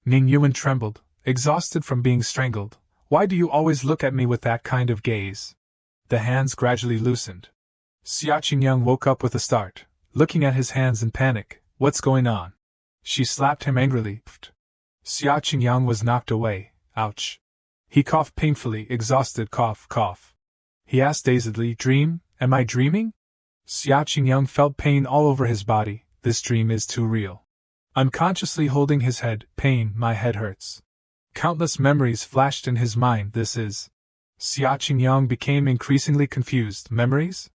Ning Yuan trembled, exhausted from being strangled. Why do you always look at me with that kind of gaze? The hands gradually loosened. Xia Qingyang woke up with a start, looking at his hands in panic. What's going on? She slapped him angrily. Xia Qingyang was knocked away. Ouch. He coughed painfully, exhausted cough. He asked dazedly, Dream? Am I dreaming? Xia Qingyang felt pain all over his body. This dream is too real. Unconsciously holding his head, pain, my head hurts. Countless memories flashed in his mind. This is. Xia Qingyang became increasingly confused. Memories?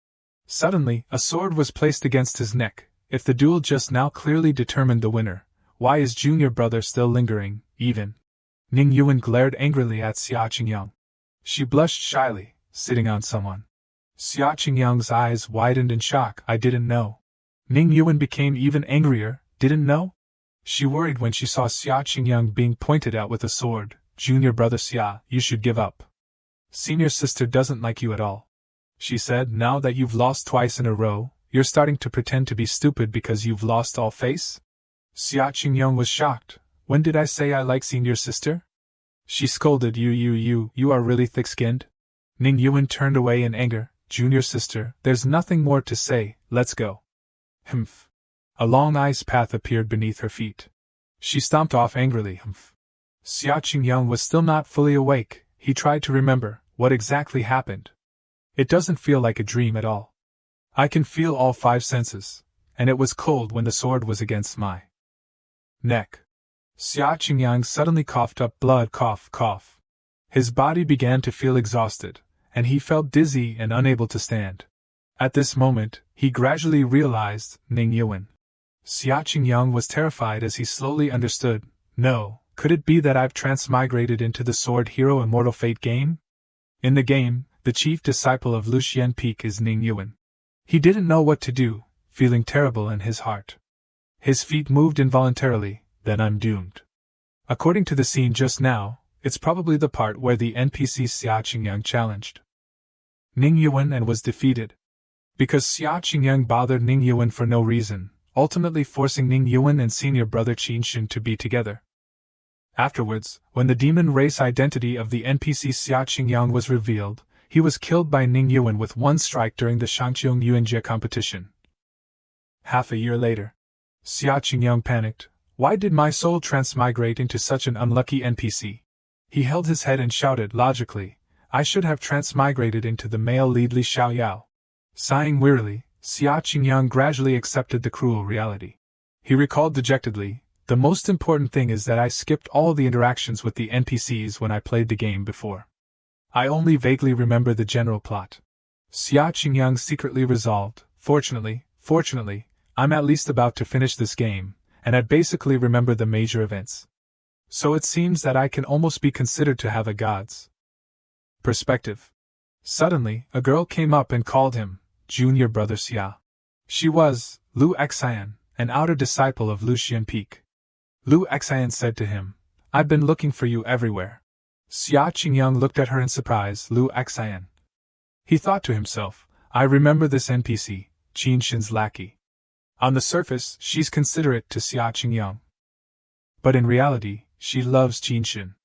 Suddenly, a sword was placed against his neck. If the duel just now clearly determined the winner, why is junior brother still lingering, even? Ning Yuan glared angrily at Xia Qingyang. She blushed shyly, sitting on someone. Xia Qingyang's eyes widened in shock. I didn't know. Ning Yuan became even angrier. Didn't know? She worried when she saw Xia Qingyang being pointed at with a sword. Junior brother Xia, you should give up. Senior sister doesn't like you at all. She said, now that you've lost twice in a row, you're starting to pretend to be stupid because you've lost all face? Xia Qingyang was shocked. When did I say I like senior sister? She scolded, you are really thick-skinned? Ning Yuan turned away in anger. Junior sister, there's nothing more to say, let's go. Humph. A long ice path appeared beneath her feet. She stomped off angrily. Humph. Xia Qingyang was still not fully awake. He tried to remember what exactly happened. It doesn't feel like a dream at all. I can feel all 5 senses, and it was cold when the sword was against my neck. Xia Qingyang suddenly coughed up blood. Cough. His body began to feel exhausted, and he felt dizzy and unable to stand. At this moment, he gradually realized, Ning Yuan. Xia Qingyang was terrified as he slowly understood. No, could it be that I've transmigrated into the Sword Hero Immortal Fate game? In the game, the chief disciple of Lu Xian Peak is Ning Yuan. He didn't know what to do, feeling terrible in his heart. His feet moved involuntarily. Then I'm doomed. According to the scene just now, it's probably the part where the NPC Xia Qingyang challenged Ning Yuan and was defeated. Because Xia Qingyang bothered Ning Yuan for no reason, ultimately forcing Ning Yuan and senior brother Qinshin to be together. Afterwards, when the demon race identity of the NPC Xia Qingyang was revealed, he was killed by Ning Yuan with one strike during the Shangqiong Yuanjie competition. Half a year later, Xia Qingyang panicked. Why did my soul transmigrate into such an unlucky NPC? He held his head and shouted logically, I should have transmigrated into the male lead Li Xiaoyao. Sighing wearily, Xia Qingyang gradually accepted the cruel reality. He recalled dejectedly, the most important thing is that I skipped all the interactions with the NPCs when I played the game before. I only vaguely remember the general plot. Xia Qingyang secretly resolved, fortunately, I'm at least about to finish this game, and I basically remember the major events. So it seems that I can almost be considered to have a god's perspective. Suddenly, a girl came up and called him, Junior Brother Xia. She was Lu Xian, an outer disciple of Lu Xian Peak. Lu Xian said to him, I've been looking for you everywhere. Xia Qingyang looked at her in surprise. Lu Xian. He thought to himself, I remember this NPC, Qinshin's lackey. On the surface, she's considerate to Xia Qingyang. But in reality, she loves Qinshin.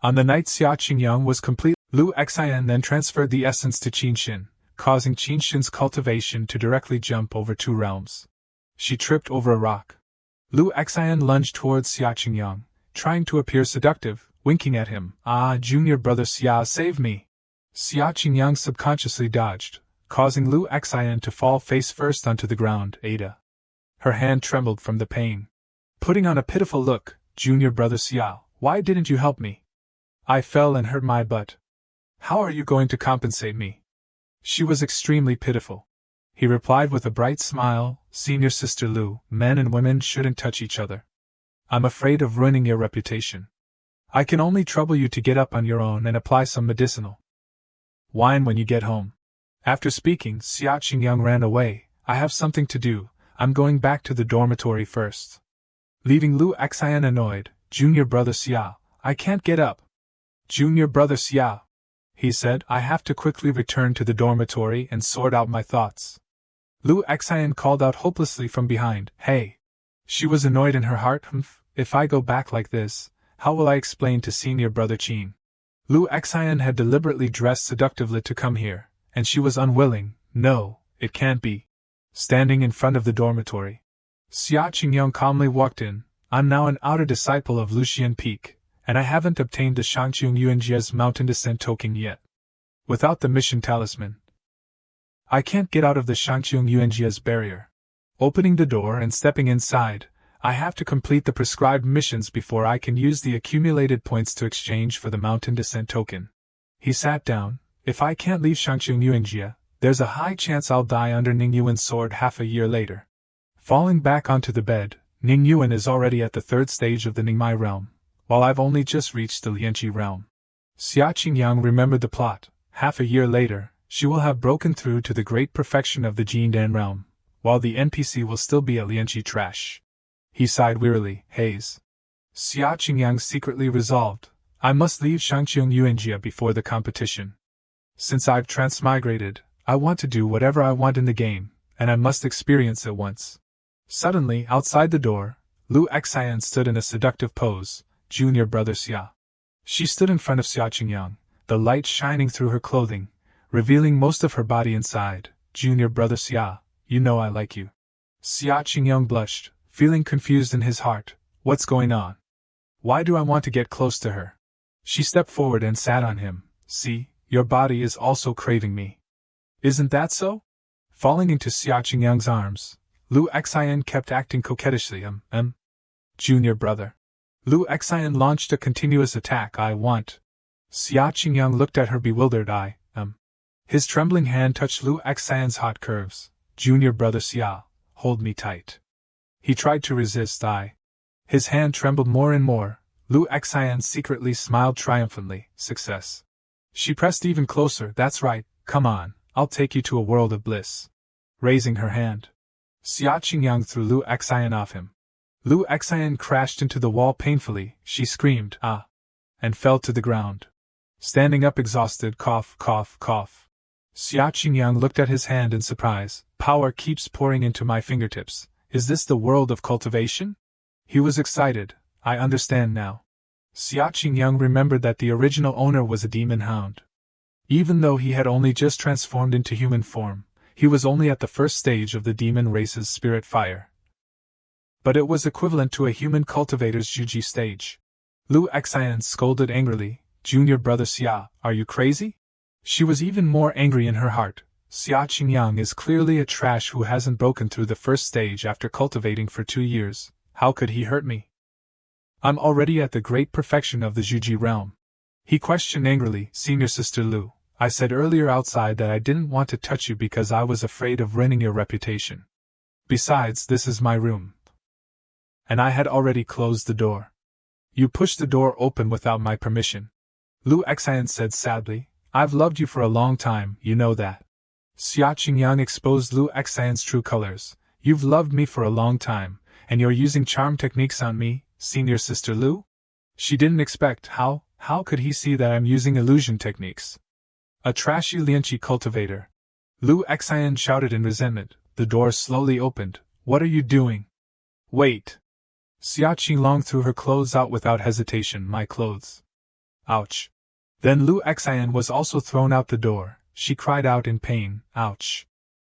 On the night Xia Qingyang was complete, Lu Xian then transferred the essence to Qinshin, causing Qinshin's cultivation to directly jump over 2 realms. She tripped over a rock. Lu Xian lunged towards Xia Qingyang, trying to appear seductive, winking at him. Ah, Junior Brother Xia, save me! Xia Qingyang subconsciously dodged, causing Lu Xian to fall face first onto the ground. Ada. Her hand trembled from the pain. Putting on a pitiful look, Junior Brother Xia, why didn't you help me? I fell and hurt my butt. How are you going to compensate me? She was extremely pitiful. He replied with a bright smile, Senior Sister Lu, men and women shouldn't touch each other. I'm afraid of ruining your reputation. I can only trouble you to get up on your own and apply some medicinal wine when you get home. After speaking, Xia Qingyang ran away. I have something to do. I'm going back to the dormitory first. Leaving Lu Xian annoyed, Junior Brother Xia, I can't get up. Junior Brother Xia, he said, I have to quickly return to the dormitory and sort out my thoughts. Lu Xian called out hopelessly from behind, Hey! She was annoyed in her heart. If I go back like this, How will I explain to senior brother Qin? Lu Xian had deliberately dressed seductively to come here, and she was unwilling. No, it can't be. Standing in front of the dormitory, Xia Qingyang calmly walked in. I'm now an outer disciple of Lu Xian Peak, and I haven't obtained the Shangqiong Yuanjia's mountain descent token yet. Without the mission talisman, I can't get out of the Shangqiong Yuanjia's barrier. Opening the door and stepping inside, I have to complete the prescribed missions before I can use the accumulated points to exchange for the mountain descent token. He sat down. If I can't leave Shangqiong Yuanjia, there's a high chance I'll die under Ning Yuan's sword half a year later. Falling back onto the bed, Ning Yuan is already at the third stage of the Ningmai realm, while I've only just reached the Lianqi realm. Xia Qingyang remembered the plot. Half a year later, she will have broken through to the great perfection of the Jindan realm, while the NPC will still be a Lianqi trash. He sighed wearily. Haze. Xia Qingyang secretly resolved, I must leave Shangqiong Yuanjia before the competition. Since I've transmigrated, I want to do whatever I want in the game, and I must experience it once. Suddenly, outside the door, Lu Xian stood in a seductive pose. Junior brother Xia. She stood in front of Xia Qingyang, the light shining through her clothing, revealing most of her body inside. Junior brother Xia, you know I like you. Xia Qingyang blushed, feeling confused in his heart. What's going on? Why do I want to get close to her? She stepped forward and sat on him. See, your body is also craving me. Isn't that so? Falling into Xia Qingyang's arms, Lu Xian kept acting coquettishly. Junior brother. Lu Xian launched a continuous attack. I want. Xia Qingyang looked at her bewildered. His trembling hand touched Lu Xian's hot curves. Junior brother Xia, hold me tight. He tried to resist. His hand trembled more and more. Lu Xian secretly smiled triumphantly. Success. She pressed even closer. That's right, come on, I'll take you to a world of bliss. Raising her hand, Xia Qingyang threw Lu Xian off him. Lu Xian crashed into the wall painfully. She screamed, ah, and fell to the ground. Standing up exhausted, cough, cough, cough. Xia Qingyang looked at his hand in surprise. Power keeps pouring into my fingertips. Is this the world of cultivation? He was excited. I understand now. Xia Qingyang remembered that the original owner was a demon hound. Even though he had only just transformed into human form, he was only at the first stage of the demon race's spirit fire. But it was equivalent to a human cultivator's Juji stage. Lu Xian scolded angrily. Junior brother Xia, are you crazy? She was even more angry in her heart. Xia Qingyang is clearly a trash who hasn't broken through the first stage after cultivating for 2 years. How could he hurt me? I'm already at the great perfection of the Juji realm. He questioned angrily. Senior sister Lu, I said earlier outside that I didn't want to touch you because I was afraid of ruining your reputation. Besides, this is my room. And I had already closed the door. You pushed the door open without my permission. Lu Xian said sadly. I've loved you for a long time, you know that. Xia Qingyang exposed Lu Xian's true colors. You've loved me for a long time, and you're using charm techniques on me, senior sister Lu? She didn't expect. How could he see that I'm using illusion techniques? A trashy Lianqi cultivator. Lu Xian shouted in resentment. The door slowly opened. What are you doing? Wait. Xia Qinglong threw her clothes out without hesitation. My clothes. Ouch. Then Lu Xian was also thrown out the door. She cried out in pain. Ouch.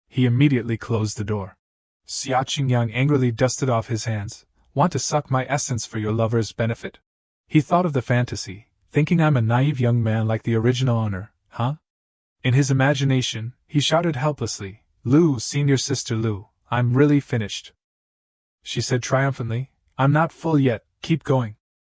He immediately closed the door. Xia Qingyang angrily dusted off his hands. Want to suck my essence for your lover's benefit? He thought of the fantasy, thinking I'm a naive young man like the original owner, huh? In his imagination, he shouted helplessly. Lu, senior sister Lu, I'm really finished. She said triumphantly. I'm not full yet, keep going.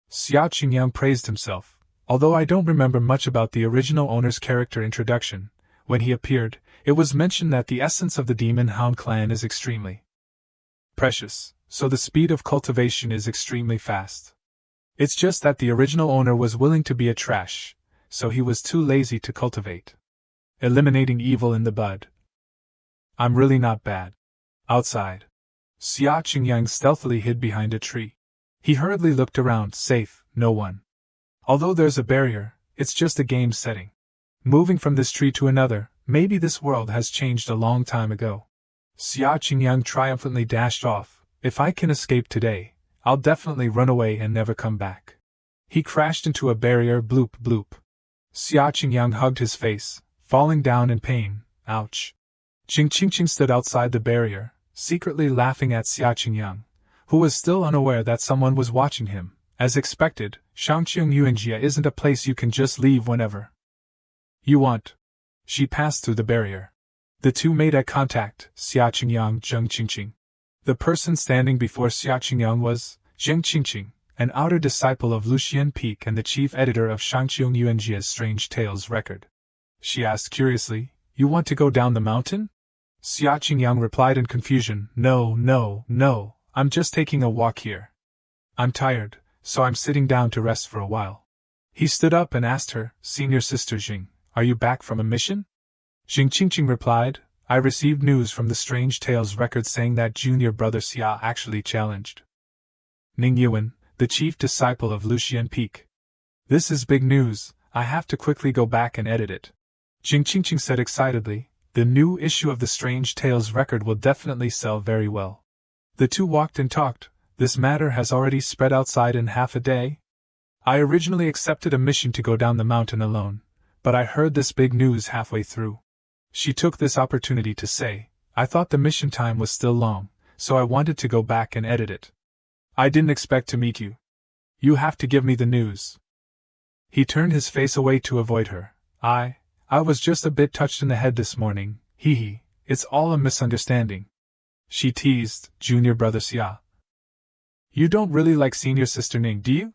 Xia Qingyang praised himself. Although I don't remember much about the original owner's character introduction, when he appeared, it was mentioned that the essence of the Demon Hound clan is extremely precious, so the speed of cultivation is extremely fast. It's just that the original owner was willing to be a trash, so he was too lazy to cultivate. Eliminating evil in the bud. I'm really not bad. Outside, Xia Qingyang stealthily hid behind a tree. He hurriedly looked around. Safe, no one. Although there's a barrier, it's just a game setting. Moving from this tree to another, maybe this world has changed a long time ago. Xia Qingyang triumphantly dashed off. If I can escape today, I'll definitely run away and never come back. He crashed into a barrier, bloop bloop. Xia Qingyang hugged his face, falling down in pain. Ouch. Jing Qingqing stood outside the barrier, secretly laughing at Xia Qingyang, who was still unaware that someone was watching him. As expected, Shangqiang Yuanjia isn't a place you can just leave whenever you want. She passed through the barrier. The two made eye contact, Xia Qingyang, Zheng Qingqing. The person standing before Xia Qingyang was Zheng Qingqing, an outer disciple of Lu Xian Peak and the chief editor of Shangqiang Yuanjia's Strange Tales record. She asked curiously, "You want to go down the mountain?" Xia Qingyang replied in confusion, No, I'm just taking a walk here. I'm tired, so I'm sitting down to rest for a while." He stood up and asked her, "Senior Sister Jing, are you back from a mission?" Jing Qingqing replied, "I received news from the Strange Tales record saying that junior brother Xia actually challenged Ning Yuan, the chief disciple of Lu Xian Peak. This is big news, I have to quickly go back and edit it." Jing Qingqing said excitedly, "The new issue of the Strange Tales record will definitely sell very well." The two walked and talked. "This matter has already spread outside in half a day? I originally accepted a mission to go down the mountain alone, but I heard this big news halfway through." She took this opportunity to say, "I thought the mission time was still long, so I wanted to go back and edit it. I didn't expect to meet you. You have to give me the news." He turned his face away to avoid her. I was just a bit touched in the head this morning, hee. It's all a misunderstanding." She teased, "Junior brother Xia. You don't really like senior sister Ning, do you?"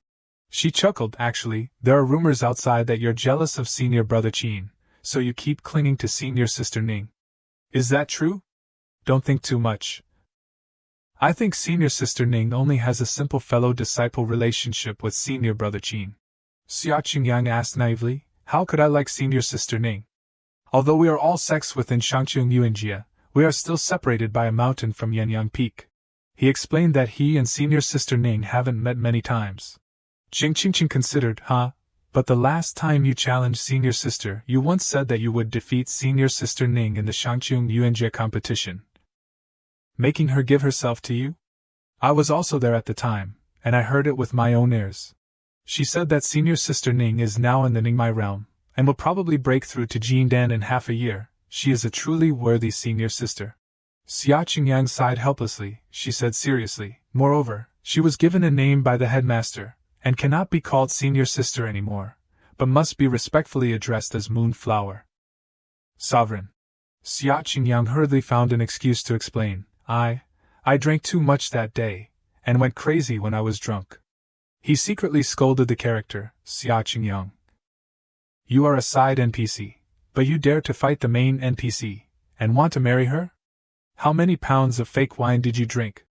She chuckled, "Actually, there are rumors outside that you're jealous of senior brother Qin, so you keep clinging to senior sister Ning. Is that true? Don't think too much. I think senior sister Ning only has a simple fellow-disciple relationship with senior brother Qin." Xia Qingyang asked naively, "How could I like senior sister Ning? Although we are all sects within Shangqiang Yuanjia, we are still separated by a mountain from Yanyang Peak." He explained that he and senior sister Ning haven't met many times. Jing Qingqing considered, But the last time you challenged senior sister, you once said that you would defeat senior sister Ning in the Shangqiang Yuanjia competition, making her give herself to you? I was also there at the time, and I heard it with my own ears. She said that senior sister Ning is now in the Ningmai realm, and will probably break through to Jindan in half a year. She is a truly worthy senior sister." Xia Qingyang sighed helplessly. She said seriously, "Moreover, she was given a name by the headmaster, and cannot be called senior sister anymore, but must be respectfully addressed as Moonflower Sovereign." Xia Qingyang hurriedly found an excuse to explain, I drank too much that day, and went crazy when I was drunk." He secretly scolded the character, Xia Qingyang. "You are a side NPC, but you dare to fight the main NPC, and want to marry her? How many pounds of fake wine did you drink?"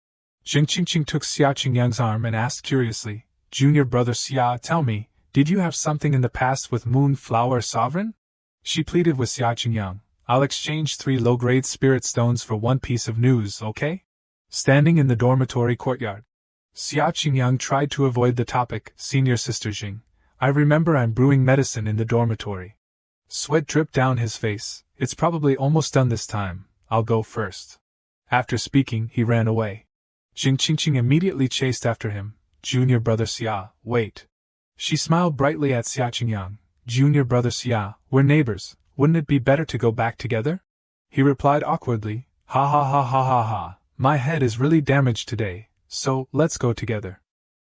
Jing Qingqing took Xia Qingyang's arm and asked curiously, "Junior brother Xia, tell me, did you have something in the past with Moonflower Sovereign?" She pleaded with Xia Qingyang, "I'll exchange 3 low-grade spirit stones for 1 piece of news, okay?" Standing in the dormitory courtyard, Xia Qingyang tried to avoid the topic. "Senior sister Jing, I remember I'm brewing medicine in the dormitory." Sweat dripped down his face. "It's probably almost done this time. I'll go first." After speaking, he ran away. Jing Qingqing immediately chased after him. "Junior brother Xia, wait." She smiled brightly at Xia Qingyang. "Junior brother Xia, we're neighbors, wouldn't it be better to go back together?" He replied awkwardly, Ha. My head is really damaged today, so let's go together."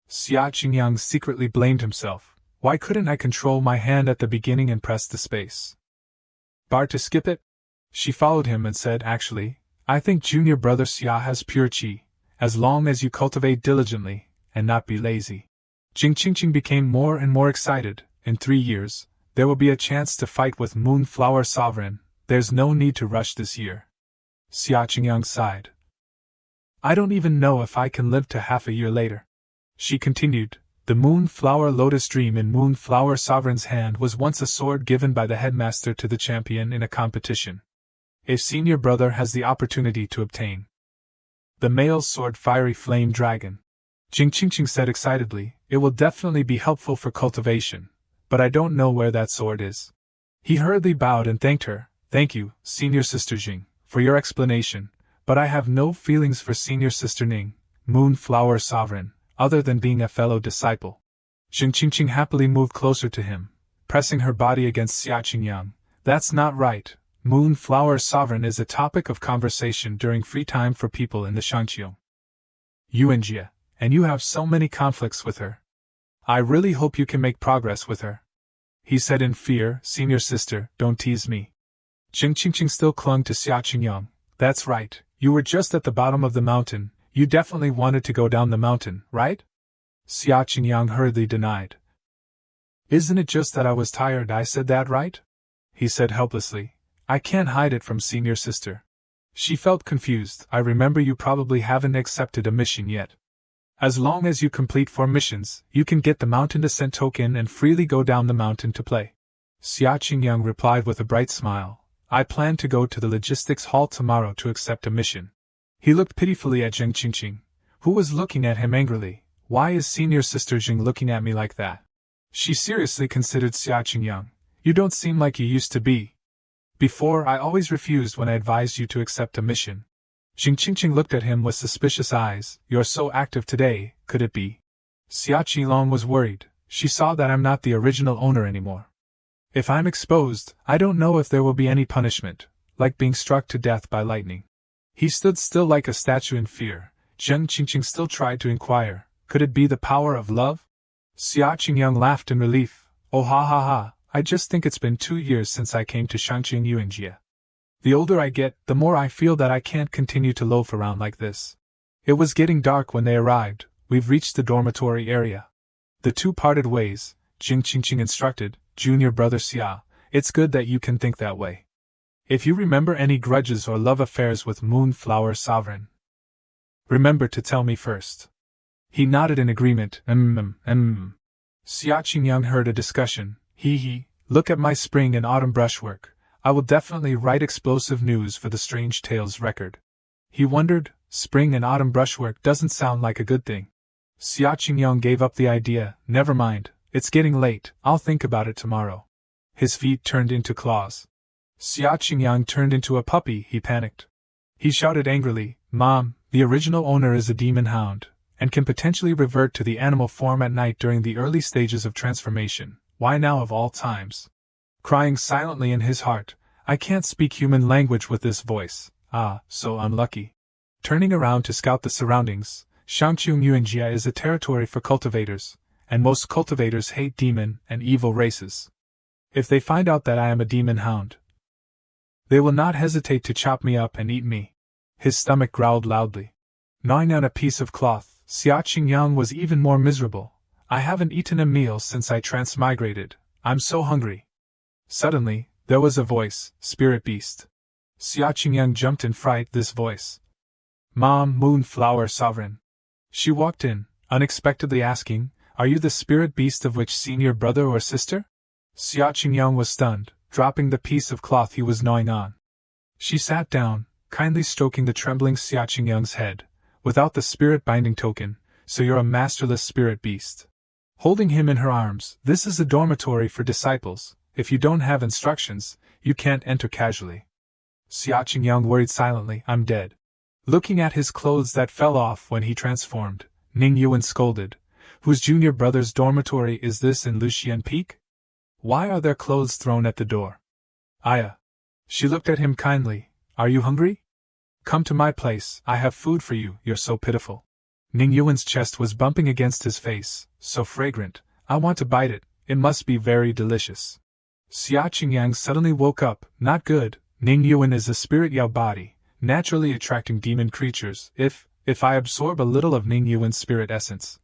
Xia Qingyang secretly blamed himself. Why couldn't I control my hand at the beginning and press the space bar to skip it? She followed him and said, "Actually, I think junior brother Xia has pure qi, as long as you cultivate diligently, and not be lazy." Jing Qingqing became more and more excited. "In 3 years, there will be a chance to fight with Moonflower Sovereign. There's no need to rush this year." Xia Qingyang sighed. "I don't even know if I can live to half a year later." She continued, "The Moonflower Lotus Dream in Moonflower Sovereign's hand was once a sword given by the headmaster to the champion in a competition. If senior brother has the opportunity to obtain the male sword Fiery Flame Dragon," Jing Qingqing said excitedly, "it will definitely be helpful for cultivation, but I don't know where that sword is." He hurriedly bowed and thanked her. "Thank you, senior sister Jing, for your explanation, but I have no feelings for senior sister Ning, Moonflower Sovereign, other than being a fellow disciple." Jing Qingqing happily moved closer to him, pressing her body against Xia Qingyang. That's not right. Moonflower Sovereign is a topic of conversation during free time for people in the Shangqiu. Yuanjie, and you have so many conflicts with her. I really hope you can make progress with her. He said in fear, Senior sister, don't tease me. Jing Qingqing still clung to Xia Qingyang. That's right, you were just at the bottom of the mountain, you definitely wanted to go down the mountain, right? Xia Qingyang hurriedly denied. Isn't it just that I was tired? I said that right? He said helplessly. I can't hide it from Senior sister. She felt confused. I remember you probably haven't accepted a mission yet. As long as you complete 4 missions, you can get the mountain descent token and freely go down the mountain to play. Xia Qingyang replied with a bright smile. I plan to go to the logistics hall tomorrow to accept a mission. He looked pitifully at Jing Qingqing, who was looking at him angrily. Why is Senior Sister Jing looking at me like that? She seriously considered Xia Qingyang. You don't seem like you used to be. Before, I always refused when I advised you to accept a mission. Jing Qingqing looked at him with suspicious eyes. You're so active today, could it be? Xia Qilong was worried. She saw that I'm not the original owner anymore. If I'm exposed, I don't know if there will be any punishment, like being struck to death by lightning. He stood still like a statue in fear. Jing Qingqing still tried to inquire. Could it be the power of love? Xia Qingyang laughed in relief. Oh ha ha ha, I just think it's been 2 years since I came to Shangqing Yuanjie. The older I get, the more I feel that I can't continue to loaf around like this. It was getting dark when they arrived. We've reached the dormitory area. The two parted ways. Jing Qingqing instructed, Junior brother Xia, it's good that you can think that way. If you remember any grudges or love affairs with Moonflower Sovereign, remember to tell me first. He nodded in agreement. Xia Qingyang heard a discussion. Look at my spring and autumn brushwork. I will definitely write explosive news for the Strange Tales record. He wondered, spring and autumn brushwork doesn't sound like a good thing. Xia Qingyang gave up the idea. Never mind, it's getting late, I'll think about it tomorrow. His feet turned into claws. Xia Qingyang turned into a puppy. He panicked. He shouted angrily, Mom, the original owner is a demon hound, and can potentially revert to the animal form at night during the early stages of transformation. Why now of all times? Crying silently in his heart, I can't speak human language with this voice. Ah, so unlucky. Turning around to scout the surroundings, Shangqing Yuanjie is a territory for cultivators, and most cultivators hate demon and evil races. If they find out that I am a demon hound, they will not hesitate to chop me up and eat me. His stomach growled loudly. Gnawing on a piece of cloth, Xia Qingyang was even more miserable. I haven't eaten a meal since I transmigrated. I'm so hungry. Suddenly, there was a voice, Spirit Beast. Xia Qingyang jumped in fright. This voice. Mom, Moonflower Sovereign. She walked in, unexpectedly asking, Are you the spirit beast of which senior brother or sister? Xia Qingyang was stunned, dropping the piece of cloth he was gnawing on. She sat down, kindly stroking the trembling Xia Qingyang's head. Without the spirit binding token, so you're a masterless spirit beast. Holding him in her arms, this is a dormitory for disciples. If you don't have instructions, you can't enter casually. Xia Qingyang worried silently. I'm dead. Looking at his clothes that fell off when he transformed, Ning Yuan scolded. Whose junior brother's dormitory is this in Lu Xian Peak? Why are their clothes thrown at the door? Aya. She looked at him kindly. Are you hungry? Come to my place, I have food for you, you're so pitiful. Ning Yuan's chest was bumping against his face. So fragrant, I want to bite it, it must be very delicious. Xia Qingyang suddenly woke up. Not good. Ning Yuan is a spirit Yao body, naturally attracting demon creatures. If I absorb a little of Ning Yuan's spirit essence,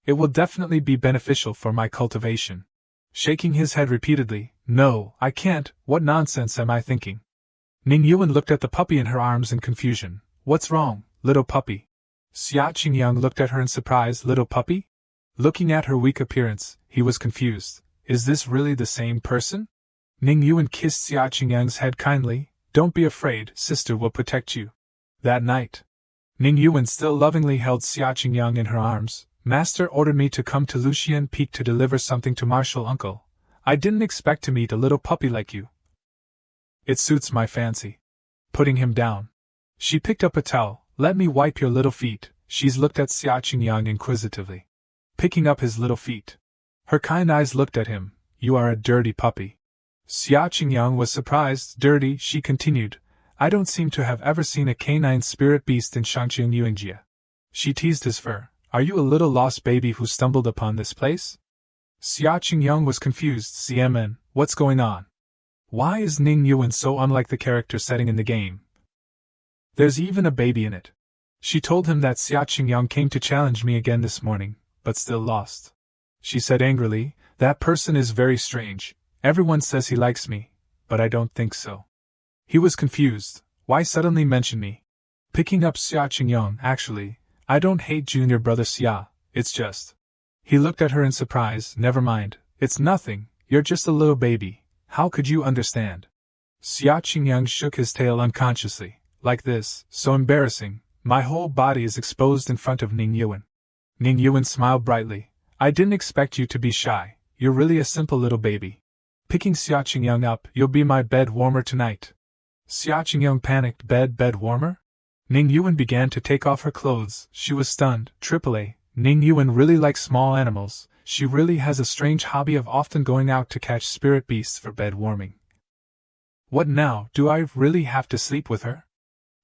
it will definitely be beneficial for my cultivation. Shaking his head repeatedly, No, I can't, what nonsense am I thinking? Ning Yuan looked at the puppy in her arms in confusion. What's wrong, little puppy? Xia Qingyang looked at her in surprise. Little puppy? Looking at her weak appearance, he was confused. Is this really the same person? Ning Yuan kissed Xia Qingyang's head kindly. Don't be afraid, sister will protect you. That night, Ning Yuan still lovingly held Xia Qingyang in her arms. Master ordered me to come to Lu Xian Peak to deliver something to Martial Uncle. I didn't expect to meet a little puppy like you. It suits my fancy. Putting him down, she picked up a towel. Let me wipe your little feet. She's looked at Xia Qingyang inquisitively. picking up his little feet. Her kind eyes looked at him. You are a dirty puppy. Xia Qingyang was surprised. Dirty, she continued. I don't seem to have ever seen a canine spirit beast in Shangqing Yuangjie. She teased his fur. Are you a little lost baby who stumbled upon this place? Xia Qingyang was confused. CMN, what's going on? Why is Ning Yuan so unlike the character setting in the game? There's even a baby in it. She told him that Xia Qingyang came to challenge me again this morning, but still lost. She said angrily, that person is very strange. Everyone says he likes me, but I don't think so. He was confused. Why suddenly mention me? Picking up Xia Qingyang, actually, I don't hate junior brother Xia, it's just. He looked at her in surprise. Never mind, it's nothing, you're just a little baby, how could you understand? Xia Qingyang shook his tail unconsciously. Like this, so embarrassing, my whole body is exposed in front of Ning Yuan. Ning Yuan smiled brightly. I didn't expect you to be shy, you're really a simple little baby. Picking Xia Qingyang up, you'll be my bed warmer tonight. Xia Qingyang panicked. Bed warmer? Ning Yuan began to take off her clothes. She was stunned. AAA, Ning Yuan really likes small animals. She really has a strange hobby of often going out to catch spirit beasts for bed warming. What now, do I really have to sleep with her?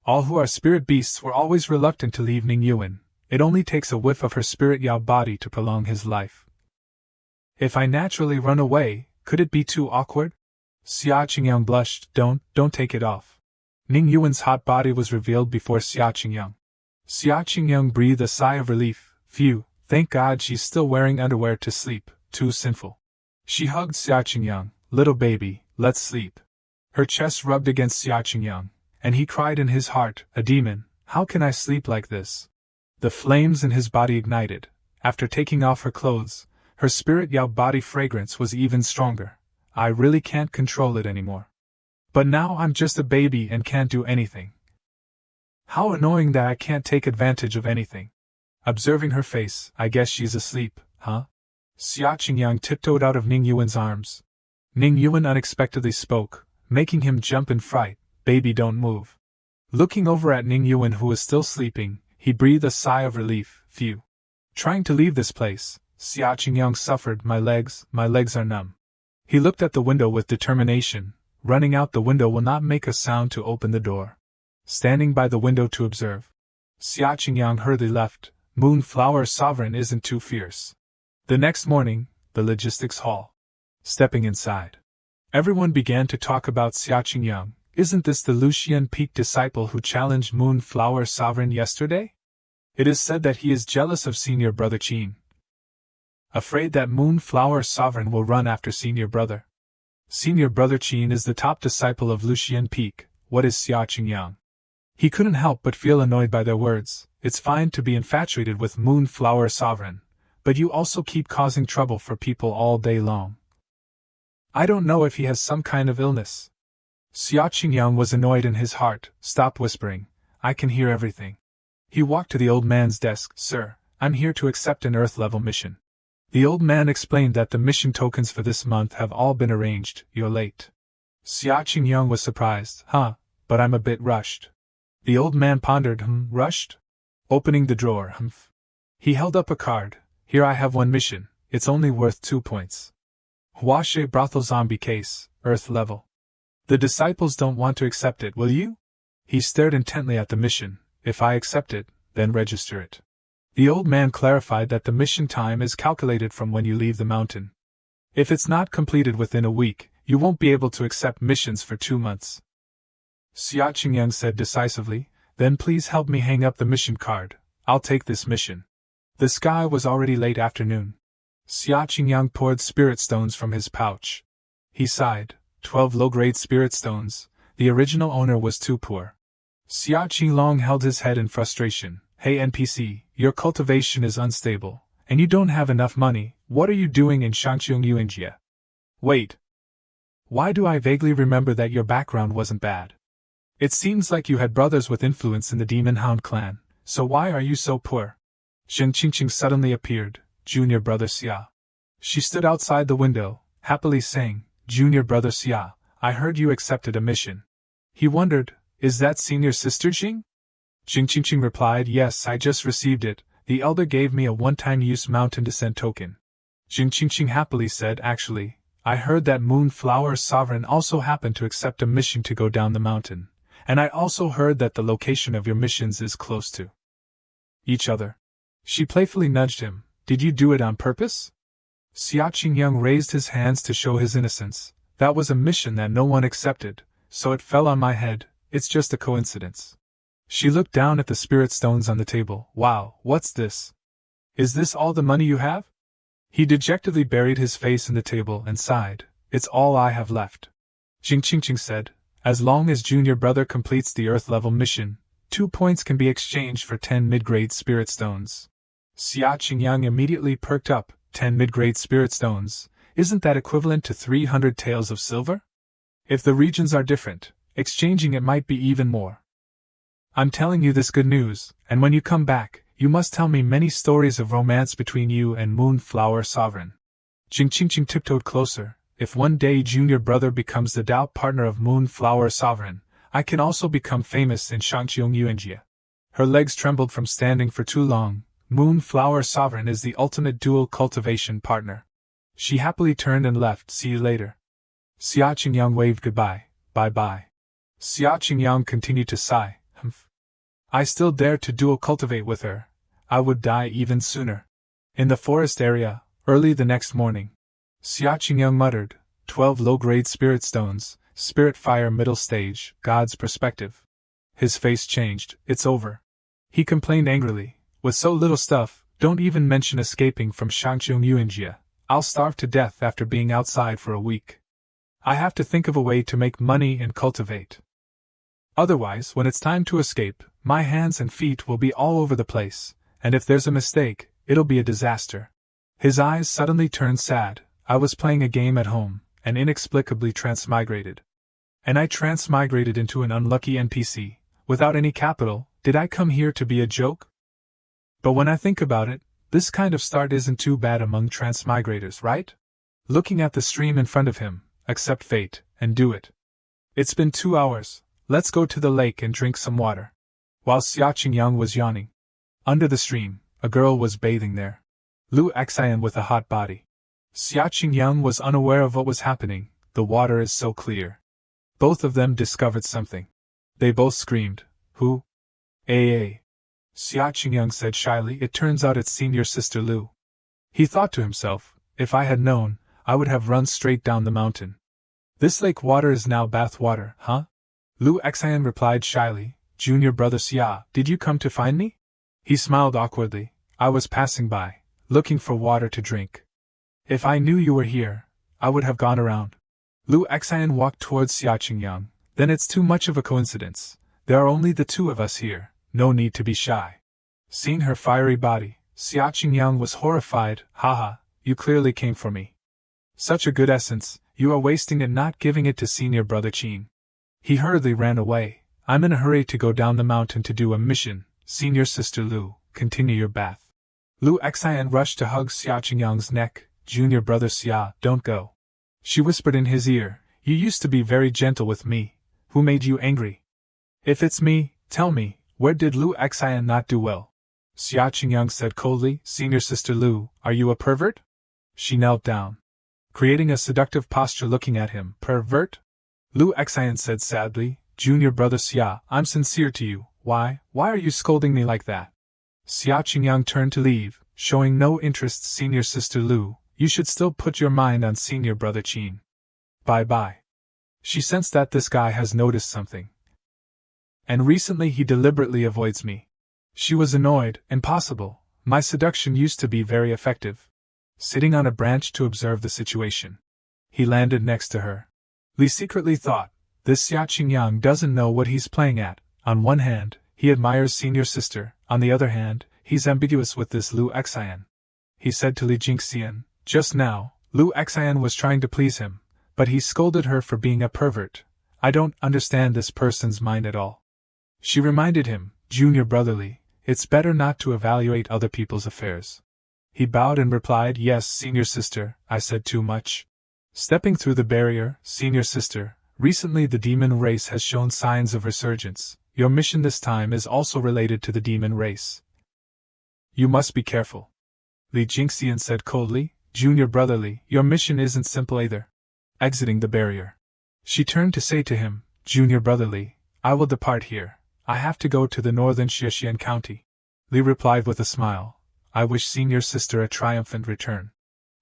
All who are spirit beasts were always reluctant to leave Ning Yuan. It only takes a whiff of her spirit Yao body to prolong his life. If I naturally run away, could it be too awkward? Xia Qingyang blushed. Don't take it off. Ning Yuan's hot body was revealed before Xia Qingyang. Xia Qingyang breathed a sigh of relief. Phew, thank God she's still wearing underwear to sleep, too sinful. She hugged Xia Qingyang. Little baby, let's sleep. Her chest rubbed against Xia Qingyang, and he cried in his heart, a demon, how can I sleep like this? The flames in his body ignited. After taking off her clothes, her spirit Yao body fragrance was even stronger. I really can't control it anymore. But now I'm just a baby and can't do anything. How annoying that I can't take advantage of anything. Observing her face, I guess she's asleep, huh? Xia Qingyang tiptoed out of Ning Yuan's arms. Ning Yuan unexpectedly spoke, making him jump in fright. Baby, don't move. Looking over at Ning Yuan, who was still sleeping, he breathed a sigh of relief. Phew. Trying to leave this place, Xia Qingyang suffered. My legs are numb. He looked at the window with determination. Running out the window will not make a sound to open the door. Standing by the window to observe, Xia Qingyang hurriedly left. Moonflower Sovereign isn't too fierce. The next morning, the logistics hall. Stepping inside, everyone began to talk about Xia Qingyang. Isn't this the Lu Xian peak disciple who challenged Moonflower Sovereign yesterday? It is said that he is jealous of senior brother Qin. Afraid that Moonflower Sovereign will run after senior brother. Senior brother Qin is the top disciple of Lu Xian peak. What is Xia Qingyang? He couldn't help but feel annoyed by their words. It's fine to be infatuated with Moonflower Sovereign, but you also keep causing trouble for people all day long. I don't know if he has some kind of illness. Xia Qingyang was annoyed in his heart. Stop whispering. I can hear everything. He walked to the old man's desk. Sir, I'm here to accept an Earth-level mission. The old man explained that the mission tokens for this month have all been arranged. You're late. Xia Qingyang was surprised. Huh, but I'm a bit rushed. The old man pondered. Rushed? Opening the drawer. He held up a card. Here I have one mission. It's only worth 2 points. Huashe brothel zombie case, Earth level. The disciples don't want to accept it, will you? He stared intently at the mission. If I accept it, then register it. The old man clarified that the mission time is calculated from when you leave the mountain. If it's not completed within a week, you won't be able to accept missions for 2 months. Xia Qingyang said decisively, then please help me hang up the mission card. I'll take this mission. The sky was already late afternoon. Xia Qingyang poured spirit stones from his pouch. He sighed. 12 low-grade spirit stones. The original owner was too poor. Xia Qinglong held his head in frustration. Hey NPC, your cultivation is unstable, and you don't have enough money. What are you doing in Shangqing Yuangjie? Wait. Why do I vaguely remember that your background wasn't bad? It seems like you had brothers with influence in the Demon Hound clan, so why are you so poor? Zheng Qingqing suddenly appeared. Junior brother Xia. She stood outside the window, happily saying, Junior brother Xia, I heard you accepted a mission. He wondered, is that senior sister Jing? Zheng Qingqing replied, yes, I just received it. The elder gave me a one-time use mountain descent token. Jing Qingqing happily said, actually, I heard that Moonflower Sovereign also happened to accept a mission to go down the mountain, and I also heard that the location of your missions is close to each other. She playfully nudged him. Did you do it on purpose? Xia Qingyang raised his hands to show his innocence. That was a mission that no one accepted, so it fell on my head. It's just a coincidence. She looked down at the spirit stones on the table. Wow, what's this? Is this all the money you have? He dejectedly buried his face in the table and sighed. It's all I have left. Jing Qingqing said, as long as junior brother completes the Earth-level mission, 2 points can be exchanged for 10 mid-grade spirit stones. Xia Qingyang immediately perked up. 10 mid-grade spirit stones. Isn't that equivalent to 300 taels of silver? If the regions are different, exchanging it might be even more. I'm telling you this good news, and when you come back, you must tell me many stories of romance between you and Moonflower Sovereign. Jing Qingqing tiptoed closer. If one day junior brother becomes the doubt partner of Moonflower Sovereign, I can also become famous in Shangqiong Yuanjia. Her legs trembled from standing for too long. Moonflower Sovereign is the ultimate dual cultivation partner. She happily turned and left. See you later. Xia Qingyang waved goodbye. Bye-bye. Xia Qingyang continued to sigh. Humph. I still dare to dual cultivate with her. I would die even sooner. In the forest area, early the next morning, Xia Qingyang muttered, 12 low-grade spirit stones, spirit fire middle stage, God's perspective. His face changed. It's over. He complained angrily. With so little stuff, don't even mention escaping from Shangqiong Yuanjia. I'll starve to death after being outside for a week. I have to think of a way to make money and cultivate. Otherwise, when it's time to escape, my hands and feet will be all over the place, and if there's a mistake, it'll be a disaster. His eyes suddenly turned sad. I was playing a game at home, and inexplicably transmigrated. And I transmigrated into an unlucky NPC. Without any capital, did I come here to be a joke? But when I think about it, this kind of start isn't too bad among transmigrators, right? Looking at the stream in front of him, accept fate, and do it. It's been 2 hours, let's go to the lake and drink some water. While Xia Qingyang was yawning, under the stream, a girl was bathing there. Lu Xian with a hot body. Xia Qingyang was unaware of what was happening. The water is so clear. Both of them discovered something. They both screamed, Who? AA. Xia Qingyang said shyly, it turns out it's senior sister Lu. He thought to himself, if I had known, I would have run straight down the mountain. This lake water is now bath water, huh? Lu Xian replied shyly, Junior brother Xia, did you come to find me? He smiled awkwardly. I was passing by, looking for water to drink. If I knew you were here, I would have gone around. Lu Xian walked towards Xia Qingyang. Then it's too much of a coincidence. There are only the two of us here. No need to be shy. Seeing her fiery body, Xia Qingyang was horrified. Haha, you clearly came for me. Such a good essence, you are wasting it not giving it to senior brother Qin. He hurriedly ran away. I'm in a hurry to go down the mountain to do a mission. Senior sister Lu, continue your bath. Lu Xian rushed to hug Xia Qingyang's neck. Junior brother Xia, don't go. She whispered in his ear, you used to be very gentle with me. Who made you angry? If it's me, tell me. Where did Lu Xian not do well? Xia Qingyang said coldly, Senior sister Lu, are you a pervert? She knelt down, creating a seductive posture looking at him. Pervert? Lu Xian said sadly, Junior brother Xia, I'm sincere to you. Why are you scolding me like that? Xia Qingyang turned to leave, showing no interest. Senior sister Lu, you should still put your mind on senior brother Qin. Bye-bye. She sensed that this guy has noticed something. And recently he deliberately avoids me. She was annoyed. Impossible. My seduction used to be very effective. Sitting on a branch to observe the situation, he landed next to her. Li secretly thought, this Xia Qingyang doesn't know what he's playing at. On one hand, he admires senior sister. On the other hand, he's ambiguous with this Lu Xian. He said to Li Jingxian, just now, Lu Xian was trying to please him, but he scolded her for being a pervert. I don't understand this person's mind at all. She reminded him, Junior brotherly, it's better not to evaluate other people's affairs. He bowed and replied, yes, senior sister, I said too much. Stepping through the barrier, senior sister, recently the demon race has shown signs of resurgence. Your mission this time is also related to the demon race. You must be careful. Li Jingxian said coldly. Junior brother Li, your mission isn't simple either. Exiting the barrier. She turned to say to him, Junior brother Li, I will depart here. I have to go to the northern Xian county. Li replied with a smile, I wish senior sister a triumphant return.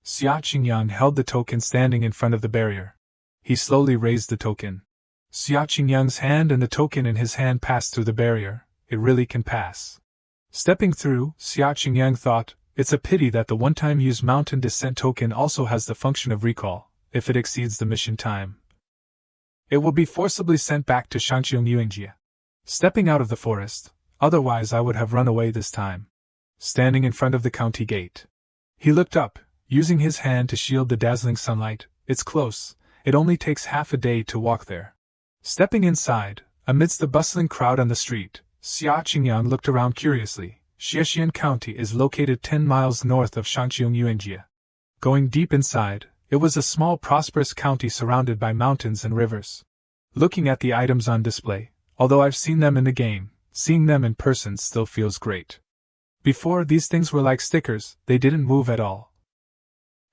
Xia Qingyang held the token standing in front of the barrier. He slowly raised the token. Xia Qingyang's hand and the token in his hand passed through the barrier. It really can pass. Stepping through, Xia Qingyang thought, it's a pity that the one-time use mountain descent token also has the function of recall. If it exceeds the mission time, it will be forcibly sent back to Shangqiong Yuangjie. Stepping out of the forest, otherwise I would have run away this time. Standing in front of the county gate, he looked up, using his hand to shield the dazzling sunlight. It's close, it only takes half a day to walk there. Stepping inside, amidst the bustling crowd on the street, Xia Qingyang looked around curiously. Xian County is located 10 miles north of Shangqiong Yuangjie. Going deep inside, it was a small prosperous county surrounded by mountains and rivers. Looking at the items on display, although I've seen them in the game, seeing them in person still feels great. Before, these things were like stickers, they didn't move at all.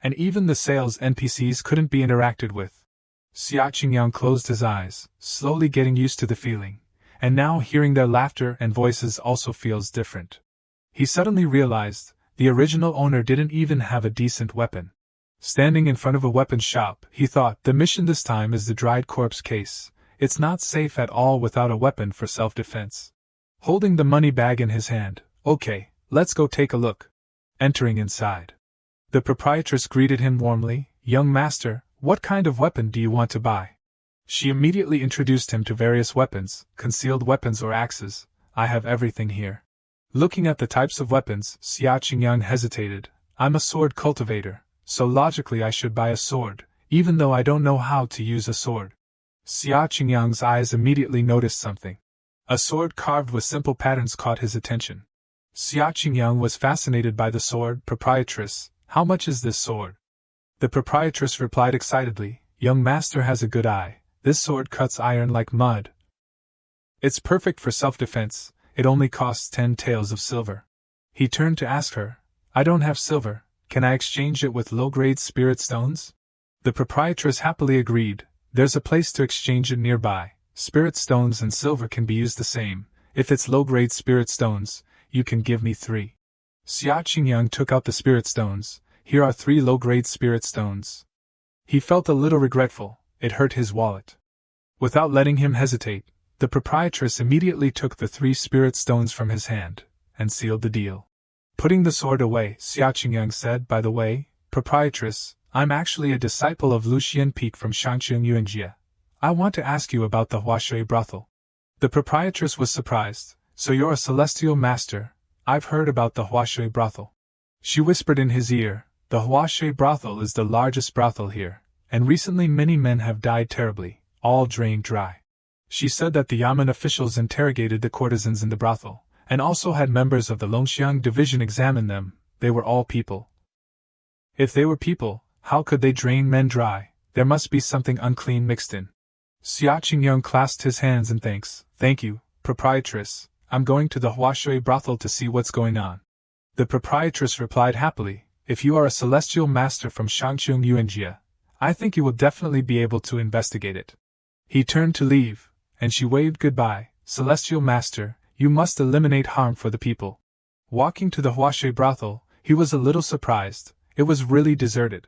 And even the sales NPCs couldn't be interacted with. Xia Qingyang closed his eyes, slowly getting used to the feeling, and now hearing their laughter and voices also feels different. He suddenly realized, the original owner didn't even have a decent weapon. Standing in front of a weapon shop, he thought, the mission this time is the dried corpse case. It's not safe at all without a weapon for self-defense. Holding the money bag in his hand, okay, let's go take a look. Entering inside, the proprietress greeted him warmly, young master, what kind of weapon do you want to buy? She immediately introduced him to various weapons, concealed weapons or axes. I have everything here. Looking at the types of weapons, Xia Qingyang hesitated. I'm a sword cultivator, so logically I should buy a sword, even though I don't know how to use a sword. Xia Qingyang's eyes immediately noticed something. A sword carved with simple patterns caught his attention. Xia Qingyang was fascinated by the sword. Proprietress, how much is this sword? The proprietress replied excitedly, young master has a good eye. This sword cuts iron like mud. It's perfect for self-defense. It only costs 10 taels of silver. He turned to ask her, I don't have silver, can I exchange it with low-grade spirit stones? The proprietress happily agreed, there's a place to exchange it nearby. Spirit stones and silver can be used the same. If it's low-grade spirit stones, you can give me 3. Xia Qingyang took out the spirit stones. Here are 3 low-grade spirit stones. He felt a little regretful, it hurt his wallet. Without letting him hesitate, the proprietress immediately took the 3 spirit stones from his hand, and sealed the deal. Putting the sword away, Xia Qingyang said, by the way, proprietress, I'm actually a disciple of Lu Xian Peak from Shangqiong Yuangjie. I want to ask you about the Huashui brothel. The proprietress was surprised, so you're a celestial master, I've heard about the Huashui brothel. She whispered in his ear, the Huashui brothel is the largest brothel here, and recently many men have died terribly, all drained dry. She said that the Yamen officials interrogated the courtesans in the brothel, and also had members of the Longxiang division examine them. They were all people. If they were people, how could they drain men dry? There must be something unclean mixed in. Xia Qingyang clasped his hands in thanks. Thank you, proprietress. I'm going to the Huashui brothel to see what's going on. The proprietress replied happily, if you are a celestial master from Shangqiong Yuangjie, I think you will definitely be able to investigate it. He turned to leave, and she waved goodbye. Celestial master, you must eliminate harm for the people. Walking to the Huashui brothel, he was a little surprised. It was really deserted.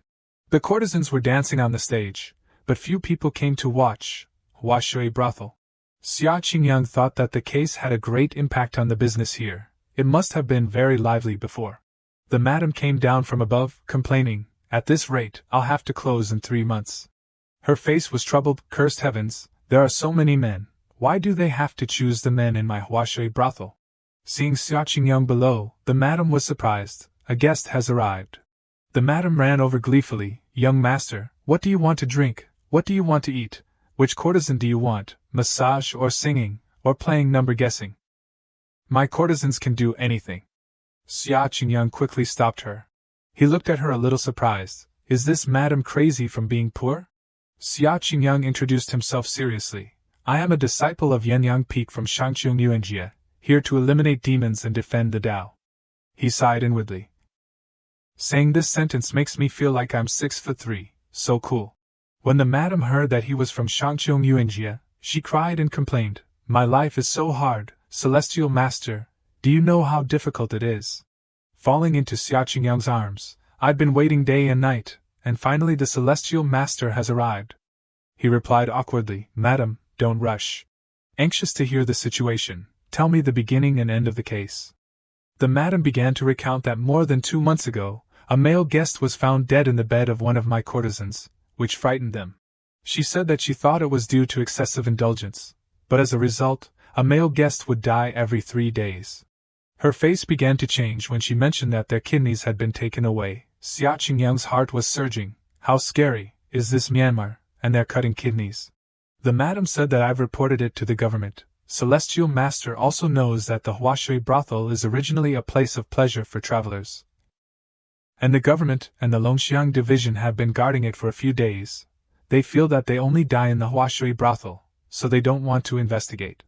The courtesans were dancing on the stage, but few people came to watch. Huashui brothel. Xia Qingyang thought that the case had a great impact on the business here. It must have been very lively before. The madam came down from above, complaining, at this rate, I'll have to close in 3 months. Her face was troubled. Cursed heavens, there are so many men. Why do they have to choose the men in my Huashui brothel? Seeing Xia Qingyang below, the madam was surprised. A guest has arrived. The madam ran over gleefully. Young master, what do you want to drink? What do you want to eat? Which courtesan do you want? Massage or singing, or playing number guessing? My courtesans can do anything. Xia Qingyang quickly stopped her. He looked at her a little surprised. Is this madam crazy from being poor? Xia Qingyang introduced himself seriously. I am a disciple of Yenyang Peak from Shangqiong Yuangjie, here to eliminate demons and defend the Tao. He sighed inwardly. Saying this sentence makes me feel like I'm 6'3", so cool. When the madam heard that he was from Shangqiong Yuanjia, she cried and complained, My life is so hard, Celestial Master, do you know how difficult it is? Falling into Xia Qingyang's arms, I've been waiting day and night, and finally the Celestial Master has arrived. He replied awkwardly, Madam, don't rush. Anxious to hear the situation, tell me the beginning and end of the case. The madam began to recount that more than 2 months ago, a male guest was found dead in the bed of one of my courtesans, which frightened them. She said that she thought it was due to excessive indulgence, but as a result, a male guest would die every 3 days. Her face began to change when she mentioned that their kidneys had been taken away. Xia Qingyang's heart was surging. How scary is this Myanmar, and they're cutting kidneys. The madam said that I've reported it to the government. Celestial Master also knows that the Huashui brothel is originally a place of pleasure for travelers. And the government and the Longxiang division have been guarding it for a few days. They feel that they only die in the Huashui brothel, so they don't want to investigate.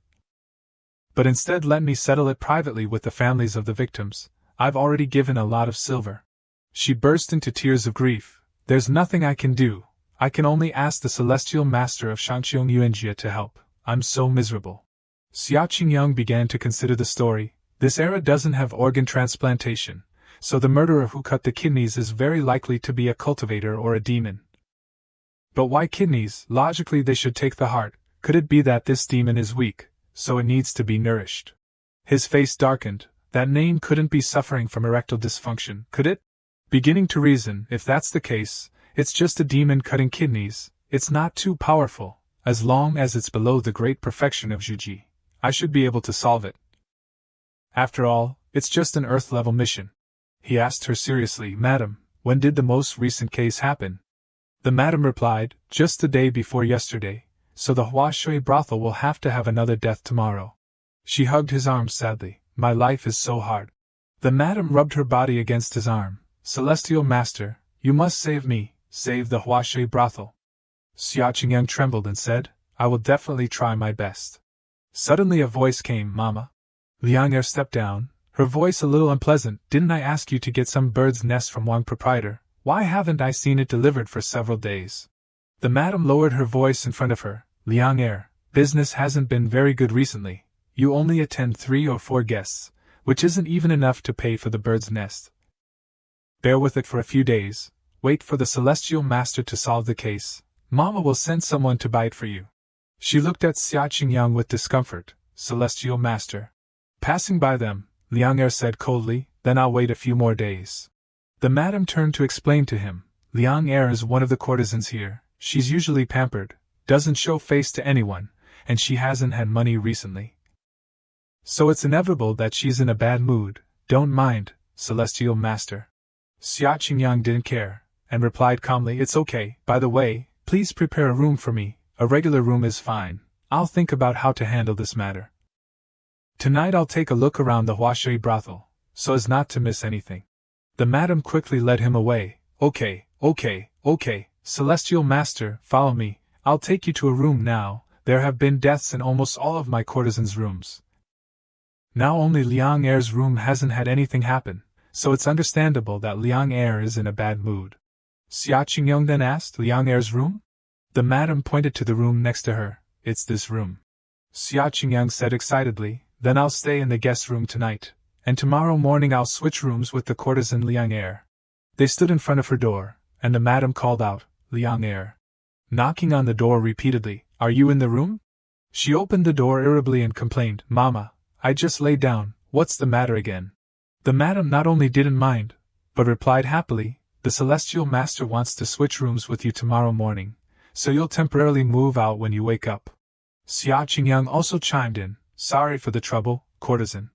But instead let me settle it privately with the families of the victims. I've already given a lot of silver. She burst into tears of grief. There's nothing I can do. I can only ask the Celestial Master of Shangqiong Yuanjia to help. I'm so miserable. Xia Qingyang began to consider the story. This era doesn't have organ transplantation, so the murderer who cut the kidneys is very likely to be a cultivator or a demon. But why kidneys? Logically they should take the heart. Could it be that this demon is weak, so it needs to be nourished? His face darkened. That name couldn't be suffering from erectile dysfunction, could it? Beginning to reason, if that's the case, it's just a demon cutting kidneys. It's not too powerful. As long as it's below the great perfection of Zhuji, I should be able to solve it. After all, it's just an Earth-level mission. He asked her seriously, Madam, when did the most recent case happen? The madam replied, just the day before yesterday, so the Huashui brothel will have to have another death tomorrow. She hugged his arm sadly. My life is so hard. The madam rubbed her body against his arm. Celestial Master, you must save me, save the Huashui brothel. Xia Qingyang trembled and said, I will definitely try my best. Suddenly a voice came, Mama. Liang Er stepped down, her voice a little unpleasant. Didn't I ask you to get some bird's nest from Wang proprietor? Why haven't I seen it delivered for several days? The madam lowered her voice in front of her. Liang Er, business hasn't been very good recently. You only attend 3 or 4 guests, which isn't even enough to pay for the bird's nest. Bear with it for a few days. Wait for the Celestial Master to solve the case. Mama will send someone to buy it for you. She looked at Xia Qingyang with discomfort. Celestial Master. Passing by them, Liang Er said coldly, then I'll wait a few more days. The madam turned to explain to him. Liang Er is one of the courtesans here. She's usually pampered, doesn't show face to anyone, and she hasn't had money recently. So it's inevitable that she's in a bad mood. Don't mind, Celestial Master. Xia Qingyang didn't care, and replied calmly, It's okay. By the way, please prepare a room for me. A regular room is fine. I'll think about how to handle this matter. Tonight I'll take a look around the Huashui brothel, so as not to miss anything. The madam quickly led him away. Okay, Celestial Master, follow me. I'll take you to a room now. There have been deaths in almost all of my courtesans' rooms. Now only Liang Er's room hasn't had anything happen, so it's understandable that Liang Er is in a bad mood. Xia Qingyang then asked, Liang Er's room? The madam pointed to the room next to her. It's this room. Xia Qingyang said excitedly, then I'll stay in the guest room tonight, and tomorrow morning I'll switch rooms with the courtesan Liang Er. They stood in front of her door, and the madam called out, Liang Er. Knocking on the door repeatedly, Are you in the room? She opened the door irritably and complained, Mama, I just lay down, what's the matter again? The madam not only didn't mind, but replied happily, The Celestial Master wants to switch rooms with you tomorrow morning, so you'll temporarily move out when you wake up. Xia Qingyang also chimed in, Sorry for the trouble, courtesan.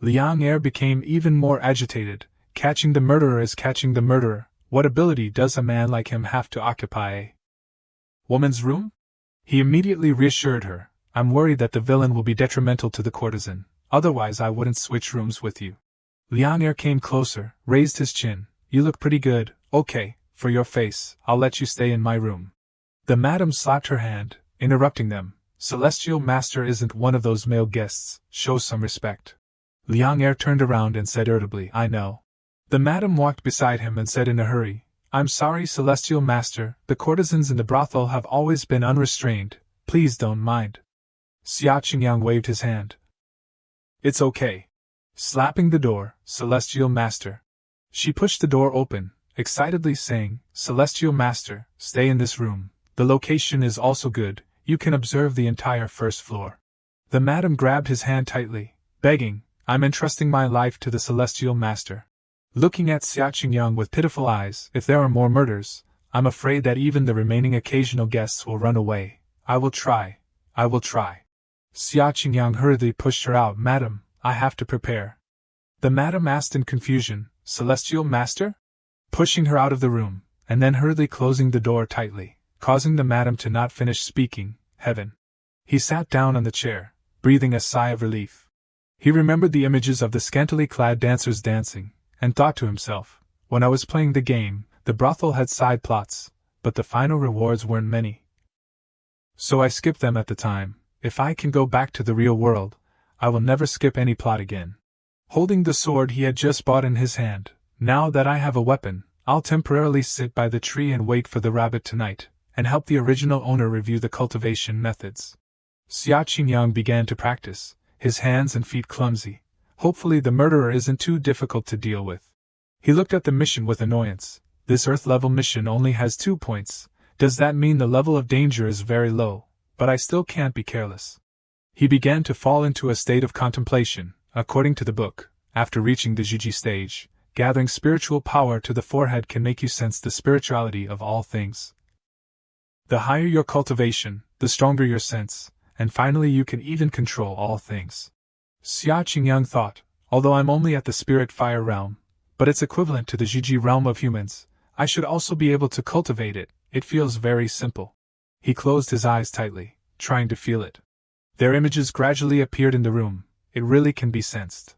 Liang Er became even more agitated. Catching the murderer is catching the murderer. What ability does a man like him have to occupy a woman's room? He immediately reassured her, I'm worried that the villain will be detrimental to the courtesan, otherwise I wouldn't switch rooms with you. Liang Er came closer, raised his chin. You look pretty good. Okay, for your face, I'll let you stay in my room. The madam slapped her hand, interrupting them. Celestial Master isn't one of those male guests, show some respect. Liang Er turned around and said irritably, I know. The madam walked beside him and said in a hurry, I'm sorry, Celestial Master, the courtesans in the brothel have always been unrestrained, please don't mind. Xia Qingyang waved his hand. It's okay. Slapping the door, Celestial Master. She pushed the door open, excitedly saying, Celestial Master, stay in this room, the location is also good, you can observe the entire first floor. The madam grabbed his hand tightly, begging, I'm entrusting my life to the Celestial Master. Looking at Xia Qingyang with pitiful eyes, if there are more murders, I'm afraid that even the remaining occasional guests will run away. I will try. Xia Qingyang hurriedly pushed her out. Madam, I have to prepare. The madam asked in confusion, Celestial Master? Pushing her out of the room, and then hurriedly closing the door tightly, causing the madam to not finish speaking. Heaven. He sat down on the chair, breathing a sigh of relief. He remembered the images of the scantily clad dancers dancing, and thought to himself, when I was playing the game, the brothel had side plots, but the final rewards weren't many. So I skipped them at the time. If I can go back to the real world, I will never skip any plot again. Holding the sword he had just bought in his hand, now that I have a weapon, I'll temporarily sit by the tree and wait for the rabbit tonight, and help the original owner review the cultivation methods. Xia Qingyang began to practice, his hands and feet clumsy. Hopefully the murderer isn't too difficult to deal with. He looked at the mission with annoyance. This Earth-level mission only has 2 points. Does that mean the level of danger is very low? But I still can't be careless. He began to fall into a state of contemplation, according to the book. After reaching the Jiji stage, gathering spiritual power to the forehead can make you sense the spirituality of all things. The higher your cultivation, the stronger your sense, and finally you can even control all things. Xia Qingyang thought, although I'm only at the spirit fire realm, but it's equivalent to the Jiji realm of humans, I should also be able to cultivate it. It feels very simple. He closed his eyes tightly, trying to feel it. Their images gradually appeared in the room. It really can be sensed.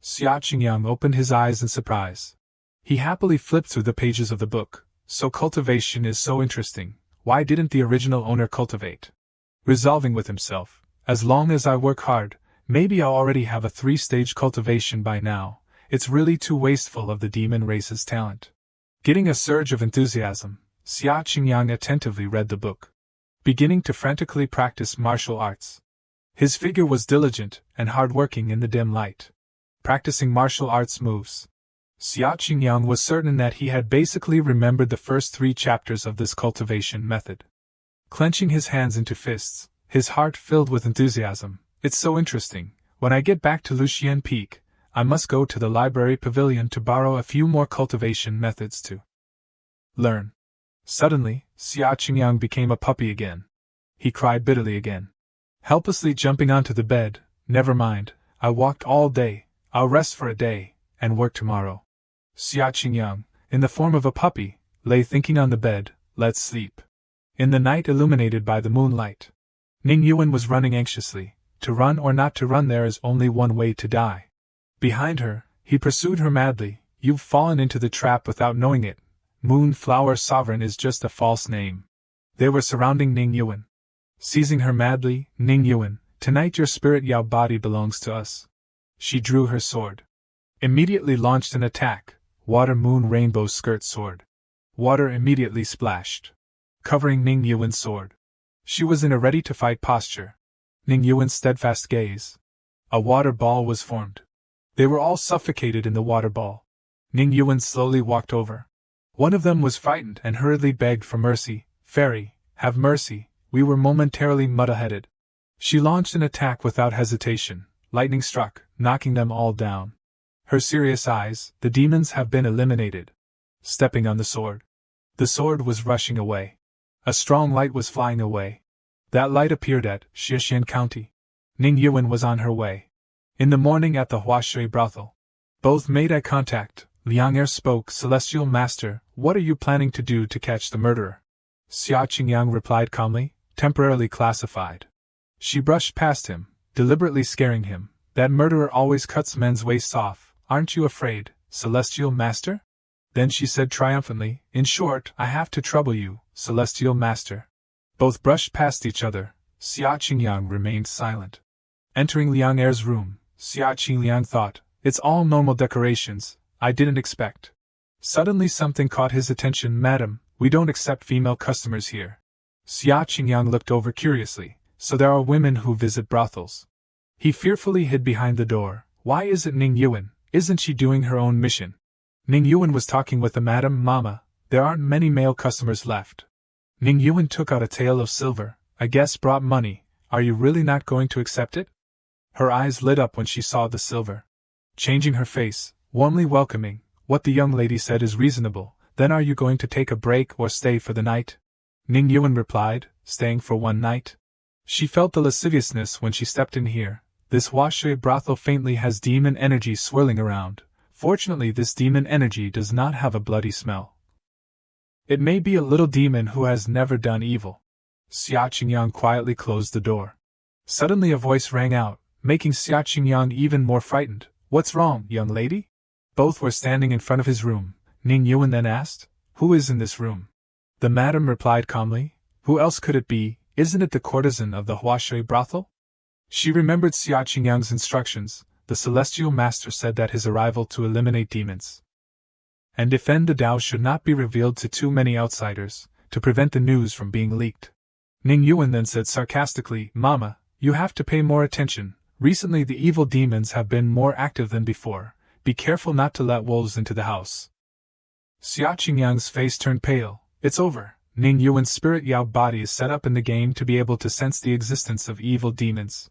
Xia Qingyang opened his eyes in surprise. He happily flipped through the pages of the book. So cultivation is so interesting. Why didn't the original owner cultivate? Resolving with himself, as long as I work hard, maybe I'll already have a 3-stage cultivation by now. It's really too wasteful of the demon race's talent. Getting a surge of enthusiasm, Xia Qingyang attentively read the book, beginning to frantically practice martial arts. His figure was diligent and hard-working in the dim light, practicing martial arts moves. Xia Qingyang was certain that he had basically remembered the first 3 chapters of this cultivation method. Clenching his hands into fists, his heart filled with enthusiasm. It's so interesting. When I get back to Lu Xian Peak, I must go to the library pavilion to borrow a few more cultivation methods to learn. Suddenly, Xia Qingyang became a puppy again. He cried bitterly again, helplessly jumping onto the bed. Never mind, I walked all day, I'll rest for a day, and work tomorrow. Xia Qingyang, in the form of a puppy, lay thinking on the bed. Let's sleep. In the night illuminated by the moonlight, Ning Yuan was running anxiously. To run or not to run, there is only one way to die. Behind her, he pursued her madly. You've fallen into the trap without knowing it. Moonflower Sovereign is just a false name. They were surrounding Ning Yuan, seizing her madly. Ning Yuan, tonight your spirit Yao body belongs to us. She drew her sword. Immediately launched an attack. Water Moon Rainbow Skirt Sword. Water immediately splashed, covering Ning Yuan's sword. She was in a ready-to-fight posture. Ning Yuan's steadfast gaze. A water ball was formed. They were all suffocated in the water ball. Ning Yuan slowly walked over. One of them was frightened and hurriedly begged for mercy. Fairy, have mercy, we were momentarily mud-headed. She launched an attack without hesitation. Lightning struck, knocking them all down. Her serious eyes, the demons have been eliminated. Stepping on the sword. The sword was rushing away. A strong light was flying away. That light appeared at Xiaxian County. Ning Yuan was on her way. In the morning at the Huashui brothel. Both made eye contact. Liang Er spoke. Celestial Master, what are you planning to do to catch the murderer? Xia Qingyang replied calmly, temporarily classified. She brushed past him, deliberately scaring him. That murderer always cuts men's waists off. Aren't you afraid, Celestial Master? Then she said triumphantly, in short, I have to trouble you, Celestial Master. Both brushed past each other. Xia Qingyang remained silent. Entering Liang Er's room, Xia Qingliang thought. It's all normal decorations, I didn't expect. Suddenly something caught his attention. Madam, we don't accept female customers here. Xia Qingliang looked over curiously. So there are women who visit brothels. He fearfully hid behind the door. Why is it Ning Yuan? Isn't she doing her own mission? Ning Yuan was talking with the madam. Mama, there aren't many male customers left. Ning Yuan took out a tael of silver. I guess brought money. Are you really not going to accept it? Her eyes lit up when she saw the silver. Changing her face, warmly welcoming, what the young lady said is reasonable. Then are you going to take a break or stay for the night? Ning Yuan replied, staying for one night. She felt the lasciviousness when she stepped in here. This Huashui brothel faintly has demon energy swirling around. Fortunately, this demon energy does not have a bloody smell. It may be a little demon who has never done evil. Xia Qingliang quietly closed the door. Suddenly a voice rang out, making Xia Qingliang even more frightened. What's wrong, young lady? Both were standing in front of his room. Ning Yuan then asked, who is in this room? The madam replied calmly, who else could it be? Isn't it the courtesan of the Huashui brothel? She remembered Xia Qingliang's instructions. The celestial master said that his arrival to eliminate demons and defend the Tao should not be revealed to too many outsiders, to prevent the news from being leaked. Ning Yuan then said sarcastically, Mama, you have to pay more attention. Recently the evil demons have been more active than before. Be careful not to let wolves into the house. Xia Qingliang's face turned pale. It's over. Ning Yuan's spirit Yao body is set up in the game to be able to sense the existence of evil demons.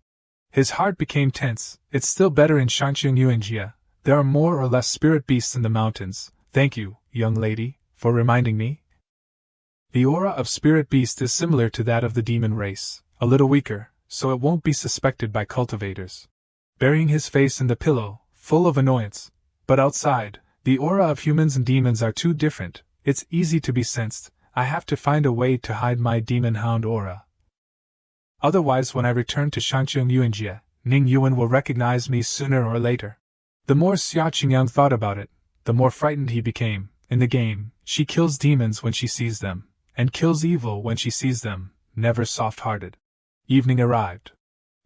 His heart became tense. It's still better in Shangqing Yuanjia. There are more or less spirit beasts in the mountains. Thank you, young lady, for reminding me. The aura of spirit beast is similar to that of the demon race, a little weaker, so it won't be suspected by cultivators. Burying his face in the pillow, full of annoyance. But outside, the aura of humans and demons are too different. It's easy to be sensed. I have to find a way to hide my demon hound aura. Otherwise, when I return to Shangqing Yuanjia, Ning Yuan will recognize me sooner or later. The more Xia Qingliang thought about it, the more frightened he became. In the game, she kills demons when she sees them, and kills evil when she sees them, never soft-hearted. Evening arrived.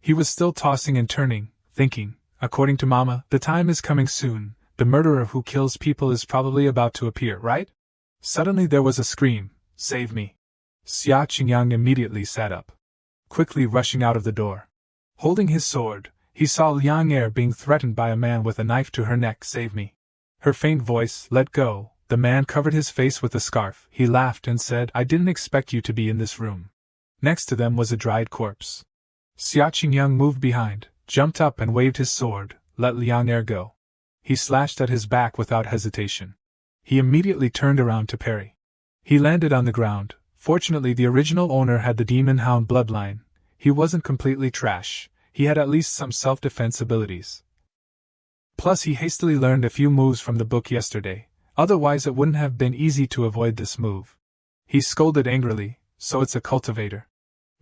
He was still tossing and turning, thinking, according to Mama, the time is coming soon, the murderer who kills people is probably about to appear, right? Suddenly there was a scream, save me. Xia Qingliang immediately sat up, quickly rushing out of the door. Holding his sword, he saw Liang Er being threatened by a man with a knife to her neck. Save me. Her faint voice, let go. The man covered his face with a scarf. He laughed and said, I didn't expect you to be in this room. Next to them was a dried corpse. Xia Qingliang moved behind, jumped up and waved his sword, let Liang Er go. He slashed at his back without hesitation. He immediately turned around to parry. He landed on the ground. Fortunately, the original owner had the demon hound bloodline. He wasn't completely trash. He had at least some self-defense abilities. Plus, he hastily learned a few moves from the book yesterday. Otherwise, it wouldn't have been easy to avoid this move. He scolded angrily, so it's a cultivator.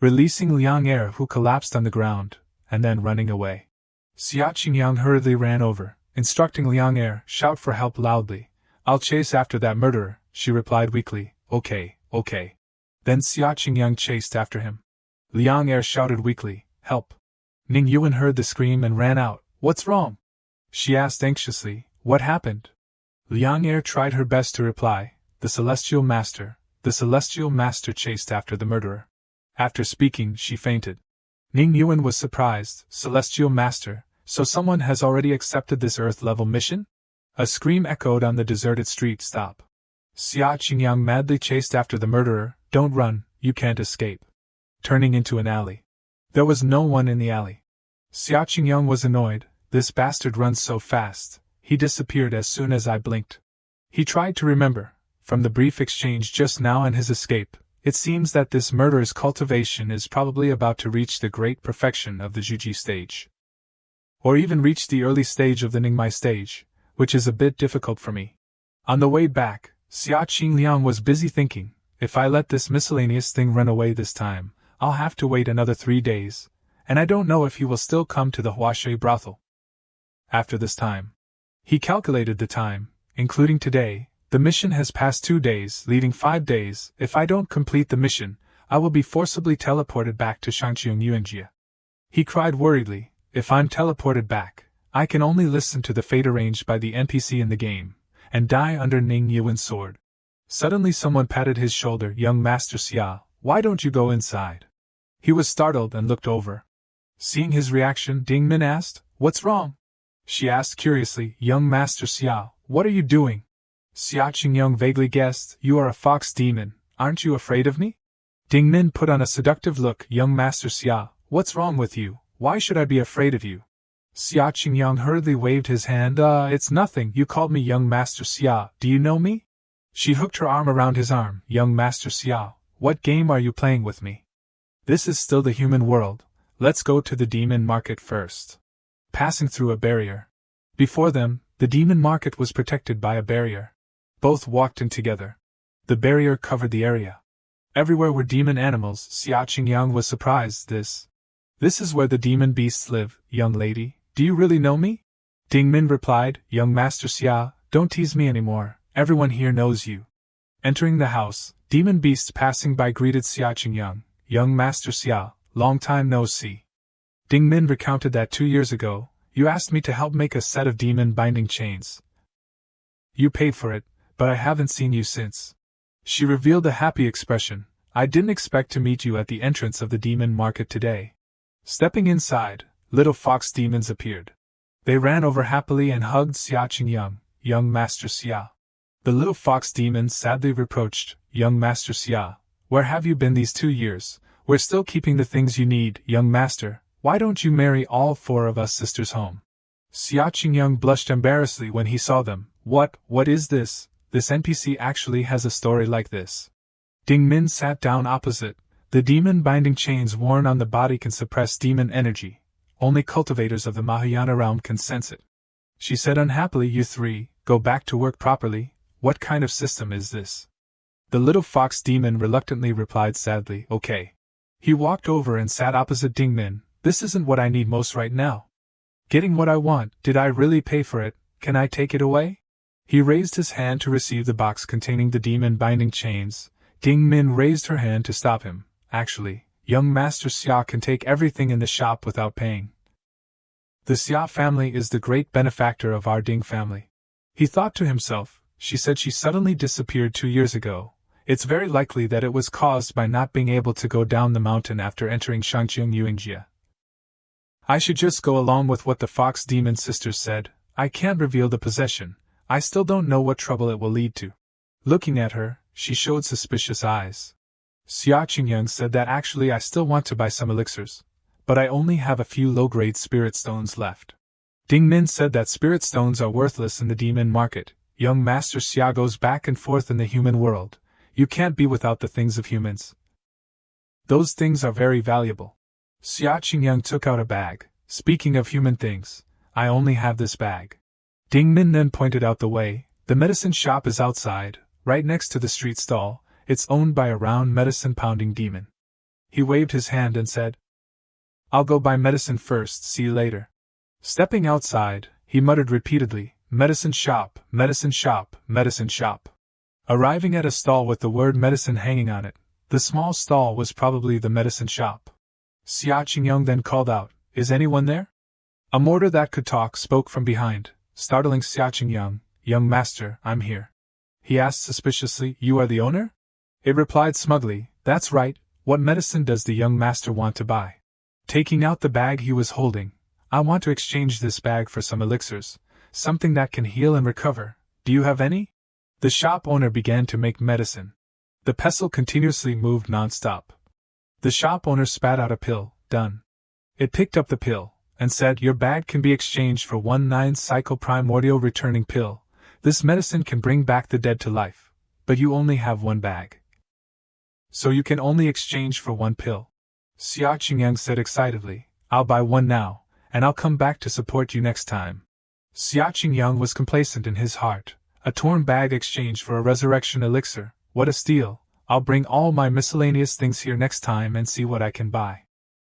Releasing Liang Er, who collapsed on the ground, and then running away. Xia Qingliang hurriedly ran over, instructing Liang Er, shout for help loudly. I'll chase after that murderer, she replied weakly. Okay. Then Xia Qingliang chased after him. Liang Er shouted weakly, help. Ning Yuan heard the scream and ran out. What's wrong? She asked anxiously. What happened? Liang Er tried her best to reply. The Celestial Master chased after the murderer. After speaking, she fainted. Ning Yuan was surprised. Celestial Master, so someone has already accepted this Earth-level mission? A scream echoed on the deserted street. Stop. Xia Qingliang madly chased after the murderer. Don't run, you can't escape. Turning into an alley. There was no one in the alley. Xia Qingliang was annoyed. This bastard runs so fast. He disappeared as soon as I blinked. He tried to remember, from the brief exchange just now and his escape, it seems that this murderer's cultivation is probably about to reach the great perfection of the Juji stage. Or even reach the early stage of the Ningmai stage, which is a bit difficult for me. On the way back, Xia Qingliang was busy thinking, if I let this miscellaneous thing run away this time, I'll have to wait another 3 days, and I don't know if he will still come to the Huashui brothel. After this time. He calculated the time, including today. The mission has passed 2 days, leaving 5 days. If I don't complete the mission, I will be forcibly teleported back to Shangqing Yuanjia. He cried worriedly, if I'm teleported back, I can only listen to the fate arranged by the NPC in the game, and die under Ning Yuan's sword. Suddenly someone patted his shoulder. Young Master Xia, why don't you go inside? He was startled and looked over. Seeing his reaction, Ding Min asked, What's wrong? She asked curiously, Young Master Xia, what are you doing? Xia Qingyang vaguely guessed, You are a fox demon, aren't you afraid of me? Ding Min put on a seductive look. Young Master Xia, what's wrong with you? Why should I be afraid of you? Xia Qingyang hurriedly waved his hand. It's nothing. You called me Young Master Xia. Do you know me? She hooked her arm around his arm. Young Master Xia, what game are you playing with me? This is still the human world. Let's go to the demon market first. Passing through a barrier. Before them, the demon market was protected by a barrier. Both walked in together. The barrier covered the area. Everywhere were demon animals. Xia Qingyang was surprised. This is where the demon beasts live, young lady. Do you really know me? Ding Min replied, Young Master Xia, don't tease me anymore. Everyone here knows you. Entering the house, demon beasts passing by greeted Xia Qingyang. Young Master Xia, long time no see. Ding Min recounted that 2 years ago, you asked me to help make a set of demon binding chains. You paid for it, but I haven't seen you since. She revealed a happy expression. I didn't expect to meet you at the entrance of the demon market today. Stepping inside, little fox demons appeared. They ran over happily and hugged Xia Qingyang. Young Master Xia. The little fox demons sadly reproached, Young Master Xia, where have you been these 2 years? We're still keeping the things you need, young master. Why don't you marry all 4 of us sisters home? Xia Qingyang blushed embarrassedly when he saw them. What is this? This NPC actually has a story like this. Ding Min sat down opposite. The demon binding chains worn on the body can suppress demon energy. Only cultivators of the Mahayana realm can sense it. She said unhappily, You 3, go back to work properly. What kind of system is this? The little fox demon reluctantly replied sadly, Okay. He walked over and sat opposite Ding Min. This isn't what I need most right now. Getting what I want, did I really pay for it? Can I take it away? He raised his hand to receive the box containing the demon binding chains. Ding Min raised her hand to stop him. Actually, young Master Xia can take everything in the shop without paying. The Xia family is the great benefactor of our Ding family. He thought to himself, She said she suddenly disappeared 2 years ago. It's very likely that it was caused by not being able to go down the mountain after entering Shangqiang Yuangjia. I should just go along with what the fox demon sisters said. I can't reveal the possession. I still don't know what trouble it will lead to. Looking at her, she showed suspicious eyes. Xia Qingyang said that actually I still want to buy some elixirs, but I only have a few low-grade spirit stones left. Ding Min said that spirit stones are worthless in the demon market. Young Master Xia goes back and forth in the human world. You can't be without the things of humans. Those things are very valuable. Xia Qingyang took out a bag. Speaking of human things, I only have this bag. Ding Min then pointed out the way. The medicine shop is outside, right next to the street stall. It's owned by a round medicine-pounding demon. He waved his hand and said, I'll go buy medicine first, see you later. Stepping outside, he muttered repeatedly, Medicine shop, medicine shop, medicine shop. Arriving at a stall with the word medicine hanging on it, the small stall was probably the medicine shop. Xia Qingyang then called out, Is anyone there? A mortar that could talk spoke from behind, startling Xia Qingyang. Young master, I'm here. He asked suspiciously, You are the owner? It replied smugly, That's right. What medicine does the young master want to buy? Taking out the bag he was holding, I want to exchange this bag for some elixirs, something that can heal and recover. Do you have any? The shop owner began to make medicine. The pestle continuously moved non-stop. The shop owner spat out a pill. Done. It picked up the pill, and said, Your bag can be exchanged for 1/9 cycle primordial returning pill. This medicine can bring back the dead to life, but you only have 1 bag. So you can only exchange for 1 pill. Xia Qingyang said excitedly, I'll buy 1 now, and I'll come back to support you next time. Xia Qingyang was complacent in his heart. A torn bag exchanged for a resurrection elixir. What a steal. I'll bring all my miscellaneous things here next time and see what I can buy.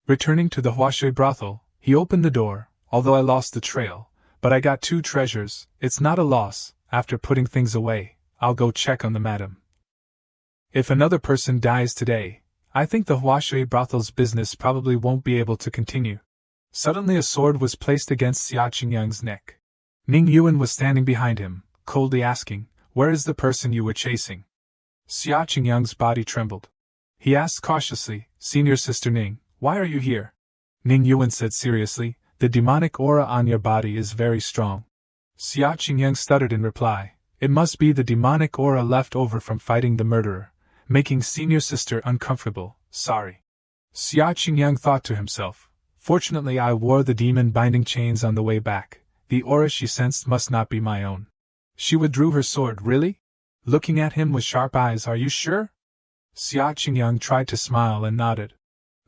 Returning to the Huashui brothel, he opened the door. Although I lost the trail, but I got 2 treasures. It's not a loss. After putting things away, I'll go check on the madam. If another person dies today, I think the Huashui brothel's business probably won't be able to continue. Suddenly a sword was placed against Xia Qingyang's neck. Ning Yuan was standing behind him, coldly asking, "Where is the person you were chasing?" Xia Qingyang's body trembled. He asked cautiously, "Senior Sister Ning, why are you here?" Ning Yuan said seriously, "The demonic aura on your body is very strong." Xia Qingyang stuttered in reply, "It must be the demonic aura left over from fighting the murderer, making Senior Sister uncomfortable, sorry." Xia Qingyang thought to himself, "Fortunately I wore the demon binding chains on the way back, the aura she sensed must not be my own." She withdrew her sword. "Really?" Looking at him with sharp eyes, "Are you sure?" Xia Qingyang tried to smile and nodded.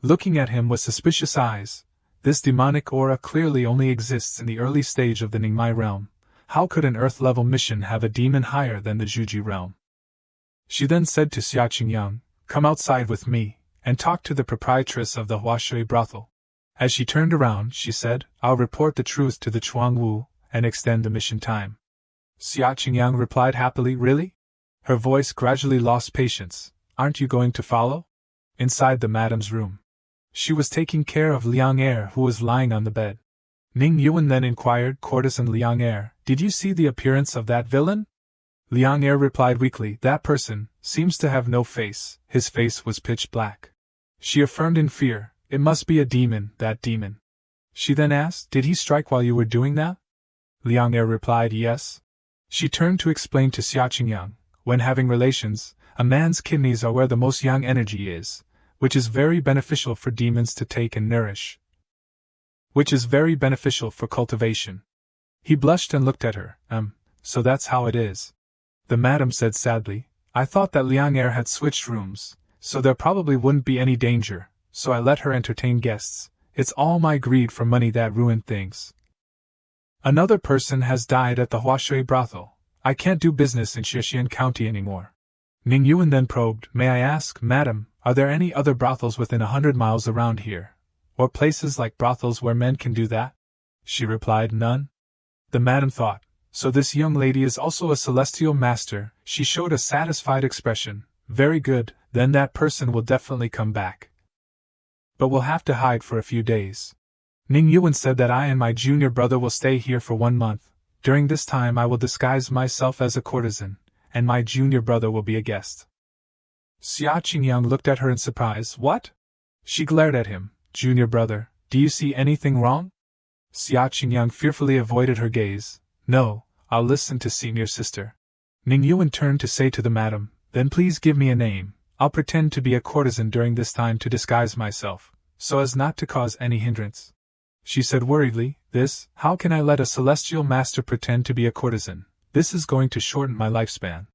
Looking at him with suspicious eyes, "This demonic aura clearly only exists in the early stage of the Ningmai realm. How could an Earth-level mission have a demon higher than the Juji realm?" She then said to Xia Qingyang, "Come outside with me, and talk to the proprietress of the Huashui brothel." As she turned around, she said, "I'll report the truth to the Chuangwu, and extend the mission time." Xia Qingyang replied happily, "Really?" Her voice gradually lost patience. "Aren't you going to follow?" Inside the madam's room, she was taking care of Liang Er, who was lying on the bed. Ning Yuan then inquired, "Courtesan Liang Er, did you see the appearance of that villain?" Liang Er replied weakly, "That person seems to have no face, his face was pitch black." She affirmed in fear, "It must be a demon, that demon." She then asked, "Did he strike while you were doing that?" Liang Er replied, "Yes." She turned to explain to Xia Qingyang, "When having relations, a man's kidneys are where the most yang energy is, which is very beneficial for demons to take and nourish. Which is very beneficial for cultivation." He blushed and looked at her. So that's how it is." The madam said sadly, "I thought that Liang Er had switched rooms, so there probably wouldn't be any danger, so I let her entertain guests. It's all my greed for money that ruined things. Another person has died at the Huashui brothel. I can't do business in Xixian County anymore." Ning Yuan then probed, "May I ask, madam, are there any other brothels within 100 miles around here? Or places like brothels where men can do that?" She replied, "None." The madam thought, "So this young lady is also a celestial master." She showed a satisfied expression. "Very good, then that person will definitely come back. But we'll have to hide for a few days. Ning Yuan said that I and my junior brother will stay here for 1 month. During this time I will disguise myself as a courtesan, and my junior brother will be a guest." Xia Qingyang looked at her in surprise. "What?" She glared at him. "Junior brother, do you see anything wrong?" Xia Qingyang fearfully avoided her gaze. "No, I'll listen to senior sister." Ning Yuan turned to say to the madam, "Then please give me a name. I'll pretend to be a courtesan during this time to disguise myself, so as not to cause any hindrance." She said worriedly, How can I let a celestial master pretend to be a courtesan? This is going to shorten my lifespan."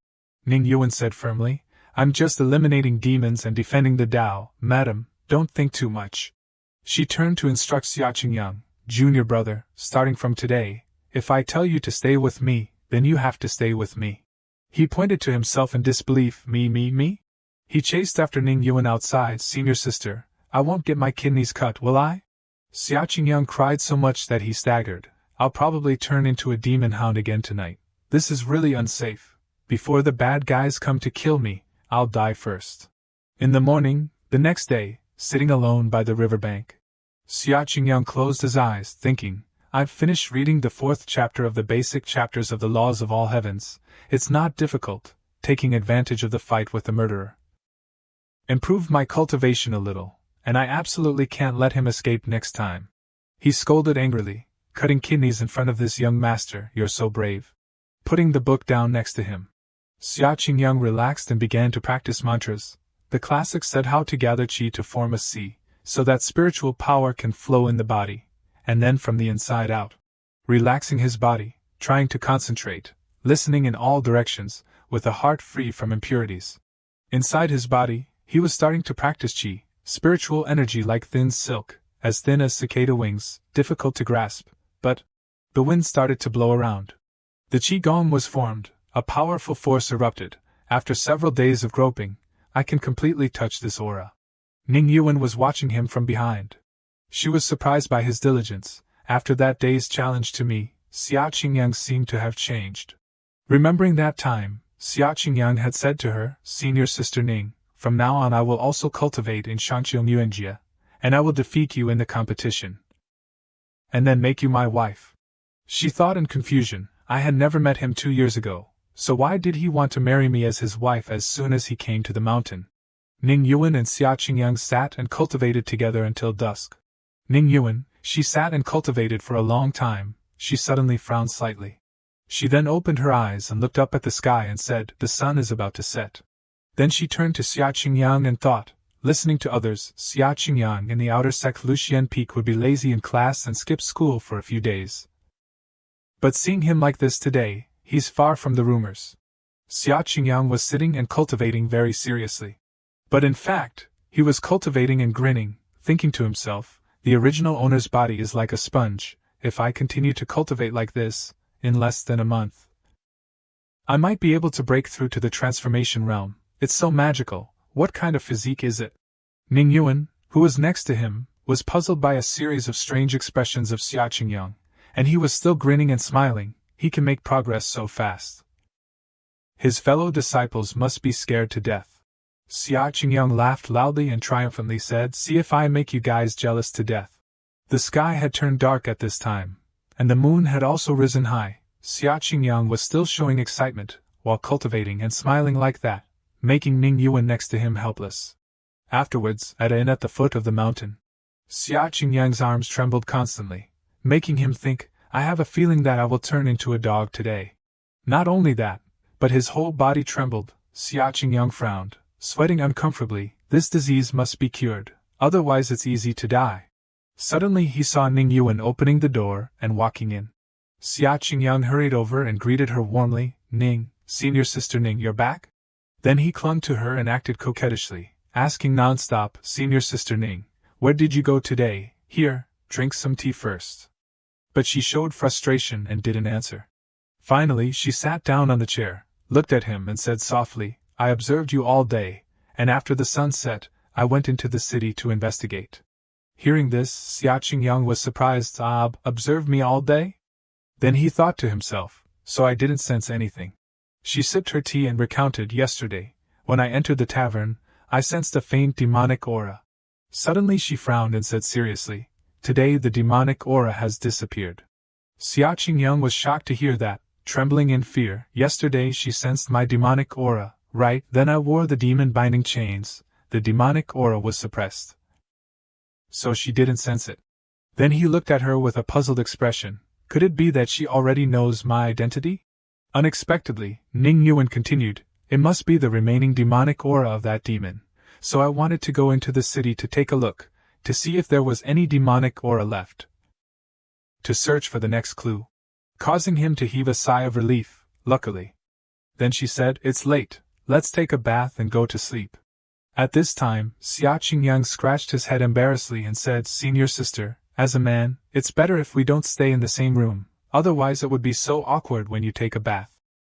Ning Yuan said firmly, "I'm just eliminating demons and defending the Tao, madam, don't think too much." She turned to instruct Xia Qingyang, "Junior brother, starting from today, if I tell you to stay with me, then you have to stay with me." He pointed to himself in disbelief. Me? He chased after Ning Yuan outside. "Senior sister, I won't get my kidneys cut, will I?" Xia Qingyang cried so much that he staggered. "I'll probably turn into a demon hound again tonight. This is really unsafe. Before the bad guys come to kill me, I'll die first." In the morning, the next day, sitting alone by the riverbank, Xia Qingyang closed his eyes, thinking, "I've finished reading the 4th chapter of the basic chapters of the Laws of All Heavens. It's not difficult, taking advantage of the fight with the murderer. Improved my cultivation a little, and I absolutely can't let him escape next time." He scolded angrily, "Cutting kidneys in front of this young master, you're so brave." Putting the book down next to him, Xia Qingyang relaxed and began to practice mantras. The classics said how to gather qi to form a sea, so that spiritual power can flow in the body, and then from the inside out. Relaxing his body, trying to concentrate, listening in all directions, with a heart free from impurities. Inside his body, he was starting to practice qi, spiritual energy like thin silk, as thin as cicada wings, difficult to grasp, but the wind started to blow around. The qigong was formed, a powerful force erupted. After several days of groping, I can completely touch this aura. Ning Yuan was watching him from behind. She was surprised by his diligence. After that day's challenge to me, Xia Qingyang seemed to have changed. Remembering that time, Xia Qingyang had said to her, "Senior sister Ning, from now on I will also cultivate in Shangqiong Yuanjia, and I will defeat you in the competition." and then make you my wife. She thought in confusion. I had never met him 2 years ago, so why did he want to marry me as his wife as soon as he came to the mountain? Ning Yuan and Xia Qingyang sat and cultivated together until dusk. Ning Yuan, she sat and cultivated for a long time. She suddenly frowned slightly. She then opened her eyes and looked up at the sky and said, "The sun is about to set." Then she turned to Xia Qingyang and thought, listening to others, Xia Qingyang in the outer sect Lu Xian peak would be lazy in class and skip school for a few days. But seeing him like this today, he's far from the rumors. Xia Qingyang was sitting and cultivating very seriously. But in fact, he was cultivating and grinning, thinking to himself, the original owner's body is like a sponge. If I continue to cultivate like this, in less than a month, I might be able to break through to the transformation realm. It's so magical. What kind of physique is it? Ning Yuan, who was next to him, was puzzled by a series of strange expressions of Xia Qingyang, and he was still grinning and smiling. He can make progress so fast. His fellow disciples must be scared to death. Xia Qingyang laughed loudly and triumphantly said, "See if I make you guys jealous to death." The sky had turned dark at this time, and the moon had also risen high. Xia Qingyang was still showing excitement, while cultivating and smiling like that, making Ning Yuan next to him helpless. Afterwards, at an inn at the foot of the mountain, Xia Qingyang's arms trembled constantly, making him think, I have a feeling that I will turn into a dog today. Not only that, but his whole body trembled. Xia Qingyang frowned, sweating uncomfortably. This disease must be cured, otherwise it's easy to die. Suddenly he saw Ning Yuan opening the door and walking in. Xia Qingyang hurried over and greeted her warmly. "Ning, senior sister Ning, you're back?" Then he clung to her and acted coquettishly, asking non-stop, "Senior sister Ning, where did you go today? Here, drink some tea first." But she showed frustration and didn't answer. Finally she sat down on the chair, looked at him and said softly, "I observed you all day, and after the sun set, I went into the city to investigate." Hearing this, Xia Qingyang was surprised. Observed me all day?" Then he thought to himself, so I didn't sense anything. She sipped her tea and recounted, "Yesterday, when I entered the tavern, I sensed a faint demonic aura." Suddenly she frowned and said seriously, "Today the demonic aura has disappeared." Xia Qingyang was shocked to hear that, trembling in fear. "Yesterday she sensed my demonic aura, right? Then I wore the demon binding chains. The demonic aura was suppressed. So she didn't sense it." Then he looked at her with a puzzled expression. Could it be that she already knows my identity? Unexpectedly, Ning Yuan continued, "It must be the remaining demonic aura of that demon, so I wanted to go into the city to take a look, to see if there was any demonic aura left, to search for the next clue," causing him to heave a sigh of relief, luckily. Then she said, "It's late, let's take a bath and go to sleep." At this time, Xia Qingyang scratched his head embarrassedly and said, "Senior sister, as a man, it's better if we don't stay in the same room, otherwise it would be so awkward when you take a bath."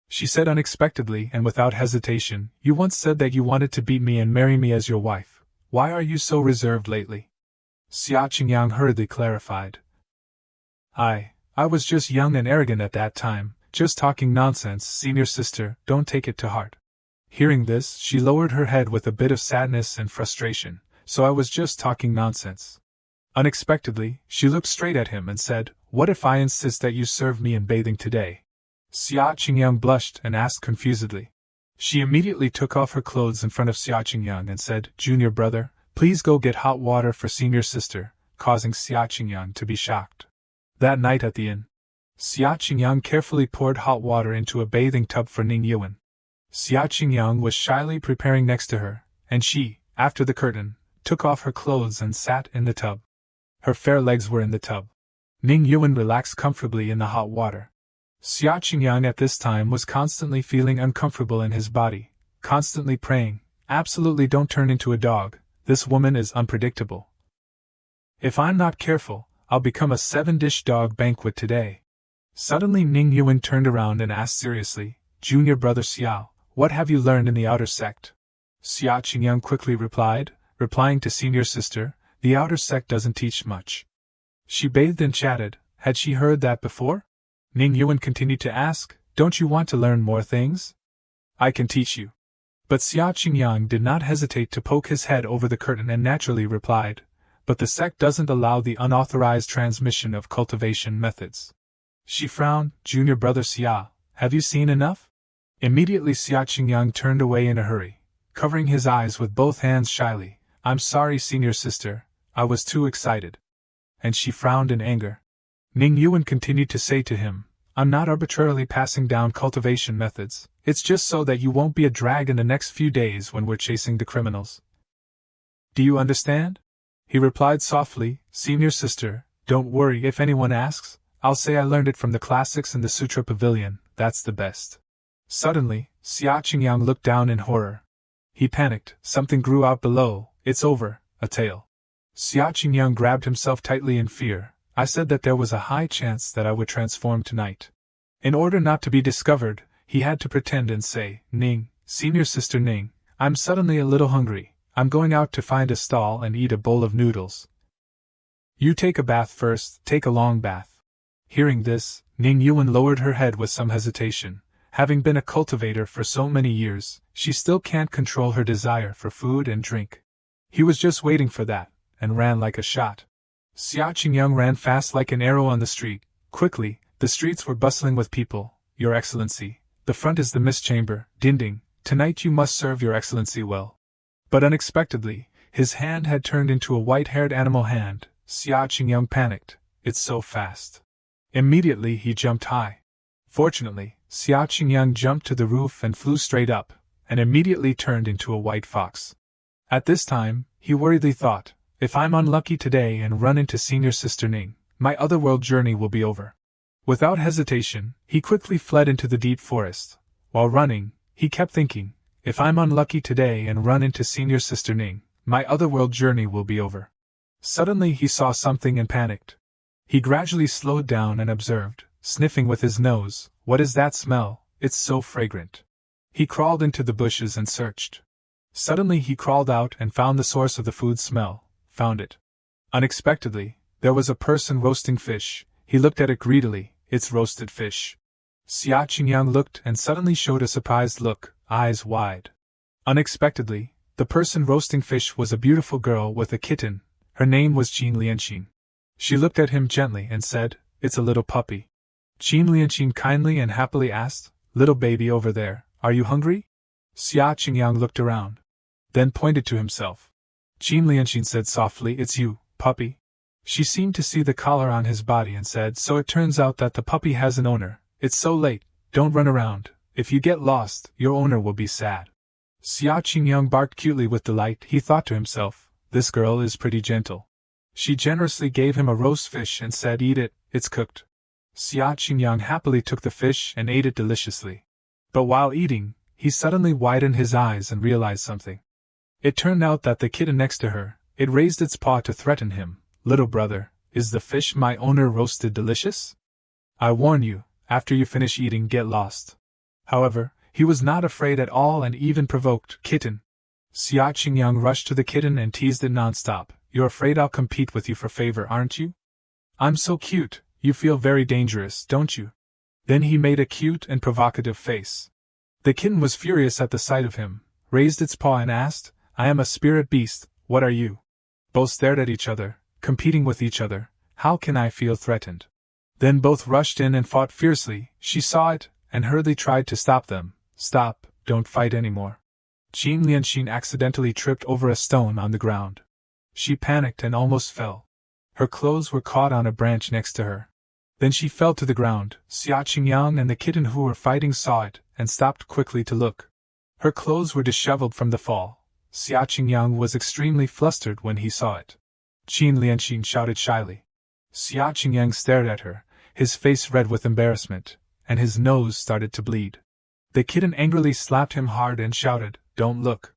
She said unexpectedly and without hesitation, "You once said that you wanted to beat me and marry me as your wife. Why are you so reserved lately?" Xia Qingyang hurriedly clarified. I was just young and arrogant at that time, just talking nonsense. Senior sister, don't take it to heart." Hearing this, she lowered her head with a bit of sadness and frustration. "So I was just talking nonsense." Unexpectedly, she looked straight at him and said, "What if I insist that you serve me in bathing today?" Xia Qingyang blushed and asked confusedly. She immediately took off her clothes in front of Xia Qingyang and said, "Junior brother, please go get hot water for senior sister," causing Xia Qingyang to be shocked. That night at the inn, Xia Qingyang carefully poured hot water into a bathing tub for Ning Yuan. Xia Qingyang was shyly preparing next to her, and she, after the curtain, took off her clothes and sat in the tub. Her fair legs were in the tub. Ning Yuan relaxed comfortably in the hot water. Xia Qingyang at this time was constantly feeling uncomfortable in his body, constantly praying, "Absolutely don't turn into a dog, this woman is unpredictable. If I'm not careful, I'll become a 7-dish dog banquet today." Suddenly Ning Yuan turned around and asked seriously, "Junior brother Xiao, what have you learned in the outer sect?" Xia Qingyang quickly replying to senior sister, "The outer sect doesn't teach much." She bathed and chatted. Had she heard that before? Ning Yuan continued to ask, "Don't you want to learn more things? I can teach you." But Xia Qingyang did not hesitate to poke his head over the curtain and naturally replied, but the sect doesn't allow the unauthorized transmission of cultivation methods. She frowned. Junior brother Xia, have you seen enough? Immediately Xia Qingyang turned away in a hurry, covering his eyes with both hands shyly. I'm sorry, senior sister, I was too excited. And she frowned in anger. Ning Yuan continued to say to him, I'm not arbitrarily passing down cultivation methods, it's just so that you won't be a drag in the next few days when we're chasing the criminals. Do you understand? He replied softly, Senior sister, don't worry if anyone asks, I'll say I learned it from the classics in the Sutra Pavilion, that's the best. Suddenly, Xia Qingyang looked down in horror. He panicked, something grew out below, it's over, a tail. Xia Qingyang grabbed himself tightly in fear. I said that there was a high chance that I would transform tonight. In order not to be discovered, he had to pretend and say, Ning, senior sister Ning, I'm suddenly a little hungry, I'm going out to find a stall and eat a bowl of noodles. You take a bath first, take a long bath. Hearing this, Ning Yuan lowered her head with some hesitation. Having been a cultivator for so many years, she still can't control her desire for food and drink. He was just waiting for that, and ran like a shot. Xia Qingyang ran fast like an arrow on the street. Quickly, the streets were bustling with people. Your Excellency, the front is the mist chamber. Dinding, tonight you must serve Your Excellency well. But unexpectedly, his hand had turned into a white-haired animal hand. Xia Qingyang panicked. It's so fast. Immediately he jumped high. Fortunately, Xia Qingyang jumped to the roof and flew straight up, and immediately turned into a white fox. At this time, he worriedly thought, if I'm unlucky today and run into senior sister Ning, my otherworld journey will be over. Without hesitation, he quickly fled into the deep forest. While running, he kept thinking, if I'm unlucky today and run into senior sister Ning, my otherworld journey will be over. Suddenly he saw something and panicked. He gradually slowed down and observed, sniffing with his nose, what is that smell? It's so fragrant. He crawled into the bushes and searched. Suddenly he crawled out and found the source of the food smell. Found it. Unexpectedly, there was a person roasting fish. He looked at it greedily. It's roasted fish. Xia Qingyang looked and suddenly showed a surprised look, eyes wide. Unexpectedly, the person roasting fish was a beautiful girl with a kitten. Her name was Qin Lianqin. She looked at him gently and said, It's a little puppy. Qin Lianqin kindly and happily asked, Little baby over there, are you hungry? Xia Qingyang looked around. Then pointed to himself. Qin Lianqin said softly, It's you, puppy. She seemed to see the collar on his body and said, So it turns out that the puppy has an owner. It's so late, don't run around. If you get lost, your owner will be sad. Xia Qingyang barked cutely with delight. He thought to himself, This girl is pretty gentle. She generously gave him a roast fish and said, Eat it, it's cooked. Xia Qingyang happily took the fish and ate it deliciously. But while eating, he suddenly widened his eyes and realized something. It turned out that the kitten next to her, it raised its paw to threaten him. Little brother, is the fish my owner roasted delicious? I warn you, after you finish eating, get lost. However, he was not afraid at all and even provoked. Kitten. Xia Qingyang rushed to the kitten and teased it nonstop. You're afraid I'll compete with you for favor, aren't you? I'm so cute, you feel very dangerous, don't you? Then he made a cute and provocative face. The kitten was furious at the sight of him, raised its paw and asked, I am a spirit beast, what are you? Both stared at each other, competing with each other. How can I feel threatened? Then both rushed in and fought fiercely. She saw it, and hurriedly tried to stop them. Stop, don't fight anymore. Qin Lianqin accidentally tripped over a stone on the ground. She panicked and almost fell. Her clothes were caught on a branch next to her. Then she fell to the ground. Xia Qingyang and the kitten who were fighting saw it, and stopped quickly to look. Her clothes were disheveled from the fall. Xia Qingyang was extremely flustered when he saw it. Qin Lianqin shouted shyly. Xia Qingyang stared at her, his face red with embarrassment, and his nose started to bleed. The kitten angrily slapped him hard and shouted, Don't look.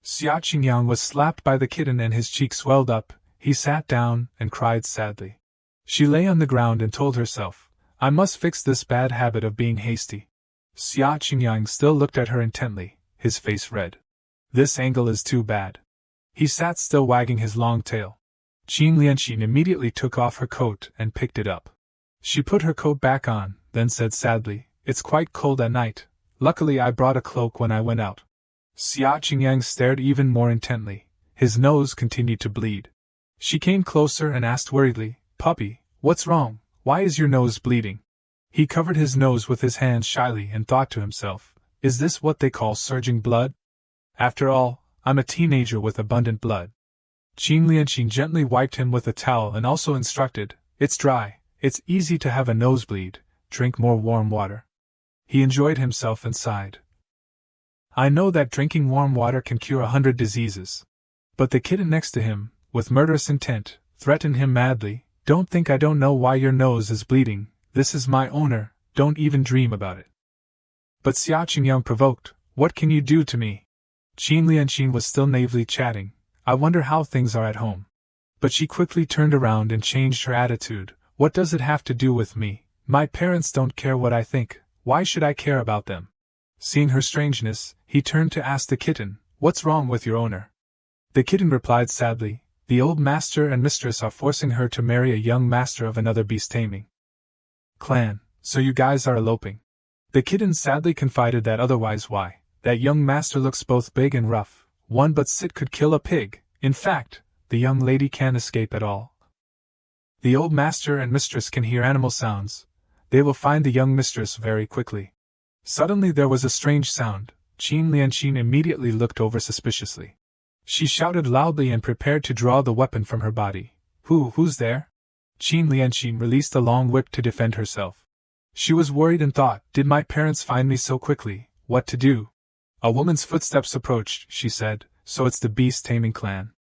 Xia Qingyang was slapped by the kitten and his cheek swelled up. He sat down and cried sadly. She lay on the ground and told herself, I must fix this bad habit of being hasty. Xia Qingyang still looked at her intently, his face red. This angle is too bad. He sat still wagging his long tail. Qin Lianqin immediately took off her coat and picked it up. She put her coat back on, then said sadly, It's quite cold at night. Luckily I brought a cloak when I went out. Xia Qingyang stared even more intently. His nose continued to bleed. She came closer and asked worriedly, "Puppy, what's wrong? Why is your nose bleeding?" He covered his nose with his hands shyly and thought to himself, "Is this what they call surging blood? After all, I'm a teenager with abundant blood." Qin Lianqin gently wiped him with a towel and also instructed, "It's dry, it's easy to have a nosebleed, drink more warm water." He enjoyed himself and sighed. "I know that drinking warm water can cure 100 diseases." But the kitten next to him, with murderous intent, threatened him madly, "Don't think I don't know why your nose is bleeding. This is my owner, don't even dream about it." But Xia Qingyang provoked, "What can you do to me?" Qin Lianqin was still naively chatting, "I wonder how things are at home." But she quickly turned around and changed her attitude, "What does it have to do with me? My parents don't care what I think, why should I care about them?" Seeing her strangeness, he turned to ask the kitten, "What's wrong with your owner?" The kitten replied sadly, "The old master and mistress are forcing her to marry a young master of another beast taming clan, so you guys are eloping." The kitten sadly confided that otherwise why, that young master looks both big and rough, one but sit could kill a pig, in fact, the young lady can't escape at all. The old master and mistress can hear animal sounds, they will find the young mistress very quickly. Suddenly there was a strange sound. Qin Lianqin immediately looked over suspiciously. She shouted loudly and prepared to draw the weapon from her body. Who's there?" Qin Lianqin released a long whip to defend herself. She was worried and thought, "Did my parents find me so quickly? What to do?" A woman's footsteps approached, she said, "So it's the beast taming clan."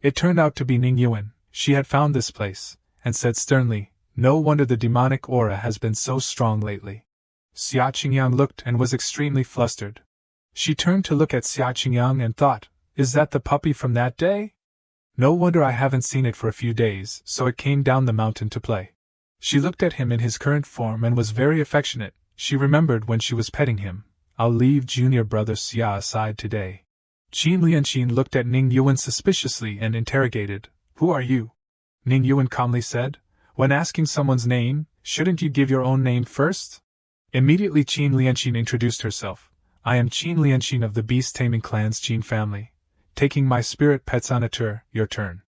It turned out to be Ning Yuan. She had found this place, and said sternly, "No wonder the demonic aura has been so strong lately." Xia Qingyang looked and was extremely flustered. She turned to look at Xia Qingyang and thought, "Is that the puppy from that day? No wonder I haven't seen it for a few days, so it came down the mountain to play." She looked at him in his current form and was very affectionate. She remembered when she was petting him, "I'll leave junior brother Xia aside today." Qin Lianqin looked at Ning Yuan suspiciously and interrogated, "Who are you?" Ning Yuan calmly said, "When asking someone's name, shouldn't you give your own name first?" Immediately Qin Lianqin introduced herself, "I am Qin Lianqin of the beast taming clan's Qin family. Taking my spirit pets on a tour, your turn."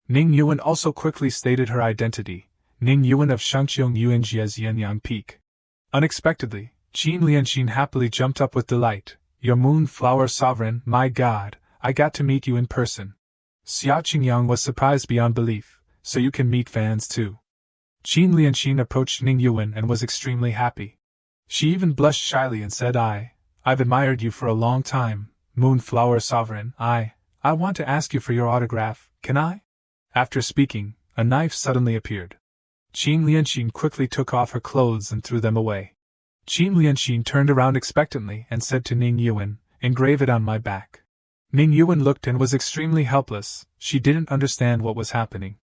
Ning Yuan also quickly stated her identity, Ning Yuan of Shangqiong Yuanjia's Yanyang Peak. Unexpectedly, Qin Lianqin happily jumped up with delight, "Your moonflower sovereign, my god, I got to meet you in person." Xia Qingyang was surprised beyond belief, "So you can meet fans too." Qin Lianqin approached Ning Yuan and was extremely happy. She even blushed shyly and said, I've admired you for a long time, moonflower sovereign. I want to ask you for your autograph, can I?" After speaking, a knife suddenly appeared. Qin Lianqin quickly took off her clothes and threw them away. Qin Lianqin turned around expectantly and said to Ning Yuan, "Engrave it on my back." Ning Yuan looked and was extremely helpless, she didn't understand what was happening.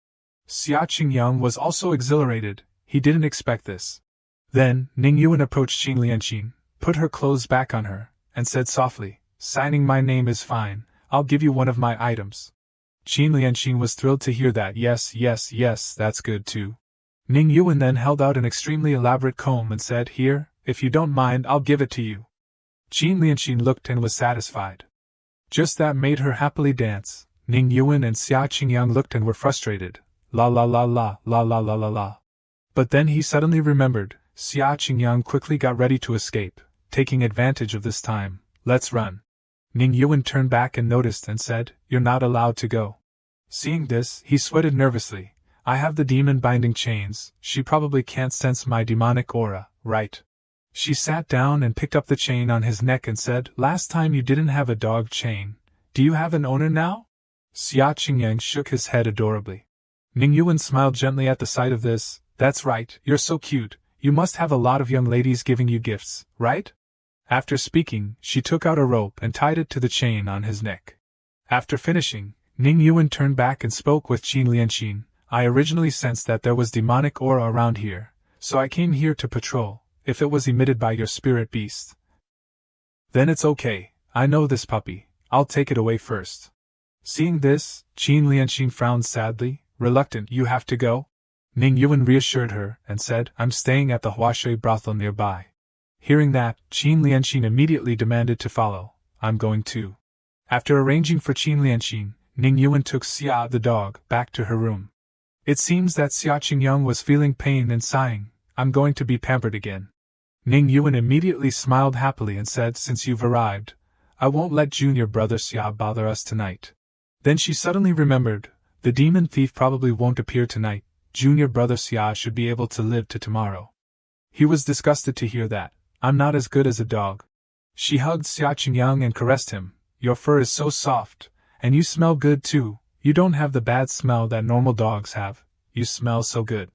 Xia Qingyang was also exhilarated, he didn't expect this. Then, Ning Yuan approached Qin Lianqin, put her clothes back on her, and said softly, "Signing my name is fine, I'll give you one of my items." Qin Lianqin was thrilled to hear that. Yes, that's good too. Ning Yuan then held out an extremely elaborate comb and said, "Here, if you don't mind, I'll give it to you." Qin Lianqin looked and was satisfied. Just that made her happily dance. Ning Yuan and Xia Qingyang looked and were frustrated. La la la la, la la la la la. But then he suddenly remembered. Xia Qingyang quickly got ready to escape, taking advantage of this time. "Let's run." Ning Yuan turned back and noticed and said, "You're not allowed to go." Seeing this, he sweated nervously. "I have the demon binding chains, she probably can't sense my demonic aura, right?" She sat down and picked up the chain on his neck and said, "Last time you didn't have a dog chain. Do you have an owner now?" Xia Qingyang shook his head adorably. Ning Yuan smiled gently at the sight of this. "That's right, you're so cute, you must have a lot of young ladies giving you gifts, right?" After speaking, she took out a rope and tied it to the chain on his neck. After finishing, Ning Yuan turned back and spoke with Qin Lianqin. "I originally sensed that there was demonic aura around here, so I came here to patrol, if it was emitted by your spirit beast. Then it's okay, I know this puppy, I'll take it away first." Seeing this, Qin Lianqin frowned sadly, reluctant. "You have to go?" Ning Yuan reassured her and said, "I'm staying at the Huashui brothel nearby." Hearing that, Qin Lianqin immediately demanded to follow. "I'm going too." After arranging for Qin Lianqin, Ning Yuan took Xia the dog back to her room. It seems that Xia Qingyang was feeling pain and sighing, "I'm going to be pampered again." Ning Yuan immediately smiled happily and said, "Since you've arrived, I won't let junior brother Xia bother us tonight." Then she suddenly remembered, the demon thief probably won't appear tonight, junior brother Xia should be able to live to tomorrow. He was disgusted to hear that, "I'm not as good as a dog." She hugged Xia Qingyang and caressed him, "Your fur is so soft, and you smell good too. You don't have the bad smell that normal dogs have, you smell so good."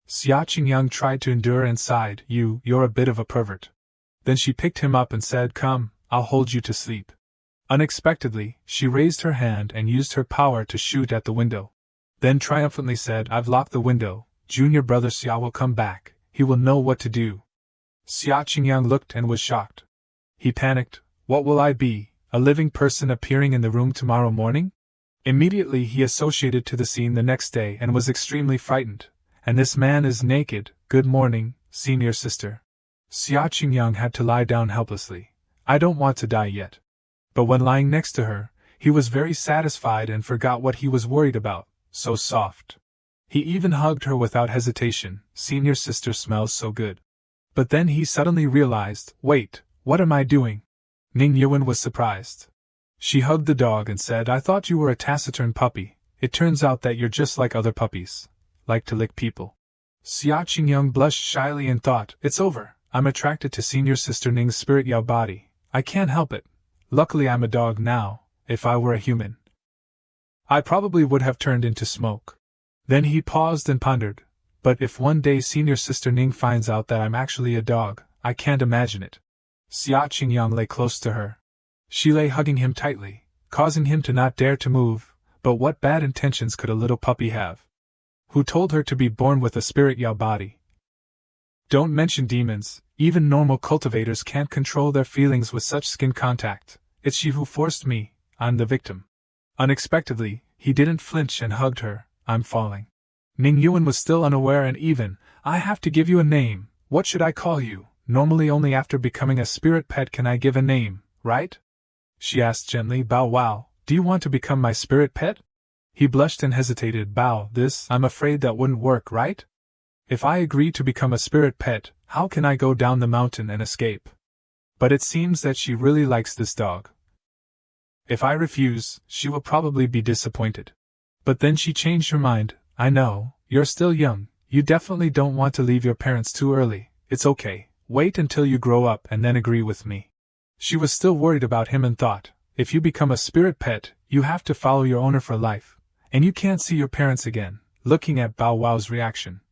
Xia Qingyang tried to endure and sighed, You're a bit of a pervert." Then she picked him up and said, "Come, I'll hold you to sleep." Unexpectedly, she raised her hand and used her power to shoot at the window. Then triumphantly said, "I've locked the window, junior brother Xia will come back, he will know what to do." Xia Qingyang looked and was shocked. He panicked, "What will I be, a living person appearing in the room tomorrow morning?" Immediately he associated to the scene the next day and was extremely frightened. "And this man is naked, good morning, senior sister." Xia Qingyang had to lie down helplessly. "I don't want to die yet." But when lying next to her, he was very satisfied and forgot what he was worried about, so soft. He even hugged her without hesitation, "Senior sister smells so good." But then he suddenly realized, "Wait, what am I doing?" Ning Yuan was surprised. She hugged the dog and said, "I thought you were a taciturn puppy, it turns out that you're just like other puppies, like to lick people." Xia Qingyang blushed shyly and thought, "It's over, I'm attracted to senior sister Ning's spirit Yao body, I can't help it. Luckily I'm a dog now, if I were a human, I probably would have turned into smoke." Then he paused and pondered, "But if one day senior sister Ning finds out that I'm actually a dog, I can't imagine it." Xia Qingyang lay close to her. She lay hugging him tightly, causing him to not dare to move, but what bad intentions could a little puppy have? Who told her to be born with a spirit Yao body? Don't mention demons, even normal cultivators can't control their feelings with such skin contact. It's she who forced me, I'm the victim. Unexpectedly, he didn't flinch and hugged her, "I'm falling." Ning Yuan was still unaware and even, "I have to give you a name, what should I call you? Normally only after becoming a spirit pet can I give a name, right?" She asked gently, "Bow wow, do you want to become my spirit pet?" He blushed and hesitated, I'm afraid that wouldn't work, right? If I agree to become a spirit pet, how can I go down the mountain and escape? But it seems that she really likes this dog. If I refuse, she will probably be disappointed. But then she changed her mind, "I know, you're still young, you definitely don't want to leave your parents too early, it's okay, wait until you grow up and then agree with me." She was still worried about him and thought, if you become a spirit pet, you have to follow your owner for life, and you can't see your parents again. Looking at Bow Wow's reaction,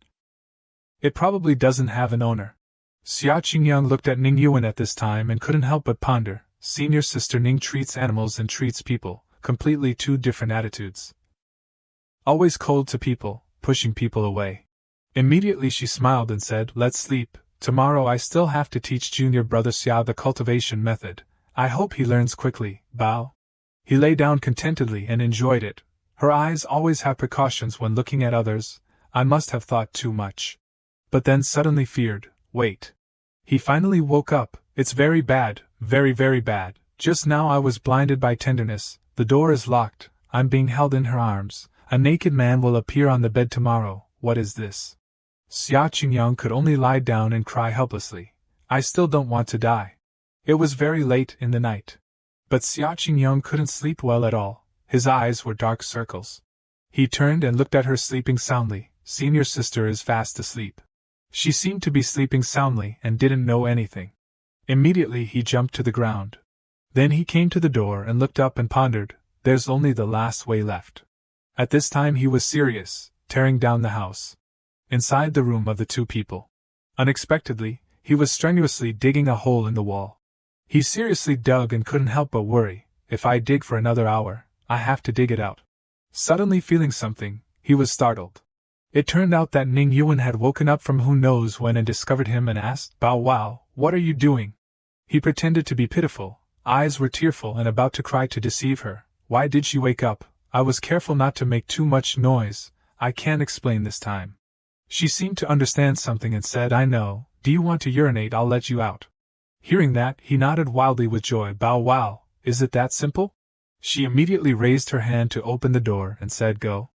it probably doesn't have an owner. Xia Qingyang looked at Ning Yuan at this time and couldn't help but ponder, senior sister Ning treats animals and treats people, completely two different attitudes. Always cold to people, pushing people away. Immediately she smiled and said, "Let's sleep, tomorrow I still have to teach junior brother Xia the cultivation method, I hope he learns quickly, Bao." He lay down contentedly and enjoyed it. Her eyes always have precautions when looking at others, I must have thought too much. But then suddenly feared, wait. He finally woke up, it's very bad, very very bad, just now I was blinded by tenderness, the door is locked, I'm being held in her arms, a naked man will appear on the bed tomorrow, what is this? Xia Qingyang could only lie down and cry helplessly, I still don't want to die. It was very late in the night. But Xia Qingyang couldn't sleep well at all, his eyes were dark circles. He turned and looked at her sleeping soundly, senior sister is fast asleep. She seemed to be sleeping soundly and didn't know anything. Immediately he jumped to the ground. Then he came to the door and looked up and pondered, there's only the last way left. At this time he was serious, tearing down the house. Inside the room of the two people. Unexpectedly, he was strenuously digging a hole in the wall. He seriously dug and couldn't help but worry, if I dig for another hour, I have to dig it out. Suddenly feeling something, he was startled. It turned out that Ning Yuan had woken up from who knows when and discovered him and asked, Bow wow, what are you doing? He pretended to be pitiful, eyes were tearful and about to cry to deceive her. Why did she wake up? I was careful not to make too much noise, I can't explain this time. She seemed to understand something and said, I know, do you want to urinate? I'll let you out. Hearing that, he nodded wildly with joy. Bow wow, is it that simple? She immediately raised her hand to open the door and said go.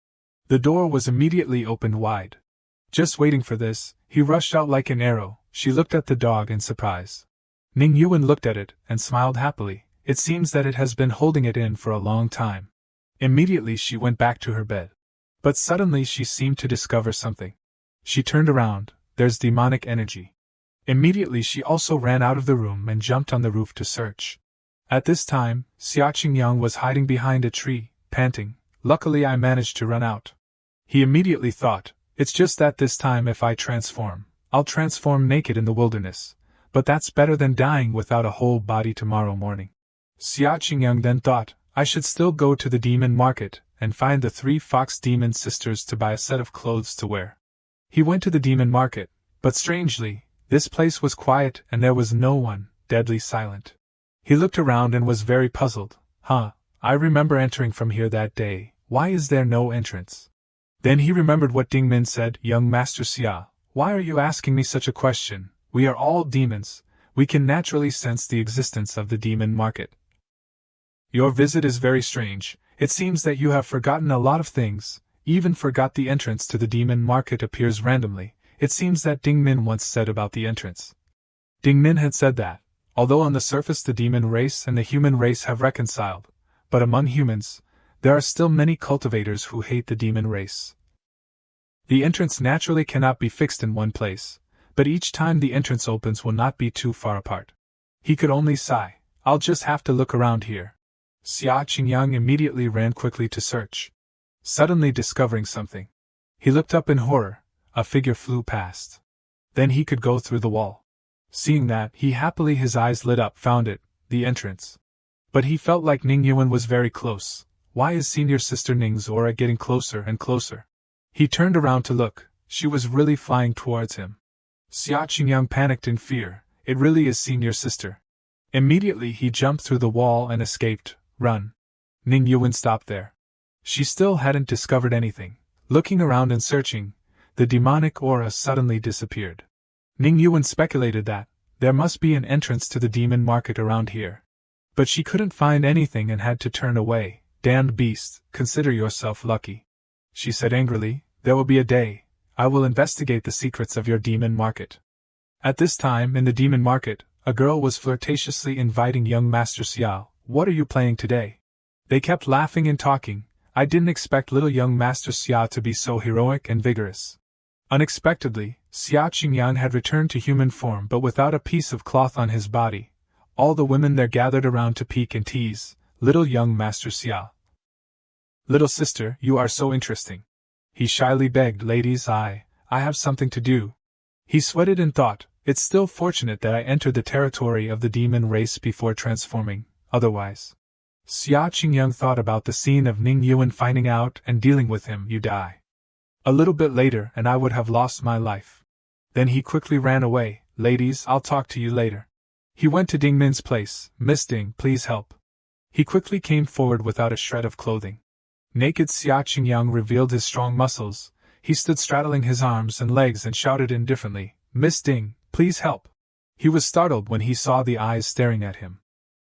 The door was immediately opened wide. Just waiting for this, he rushed out like an arrow. She looked at the dog in surprise. Ning Yuan looked at it and smiled happily. It seems that it has been holding it in for a long time. Immediately she went back to her bed. But suddenly she seemed to discover something. She turned around. There's demonic energy. Immediately she also ran out of the room and jumped on the roof to search. At this time, Xiaoqingyang was hiding behind a tree, panting. Luckily I managed to run out. He immediately thought, it's just that this time if I transform, I'll transform naked in the wilderness. But that's better than dying without a whole body tomorrow morning. Xiaoqingyang then thought, I should still go to the demon market and find the 3 fox demon sisters to buy a set of clothes to wear. He went to the demon market, but strangely, this place was quiet and there was no one, deadly silent. He looked around and was very puzzled. I remember entering from here that day, why is there no entrance? Then he remembered what Ding Min said, young Master Xia, why are you asking me such a question? We are all demons, we can naturally sense the existence of the demon market. Your visit is very strange, it seems that you have forgotten a lot of things, even forgot the entrance to the demon market appears randomly, it seems that Ding Min once said about the entrance. Ding Min had said that, although on the surface the demon race and the human race have reconciled, but among humans, there are still many cultivators who hate the demon race. The entrance naturally cannot be fixed in one place, but each time the entrance opens will not be too far apart. He could only sigh, I'll just have to look around here. Xiaoqingyang immediately ran quickly to search. Suddenly discovering something. He looked up in horror, a figure flew past. Then he could go through the wall. Seeing that, he happily his eyes lit up found it, the entrance. But he felt like Ning Yuan was very close. Why is senior sister Ning's aura getting closer and closer? He turned around to look, she was really flying towards him. Xiaoqingyang panicked in fear, it really is senior sister. Immediately he jumped through the wall and escaped, run. Ning Yuan stopped there. She still hadn't discovered anything. Looking around and searching, the demonic aura suddenly disappeared. Ning Yuan speculated that there must be an entrance to the demon market around here. But she couldn't find anything and had to turn away. Damned beast, consider yourself lucky. She said angrily, there will be a day, I will investigate the secrets of your demon market. At this time in the demon market, a girl was flirtatiously inviting young Master Xiao, what are you playing today? They kept laughing and talking. I didn't expect little young Master Xia to be so heroic and vigorous. Unexpectedly, Xiaoqingyang had returned to human form but without a piece of cloth on his body. All the women there gathered around to peek and tease, little young Master Xia. Little sister, you are so interesting. He shyly begged, ladies, I have something to do. He sweated and thought, it's still fortunate that I entered the territory of the demon race before transforming, otherwise. Xiaoqingyang thought about the scene of Ning Yuan finding out and dealing with him, you die. A little bit later and I would have lost my life. Then he quickly ran away, ladies, I'll talk to you later. He went to Ding Min's place, Miss Ding, please help. He quickly came forward without a shred of clothing. Naked Xiaoqingyang revealed his strong muscles, he stood straddling his arms and legs and shouted indifferently, Miss Ding, please help. He was startled when he saw the eyes staring at him.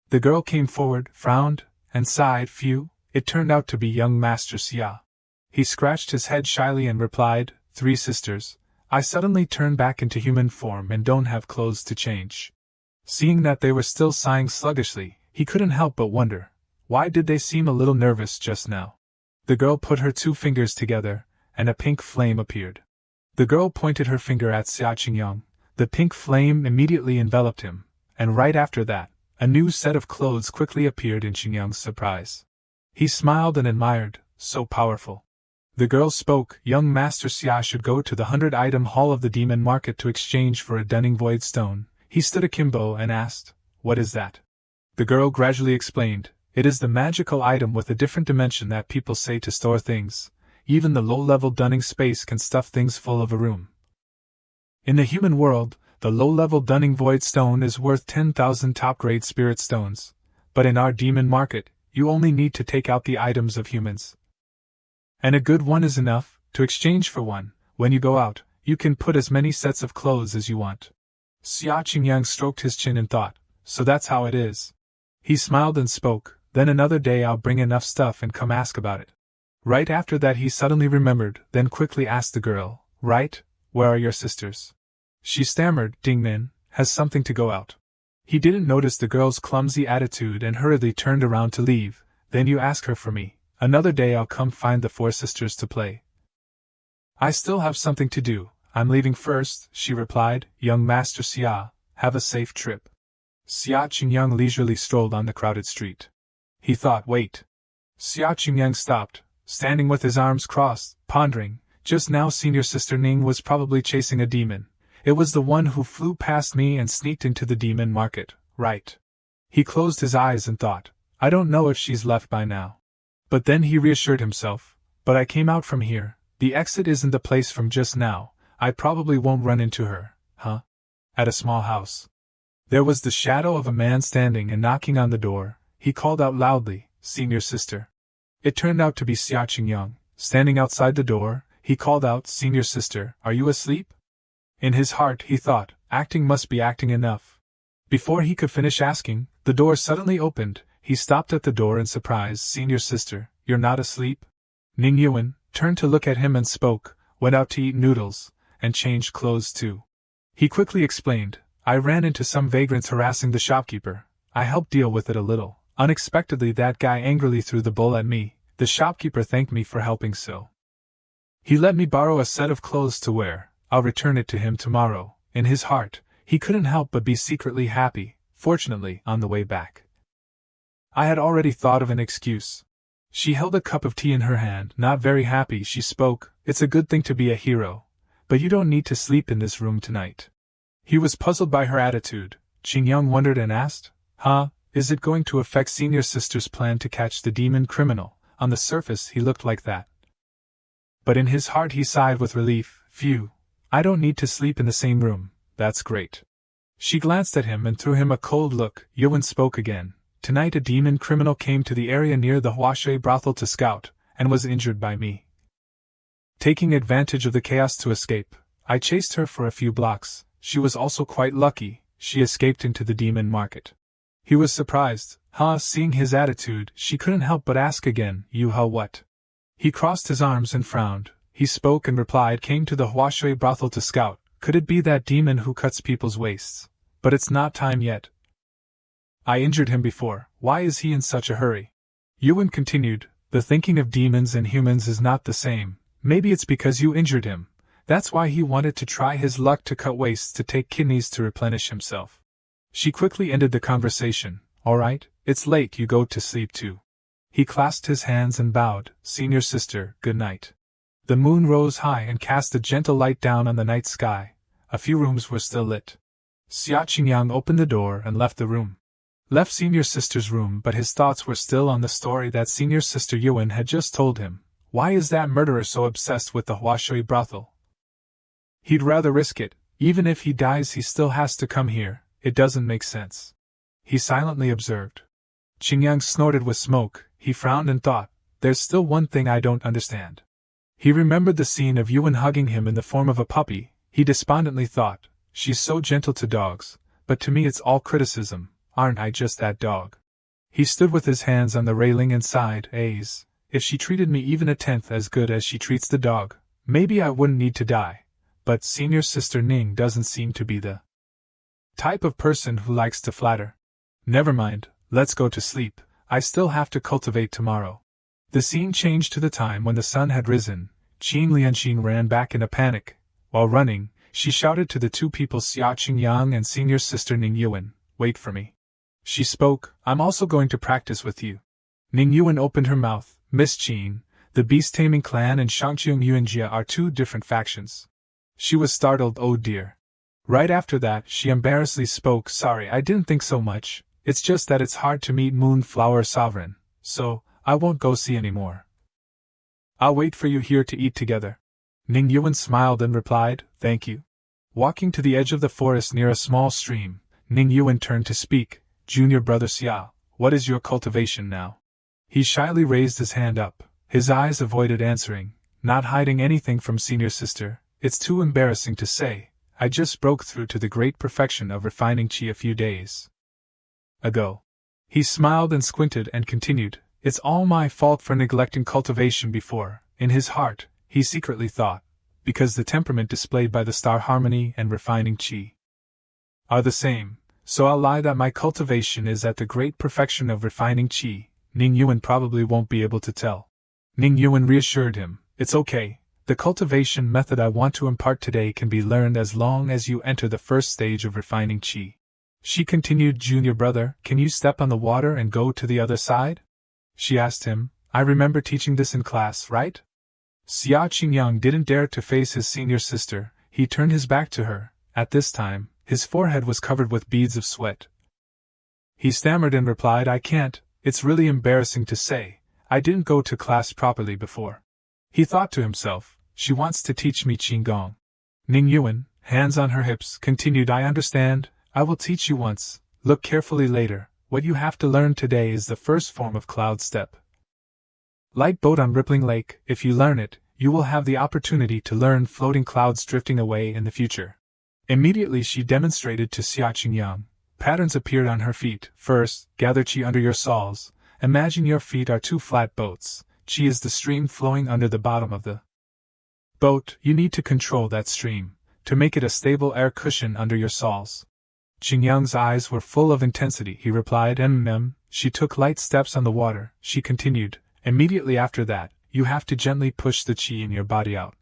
The girl came forward, frowned, and sighed, phew, it turned out to be young Master Xia. He scratched his head shyly and replied, 3 sisters, I suddenly turned back into human form and don't have clothes to change. Seeing that they were still sighing sluggishly, he couldn't help but wonder, why did they seem a little nervous just now? The girl put her 2 fingers together, and a pink flame appeared. The girl pointed her finger at Xiaoqingyang, the pink flame immediately enveloped him, and right after that, a new set of clothes quickly appeared in Xingyang's surprise. He smiled and admired, so powerful. The girl spoke, young Master Xia should go to the 100-item hall of the demon market to exchange for a Dunning Void stone. He stood akimbo and asked, what is that? The girl gradually explained, it is the magical item with a different dimension that people say to store things. Even the low-level Dunning space can stuff things full of a room. In the human world, the low-level Dunning Void stone is worth 10,000 top-grade spirit stones, but in our demon market, you only need to take out the items of humans. And a good one is enough, to exchange for one. When you go out, you can put as many sets of clothes as you want. Xiaoqingyang stroked his chin and thought, so that's how it is. He smiled and spoke, then another day I'll bring enough stuff and come ask about it. Right after that he suddenly remembered, then quickly asked the girl, right, where are your sisters? She stammered, Dingnin, has something to go out. He didn't notice the girl's clumsy attitude and hurriedly turned around to leave. Then you ask her for me. Another day I'll come find the 4 sisters to play. I still have something to do. I'm leaving first, she replied. Young Master Xia, have a safe trip. Xia Qingyang leisurely strolled on the crowded street. He thought, wait. Xia Qingyang stopped, standing with his arms crossed, pondering. Just now senior sister Ning was probably chasing a demon. It was the one who flew past me and sneaked into the demon market, right? He closed his eyes and thought, I don't know if she's left by now. But then he reassured himself, but I came out from here, the exit isn't the place from just now, I probably won't run into her, huh? At a small house. There was the shadow of a man standing and knocking on the door. He called out loudly, Senior sister. It turned out to be Xia Qingyang. Standing outside the door, he called out, Senior sister, are you asleep? In his heart he thought, acting must be acting enough. Before he could finish asking, the door suddenly opened. He stopped at the door in surprise. Senior sister, you're not asleep? Ning Yuan turned to look at him and spoke, went out to eat noodles, and changed clothes too. He quickly explained, I ran into some vagrants harassing the shopkeeper. I helped deal with it a little. Unexpectedly that guy angrily threw the bowl at me. The shopkeeper thanked me for helping so. He let me borrow a set of clothes to wear. I'll return it to him tomorrow. In his heart, he couldn't help but be secretly happy. Fortunately, on the way back, I had already thought of an excuse. She held a cup of tea in her hand, not very happy. She spoke, It's a good thing to be a hero, but you don't need to sleep in this room tonight. He was puzzled by her attitude. Qingyang wondered and asked, is it going to affect senior sister's plan to catch the demon criminal? On the surface he looked like that. But in his heart he sighed with relief. Phew, I don't need to sleep in the same room, that's great. She glanced at him and threw him a cold look. Yuan spoke again. Tonight a demon criminal came to the area near the Huashui brothel to scout, and was injured by me. Taking advantage of the chaos to escape, I chased her for a few blocks. She was also quite lucky, she escaped into the demon market. He was surprised, seeing his attitude. She couldn't help but ask again, You what? He crossed his arms and frowned. He spoke and replied, Came to the Huashui brothel to scout. Could it be that demon who cuts people's waists? But it's not time yet. I injured him before, why is he in such a hurry? Yuan continued, The thinking of demons and humans is not the same. Maybe it's because you injured him. That's why he wanted to try his luck to cut waists to take kidneys to replenish himself. She quickly ended the conversation. All right, it's late, you go to sleep too. He clasped his hands and bowed. Senior sister, good night. The moon rose high and cast a gentle light down on the night sky. A few rooms were still lit. Xia Qingyang opened the door and left the room. Left senior sister's room, but his thoughts were still on the story that senior sister Yuan had just told him. Why is that murderer so obsessed with the Huashui brothel? He'd rather risk it. Even if he dies he still has to come here. It doesn't make sense. He silently observed. Qingyang snorted with smoke. He frowned and thought, There's still one thing I don't understand. He remembered the scene of Yuan hugging him in the form of a puppy. He despondently thought, She's so gentle to dogs, but to me it's all criticism. Aren't I just that dog? He stood with his hands on the railing and sighed. If she treated me even a tenth as good as she treats the dog, maybe I wouldn't need to die. But senior sister Ning doesn't seem to be the type of person who likes to flatter. Never mind, let's go to sleep. I still have to cultivate tomorrow. The scene changed to the time when the sun had risen. Qin Lianxin ran back in a panic. While running, she shouted to the two people Xia Qingyang and senior sister Ning Yuan, Wait for me. She spoke, I'm also going to practice with you. Ning Yuan opened her mouth. Miss Qin, the beast-taming clan and Shangqiong Yuanjia are two different factions. She was startled. Oh dear. Right after that, she embarrassedly spoke. Sorry, I didn't think so much. It's just that it's hard to meet Moonflower Sovereign, so I won't go see anymore. I'll wait for you here to eat together. Ning Yuan smiled and replied, Thank you. Walking to the edge of the forest near a small stream, Ning Yuan turned to speak. Junior brother Xia, what is your cultivation now? He shyly raised his hand up. His eyes avoided answering, not hiding anything from senior sister. It's too embarrassing to say. I just broke through to the great perfection of refining qi a few days ago. He smiled and squinted and continued, "It's all my fault for neglecting cultivation before." In his heart, he secretly thought, because the temperament displayed by the star harmony and refining chi are the same, so I'll lie that my cultivation is at the great perfection of refining chi. Ning Yuan probably won't be able to tell. Ning Yuan reassured him, "It's okay. The cultivation method I want to impart today can be learned as long as you enter the first stage of refining chi." She continued, "Junior brother, can you step on the water and go to the other side?" She asked him, "I remember teaching this in class, right?" Xia Qingyang didn't dare to face his senior sister. He turned his back to her. At this time, his forehead was covered with beads of sweat. He stammered and replied, "I can't. It's really embarrassing to say. I didn't go to class properly before." He thought to himself, "She wants to teach me Qinggong." Ning Yuan, hands on her hips, continued, "I understand. I will teach you once. Look carefully later. What you have to learn today is the first form of cloud step. Light boat on rippling lake. If you learn it, you will have the opportunity to learn floating clouds drifting away in the future." Immediately she demonstrated to Xia Qingyang. Patterns appeared on her feet. First, gather chi under your soles. Imagine your feet are two flat boats. Chi is the stream flowing under the bottom of the boat. You need to control that stream, to make it a stable air cushion under your soles. Qingyang's eyes were full of intensity. He replied, She took light steps on the water. She continued, "Immediately after that, you have to gently push the chi in your body out.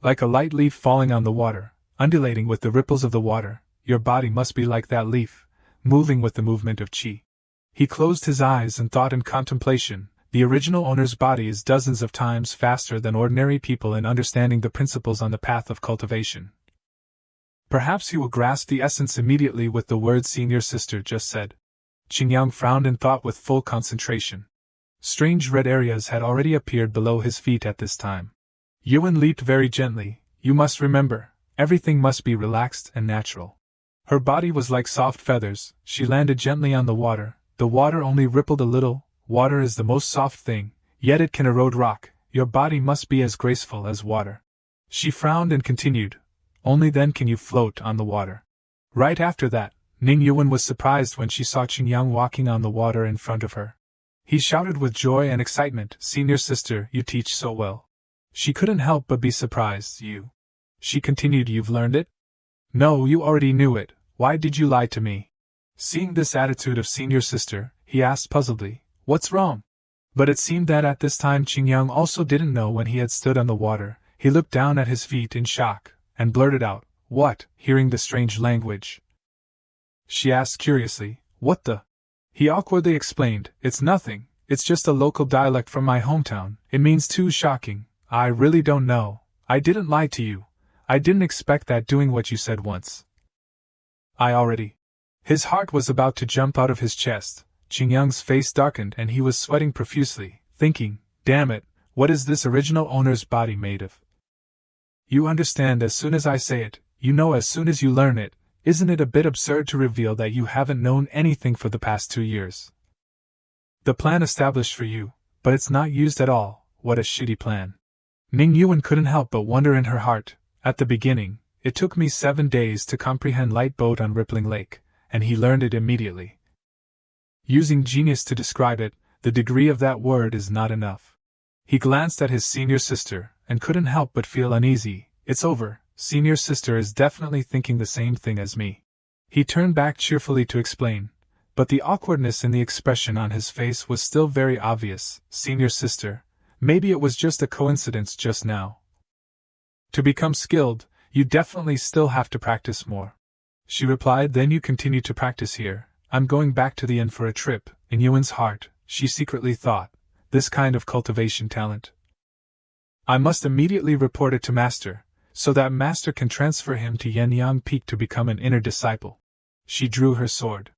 Like a light leaf falling on the water, undulating with the ripples of the water, your body must be like that leaf, moving with the movement of chi." He closed his eyes and thought in contemplation. The original owner's body is dozens of times faster than ordinary people in understanding the principles on the path of cultivation. Perhaps he will grasp the essence immediately with the words senior sister just said. Qingyang frowned and thought with full concentration. Strange red areas had already appeared below his feet at this time. Yuan leaped very gently. "You must remember, everything must be relaxed and natural." Her body was like soft feathers. She landed gently on the water. The water only rippled a little. Water is the most soft thing, yet it can erode rock. Your body must be as graceful as water. She frowned and continued, "Only then can you float on the water." Right after that, Ning Yuan was surprised when she saw Qingyang walking on the water in front of her. He shouted with joy and excitement, "Senior sister, you teach so well." She couldn't help but be surprised. "You?" She continued, "You've learned it?" "No, you already knew it. Why did you lie to me?" Seeing this attitude of senior sister, he asked puzzledly, "What's wrong?" But it seemed that at this time Qingyang also didn't know when he had stood on the water. He looked down at his feet in shock, and blurted out, "What?" Hearing the strange language, she asked curiously, "What the?" He awkwardly explained, "It's nothing, it's just a local dialect from my hometown. It means too shocking. I really don't know. I didn't lie to you. I didn't expect that doing what you said once. I already..." His heart was about to jump out of his chest. Qingyang's face darkened and he was sweating profusely, thinking, "Damn it, what is this original owner's body made of? You understand as soon as I say it, you know as soon as you learn it. Isn't it a bit absurd to reveal that you haven't known anything for the past 2 years? The plan established for you, but it's not used at all. What a shitty plan." Ning Yuan couldn't help but wonder in her heart. At the beginning, it took me 7 days to comprehend light boat on rippling lake, and he learned it immediately. Using genius to describe it, the degree of that word is not enough. He glanced at his senior sister, and couldn't help but feel uneasy. "It's over, senior sister is definitely thinking the same thing as me." He turned back cheerfully to explain, but the awkwardness in the expression on his face was still very obvious. "Senior sister, maybe it was just a coincidence just now. To become skilled, you definitely still have to practice more." She replied, "Then you continue to practice here. I'm going back to the inn for a trip." In Yuan's heart, she secretly thought, "This kind of cultivation talent, I must immediately report it to Master, so that Master can transfer him to Yenyang Peak to become an inner disciple." She drew her sword.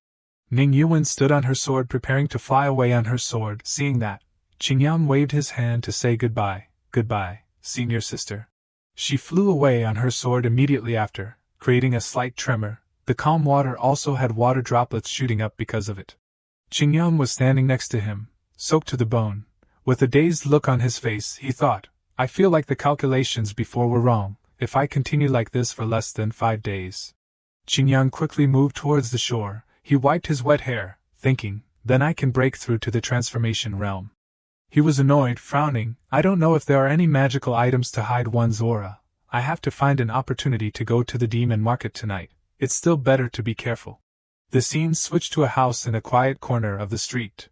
Ning Yuan stood on her sword preparing to fly away on her sword. Seeing that, Qingyang waved his hand to say goodbye. "Goodbye, senior sister." She flew away on her sword immediately after, creating a slight tremor. The calm water also had water droplets shooting up because of it. Qingyang was standing next to him, soaked to the bone. With a dazed look on his face, he thought, "I feel like the calculations before were wrong, if I continue like this for less than 5 days. Qingyang quickly moved towards the shore. He wiped his wet hair, thinking, then I can break through to the transformation realm. He was annoyed, frowning. I don't know if there are any magical items to hide one's aura. I have to find an opportunity to go to the demon market tonight. It's still better to be careful. The scene switched to a house in a quiet corner of the street.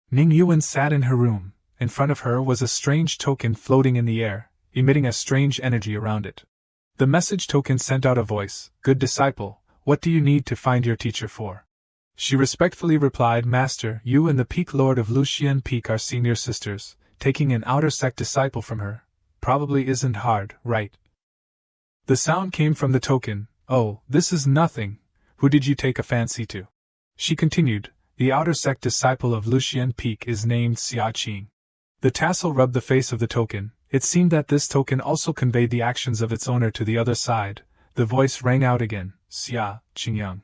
Ning Yuan sat in her room. In front of her was a strange token floating in the air, emitting a strange energy around it. The message token sent out a voice, "Good disciple, what do you need to find your teacher for?" She respectfully replied, "Master, you and the Peak Lord of Lu Xian Peak are senior sisters. Taking an outer sect disciple from her probably isn't hard, right?" The sound came from the token, "Oh, this is nothing. Who did you take a fancy to?" She continued, "The outer sect disciple of Lu Xian Peak is named Xia Qing." The tassel rubbed the face of the token. It seemed that this token also conveyed the actions of its owner to the other side. The voice rang out again, "Xia Qingyang.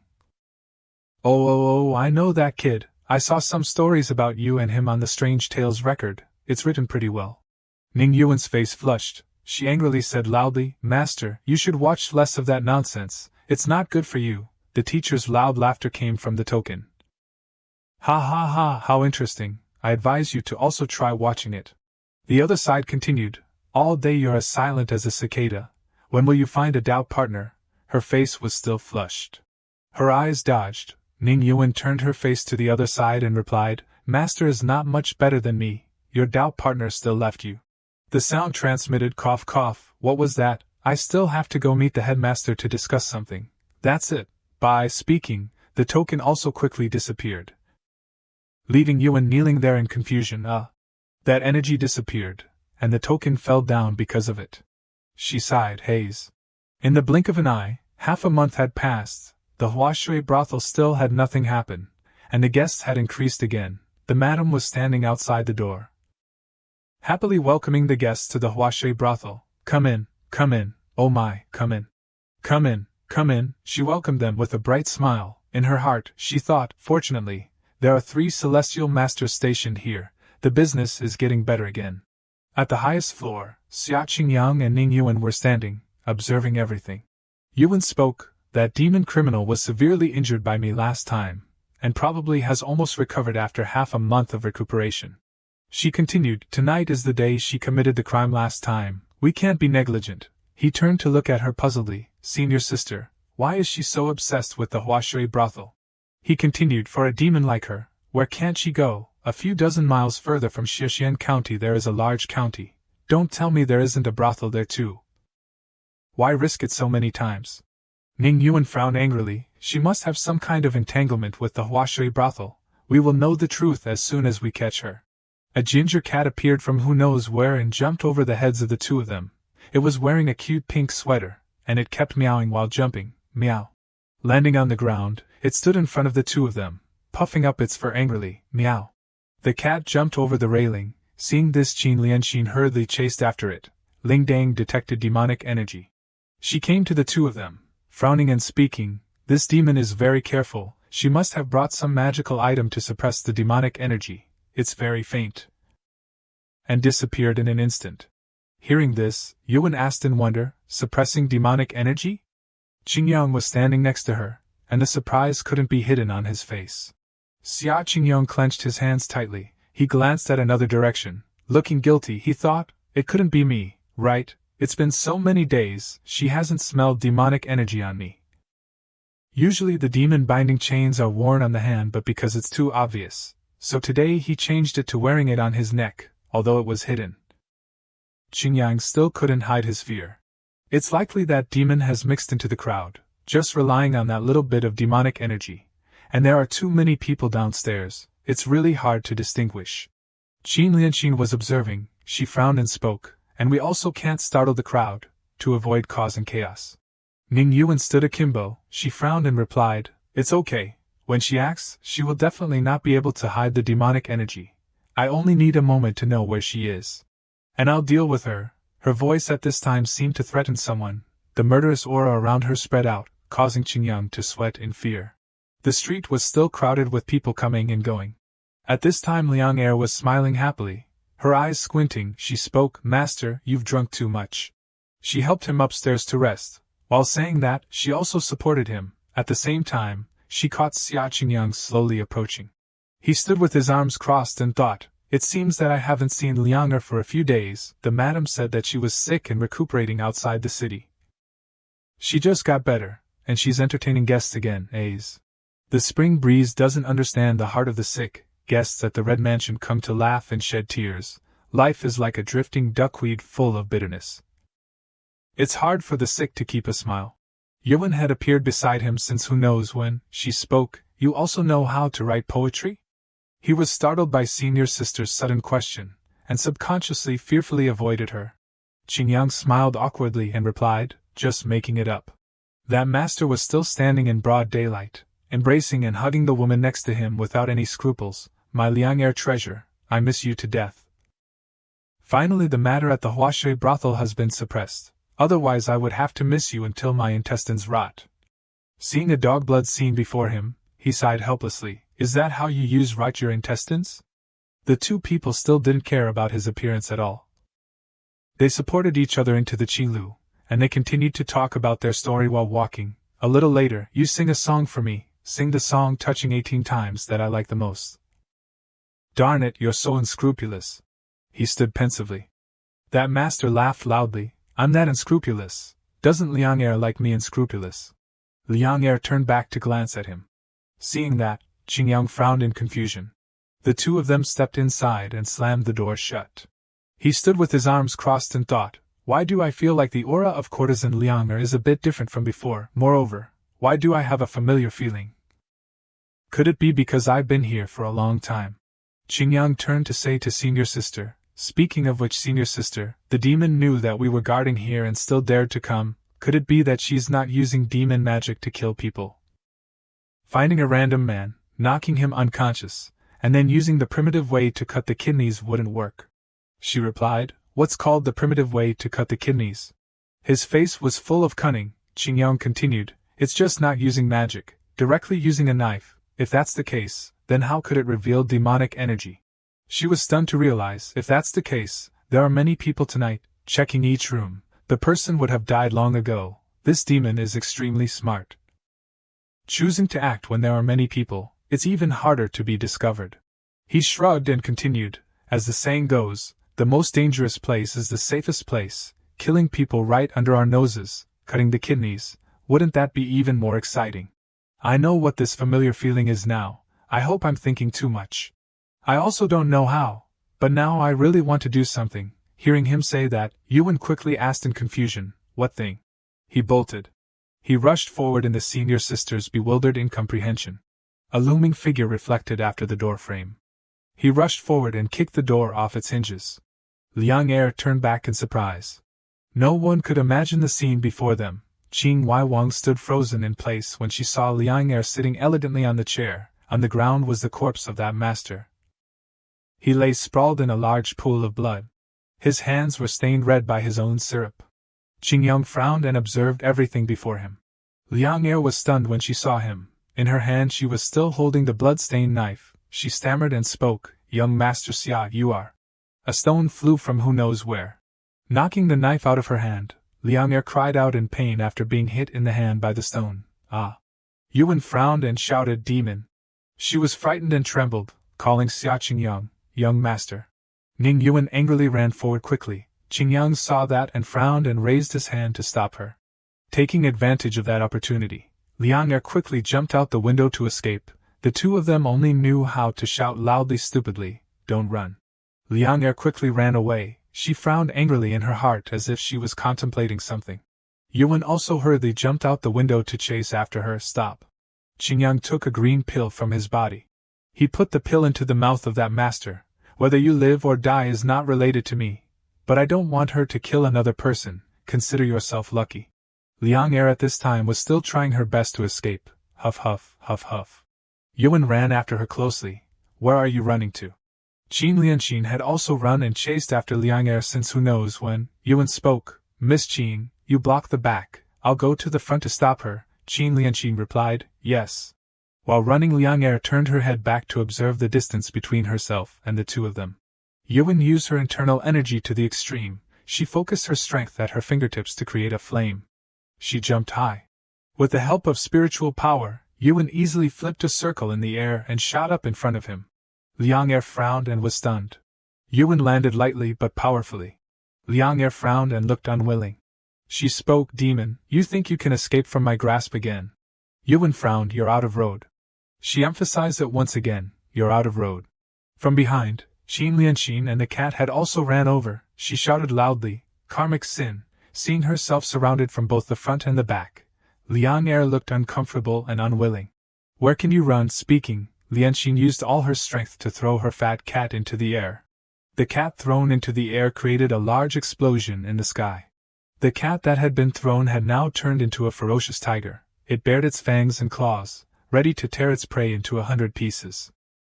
Oh, I know that kid. I saw some stories about you and him on the Strange Tales record. It's written pretty well." Ning Yuan's face flushed. She angrily said loudly, "Master, you should watch less of that nonsense. It's not good for you." The teacher's loud laughter came from the token. "Ha ha ha, how interesting. I advise you to also try watching it." The other side continued, "All day you're as silent as a cicada. When will you find a doubt partner?" Her face was still flushed. Her eyes dodged. Ning Yuan turned her face to the other side and replied, "Master is not much better than me. Your doubt partner still left you." The sound transmitted, "Cough cough, what was that? I still have to go meet the headmaster to discuss something. That's it." By speaking, the token also quickly disappeared, leaving Yuan kneeling there in confusion. That energy disappeared, and the token fell down because of it. She sighed, haze. In the blink of an eye, half a month had passed. The Huashui brothel still had nothing happen, and the guests had increased again. The madam was standing outside the door, happily welcoming the guests to the Huashui brothel. Come in, oh my, come in. Come in, come in," she welcomed them with a bright smile. In her heart, she thought, "Fortunately, there are 3 celestial masters stationed here. The business is getting better again." At the highest floor, Xia Qingyang and Ning Yuan were standing, observing everything. Yuan spoke, "That demon criminal was severely injured by me last time, and probably has almost recovered after half a month of recuperation." She continued, "Tonight is the day she committed the crime last time. We can't be negligent." He turned to look at her puzzledly. "Senior sister, why is she so obsessed with the Huashui brothel?" He continued, "For a demon like her, where can't she go? A few dozen miles further from Xixian County there is a large county. Don't tell me there isn't a brothel there too. Why risk it so many times?" Ning Yuan frowned angrily. "She must have some kind of entanglement with the Huashui brothel. We will know the truth as soon as we catch her." A ginger cat appeared from who knows where and jumped over the heads of the two of them. It was wearing a cute pink sweater, and it kept meowing while jumping. Meow. Landing on the ground, it stood in front of the two of them, puffing up its fur angrily. Meow. The cat jumped over the railing. Seeing this, Qin Lianxin hurriedly chased after it. Ling Dang detected demonic energy. She came to the two of them, frowning and speaking, "This demon is very careful. She must have brought some magical item to suppress the demonic energy. It's very faint." And disappeared in an instant. Hearing this, Yuan asked in wonder, "Suppressing demonic energy?" Qingyang was standing next to her, and the surprise couldn't be hidden on his face. Xia Qingyang clenched his hands tightly. He glanced at another direction. Looking guilty, he thought, "It couldn't be me, right? It's been so many days, she hasn't smelled demonic energy on me." Usually the demon binding chains are worn on the hand, but because it's too obvious, so today he changed it to wearing it on his neck, although it was hidden. Qingyang still couldn't hide his fear. It's likely that demon has mixed into the crowd, just relying on that little bit of demonic energy. And there are too many people downstairs, it's really hard to distinguish. Qin Lianxin was observing. She frowned and spoke, "And we also can't startle the crowd, to avoid causing chaos." Ning Yuan stood akimbo. She frowned and replied, "It's okay. When she acts, she will definitely not be able to hide the demonic energy. I only need a moment to know where she is, and I'll deal with her." Her voice at this time seemed to threaten someone. The murderous aura around her spread out, causing Qingyang to sweat in fear. The street was still crowded with people coming and going. At this time Liang Er was smiling happily. Her eyes squinting, she spoke, "Master, you've drunk too much." She helped him upstairs to rest. While saying that, she also supported him. At the same time, she caught Xia Qingyang slowly approaching. He stood with his arms crossed and thought, "It seems that I haven't seen Liang for a few days. The madam said that she was sick and recuperating outside the city. She just got better, and she's entertaining guests again, The spring breeze doesn't understand the heart of the sick. Guests at the Red Mansion come to laugh and shed tears. Life is like a drifting duckweed full of bitterness. It's hard for the sick to keep a smile." Yuan had appeared beside him since who knows when. She spoke, "You also know how to write poetry?" He was startled by senior sister's sudden question, and subconsciously fearfully avoided her. Qingyang smiled awkwardly and replied, "Just making it up." That master was still standing in broad daylight, embracing and hugging the woman next to him without any scruples. "My Liang treasure, I miss you to death. Finally the matter at the Huashui brothel has been suppressed, otherwise I would have to miss you until my intestines rot." Seeing a dog blood scene before him, he sighed helplessly. "Is that how you rot your intestines?" The two people still didn't care about his appearance at all. They supported each other into the Qinglu, and they continued to talk about their story while walking. A little later, "You sing a song for me, sing the song touching 18 times that I like the most." "Darn it, you're so unscrupulous." He stood pensively. That master laughed loudly. "I'm that unscrupulous. Doesn't Liang like me unscrupulous?" Liang turned back to glance at him. Seeing that, Qingyang frowned in confusion. The two of them stepped inside and slammed the door shut. He stood with his arms crossed and thought, "Why do I feel like the aura of courtesan Liang is a bit different from before? Moreover, why do I have a familiar feeling? Could it be because I've been here for a long time?" Qingyang turned to say to senior sister, "Speaking of which, senior sister, the demon knew that we were guarding here and still dared to come. Could it be that she's not using demon magic to kill people? Finding a random man, knocking him unconscious, and then using the primitive way to cut the kidneys wouldn't work." She replied, "What's called the primitive way to cut the kidneys?" His face was full of cunning. Qingyang continued, "It's just not using magic, directly using a knife. If that's the case, then how could it reveal demonic energy?" She was stunned to realize, if that's the case, there are many people tonight, checking each room. The person would have died long ago. This demon is extremely smart. Choosing to act when there are many people, it's even harder to be discovered. He shrugged and continued, "As the saying goes, the most dangerous place is the safest place. Killing people right under our noses, cutting the kidneys, wouldn't that be even more exciting? I know what this familiar feeling is now. I hope I'm thinking too much. I also don't know how, but now I really want to do something." Hearing him say that, Yuan quickly asked in confusion, "What thing?" He bolted. He rushed forward in the senior sister's bewildered incomprehension. A looming figure reflected after the door frame. He rushed forward and kicked the door off its hinges. Liang turned back in surprise. No one could imagine the scene before them. Qing Waiwang stood frozen in place when she saw Liang sitting elegantly on the chair. On the ground was the corpse of that master. He lay sprawled in a large pool of blood. His hands were stained red by his own syrup. Qingyang frowned and observed everything before him. Liang was stunned when she saw him. In her hand she was still holding the blood-stained knife. She stammered and spoke, "Young Master Xia, you are." A stone flew from who knows where. Knocking the knife out of her hand, Liang cried out in pain after being hit in the hand by the stone. "Ah!" Yuan frowned and shouted, "Demon!" She was frightened and trembled, calling Xia Qingyang, "Young Master." Ning Yuan angrily ran forward quickly. Qingyang saw that and frowned and raised his hand to stop her. Taking advantage of that opportunity, Liang quickly jumped out the window to escape. The two of them only knew how to shout loudly stupidly, "Don't run." Liang quickly ran away. She frowned angrily in her heart as if she was contemplating something. Yuan also hurriedly jumped out the window to chase after her. "Stop." Qingyang took a green pill from his body. He put the pill into the mouth of that master. "Whether you live or die is not related to me. But I don't want her to kill another person. Consider yourself lucky." Liang at this time was still trying her best to escape. Huff huff, huff huff. Yuan ran after her closely. "Where are you running to?" Qin Lianqin had also run and chased after Liang since who knows when. Yuan spoke, "Miss Qin, you block the back. I'll go to the front to stop her." Qin Lianqin replied, "Yes." While running, Liang turned her head back to observe the distance between herself and the two of them. Yuan used her internal energy to the extreme. She focused her strength at her fingertips to create a flame. She jumped high. With the help of spiritual power, Yuan easily flipped a circle in the air and shot up in front of him. Liang Er frowned and was stunned. Yuan landed lightly but powerfully. Liang Er frowned and looked unwilling. She spoke, "Demon, you think you can escape from my grasp again?" Yuan frowned, "You're out of road." She emphasized it once again, "You're out of road." From behind, Lianxin and the cat had also ran over. She shouted loudly, "Karmic sin," seeing herself surrounded from both the front and the back. Liang Er looked uncomfortable and unwilling. "Where can you run?" Speaking, Lianxin used all her strength to throw her fat cat into the air. The cat thrown into the air created a large explosion in the sky. The cat that had been thrown had now turned into a ferocious tiger. It bared its fangs and claws, ready to tear its prey into 100 pieces.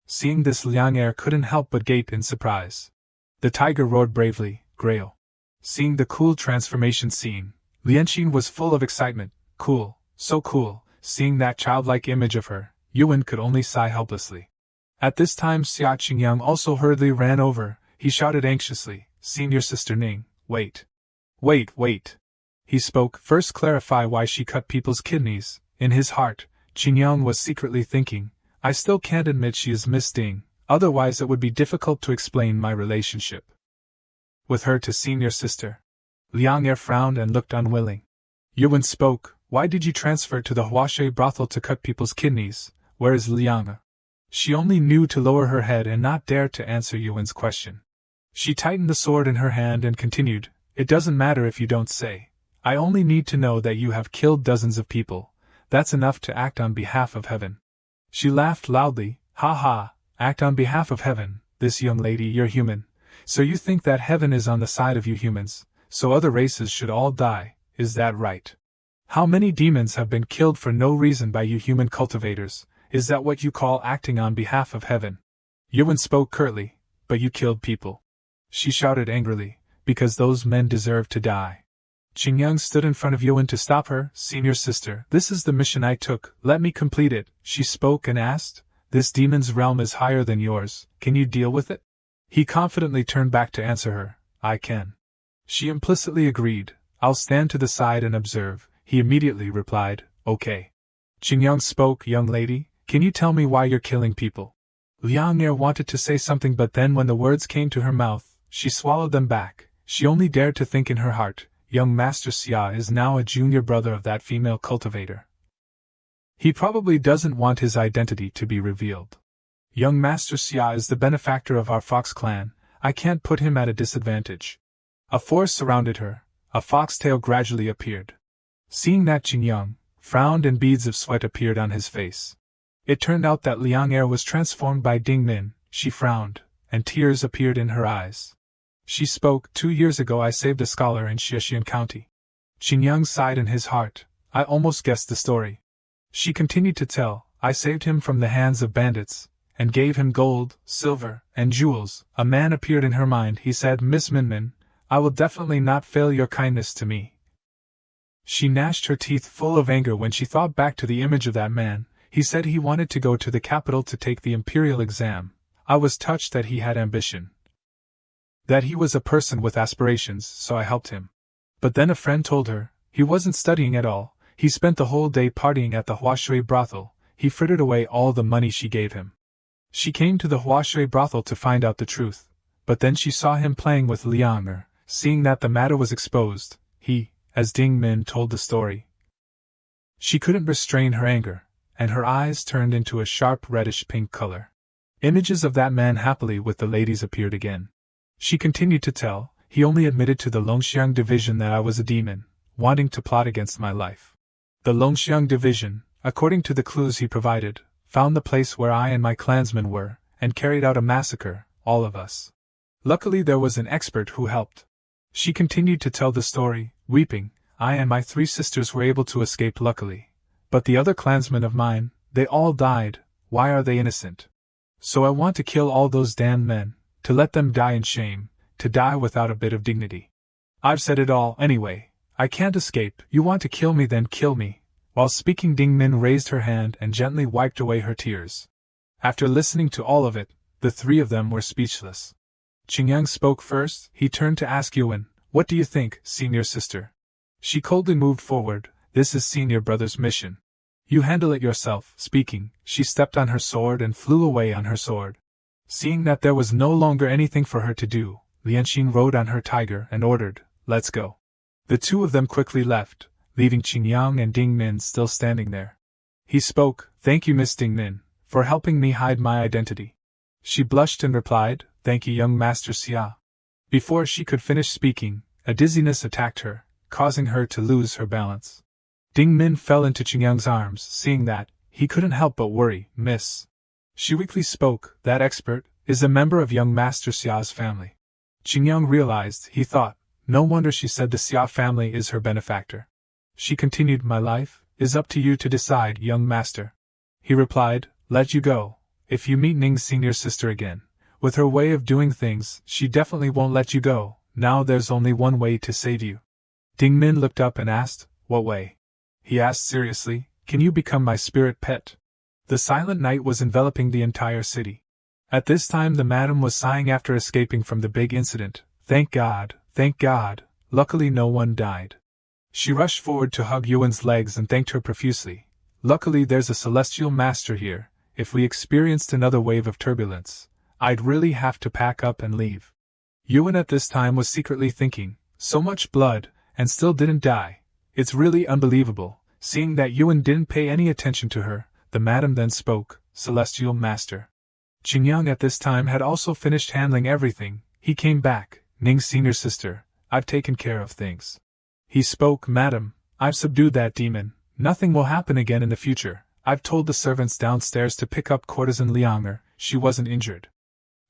Seeing this, Liang Er couldn't help but gape in surprise. The tiger roared bravely, "Grail." Seeing the cool transformation scene, Lianxin was full of excitement. Cool, so cool. Seeing that childlike image of her, Yuan could only sigh helplessly. At this time, Xia Qingyang also hurriedly ran over. He shouted anxiously, "Senior Sister Ning, wait. Wait. He spoke, "First clarify why she cut people's kidneys." In his heart, Qingyang was secretly thinking, "I still can't admit she is Miss Ding, otherwise it would be difficult to explain my relationship with her to senior sister." Liang Er frowned and looked unwilling. Yuan spoke, "Why did you transfer to the Huashui brothel to cut people's kidneys? Where is Liang?" She only knew to lower her head and not dare to answer Yuan's question. She tightened the sword in her hand and continued, "It doesn't matter if you don't say. I only need to know that you have killed dozens of people. That's enough to act on behalf of heaven." She laughed loudly, "Ha ha, act on behalf of heaven. This young lady, you're human. So you think that heaven is on the side of you humans, so other races should all die, is that right? How many demons have been killed for no reason by you human cultivators? Is that what you call acting on behalf of heaven?" Yuan spoke curtly, "But you killed people." She shouted angrily, "Because those men deserve to die." Qingyang stood in front of Yuan to stop her. "Senior sister, this is the mission I took, let me complete it." She spoke and asked, "This demon's realm is higher than yours, can you deal with it?" He confidently turned back to answer her, "I can." She implicitly agreed, "I'll stand to the side and observe." He immediately replied, "Okay." Qingyang spoke, "Young lady, can you tell me why you're killing people?" Liang Er wanted to say something, but then when the words came to her mouth, she swallowed them back. She only dared to think in her heart, young Master Xia is now a junior brother of that female cultivator. He probably doesn't want his identity to be revealed. Young Master Xia is the benefactor of our fox clan, I can't put him at a disadvantage. A force surrounded her, a foxtail gradually appeared. Seeing that, Qingyang frowned and beads of sweat appeared on his face. It turned out that Liang Er was transformed by Ding Min. She frowned, and tears appeared in her eyes. She spoke, 2 years ago I saved a scholar in Xiaxian County. Qingyang sighed in his heart, I almost guessed the story. She continued to tell, I saved him from the hands of bandits, and gave him gold, silver, and jewels. A man appeared in her mind. He said, Miss Minmin, I will definitely not fail your kindness to me. She gnashed her teeth full of anger when she thought back to the image of that man. He said he wanted to go to the capital to take the imperial exam. I was touched that he had ambition. That he was a person with aspirations, so I helped him. But then a friend told her, he wasn't studying at all, he spent the whole day partying at the Huashui brothel, he frittered away all the money she gave him. She came to the Huashui brothel to find out the truth, but then she saw him playing with Liang Er. Seeing that the matter was exposed, as Ding Min told the story, she couldn't restrain her anger, and her eyes turned into a sharp reddish-pink color. Images of that man happily with the ladies appeared again. She continued to tell, he only admitted to the Longxiang division that I was a demon, wanting to plot against my life. The Longxiang division, according to the clues he provided, found the place where I and my clansmen were, and carried out a massacre, all of us. Luckily there was an expert who helped. She continued to tell the story, weeping, I and my 3 sisters were able to escape luckily. But the other clansmen of mine, they all died, why are they innocent? So I want to kill all those damned men, to let them die in shame, to die without a bit of dignity. I've said it all, anyway, I can't escape, you want to kill me then kill me. While speaking Ding Min raised her hand and gently wiped away her tears. After listening to all of it, the 3 of them were speechless. Qingyang spoke first. He turned to ask Yuan, what do you think, senior sister? She coldly moved forward, this is senior brother's mission. You handle it yourself. Speaking, she stepped on her sword and flew away on her sword. Seeing that there was no longer anything for her to do, Lianxin rode on her tiger and ordered, "Let's go." The two of them quickly left, leaving Qingyang and Ding Min still standing there. He spoke, "Thank you, Miss Ding Min, for helping me hide my identity." She blushed and replied, "Thank you, young Master Xia." Before she could finish speaking, a dizziness attacked her, causing her to lose her balance. Ding Min fell into Qingyang's arms. Seeing that, he couldn't help but worry. "Miss." She weakly spoke, "That expert is a member of young Master Xia's family." Qingyang realized, he thought, no wonder she said the Xia family is her benefactor. She continued, "My life is up to you to decide, young master." He replied, "Let you go. If you meet Ning's senior sister again, with her way of doing things, she definitely won't let you go. Now there's only one way to save you." Ding Min looked up and asked, "What way?" He asked seriously, "Can you become my spirit pet?" The silent night was enveloping the entire city. At this time the madam was sighing after escaping from the big incident. Thank God, luckily no one died." She rushed forward to hug Yuan's legs and thanked her profusely. "Luckily there's a celestial master here. If we experienced another wave of turbulence, I'd really have to pack up and leave." Yuan at this time was secretly thinking, so much blood, and still didn't die. It's really unbelievable. Seeing that Yuan didn't pay any attention to her, the madam then spoke, "Celestial Master." Qingyang at this time had also finished handling everything. He came back, "Ning's senior sister, I've taken care of things." He spoke, "Madam, I've subdued that demon. Nothing will happen again in the future. I've told the servants downstairs to pick up courtesan Lianger, she wasn't injured."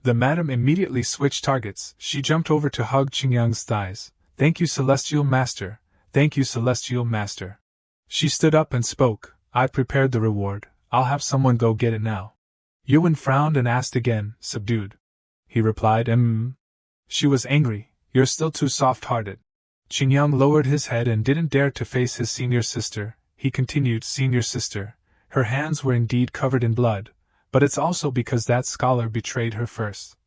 The madam immediately switched targets. She jumped over to hug Qingyang's thighs. "Thank you, Celestial Master. Thank you, Celestial Master." She stood up and spoke, "I've prepared the reward. I'll have someone go get it now." Yuan frowned and asked again, "Subdued?" He replied, She was angry. "You're still too soft-hearted." Qingyang lowered his head and didn't dare to face his senior sister. He continued, "Senior sister." Her hands were indeed covered in blood, but it's also because that scholar betrayed her first.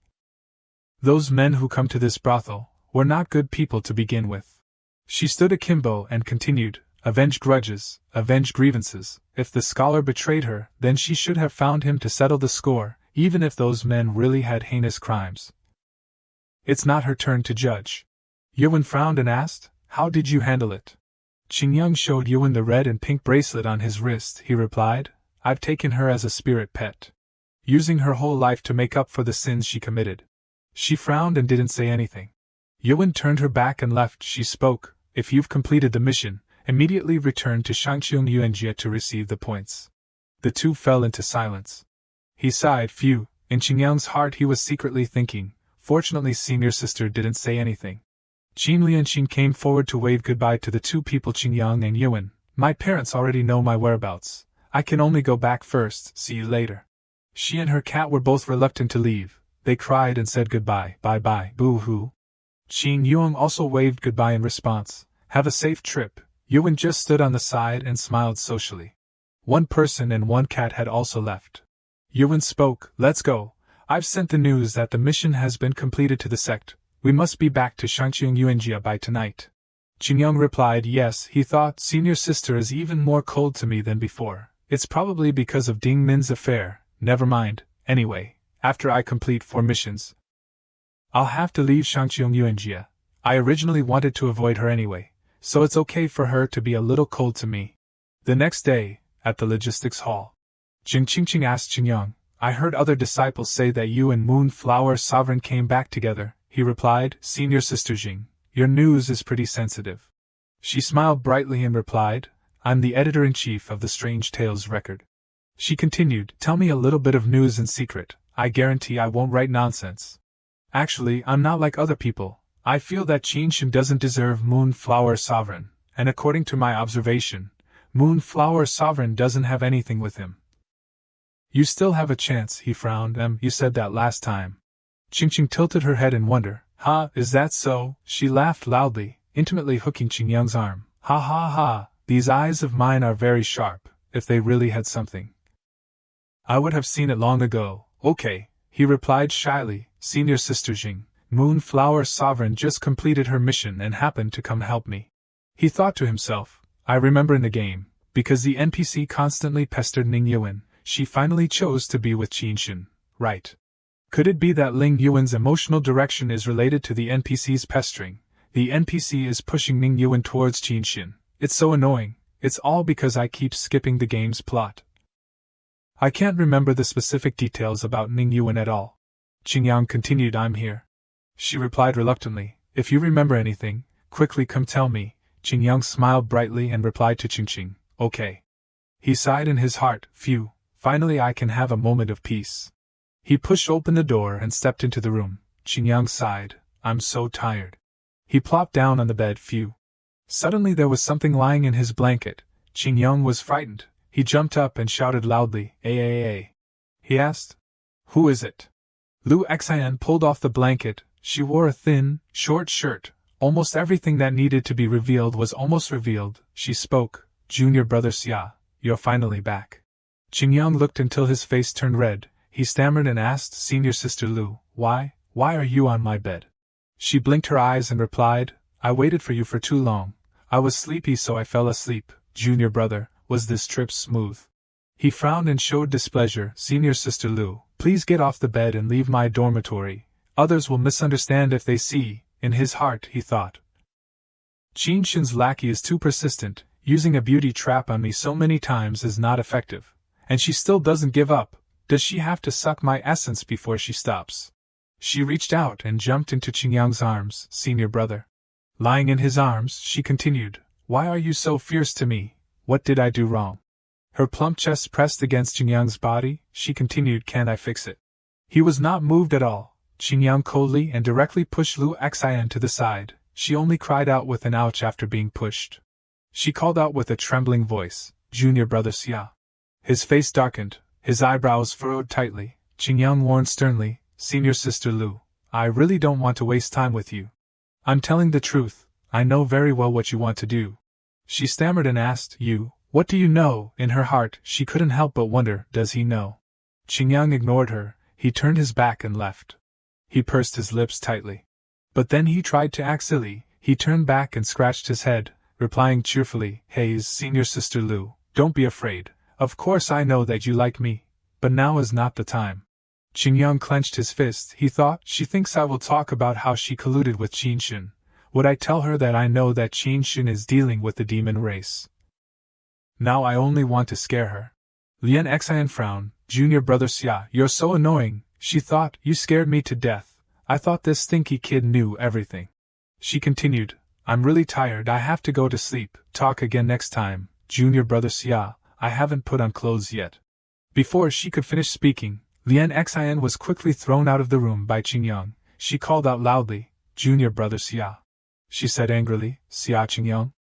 Those men who come to this brothel were not good people to begin with. She stood akimbo and continued, "Avenge grudges, avenge grievances. If the scholar betrayed her, then she should have found him to settle the score, even if those men really had heinous crimes. It's not her turn to judge." Yuan frowned and asked, "How did you handle it?" Qingyang showed Yuan the red and pink bracelet on his wrist. He replied, "I've taken her as a spirit pet, using her whole life to make up for the sins she committed." She frowned and didn't say anything. Yuan turned her back and left. She spoke, "If you've completed the mission, immediately return to Shangqiong Yuanjie to receive the points." The two fell into silence. He sighed, "Phew." In Qingyang's heart he was secretly thinking, fortunately senior sister didn't say anything. Qin Lianxin came forward to wave goodbye to the two people, Qingyang and Yuan. "My parents already know my whereabouts. I can only go back first, see you later." She and her cat were both reluctant to leave. They cried and said goodbye, "Bye-bye, boo-hoo." Qin Yuan also waved goodbye in response. "Have a safe trip." Yuan just stood on the side and smiled socially. One person and one cat had also left. Yuan spoke, "Let's go. I've sent the news that the mission has been completed to the sect. We must be back to Shangqiong Yuanjie by tonight." Qingyang replied, "Yes." He thought, "Senior sister is even more cold to me than before. It's probably because of Ding Min's affair. Never mind. Anyway, after I complete 4 missions, I'll have to leave Shangqiong Yuanjie. I originally wanted to avoid her anyway, so it's okay for her to be a little cold to me." The next day, at the logistics hall, Jing Qingqing asked Qingyang, "I heard other disciples say that you and Moonflower Sovereign came back together." He replied, "Senior sister Jing, your news is pretty sensitive." She smiled brightly and replied, "I'm the editor-in-chief of the Strange Tales record." She continued, "Tell me a little bit of news in secret. I guarantee I won't write nonsense. Actually, I'm not like other people. I feel that Qinshin doesn't deserve Moonflower Sovereign, and according to my observation, Moonflower Sovereign doesn't have anything with him." "You still have a chance," he frowned. You said that last time." Qingqing tilted her head in wonder. "Huh, is that so?" She laughed loudly, intimately hooking Qingyang's arm. "Ha ha ha, these eyes of mine are very sharp. If they really had something, I would have seen it long ago." "Okay," he replied shyly. "Senior sister Jing, Moonflower Sovereign just completed her mission and happened to come help me." He thought to himself, "I remember in the game, because the NPC constantly pestered Ning Yuan, she finally chose to be with Qinshin, right?" Could it be that Ning Yuan's emotional direction is related to the NPC's pestering? The NPC is pushing Ning Yuan towards Qin Xin. It's so annoying. It's all because I keep skipping the game's plot. I can't remember the specific details about Ning Yuan at all. Qingyang continued. I'm here. She replied reluctantly. If you remember anything, quickly come tell me. Qingyang smiled brightly and replied to Qingqing, okay. He sighed in his heart, phew, finally I can have a moment of peace. He pushed open the door and stepped into the room. Qingyang sighed, I'm so tired. He plopped down on the bed, phew. Suddenly there was something lying in his blanket. Qingyang was frightened. He jumped up and shouted loudly, "Ay." He asked, who is it? Lu Xian pulled off the blanket. She wore a thin, short shirt. Almost everything that needed to be revealed was almost revealed. She spoke, Junior brother Xia, you're finally back. Qingyang looked until his face turned red. He stammered and asked, Senior sister Lu, why are you on my bed? She blinked her eyes and replied, I waited for you for too long. I was sleepy so I fell asleep. Junior brother, was this trip smooth? He frowned and showed displeasure. Senior sister Lu, please get off the bed and leave my dormitory. Others will misunderstand if they see. In his heart, he thought, Qin Xin's lackey is too persistent. Using a beauty trap on me so many times is not effective. And she still doesn't give up. Does she have to suck my essence before she stops? She reached out and jumped into Qingyang's arms. Senior brother. Lying in his arms, she continued, why are you so fierce to me? What did I do wrong? Her plump chest pressed against Qingyang's body. She continued, can't I fix it? He was not moved at all. Qingyang coldly and directly pushed Lu Xian to the side. She only cried out with an ouch after being pushed. She called out with a trembling voice, Junior brother Xia. His face darkened, his eyebrows furrowed tightly. Qingyang warned sternly, Senior sister Lu, I really don't want to waste time with you. I'm telling the truth, I know very well what you want to do. She stammered and asked, you, what do you know? In her heart, she couldn't help but wonder, does he know? Qingyang ignored her. He turned his back and left. He pursed his lips tightly. But then he tried to act silly. He turned back and scratched his head, replying cheerfully, Hey, Senior sister Lu, don't be afraid. Of course I know that you like me, but now is not the time. Qingyang clenched his fist. He thought, she thinks I will talk about how she colluded with Qin Xin. Would I tell her that I know that Qin Xin is dealing with the demon race? Now I only want to scare her. Lian Xian frowned. Junior brother Xia, you're so annoying. She thought, you scared me to death. I thought this stinky kid knew everything. She continued, I'm really tired. I have to go to sleep. Talk again next time. Junior brother Xia, I haven't put on clothes yet. Before she could finish speaking, Lian Xian was quickly thrown out of the room by Qingyang. She called out loudly, Junior brother Xia. She said angrily, Xia Qingyang.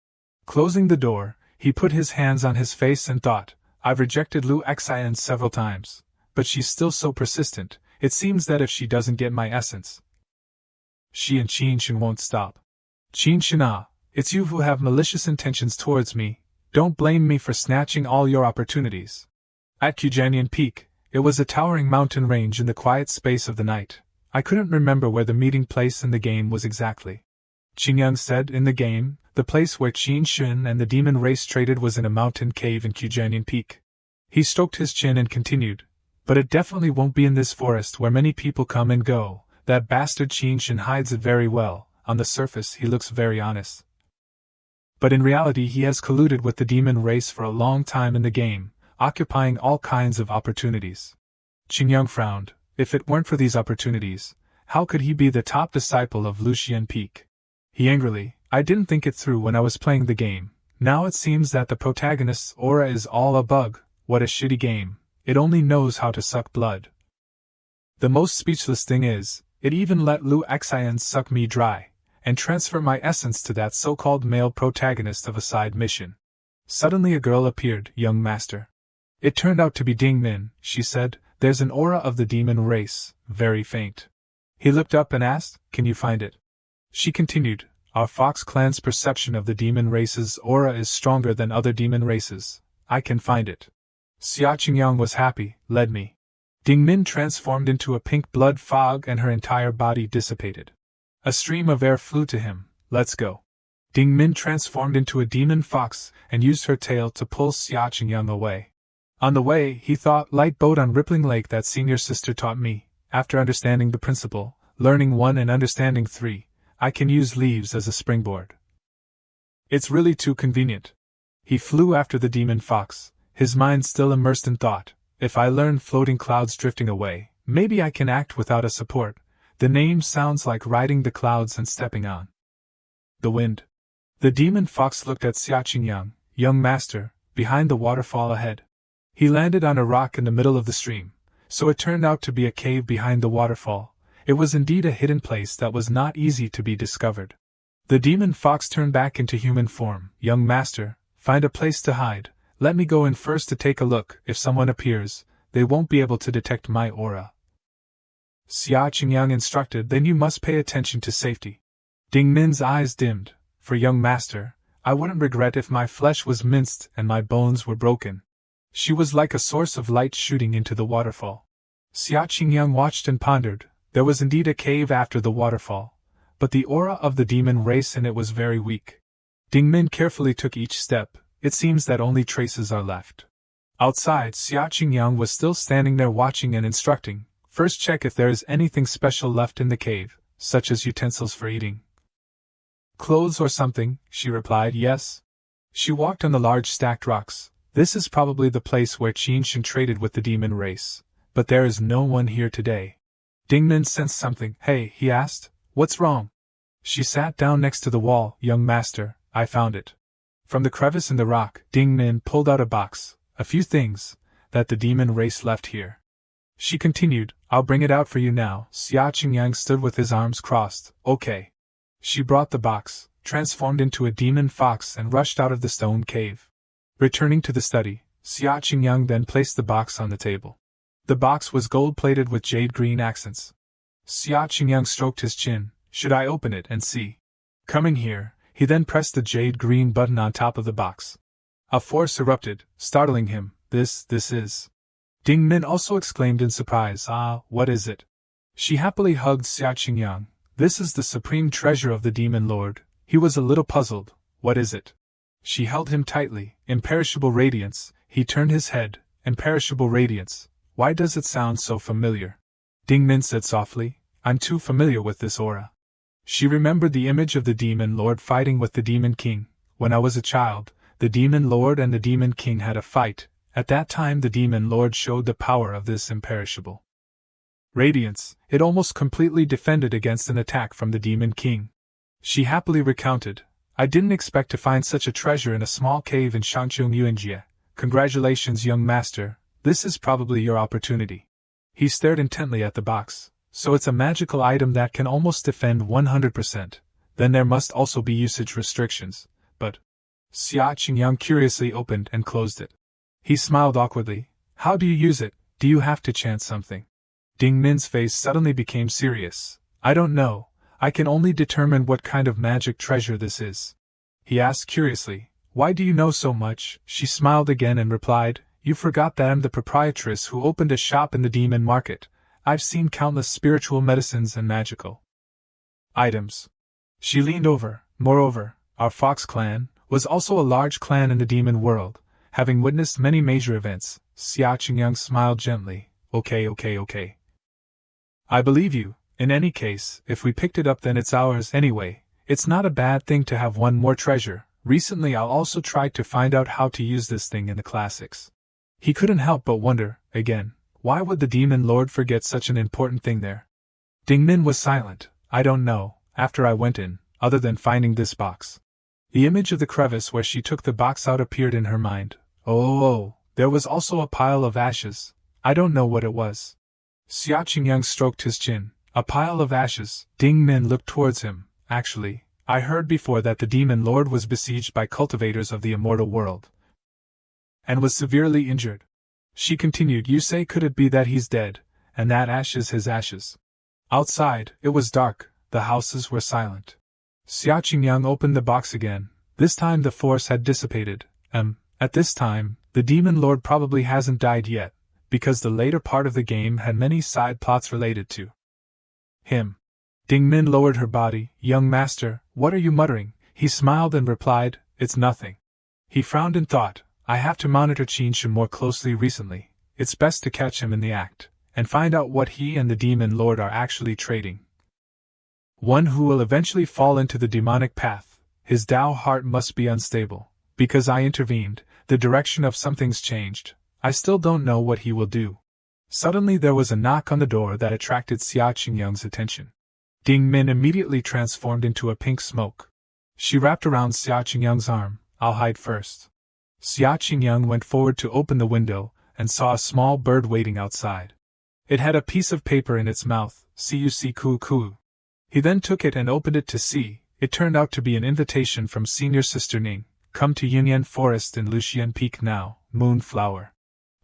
Closing the door, he put his hands on his face and thought, I've rejected Lu Xian several times, but she's still so persistent. It seems that if she doesn't get my essence, she and Qin Xin won't stop. Qin Xin, it's you who have malicious intentions towards me. Don't blame me for snatching all your opportunities. At Qujanian Peak, it was a towering mountain range in the quiet space of the night. I couldn't remember where the meeting place in the game was exactly. Qingyang said, in the game, the place where Qin Xin and the demon race traded was in a mountain cave in Qujanian Peak. He stroked his chin and continued, but it definitely won't be in this forest where many people come and go. That bastard Qin Xin hides it very well. On the surface he looks very honest, but in reality he has colluded with the demon race for a long time in the game, occupying all kinds of opportunities. Qingyang frowned. If it weren't for these opportunities, how could he be the top disciple of Lu Xian Peak? He angrily, I didn't think it through when I was playing the game. Now it seems that the protagonist's aura is all a bug. What a shitty game. It only knows how to suck blood. The most speechless thing is, it even let Lu Xian suck me dry, and transfer my essence to that so-called male protagonist of a side mission. Suddenly a girl appeared, young master. It turned out to be Ding Min. She said, there's an aura of the demon race, very faint. He looked up and asked, can you find it? She continued, our Fox clan's perception of the demon race's aura is stronger than other demon races. I can find it. Xia Qingyang was happy, led me. Ding Min transformed into a pink blood fog and her entire body dissipated. A stream of air flew to him. Let's go. Ding Min transformed into a demon fox and used her tail to pull Xia Qingyang away. On the way, he thought, light boat on rippling lake that senior sister taught me. after understanding the principle, learning 1 and understanding 3, I can use leaves as a springboard. It's really too convenient. He flew after the demon fox, his mind still immersed in thought. If I learn floating clouds drifting away, maybe I can act without a support. The name sounds like riding the clouds and stepping on the wind. The demon fox looked at Xiaoqingyang, young master, behind the waterfall ahead. He landed on a rock in the middle of the stream, so it turned out to be a cave behind the waterfall. It was indeed a hidden place that was not easy to be discovered. The demon fox turned back into human form. Young master, find a place to hide. Let me go in first to take a look. If someone appears, they won't be able to detect my aura. Xiaoqingyang instructed. Then you must pay attention to safety. Ding Min's eyes dimmed. For young master, I wouldn't regret if my flesh was minced and my bones were broken. She was like a source of light shooting into the waterfall. Xiaoqingyang watched and pondered. There was indeed a cave after the waterfall, but the aura of the demon race in it was very weak. Ding Min carefully took each step. It seems that only traces are left. Outside, Xiaoqingyang was still standing there watching and instructing. First check if there is anything special left in the cave, such as utensils for eating. Clothes or something, she replied. Yes. She walked on the large stacked rocks. This is probably the place where Qinshan traded with the demon race, but there is no one here today. Ding Min sensed something. Hey, he asked, what's wrong? She sat down next to the wall. Young master, I found it. From the crevice in the rock, Ding Min pulled out a box, a few things that the demon race left here. She continued, I'll bring it out for you now. Xiaoqingyang stood with his arms crossed. Okay. She brought the box, transformed into a demon fox, and rushed out of the stone cave. Returning to the study, Xiaoqingyang then placed the box on the table. The box was gold-plated with jade-green accents. Xiaoqingyang stroked his chin. Should I open it and see? Coming here, he then pressed the jade-green button on top of the box. A force erupted, startling him. This is... Ding Min also exclaimed in surprise. Ah, what is it? She happily hugged Xiaoqingyang. This is the supreme treasure of the demon lord. He was a little puzzled. What is it? She held him tightly. Imperishable radiance. He turned his head. Imperishable radiance. Why does it sound so familiar? Ding Min said softly. I'm too familiar with this aura. She remembered the image of the demon lord fighting with the demon king. When I was a child, the demon lord and the demon king had a fight. At that time the demon lord showed the power of this imperishable radiance. It almost completely defended against an attack from the demon king. She happily recounted, I didn't expect to find such a treasure in a small cave in Shangcheng Yuanjie. Congratulations, young master, this is probably your opportunity. He stared intently at the box. So it's a magical item that can almost defend 100%. Then there must also be usage restrictions. But Xiaoqingyang curiously opened and closed it. He smiled awkwardly. How do you use it? Do you have to chant something? Ding Min's face suddenly became serious. I don't know. I can only determine what kind of magic treasure this is. He asked curiously. Why do you know so much? She smiled again and replied, You forgot that I'm the proprietress who opened a shop in the demon market. I've seen countless spiritual medicines and magical items. She leaned over. Moreover, our Fox clan was also a large clan in the demon world, having witnessed many major events. Xiaoqingyang smiled gently. Okay. I believe you. In any case, if we picked it up then it's ours anyway. It's not a bad thing to have one more treasure. Recently I'll also try to find out how to use this thing in the classics. He couldn't help but wonder, again, why would the demon lord forget such an important thing there? Ding Min was silent. I don't know, after I went in, other than finding this box. The image of the crevice where she took the box out appeared in her mind. Oh, there was also a pile of ashes. I don't know what it was. Xiaoqingyang stroked his chin. A pile of ashes. Ding Min looked towards him. Actually, I heard before that the demon lord was besieged by cultivators of the immortal world and was severely injured. She continued, You say could it be that he's dead, and that ash is his ashes? Outside, it was dark, the houses were silent. Xiaoqingyang opened the box again. This time the force had dissipated. At this time, the demon lord probably hasn't died yet, because the later part of the game had many side plots related to him. Ding Min lowered her body. Young master, what are you muttering? He smiled and replied, It's nothing. He frowned and thought, I have to monitor Qinshan more closely recently. It's best to catch him in the act. and find out what he and the demon lord are actually trading. One who will eventually fall into the demonic path. His Tao heart must be unstable. Because I intervened, the direction of something's changed. I still don't know what he will do. Suddenly there was a knock on the door that attracted Xia Qingyang's attention. Ding Min immediately transformed into a pink smoke. She wrapped around Xia Qingyang's arm. I'll hide first. Xia Qingyang went forward to open the window, and saw a small bird waiting outside. It had a piece of paper in its mouth, Cuckoo. He then took it and opened it to see. It turned out to be an invitation from senior sister Ning. Come to Yunyan Forest in Lu Xian Peak now, Moonflower.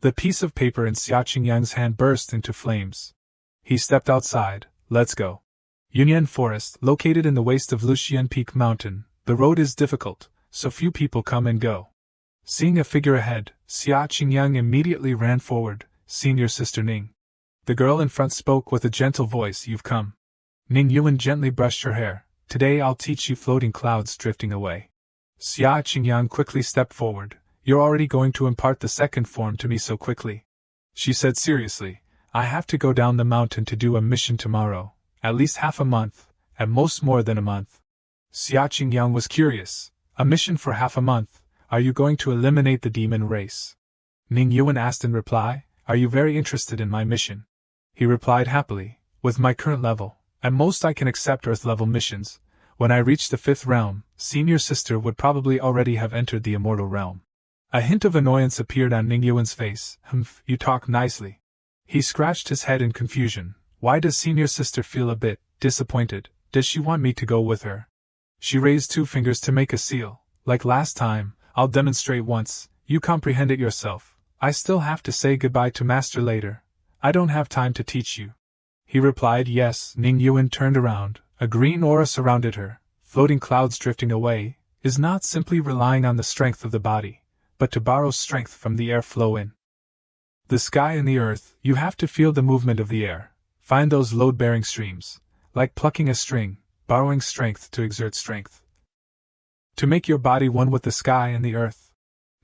The piece of paper in Xia Qingyang's hand burst into flames. He stepped outside. Let's go. Yunyan Forest, located in the waist of Lu Xian Peak Mountain. The road is difficult, so few people come and go. Seeing a figure ahead, Xia Qingyang immediately ran forward. Senior sister Ning. The girl in front spoke with a gentle voice. You've come. Ning Yuan gently brushed her hair. Today I'll teach you floating clouds drifting away. Xia Qingyang quickly stepped forward. You're already going to impart the second form to me so quickly? She said seriously. I have to go down the mountain to do a mission tomorrow. At least half a month, at most more than a month. Xia Qingyang was curious. A mission for half a month? Are you going to eliminate the demon race? Ning Yuan asked in reply. Are you very interested in my mission? He replied happily. With my current level, at most I can accept Earth-level missions. When I reach the 5th realm, senior sister would probably already have entered the immortal realm. A hint of annoyance appeared on Ning Yuan's face. You talk nicely. He scratched his head in confusion. Why does senior sister feel a bit disappointed? Does she want me to go with her? She raised 2 fingers to make a seal. Like last time, I'll demonstrate once. You comprehend it yourself. I still have to say goodbye to master later. I don't have time to teach you. He replied yes. Ning Yuan turned around. A green aura surrounded her. Floating clouds drifting away is not simply relying on the strength of the body, but to borrow strength from the air flow in. The sky and the earth, you have to feel the movement of the air. Find those load-bearing streams, like plucking a string, borrowing strength to exert strength. To make your body one with the sky and the earth.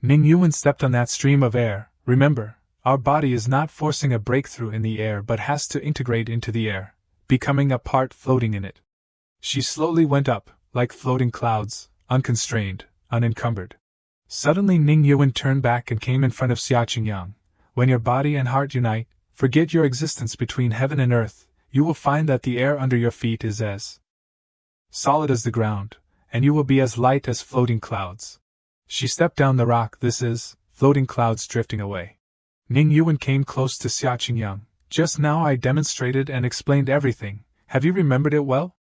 Ning Yuan stepped on that stream of air. Remember, our body is not forcing a breakthrough in the air but has to integrate into the air, becoming a part floating in it. She slowly went up, like floating clouds, unconstrained, unencumbered. Suddenly Ning Yuan turned back and came in front of Xia Qingyang. When your body and heart unite, forget your existence between heaven and earth, you will find that the air under your feet is as solid as the ground, and you will be as light as floating clouds. She stepped down the rock. This is floating clouds drifting away. Ning Yuan came close to Xia Qingyang. Just now I demonstrated and explained everything. Have you remembered it well?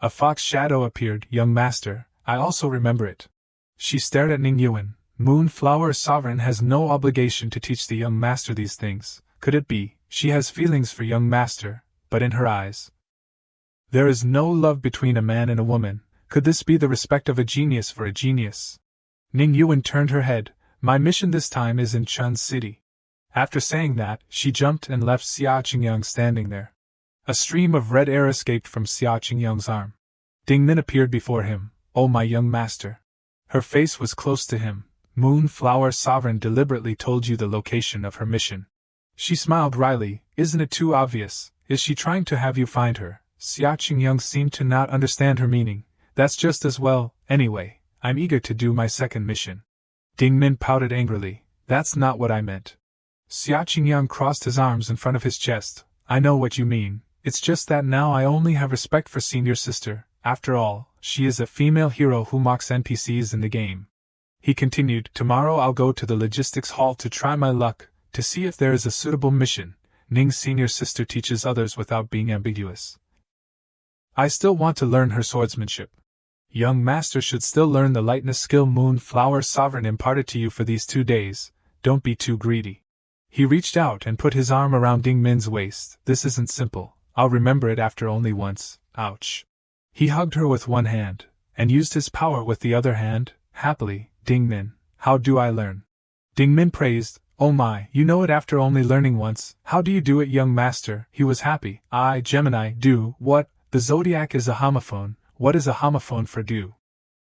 A fox shadow appeared. Young master, I also remember it. She stared at Ning Yuan. Moonflower Sovereign has no obligation to teach the young master these things. Could it be, she has feelings for young master, but in her eyes there is no love between a man and a woman. Could this be the respect of a genius for a genius? Ning Yuan turned her head. My mission this time is in Chun's city. After saying that, she jumped and left Xia Qingyang standing there. A stream of red air escaped from Xia Qingyang's arm. Ding Min appeared before him. Oh, my young master. Her face was close to him. Moonflower Sovereign deliberately told you the location of her mission. She smiled wryly. Isn't it too obvious? Is she trying to have you find her? Xia Qingyang seemed to not understand her meaning. That's just as well. Anyway, I'm eager to do my second mission. Ding Min pouted angrily. That's not what I meant. Xia Qingyang crossed his arms in front of his chest. I know what you mean. It's just that now I only have respect for senior sister. After all, she is a female hero who mocks NPCs in the game. He continued, tomorrow I'll go to the logistics hall to try my luck, to see if there is a suitable mission. Ning's senior sister teaches others without being ambiguous. I still want to learn her swordsmanship. Young master should still learn the lightness skill Moonflower Sovereign imparted to you for these 2 days. Don't be too greedy. He reached out and put his arm around Ding Min's waist. This isn't simple. I'll remember it after only once. Ouch. He hugged her with one hand, and used his power with the other hand, happily. Ding Min, how do I learn? Ding Min praised. Oh my, you know it after only learning once. How do you do it, young master? He was happy. I, Gemini, do. What? The zodiac is a homophone. What is a homophone for do?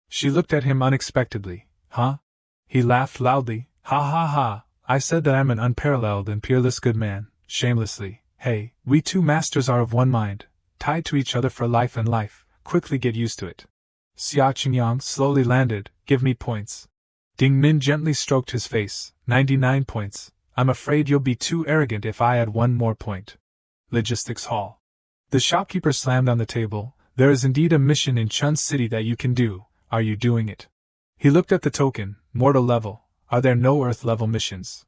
She looked at him unexpectedly. Huh? He laughed loudly. Ha ha ha. I said that I'm an unparalleled and peerless good man. Shamelessly. Hey, we two masters are of one mind, tied to each other for life and life, quickly get used to it. Xia Qingyang slowly landed, give me points. Ding Min gently stroked his face, 99 points. I'm afraid you'll be too arrogant if I add one more point. Logistics Hall. The shopkeeper slammed on the table. There is indeed a mission in Chun City that you can do. Are you doing it? He looked at the token, mortal level. Are there no earth level missions?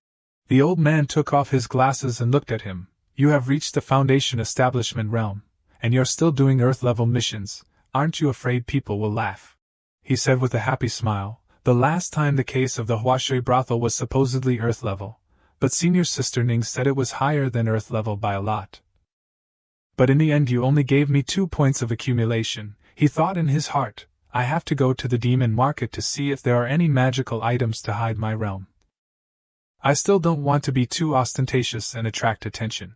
The old man took off his glasses and looked at him. You have reached the Foundation establishment realm, and you're still doing earth level missions. Aren't you afraid people will laugh? He said with a happy smile. The last time the case of the Huashui brothel was supposedly earth level, but senior sister Ning said it was higher than earth level by a lot. But in the end you only gave me 2 points of accumulation, he thought in his heart. I have to go to the demon market to see if there are any magical items to hide my realm. I still don't want to be too ostentatious and attract attention.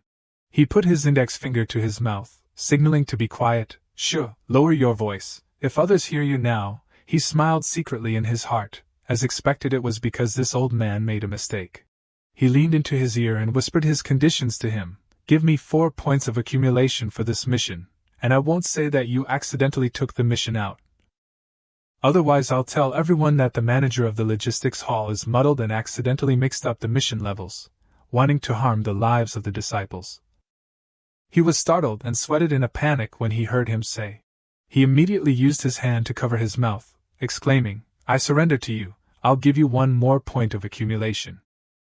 He put his index finger to his mouth, signaling to be quiet. Sure, lower your voice, if others hear you now. He smiled secretly in his heart, as expected it was because this old man made a mistake. He leaned into his ear and whispered his conditions to him. Give me 4 points of accumulation for this mission, and I won't say that you accidentally took the mission out. Otherwise I'll tell everyone that the manager of the logistics hall is muddled and accidentally mixed up the mission levels, wanting to harm the lives of the disciples. He was startled and sweated in a panic when he heard him say. He immediately used his hand to cover his mouth, exclaiming, I surrender to you, I'll give you 1 more point of accumulation.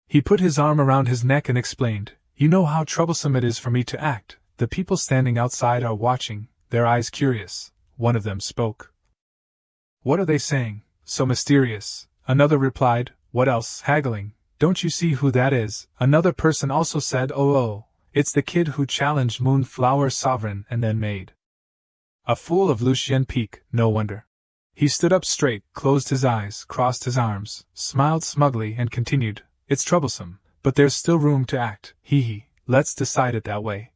He put his arm around his neck and explained, You know how troublesome it is for me to act. The people standing outside are watching, their eyes curious. One of them spoke. What are they saying? So mysterious. Another replied, What else? Haggling. Don't you see who that is? Another person also said, Oh, it's the kid who challenged Moonflower Sovereign and then made a fool of Lu Xian Peak, no wonder. He stood up straight, closed his eyes, crossed his arms, smiled smugly and continued, It's troublesome, but there's still room to act, let's decide it that way.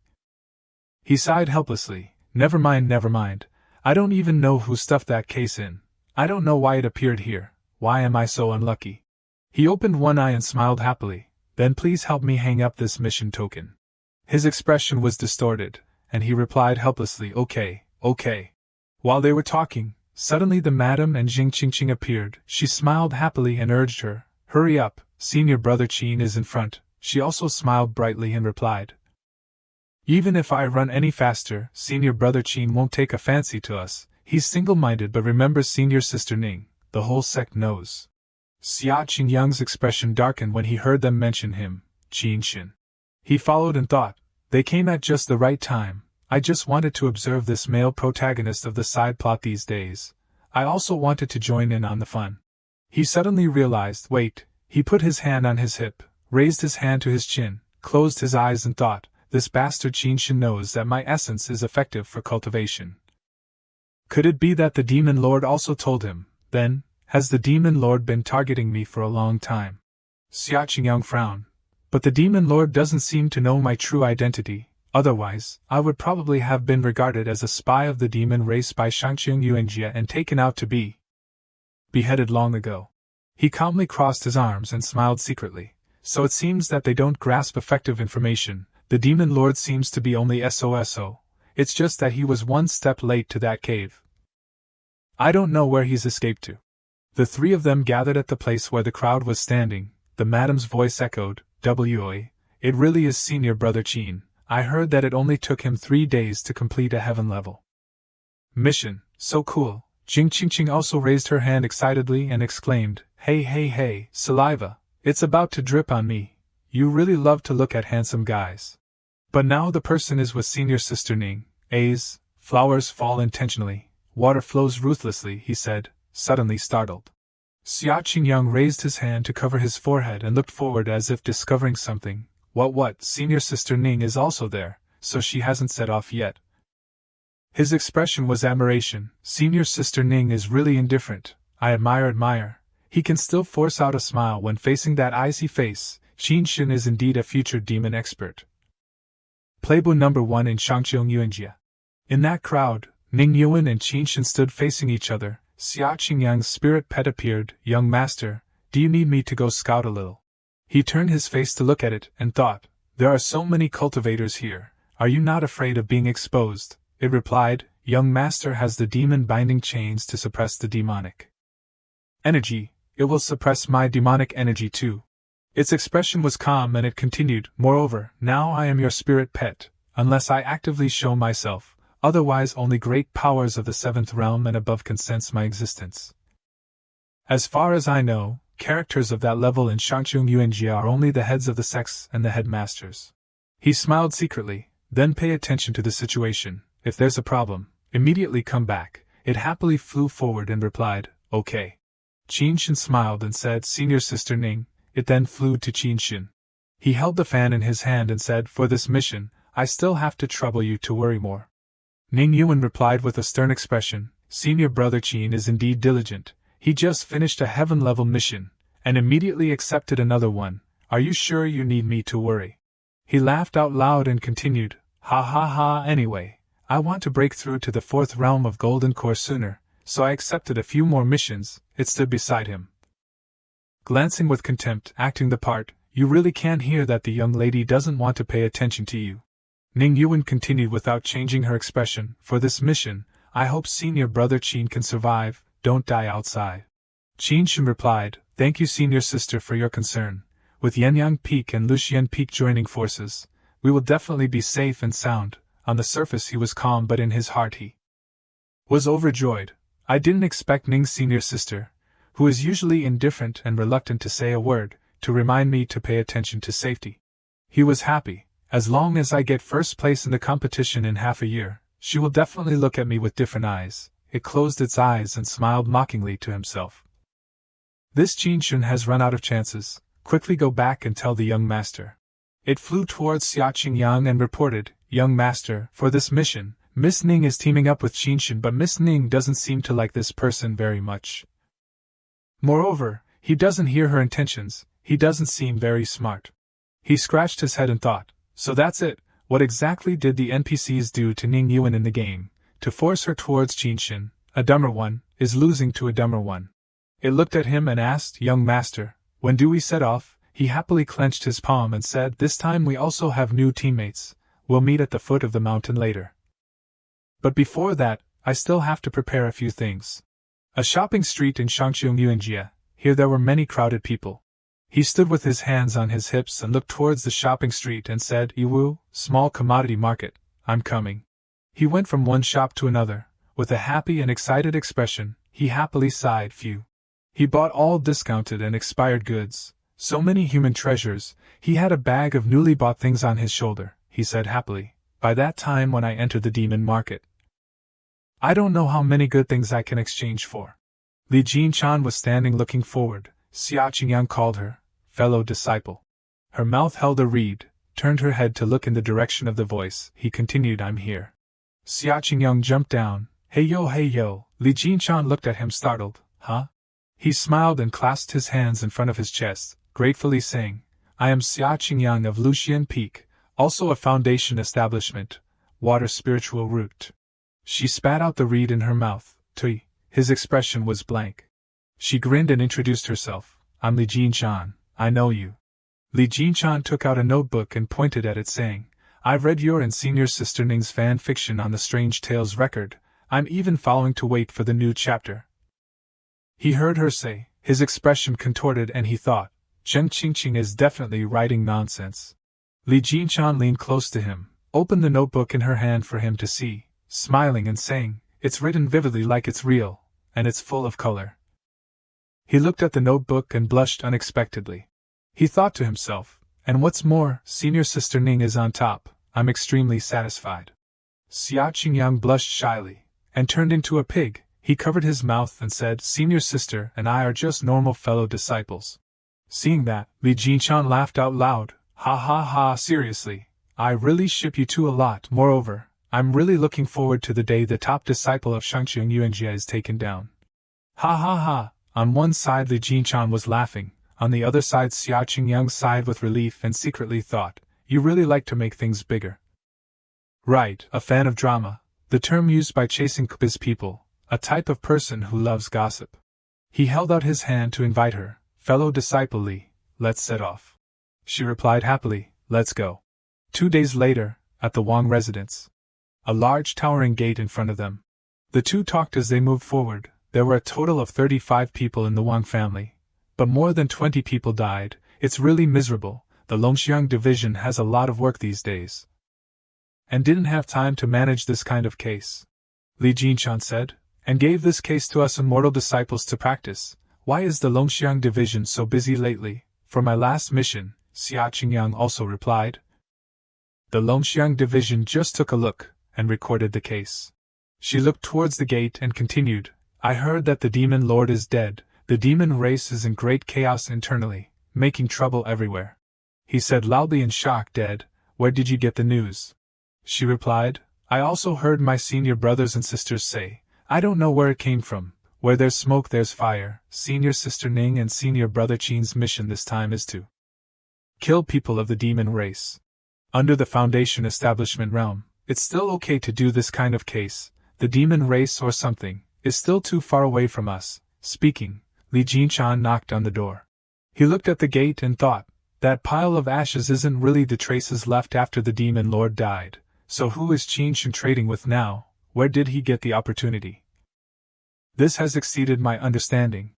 He sighed helplessly, never mind, I don't even know who stuffed that case in. I don't know why it appeared here, why am I so unlucky? He opened one eye and smiled happily, then please help me hang up this mission token. His expression was distorted, and he replied helplessly, Okay. While they were talking, suddenly the madam and Jing Qingqing appeared. She smiled happily and urged her, Hurry up, senior brother Qin is in front. She also smiled brightly and replied, Even if I run any faster, senior brother Qin won't take a fancy to us. He's single-minded but remembers senior sister Ning, the whole sect knows. Xia Qingyang's expression darkened when he heard them mention him, Qin Shin. He followed and thought, They came at just the right time. I just wanted to observe this male protagonist of the side plot these days. I also wanted to join in on the fun. He suddenly realized, wait, he put his hand on his hip, raised his hand to his chin, closed his eyes and thought, This bastard Qin Shin knows that my essence is effective for cultivation. Could it be that the Demon Lord also told him? Then, has the Demon Lord been targeting me for a long time? Xia Qingyang frowned. But the Demon Lord doesn't seem to know my true identity, otherwise, I would probably have been regarded as a spy of the demon race by Shangqing Yuanjie and taken out to be beheaded long ago. He calmly crossed his arms and smiled secretly. So it seems that they don't grasp effective information. The Demon Lord seems to be only SOSO. It's just that he was 1 step late to that cave. I don't know where he's escaped to. The 3 of them gathered at the place where the crowd was standing. The madam's voice echoed, Woa, it really is senior brother Qin. I heard that it only took him 3 days to complete a heaven level mission. So cool. Jing Qingqing also raised her hand excitedly and exclaimed, Hey, saliva. It's about to drip on me. You really love to look at handsome guys. But now the person is with senior sister Ning. Flowers fall intentionally. Water flows ruthlessly, he said, suddenly startled. Xia Qingyang raised his hand to cover his forehead and looked forward as if discovering something. What, senior sister Ning is also there, so she hasn't set off yet. His expression was admiration. Senior sister Ning is really indifferent. I admire. He can still force out a smile when facing that icy face. Qin Shin is indeed a future demon expert. Playboy number 1 in Shangqing Yuanjie. In that crowd, Ning Yuan and Qin Shin stood facing each other. Xia Qingyang's spirit pet appeared. Young master, do you need me to go scout a little? He turned his face to look at it and thought, there are so many cultivators here, Are you not afraid of being exposed? It replied, Young master has the demon binding chains to suppress the demonic energy. It will suppress my demonic energy too. Its expression was calm and it continued, Moreover, now I am your spirit pet, unless I actively show myself, otherwise only great powers of the seventh realm and above can sense my existence. As far as I know, characters of that level in Shangchung Yuanjia are only the heads of the sects and the headmasters. He smiled secretly, then pay attention to the situation. If there's a problem, immediately come back. It happily flew forward and replied, Okay. Qin Shin smiled and said, Senior Sister Ning. It then flew to Qin Shin. He held the fan in his hand and said, For this mission, I still have to trouble you to worry more. Ning Yuan replied with a stern expression, Senior brother Qin is indeed diligent. He just finished a heaven-level mission, and immediately accepted another one. Are you sure you need me to worry? He laughed out loud and continued, Ha ha ha, anyway, I want to break through to the fourth realm of Golden Core sooner, so I accepted a few more missions. It stood beside him, glancing with contempt, acting the part. You really can't hear that the young lady doesn't want to pay attention to you. Ning Yuan continued without changing her expression, For this mission, I hope senior brother Qin can survive, don't die outside. Qin Shin replied, Thank you senior sister for your concern. With Yenyang Peak and Lu Xian Peak joining forces, we will definitely be safe and sound. On the surface he was calm, but in his heart he was overjoyed. I didn't expect Ning's senior sister, who is usually indifferent and reluctant to say a word, to remind me to pay attention to safety. He was happy. As long as I get first place in the competition in half a year, she will definitely look at me with different eyes. It closed its eyes and smiled mockingly to himself. This Qin Shin has run out of chances. Quickly go back and tell the young master. It flew towards Xia Qingyang and reported, Young master, for this mission, Miss Ning is teaming up with Qin Shin, but Miss Ning doesn't seem to like this person very much. Moreover, he doesn't hear her intentions, he doesn't seem very smart. He scratched his head and thought, So that's it, what exactly did the NPCs do to Ning Yuan in the game, to force her towards Qin Shin? A dumber one is losing to a dumber one. It looked at him and asked, Young master, when do we set off? He happily clenched his palm and said, This time we also have new teammates. We'll meet at the foot of the mountain later. But before that, I still have to prepare a few things. A shopping street in Shangchung Yuanjia. Here there were many crowded people. He stood with his hands on his hips and looked towards the shopping street and said, Iwu, small commodity market, I'm coming. He went from one shop to another. With a happy and excited expression, he happily sighed, Phew. He bought all discounted and expired goods. So many human treasures. He had a bag of newly bought things on his shoulder, he said happily. By that time when I entered the demon market, I don't know how many good things I can exchange for. Li Jinchan was standing looking forward. Xia Qingyang called her, Fellow disciple. Her mouth held a reed, turned her head to look in the direction of the voice. He continued, I'm here. Xia Qingyang jumped down. Hey yo, hey yo. Li Jinchan looked at him startled. Huh? He smiled and clasped his hands in front of his chest, gratefully saying, I am Xia Qingyang of Lu Xian Peak, also a foundation establishment, water spiritual root. She spat out the reed in her mouth. Tui. His expression was blank. She grinned and introduced herself. I'm Li Jinchan, I know you. Li Jinchan took out a notebook and pointed at it saying, I've read your and senior sister Ning's fan fiction on the Strange Tales record. I'm even following to wait for the new chapter. He heard her say, his expression contorted and he thought, Chen Qingqing is definitely writing nonsense. Li Jinchan leaned close to him, opened the notebook in her hand for him to see, smiling and saying, It's written vividly like it's real, and it's full of color. He looked at the notebook and blushed unexpectedly. He thought to himself, and what's more, senior sister Ning is on top, I'm extremely satisfied. Xia Qingyang blushed shyly, and turned into a pig. He covered his mouth and said, Senior sister and I are just normal fellow disciples. Seeing that, Li Jinchan laughed out loud. Ha ha ha, seriously, I really ship you two a lot. Moreover, I'm really looking forward to the day the top disciple of Shangchung Yuanjia is taken down. Ha ha ha. On one side Li Jinchan was laughing, on the other side Xia Qingyang sighed with relief and secretly thought, You really like to make things bigger. Right, a fan of drama, the term used by chasing biz people, a type of person who loves gossip. He held out his hand to invite her. Fellow disciple Li, let's set off. She replied happily, Let's go. 2 days later, at the Wang residence. A large towering gate in front of them. The two talked as they moved forward. There were a total of 35 people in the Wang family, but more than 20 people died. It's really miserable. The Lu Xian division has a lot of work these days, and didn't have time to manage this kind of case. Li Jinshan said, and gave this case to us immortal disciples to practice. Why is the Lu Xian division so busy lately? For my last mission, Xia Qingyang also replied. The Lu Xian division just took a look, and recorded the case. She looked towards the gate and continued, I heard that the demon lord is dead. The demon race is in great chaos internally, making trouble everywhere. He said loudly in shock, dead, where did you get the news? She replied, I also heard my senior brothers and sisters say, I don't know where it came from. Where there's smoke there's fire. Senior sister Ning and senior brother Qin's mission this time is to kill people of the demon race. Under the Foundation establishment realm, it's still okay to do this kind of case. The demon race or something is still too far away from us. Speaking, Li Jinshan knocked on the door. He looked at the gate and thought, that pile of ashes isn't really the traces left after the demon lord died. So who is Qin Shen trading with now? Where did he get the opportunity? This has exceeded my understanding.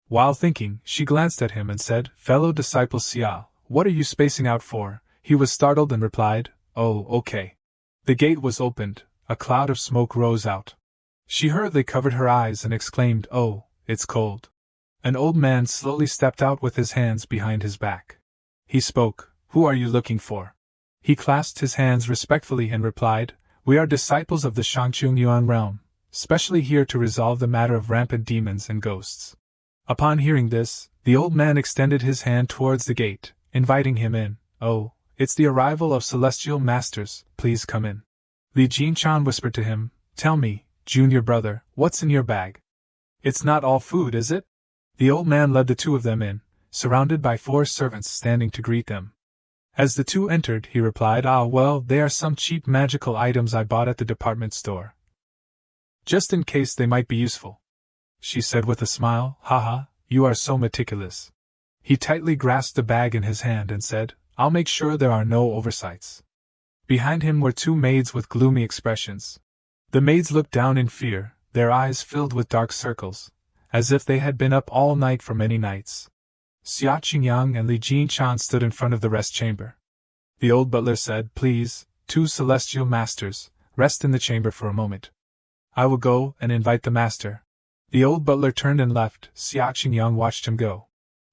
While thinking, she glanced at him and said, Fellow disciple Xia, what are you spacing out for? He was startled and replied, Oh, okay. The gate was opened, a cloud of smoke rose out. She hurriedly covered her eyes and exclaimed, Oh, it's cold. An old man slowly stepped out with his hands behind his back. He spoke, Who are you looking for? He clasped his hands respectfully and replied, We are disciples of the Shangqing Yuan realm, specially here to resolve the matter of rampant demons and ghosts. Upon hearing this, the old man extended his hand towards the gate, inviting him in. Oh, it's the arrival of celestial masters, please come in. Li Jinshan whispered to him, Tell me, junior brother, what's in your bag? It's not all food, is it? The old man led the two of them in, surrounded by 4 servants standing to greet them. As the two entered, he replied, Ah well, they are some cheap magical items I bought at the department store. Just in case they might be useful. She said with a smile, Haha, you are so meticulous. He tightly grasped the bag in his hand and said, I'll make sure there are no oversights. Behind him were 2 maids with gloomy expressions. The maids looked down in fear, their eyes filled with dark circles, as if they had been up all night for many nights. Xia Qingyang and Li Jinshan stood in front of the rest chamber. The old butler said, Please, 2 celestial masters, rest in the chamber for a moment. I will go and invite the master. The old butler turned and left. Xia Qingyang watched him go.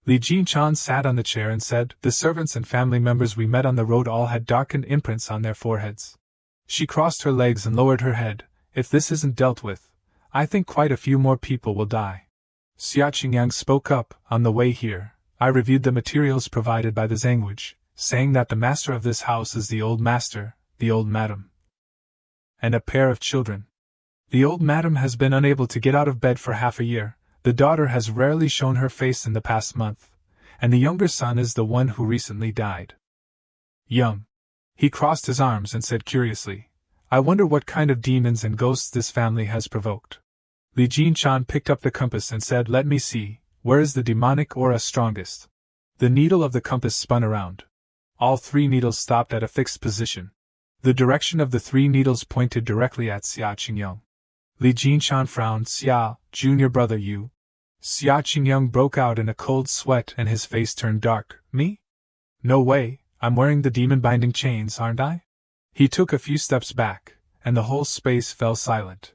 Li Jinshan sat on the chair and said, The servants and family members we met on the road all had darkened imprints on their foreheads. She crossed her legs and lowered her head. If this isn't dealt with, I think quite a few more people will die. Xia Qingyang spoke up, On the way here, I reviewed the materials provided by the Zangwuj, saying that the master of this house is the old master, the old madam, and a pair of children. The old madam has been unable to get out of bed for half a year, the daughter has rarely shown her face in the past month, and the younger son is the one who recently died. Young. He crossed his arms and said curiously, I wonder what kind of demons and ghosts this family has provoked. Li Jinshan picked up the compass and said, Let me see. Where is the demonic aura strongest? The needle of the compass spun around. All 3 needles stopped at a fixed position. The direction of the 3 needles pointed directly at Xia Qingyang. Li Jinshan frowned. Xia, junior brother you. Xia Qingyang broke out in a cold sweat and his face turned dark. Me? No way, I'm wearing the demon-binding chains, aren't I? He took a few steps back, and the whole space fell silent.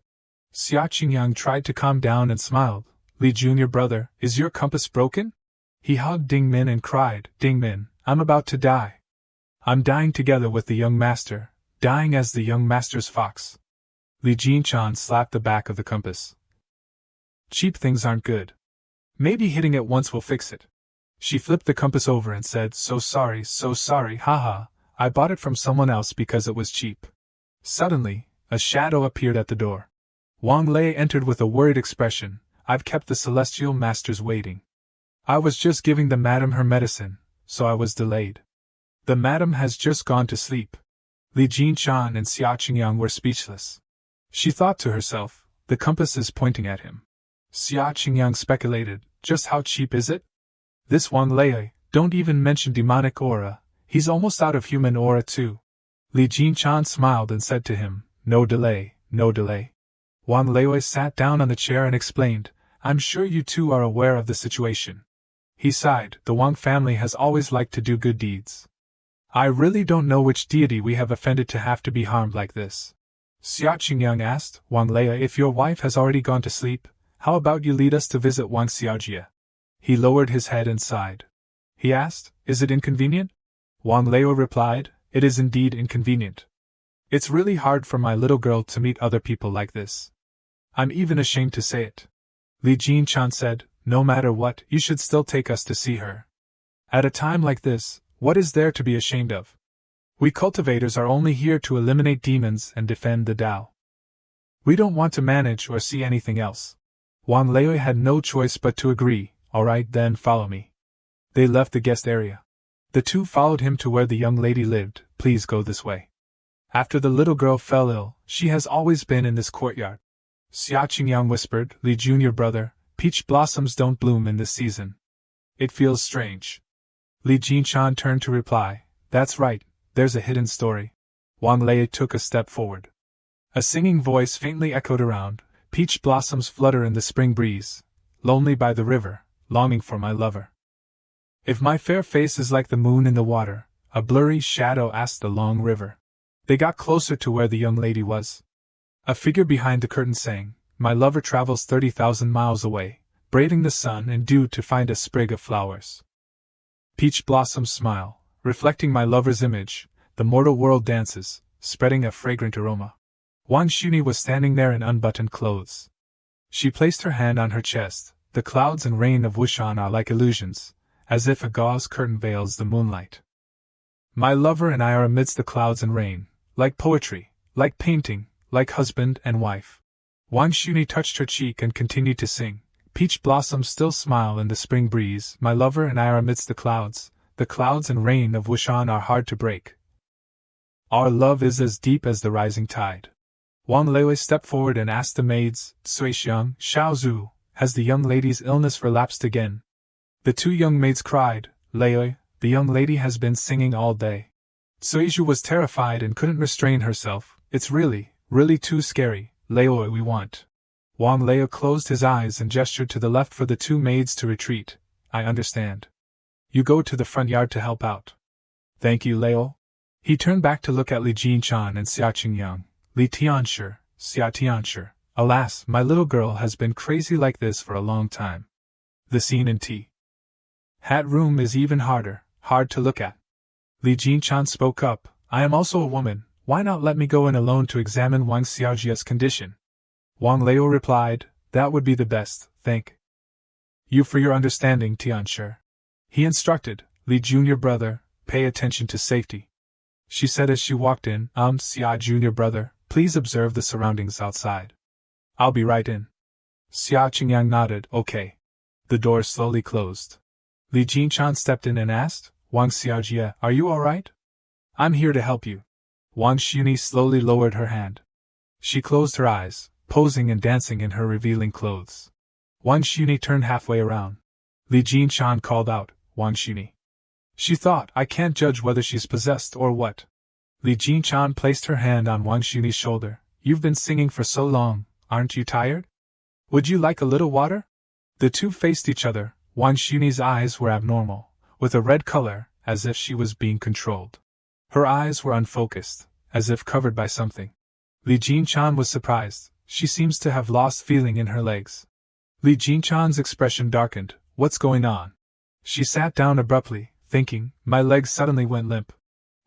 Xia Qingyang tried to calm down and smiled. Li junior brother, is your compass broken? He hugged Ding Min and cried, Ding Min, I'm about to die. I'm dying together with the young master, dying as the young master's fox. Li Jinshan slapped the back of the compass. Cheap things aren't good. Maybe hitting it once will fix it. She flipped the compass over and said, So sorry, haha, I bought it from someone else because it was cheap. Suddenly, a shadow appeared at the door. Wang Lei entered with a worried expression. I've kept the celestial masters waiting. I was just giving the madam her medicine, so I was delayed. The madam has just gone to sleep. Li Jinshan and Xia Qingyang were speechless. She thought to herself, the compass is pointing at him. Xia Qingyang speculated, just how cheap is it? This Wang Lei, don't even mention demonic aura, he's almost out of human aura too. Li Jinchan smiled and said to him, "No delay, no delay." Wang Leoi sat down on the chair and explained, "I'm sure you two are aware of the situation." He sighed, "The Wang family has always liked to do good deeds. I really don't know which deity we have offended to have to be harmed like this." Xia Qingyang asked, "Wang Leia, if your wife has already gone to sleep, how about you lead us to visit Wang Xiaojie?" He lowered his head and sighed. He asked, "Is it inconvenient?" Wang Leio replied, "It is indeed inconvenient. It's really hard for my little girl to meet other people like this. I'm even ashamed to say it." Li Jinchan said, "No matter what, you should still take us to see her. At a time like this, what is there to be ashamed of? We cultivators are only here to eliminate demons and defend the Tao. We don't want to manage or see anything else." Wang Leoi had no choice but to agree. "All right, then follow me." They left the guest area. The two followed him to where the young lady lived. "Please go this way. After the little girl fell ill, she has always been in this courtyard." Xia Qingyang whispered, "Li Junior brother, peach blossoms don't bloom in this season. It feels strange." Li Jinchan turned to reply, "That's right, there's a hidden story." Wang Lei took a step forward. A singing voice faintly echoed around, "Peach blossoms flutter in the spring breeze, lonely by the river, longing for my lover. If my fair face is like the moon in the water, a blurry shadow asked the long river." They got closer to where the young lady was. A figure behind the curtain sang, "My lover travels 30,000 miles away, braving the sun and dew to find a sprig of flowers. Peach blossoms smile, reflecting my lover's image, the mortal world dances, spreading a fragrant aroma." Wang Xuni was standing there in unbuttoned clothes. She placed her hand on her chest. "The clouds and rain of Wushan are like illusions, as if a gauze curtain veils the moonlight. My lover and I are amidst the clouds and rain, like poetry, like painting, like husband and wife." Wang Xuni touched her cheek and continued to sing, "Peach blossoms still smile in the spring breeze, my lover and I are amidst the clouds and rain of Wushan are hard to break. Our love is as deep as the rising tide." Wang Leoi stepped forward and asked the maids, "Sui Xiang, Xiao Zhu, has the young lady's illness relapsed again?" The two young maids cried, "Leoi, the young lady has been singing all day." Sui Zhu was terrified and couldn't restrain herself. "It's really too scary, Leoi, we want." Wang Leoi closed his eyes and gestured to the left for the two maids to retreat. "I understand. You go to the front yard to help out." "Thank you, Leo." He turned back to look at Li Jinchan and Xia Qingyang. "Li Tianshi, Xia Tianshi, alas, my little girl has been crazy like this for a long time." The scene in Tea Hat Room is even hard to look at. Li Jinchan spoke up, "I am also a woman, why not let me go in alone to examine Wang Xiaojie's condition?" Wang Leo replied, "That would be the best, thank you for your understanding, Tianshi." He instructed, "Li Junior brother, pay attention to safety." She said as she walked in, Xia Junior brother, please observe the surroundings outside. I'll be right in." Xia Qingyang nodded, "Okay." The door slowly closed. Li Jinchan stepped in and asked, "Wang Xiaojie, are you alright?" "I'm here to help you." Wang Xuni slowly lowered her hand. She closed her eyes, posing and dancing in her revealing clothes. Wang Xuni turned halfway around. Li Jinchan called out, "Wang Xuni." She thought, "I can't judge whether she's possessed or what." Li Jinchan placed her hand on Wang Xuni's shoulder. "You've been singing for so long, aren't you tired? Would you like a little water?" The two faced each other. Wang Xuni's eyes were abnormal, with a red color, as if she was being controlled. Her eyes were unfocused, as if covered by something. Li Jinchan was surprised. She seems to have lost feeling in her legs. Li Jinchan's expression darkened. "What's going on?" She sat down abruptly, thinking, "My legs suddenly went limp."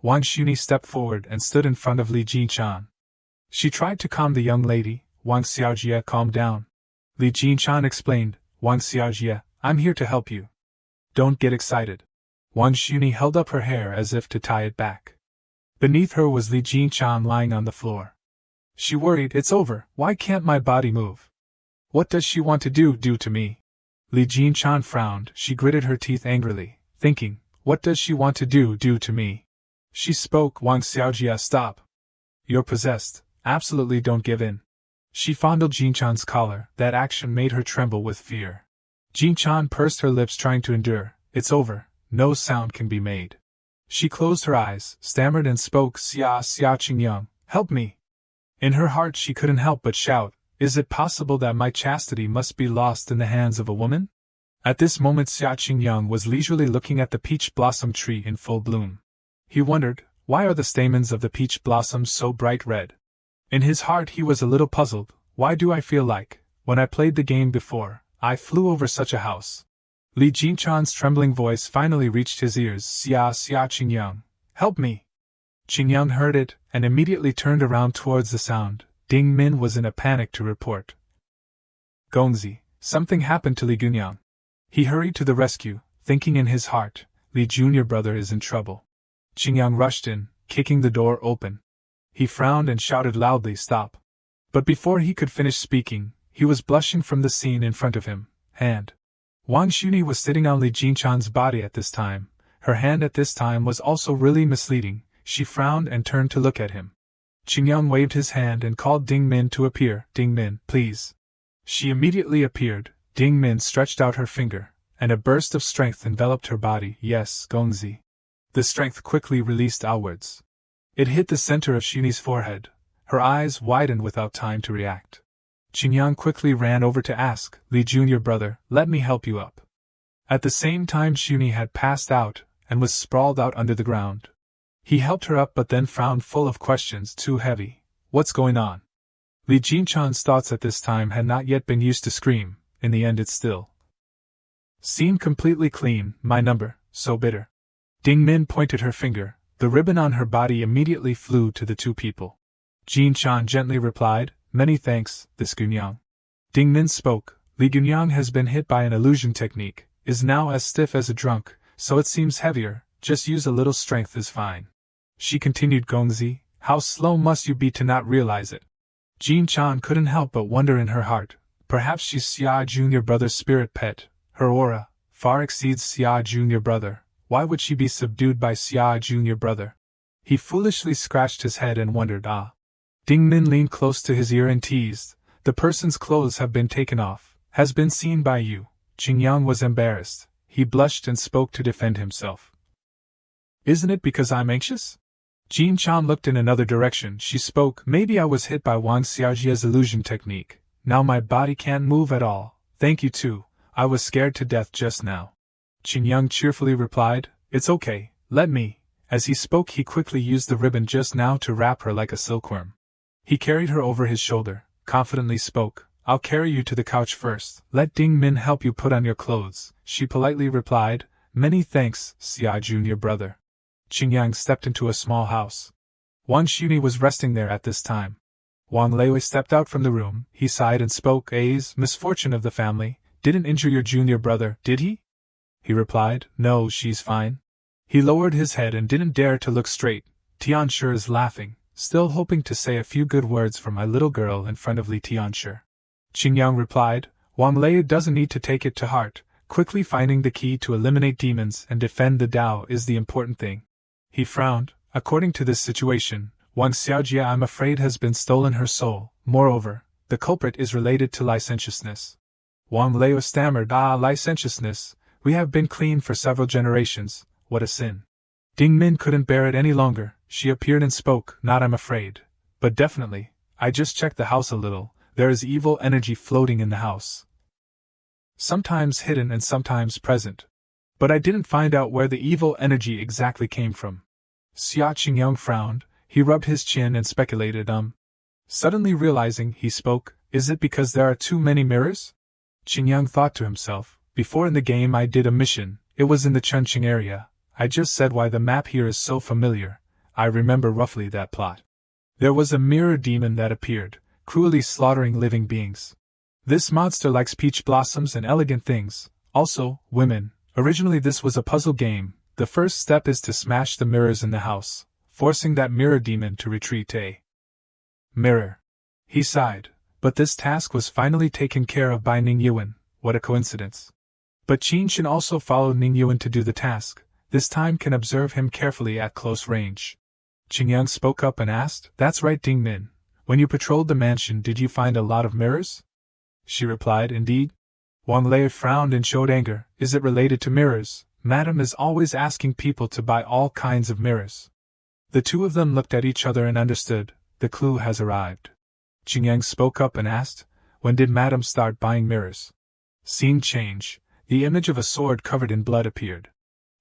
Wang Xuni stepped forward and stood in front of Li Jinchan. She tried to calm the young lady. "Wang Xiaojie, calm down." Li Jinchan explained, "Wang Xiaojie, I'm here to help you. Don't get excited." Wang Xuni held up her hair as if to tie it back. Beneath her was Li Jinchan lying on the floor. She worried, "It's over, why can't my body move? What does she want to do to me?" Li Jinchan frowned. She gritted her teeth angrily, thinking, "What does she want to do to me?" She spoke, "Wang Xiaojie, stop. You're possessed, absolutely don't give in." She fondled Jinchan's collar. That action made her tremble with fear. Jinchan pursed her lips trying to endure. "It's over, no sound can be made. She closed her eyes, stammered and spoke, Xia Qingyang, help me. In her heart she couldn't help but shout, is it possible that my chastity must be lost in the hands of a woman? At this moment Xia Qingyang was leisurely looking at the peach blossom tree in full bloom. He wondered, why are the stamens of the peach blossoms so bright red? In his heart he was a little puzzled, why do I feel like, when I played the game before, I flew over such a house? Li Jinchan's trembling voice finally reached his ears, Xia Qingyang, help me. Qingyang heard it, and immediately turned around towards the sound. Ding Min was in a panic to report. Gongzi, something happened to Li Gunyang. He hurried to the rescue, thinking in his heart, Li Junior brother is in trouble. Qingyang rushed in, kicking the door open. He frowned and shouted loudly, stop. But before he could finish speaking, he was blushing from the scene in front of him, hand. Wang Xuni was sitting on Li Jinchan's body at this time. Her hand at this time was also really misleading. She frowned and turned to look at him. Qingyang waved his hand and called Ding Min to appear. Ding Min, please. She immediately appeared. Ding Min stretched out her finger, and a burst of strength enveloped her body. Yes, Gongzi. The strength quickly released outwards. It hit the center of Xuni's forehead. Her eyes widened without time to react. Qingyang quickly ran over to ask, Li Junior brother, let me help you up. At the same time Xuni had passed out, and was sprawled out under the ground. He helped her up but then frowned full of questions, too heavy. What's going on? Li Jinchan's thoughts at this time had not yet been used to scream, in the end it still seemed completely clean, my number, so bitter. Ding Min pointed her finger, the ribbon on her body immediately flew to the two people. Jinchan gently replied, many thanks, this Gunyang. Ding Min spoke, Li Gunyang has been hit by an illusion technique, is now as stiff as a drunk, so it seems heavier, just use a little strength is fine. She continued, Gongzi, how slow must you be to not realize it? Jinchan couldn't help but wonder in her heart, perhaps she's Xia Junior brother's spirit pet, her aura far exceeds Xia Junior brother, why would she be subdued by Xia Junior brother? He foolishly scratched his head and wondered, Ding Min leaned close to his ear and teased, the person's clothes have been taken off, has been seen by you. Qingyang was embarrassed, he blushed and spoke to defend himself. Isn't it because I'm anxious? Jinchan looked in another direction. She spoke, maybe I was hit by Wang Xiaojia's illusion technique. Now my body can't move at all. Thank you too. I was scared to death just now. Qingyang cheerfully replied, it's okay, let me. As he spoke he quickly used the ribbon just now to wrap her like a silkworm. He carried her over his shoulder, confidently spoke, I'll carry you to the couch first. Let Ding Min help you put on your clothes. She politely replied, many thanks, Xia Junior brother. Qingyang stepped into a small house. Wang Xuni was resting there at this time. Wang Lei stepped out from the room, he sighed and spoke, misfortune of the family, didn't injure your junior brother, did he? He replied, no, she's fine. He lowered his head and didn't dare to look straight. Tianshi is laughing, still hoping to say a few good words for my little girl in front of Li Tianshi. Qingyang replied, Wang Lei doesn't need to take it to heart, quickly finding the key to eliminate demons and defend the Tao is the important thing. He frowned. According to this situation, Wang Xiaojia I'm afraid has been stolen her soul. Moreover, the culprit is related to licentiousness. Wang Lei stammered, licentiousness, we have been clean for several generations, what a sin. Ding Min couldn't bear it any longer, she appeared and spoke, not I'm afraid, but definitely, I just checked the house a little, there is evil energy floating in the house. Sometimes hidden and sometimes present. But I didn't find out where the evil energy exactly came from. Xia Qingyang frowned, he rubbed his chin and speculated, Suddenly realizing, he spoke, is it because there are too many mirrors? Qingyang thought to himself, before in the game I did a mission, it was in the Chunqing area, I just said why the map here is so familiar, I remember roughly that plot. There was a mirror demon that appeared, cruelly slaughtering living beings. This monster likes peach blossoms and elegant things, also, women. Originally this was a puzzle game, the first step is to smash the mirrors in the house, forcing that mirror demon to retreat. Mirror. He sighed, but this task was finally taken care of by Ning Yuan, what a coincidence. But Qin Shan also followed Ning Yuan to do the task, this time can observe him carefully at close range. Qingyang spoke up and asked, that's right Ding Min, when you patrolled the mansion did you find a lot of mirrors? She replied, indeed. Wang Lei frowned and showed anger, is it related to mirrors? Madam is always asking people to buy all kinds of mirrors. The two of them looked at each other and understood, the clue has arrived. Qingyang spoke up and asked, when did Madam start buying mirrors? Scene change, the image of a sword covered in blood appeared.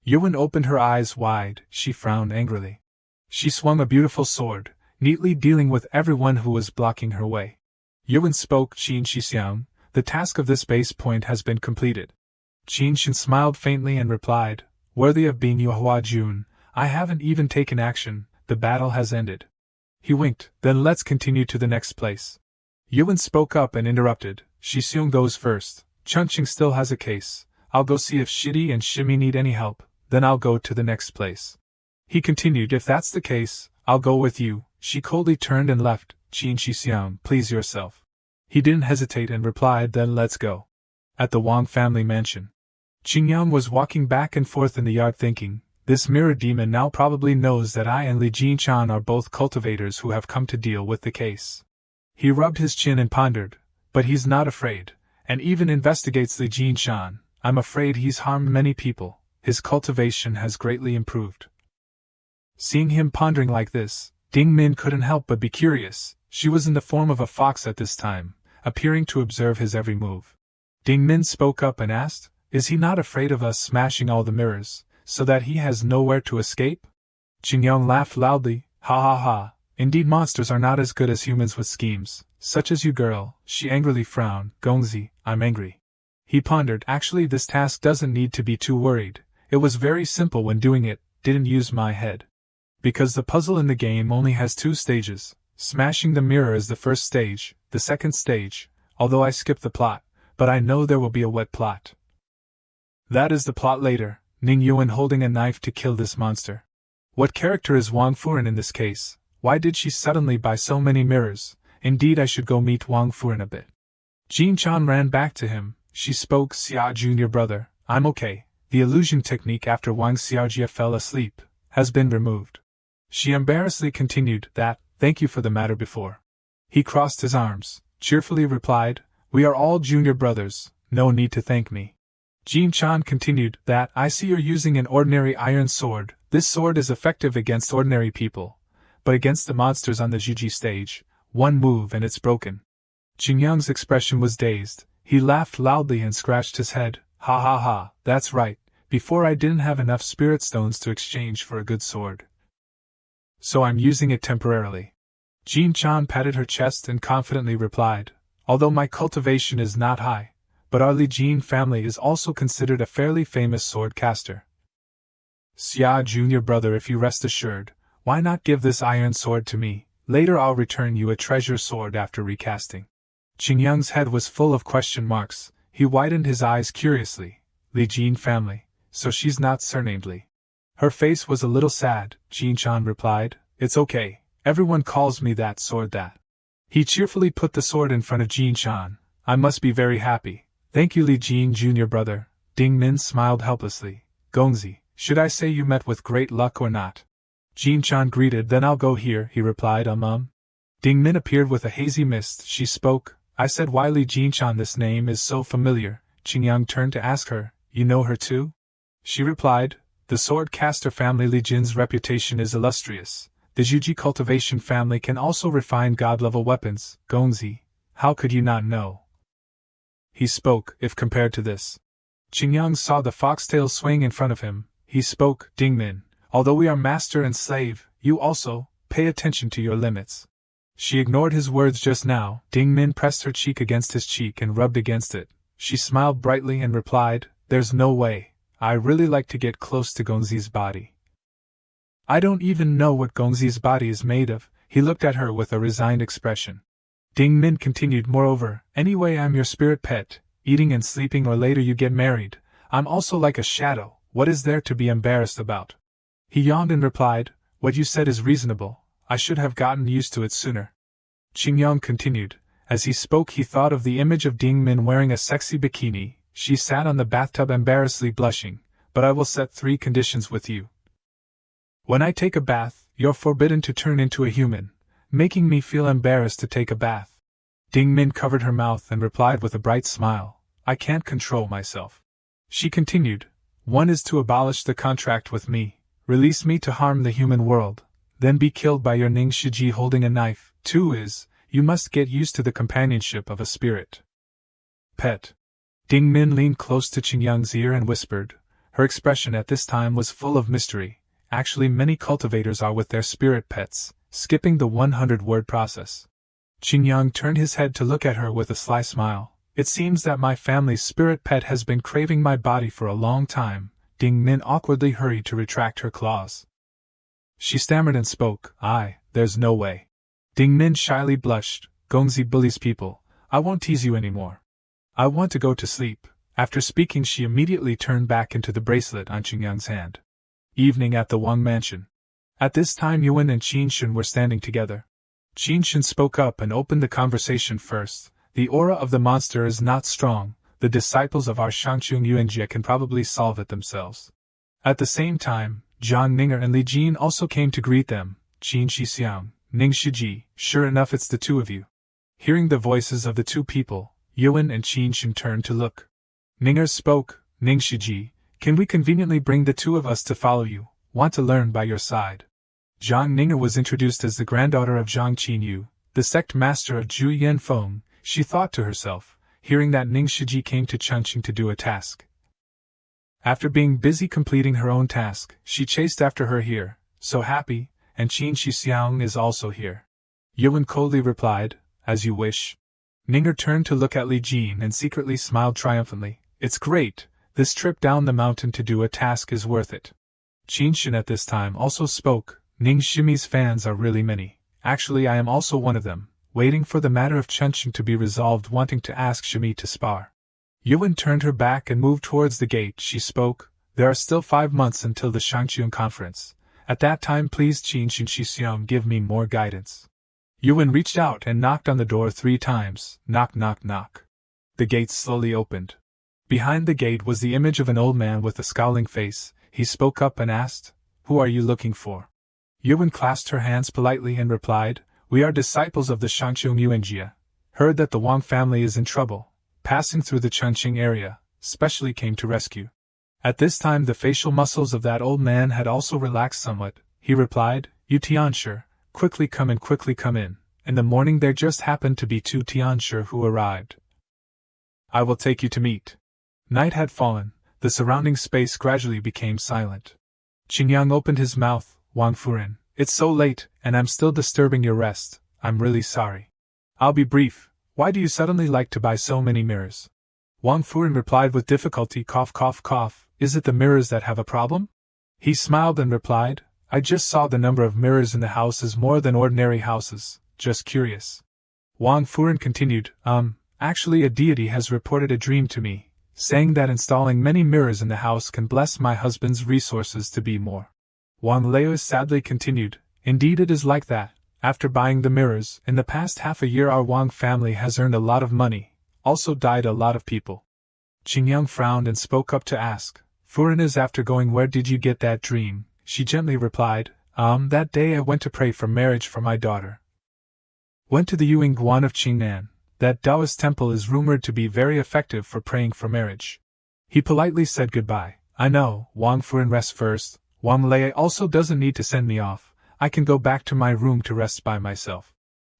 Yuan opened her eyes wide, she frowned angrily. She swung a beautiful sword, neatly dealing with everyone who was blocking her way. Yuan spoke, Qin Shixiang, the task of this base point has been completed. Qin Shin smiled faintly and replied, worthy of being Yuhua Jun, I haven't even taken action, the battle has ended. He winked, then let's continue to the next place. Yuan spoke up and interrupted, Shixiang goes first, Chunqing still has a case, I'll go see if Shidi and Shimi need any help, then I'll go to the next place. He continued, if that's the case, I'll go with you. She coldly turned and left, Qin Shixiang, please yourself. He didn't hesitate and replied, then let's go. At the Wang family mansion. Qingyang was walking back and forth in the yard thinking, this mirror demon now probably knows that I and Li Jinchan are both cultivators who have come to deal with the case. He rubbed his chin and pondered, but he's not afraid, and even investigates Li Jinchan. I'm afraid he's harmed many people, his cultivation has greatly improved. Seeing him pondering like this, Ding Min couldn't help but be curious. She was in the form of a fox at this time, appearing to observe his every move. Ding Min spoke up and asked, is he not afraid of us smashing all the mirrors, so that he has nowhere to escape? Qingyang laughed loudly, ha ha ha, indeed monsters are not as good as humans with schemes, such as you girl. She angrily frowned, Gongzi, I'm angry. He pondered, actually this task doesn't need to be too worried, it was very simple when doing it, didn't use my head. Because the puzzle in the game only has 2 stages, smashing the mirror is the first stage, the second stage, although I skipped the plot, but I know there will be a wet plot. That is the plot later, Ning Yuan holding a knife to kill this monster. What character is Wang Furen in this case? Why did she suddenly buy so many mirrors? Indeed I should go meet Wang Furen a bit. Jin Chan ran back to him, she spoke, Xia Junior brother, I'm okay, the illusion technique after Wang Xiaojia fell asleep, has been removed. She embarrassedly continued, thank you for the matter before. He crossed his arms, cheerfully replied, we are all junior brothers, no need to thank me. Jin Chan continued, I see you're using an ordinary iron sword, this sword is effective against ordinary people, but against the monsters on the Juji stage, one move and it's broken. Qingyang's expression was dazed, he laughed loudly and scratched his head, ha ha ha, that's right, before I didn't have enough spirit stones to exchange for a good sword. So I'm using it temporarily. Jin Chan patted her chest and confidently replied, although my cultivation is not high, but our Li Jin family is also considered a fairly famous sword caster. Xia Junior brother, if you rest assured, why not give this iron sword to me, later I'll return you a treasure sword after recasting. Qingyang's head was full of question marks, he widened his eyes curiously, Li Jin family, so she's not surnamed Li. Her face was a little sad, Jin Chan replied, it's okay, everyone calls me that sword that. He cheerfully put the sword in front of Jin Chan, I must be very happy. Thank you Li Jin Junior brother. Ding Min smiled helplessly, Gongzi, should I say you met with great luck or not? Jin Chan greeted, then I'll go here, he replied, Ding Min appeared with a hazy mist, she spoke, I said why Li Jin Chan, this name is so familiar. Qingyang turned to ask her, you know her too? She replied, the sword caster family Li Jin's reputation is illustrious. The Juji Cultivation family can also refine god-level weapons, Gongzi, how could you not know? He spoke, if compared to this. Qingyang saw the foxtail swing in front of him, he spoke, Ding Min, although we are master and slave, you also, pay attention to your limits. She ignored his words just now, Ding Min pressed her cheek against his cheek and rubbed against it. She smiled brightly and replied, there's no way, I really like to get close to Gongzi's body. I don't even know what Gongzi's body is made of, he looked at her with a resigned expression. Ding Min continued, moreover, anyway I'm your spirit pet, eating and sleeping or later you get married, I'm also like a shadow, what is there to be embarrassed about? He yawned and replied, what you said is reasonable, I should have gotten used to it sooner. Qingyang continued, as he spoke he thought of the image of Ding Min wearing a sexy bikini, she sat on the bathtub embarrassedly blushing, but I will set 3 conditions with you. When I take a bath, you're forbidden to turn into a human, making me feel embarrassed to take a bath. Ding Min covered her mouth and replied with a bright smile, I can't control myself. She continued, One is to abolish the contract with me, release me to harm the human world, then be killed by your Ning Shiji holding a knife. 2 is, you must get used to the companionship of a spirit pet. Ding Min leaned close to Qingyang's ear and whispered. Her expression at this time was full of mystery. Actually, many cultivators are with their spirit pets, skipping the 100-word process. Qingyang turned his head to look at her with a sly smile. It seems that my family's spirit pet has been craving my body for a long time. Ding Min awkwardly hurried to retract her claws. She stammered and spoke. There's no way. Ding Min shyly blushed. Gongzi bullies people. I won't tease you anymore. I want to go to sleep. After speaking, she immediately turned back into the bracelet on Qingyang's hand. Evening at the Wang mansion. At this time, Yuan and Qinshun were standing together. Qinshun spoke up and opened the conversation first. The aura of the monster is not strong. The disciples of our Shangchung Yuanjie can probably solve it themselves. At the same time, Zhang Ninger and Li Jin also came to greet them. Qin Shixiang, Ning Shiji, sure enough it's the two of you. Hearing the voices of the two people, Yuan and Qinshun turned to look. Ninger spoke. Ning Shiji, can we conveniently bring the two of us to follow you? Want to learn by your side. Zhang Ninger was introduced as the granddaughter of Zhang Qinyu, the sect master of Zhu Yanfeng. She thought to herself, hearing that Ning Shiji came to Chunqing to do a task. After being busy completing her own task, she chased after her here, so happy, and Qin Shixiang is also here. Yuan coldly replied, as you wish. Ninger turned to look at Li Jin and secretly smiled triumphantly. It's great, this trip down the mountain to do a task is worth it. Qinshun at this time also spoke. Ning Shimi's fans are really many. Actually, I am also one of them, waiting for the matter of Chunqing to be resolved, wanting to ask Shimi to spar. Yuan turned her back and moved towards the gate. She spoke. There are still 5 months until the Shangchun conference. At that time, please Qinshun Shixiang give me more guidance. Yuan reached out and knocked on the door 3 times. Knock, knock, knock. The gate slowly opened. Behind the gate was the image of an old man with a scowling face. He spoke up and asked, "Who are you looking for?" Yuan clasped her hands politely and replied, "We are disciples of the Shangchung Yuanjie. Heard that the Wang family is in trouble. Passing through the Chunqing area, specially came to rescue." At this time the facial muscles of that old man had also relaxed somewhat. He replied, "You Tianshi, quickly come in. In the morning there just happened to be 2 Tianshi who arrived. I will take you to meet." Night had fallen, the surrounding space gradually became silent. Qingyang opened his mouth. "Wang Furin, it's so late, and I'm still disturbing your rest. I'm really sorry. I'll be brief. Why do you suddenly like to buy so many mirrors?" Wang Furin replied with difficulty, cough, cough, cough. "Is it the mirrors that have a problem?" He smiled and replied, "I just saw the number of mirrors in the house is more than ordinary houses, just curious." Wang Furin continued, Actually a deity has reported a dream to me, saying that installing many mirrors in the house can bless my husband's resources to be more." Wang Leo sadly continued, "Indeed it is like that. After buying the mirrors, in the past half a year our Wang family has earned a lot of money, also died a lot of people." Qingyang frowned and spoke up to ask, "Furin is after going, where did you get that dream?" She gently replied, That day I went to pray for marriage for my daughter. Went to the Yuan of Qingnan. That Taoist temple is rumored to be very effective for praying for marriage. He politely said goodbye. "I know, Wang Furin rests first. Wang Lei also doesn't need to send me off. I can go back to my room to rest by myself."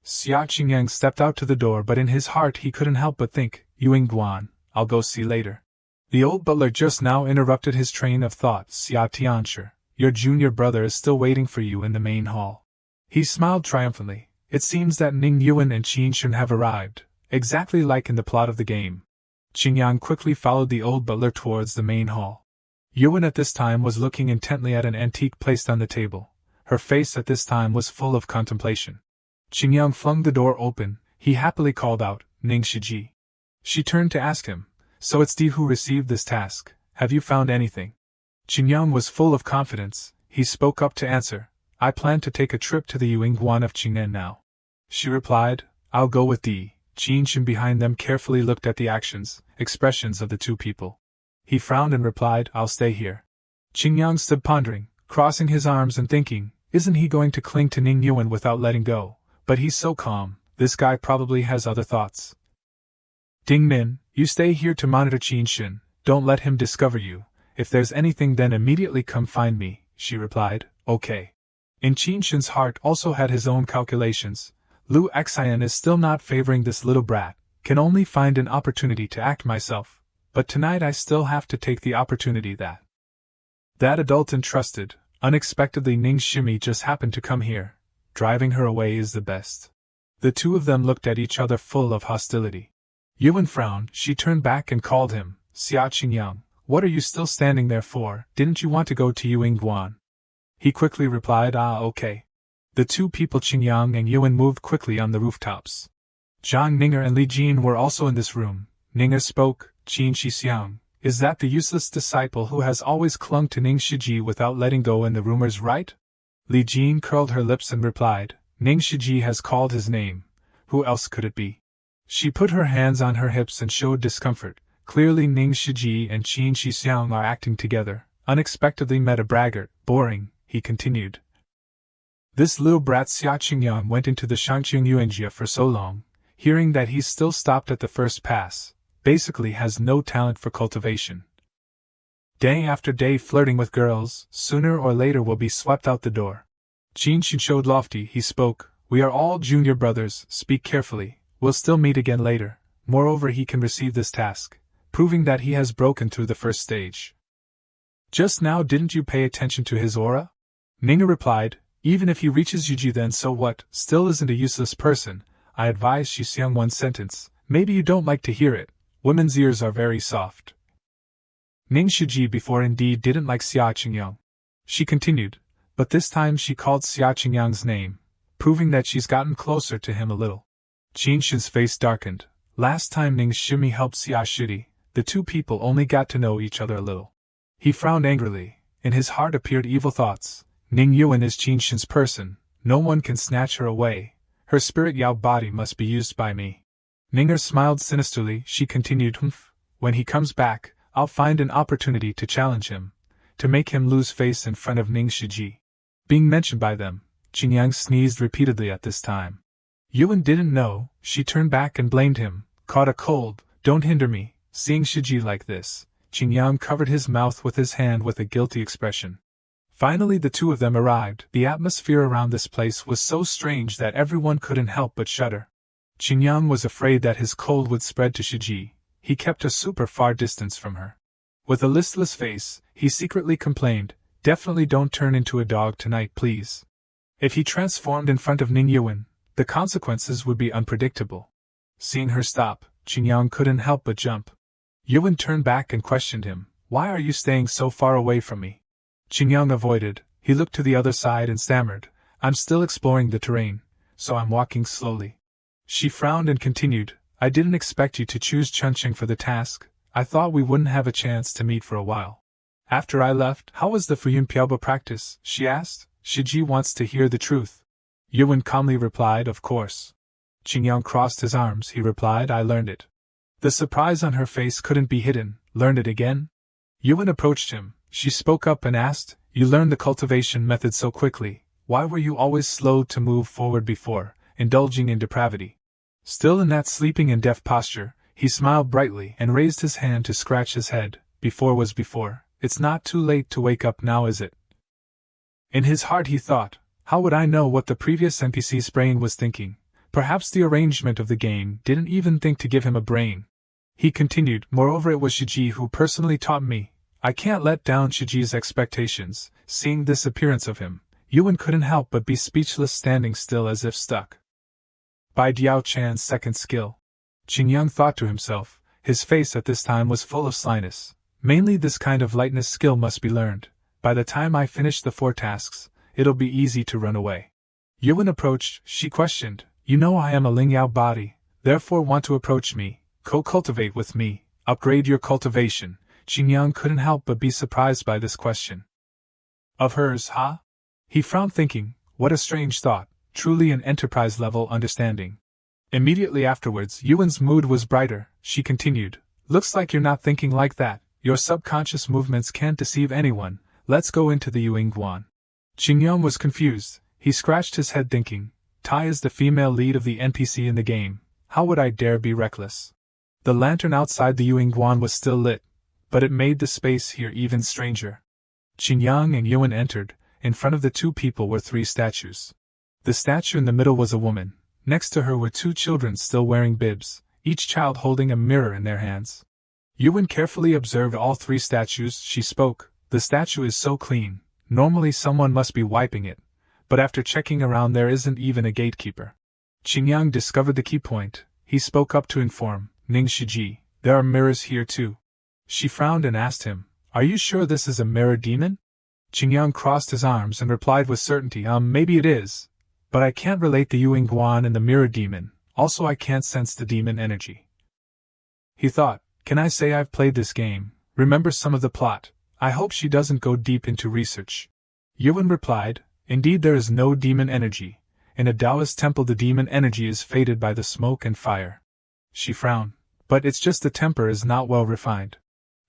Xia Qingyang stepped out to the door, but in his heart he couldn't help but think, Guan, I'll go see later. The old butler just now interrupted his train of thought. "Xia Tianshi, your junior brother is still waiting for you in the main hall." He smiled triumphantly. "It seems that Ning Yuan and Qinshun have arrived, exactly like in the plot of the game." Qingyang quickly followed the old butler towards the main hall. Yuan at this time was looking intently at an antique placed on the table. Her face at this time was full of contemplation. Qingyang flung the door open. He happily called out, "Ning Shiji." She turned to ask him, "So it's Di who received this task. Have you found anything?" Qingyang was full of confidence. He spoke up to answer, "I plan to take a trip to the Yuan of Qingnan now." She replied, "I'll go with Di." Qinshun behind them carefully looked at the expressions of the two people. He frowned and replied, "I'll stay here." Qingyang stood pondering, crossing his arms and thinking, isn't he going to cling to Ning Yuan without letting go? But he's so calm, this guy probably has other thoughts. "Ding Min, you stay here to monitor Qinshun, don't let him discover you. If there's anything then immediately come find me, she replied. Okay. In Qin Shin's heart also had his own calculations. Lu Xian is still not favoring this little brat, can only find an opportunity to act myself, but tonight I still have to take the opportunity that adult entrusted. Unexpectedly Ning Shimi just happened to come here. Driving her away is the best. The two of them looked at each other full of hostility. Yuan frowned. She turned back and called him. Xia Qingyang, what are you still standing there for? Didn't you want to go to Yuan? He quickly replied, okay. The two people Qingyang and Yuan moved quickly on the rooftops. Zhang Ninger and Li Jin were also in this room. Ninger spoke. Qin Shixiang, is that the useless disciple who has always clung to Ning Shiji without letting go in the rumors, right? Li Jin curled her lips and replied, Ning Shiji has called his name. Who else could it be? She put her hands on her hips and showed discomfort. Clearly Ning Shiji and Qin Shixiang are acting together. Unexpectedly met a braggart. Boring, he continued. This little brat Xia Qingyang went into the Shangqing Yuanjia for so long, hearing that he's still stopped at the first pass, basically has no talent for cultivation. Day after day flirting with girls, sooner or later will be swept out the door. Qin Shin showed lofty, he spoke, we are all junior brothers, speak carefully, we'll still meet again later. Moreover, he can receive this task, proving that he has broken through the first stage. Just now didn't you pay attention to his aura? Ninger replied, even if he reaches Yuji then so what, still isn't a useless person. I advise Shixiang one sentence, maybe you don't like to hear it, women's ears are very soft. Ning Shiji before indeed didn't like Xia Qingyang. She continued, but this time she called Xia Qingyang's name, proving that she's gotten closer to him a little. Qin Shin's face darkened. Last time Ning Shimi helped Xia Shidi, the two people only got to know each other a little. He frowned angrily. In his heart appeared evil thoughts. Ning Yuan is Qin Shin's person, no one can snatch her away. Her spirit Yao body must be used by me. Ninger smiled sinisterly. She continued, when he comes back, I'll find an opportunity to challenge him, to make him lose face in front of Ning Shiji. Being mentioned by them, Qingyang sneezed repeatedly at this time. Yuan didn't know, she turned back and blamed him, caught a cold, don't hinder me. Seeing Shiji like this, Qingyang covered his mouth with his hand with a guilty expression. Finally the two of them arrived. The atmosphere around this place was so strange that everyone couldn't help but shudder. Qingyang was afraid that his cold would spread to Shiji. He kept a super far distance from her. With a listless face, he secretly complained, definitely don't turn into a dog tonight please. If he transformed in front of Ning Yuan, the consequences would be unpredictable. Seeing her stop, Qingyang couldn't help but jump. Yuan turned back and questioned him, why are you staying so far away from me? Qingyang avoided. He looked to the other side and stammered, I'm still exploring the terrain, so I'm walking slowly. She frowned and continued, I didn't expect you to choose Chunqing for the task. I thought we wouldn't have a chance to meet for a while. After I left, how was the Fuyun Piaoba practice? She asked. Shiji wants to hear the truth. Yuan calmly replied, of course. Qingyang crossed his arms. He replied, I learned it. The surprise on her face couldn't be hidden. Learned it again? Yuan approached him. She spoke up and asked, you learned the cultivation method so quickly. Why were you always slow to move forward before, indulging in depravity? Still in that sleeping and deaf posture, he smiled brightly and raised his hand to scratch his head. Before was before. It's not too late to wake up now, is it? In his heart he thought, how would I know what the previous NPC's brain was thinking? Perhaps the arrangement of the game didn't even think to give him a brain. He continued, moreover it was Shiji who personally taught me. I can't let down Shiji's expectations. Seeing this appearance of him, Yuan couldn't help but be speechless, standing still as if stuck by Diao Chan's second skill. Qingyang thought to himself, his face at this time was full of slyness. Mainly this kind of lightness skill must be learned. By the time I finish the 4 tasks, it'll be easy to run away. Yuan approached. She questioned, you know I am a Ling Yao body, therefore want to approach me, co-cultivate with me, upgrade your cultivation. Qingyang couldn't help but be surprised by this question. Of hers, huh? He frowned, thinking, what a strange thought, truly an enterprise-level understanding. Immediately afterwards, Yuan's mood was brighter. She continued, looks like you're not thinking like that. Your subconscious movements can't deceive anyone. Let's go into the Yuan. Qingyang was confused. He scratched his head thinking, Tai is the female lead of the NPC in the game. How would I dare be reckless? The lantern outside the Yuan was still lit. but it made the space here even stranger. Qingyang and Yuan entered. In front of the two people were 3 statues. The statue in the middle was a woman. Next to her were 2 children still wearing bibs, each child holding a mirror in their hands. Yuan carefully observed all 3 statues. She spoke, "The statue is so clean, normally someone must be wiping it, but after checking around there isn't even a gatekeeper." Qingyang discovered the key point. He spoke up to inform, "Ning Shiji, there are mirrors here too." She frowned and asked him, "Are you sure this is a mirror demon?" Qingyang crossed his arms and replied with certainty, Maybe it is, but I can't relate the Ning Yuan and the mirror demon, also I can't sense the demon energy." He thought, "Can I say I've played this game, remember some of the plot, I hope she doesn't go deep into research." Yuan replied, "Indeed there is no demon energy, in a Taoist temple the demon energy is faded by the smoke and fire." She frowned, "But it's just the temper is not well refined."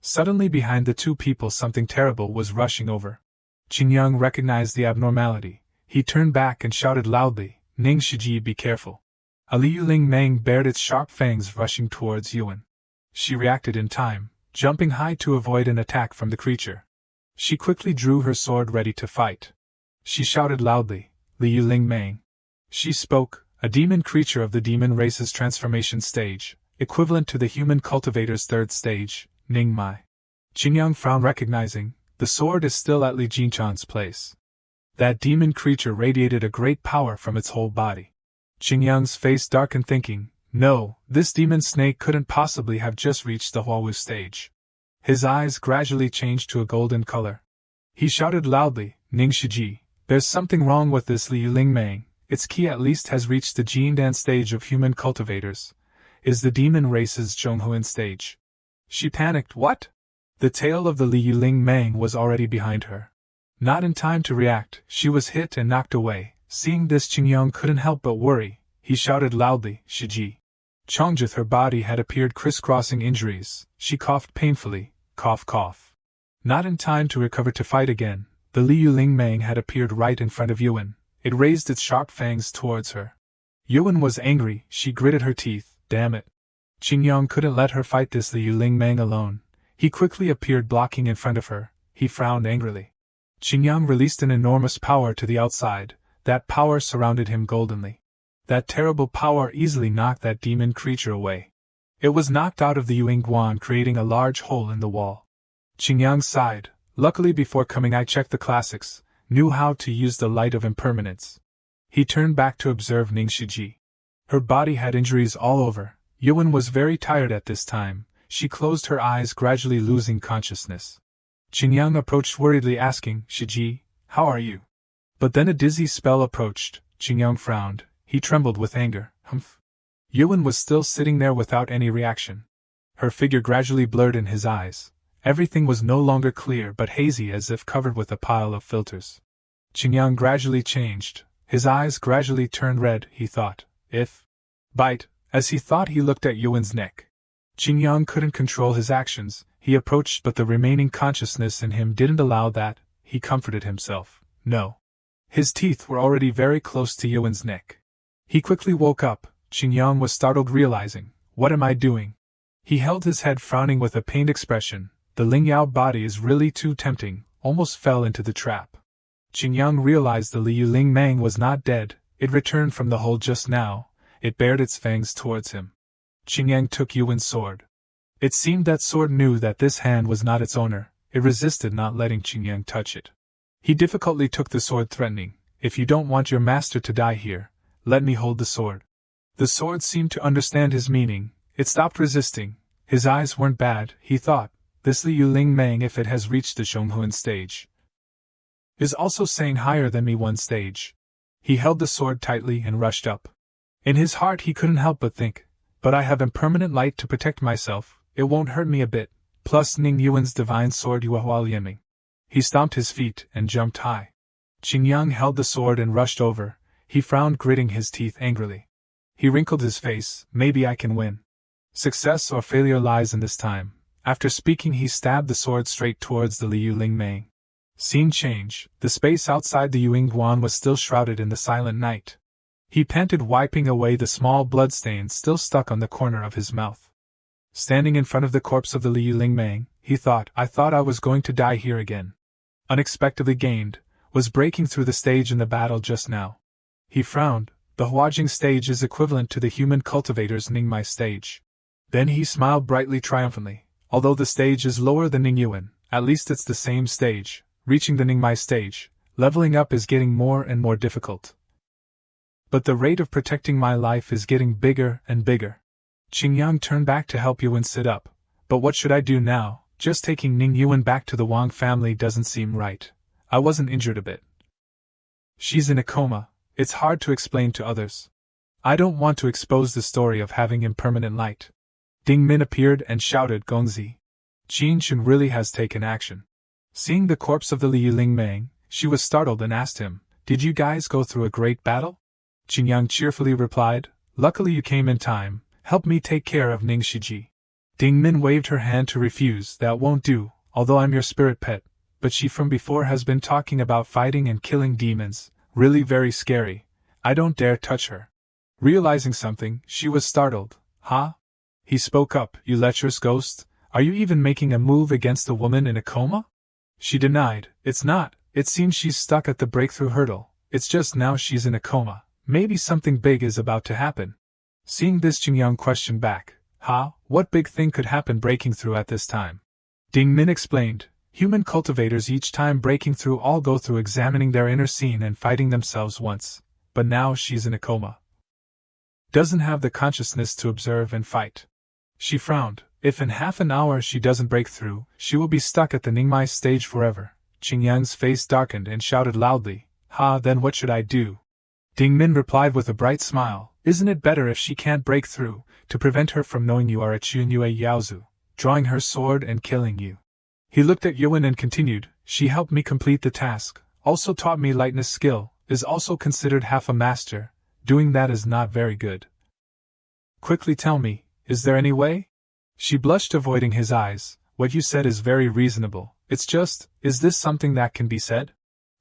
Suddenly behind the 2 people something terrible was rushing over. Qingyang recognized the abnormality. He turned back and shouted loudly, "Ning Shiji, be careful." A Liu Ling Mang bared its sharp fangs rushing towards Yuan. She reacted in time, jumping high to avoid an attack from the creature. She quickly drew her sword ready to fight. She shouted loudly, "Liu Ling Mang." She spoke, "A demon creature of the demon race's transformation stage, equivalent to the human cultivator's 3rd stage, Ning Mai." Qingyang frowned, recognizing, the sword is still at Li Jinchan's place. That demon creature radiated a great power from its whole body. Qingyang's face darkened, thinking, "No, this demon snake couldn't possibly have just reached the Huawu stage." His eyes gradually changed to a golden color. He shouted loudly, "Ning Shiji, there's something wrong with this Liu Ling Mang, its key at least has reached the Jindan stage of human cultivators. Is the demon race's Zhonghuan stage?" She panicked, "What?" The tail of the Liu Ling Mang was already behind her. Not in time to react, she was hit and knocked away. Seeing this, Qingyang couldn't help but worry. He shouted loudly, "Shiji." Chongjith, her body had appeared crisscrossing injuries. She coughed painfully, cough cough. Not in time to recover to fight again, the Liu Ling Mang had appeared right in front of Yuan. It raised its sharp fangs towards her. Yuan was angry, she gritted her teeth, "Damn it." Qingyang couldn't let her fight this Liu Ling Mang alone. He quickly appeared blocking in front of her. He frowned angrily. Qingyang released an enormous power to the outside. That power surrounded him goldenly. That terrible power easily knocked that demon creature away. It was knocked out of the Ning Yuan, creating a large hole in the wall. Qingyang sighed. Luckily before coming I checked the classics, knew how to use the light of impermanence. He turned back to observe Ning Shiji. Her body had injuries all over. Yuan was very tired at this time. She closed her eyes, gradually losing consciousness. Qingyang approached worriedly, asking, "Shiji, how are you?" But then a dizzy spell approached. Qingyang frowned. He trembled with anger. "Humph." Yuan was still sitting there without any reaction. Her figure gradually blurred in his eyes. Everything was no longer clear but hazy, as if covered with a pile of filters. Qingyang gradually changed. His eyes gradually turned red. He thought, "If bite." As he thought, he looked at Yuan's neck. Qingyang couldn't control his actions. He approached, but the remaining consciousness in him didn't allow that. He comforted himself. No. His teeth were already very close to Yuan's neck. He quickly woke up. Qingyang was startled, realizing, "What am I doing?" He held his head, frowning with a pained expression. The Lingyao body is really too tempting, almost fell into the trap. Qingyang realized the Liu Ling Mang was not dead. It returned from the hole just now. It bared its fangs towards him. Qingyang took Yuan's sword. It seemed that sword knew that this hand was not its owner. It resisted not letting Qingyang touch it. He difficultly took the sword, threatening, "If you don't want your master to die here, let me hold the sword." The sword seemed to understand his meaning. It stopped resisting. His eyes weren't bad, he thought. This Liu Ling Mang, if it has reached the Zhonghuan stage, is also saying higher than me 1 stage. He held the sword tightly and rushed up. In his heart he couldn't help but think, "But I have impermanent light to protect myself, it won't hurt me a bit, plus Ning Yuan's divine sword Yuehua Lianming." He stomped his feet and jumped high. Qingyang held the sword and rushed over. He frowned, gritting his teeth angrily. He wrinkled his face. "Maybe I can win. Success or failure lies in this time." After speaking, he stabbed the sword straight towards the Liu Ling Mang. Scene change. The space outside the Ning Yuan was still shrouded in the silent night. He panted, wiping away the small bloodstains still stuck on the corner of his mouth. Standing in front of the corpse of the Liu Ling Mang, he thought. I thought I was going to die here again. Unexpectedly gained, was breaking through the stage in the battle just now. He frowned. The Huajing stage is equivalent to the human cultivator's Ningmai stage. Then he smiled brightly triumphantly. Although the stage is lower than Ning Yuan, at least it's the same stage. Reaching the Ningmai stage, leveling up is getting more and more difficult. But the rate of protecting my life is getting bigger and bigger. Qingyang turned back to help Yuan sit up. But what should I do now? Just taking Ning Yuan back to the Wang family doesn't seem right. I wasn't injured a bit. She's in a coma. It's hard to explain to others. I don't want to expose the story of having impermanent light. Ding Min appeared and shouted, Gongzi. Qin Shun really has taken action. Seeing the corpse of the Li Ling Meng, she was startled and asked him, Did you guys go through a great battle? Qingyang cheerfully replied, Luckily you came in time. Help me take care of Ning Shiji. Ding Min waved her hand to refuse. That won't do, although I'm your spirit pet. But she from before has been talking about fighting and killing demons. Really very scary. I don't dare touch her. Realizing something, she was startled. Huh? He spoke up. You lecherous ghost? Are you even making a move against a woman in a coma? She denied. It's not. It seems she's stuck at the breakthrough hurdle. It's just now she's in a coma. Maybe something big is about to happen. Seeing this, Qingyang questioned back. Huh? What big thing could happen breaking through at this time? Ding Min explained. Human cultivators each time breaking through all go through examining their inner scene and fighting themselves once. But now she's in a coma. Doesn't have the consciousness to observe and fight. She frowned. If in half an hour she doesn't break through, she will be stuck at the Ningmai stage forever. Qingyang's face darkened and shouted loudly. Then what should I do? Ding Min replied with a bright smile. Isn't it better if she can't break through, to prevent her from knowing you are a Chunyue Yaozu, drawing her sword and killing you? He looked at Yuan and continued, She helped me complete the task, also taught me lightness skill, is also considered half a master. Doing that is not very good. Quickly tell me, is there any way? She blushed, avoiding his eyes. What you said is very reasonable. It's just, is this something that can be said?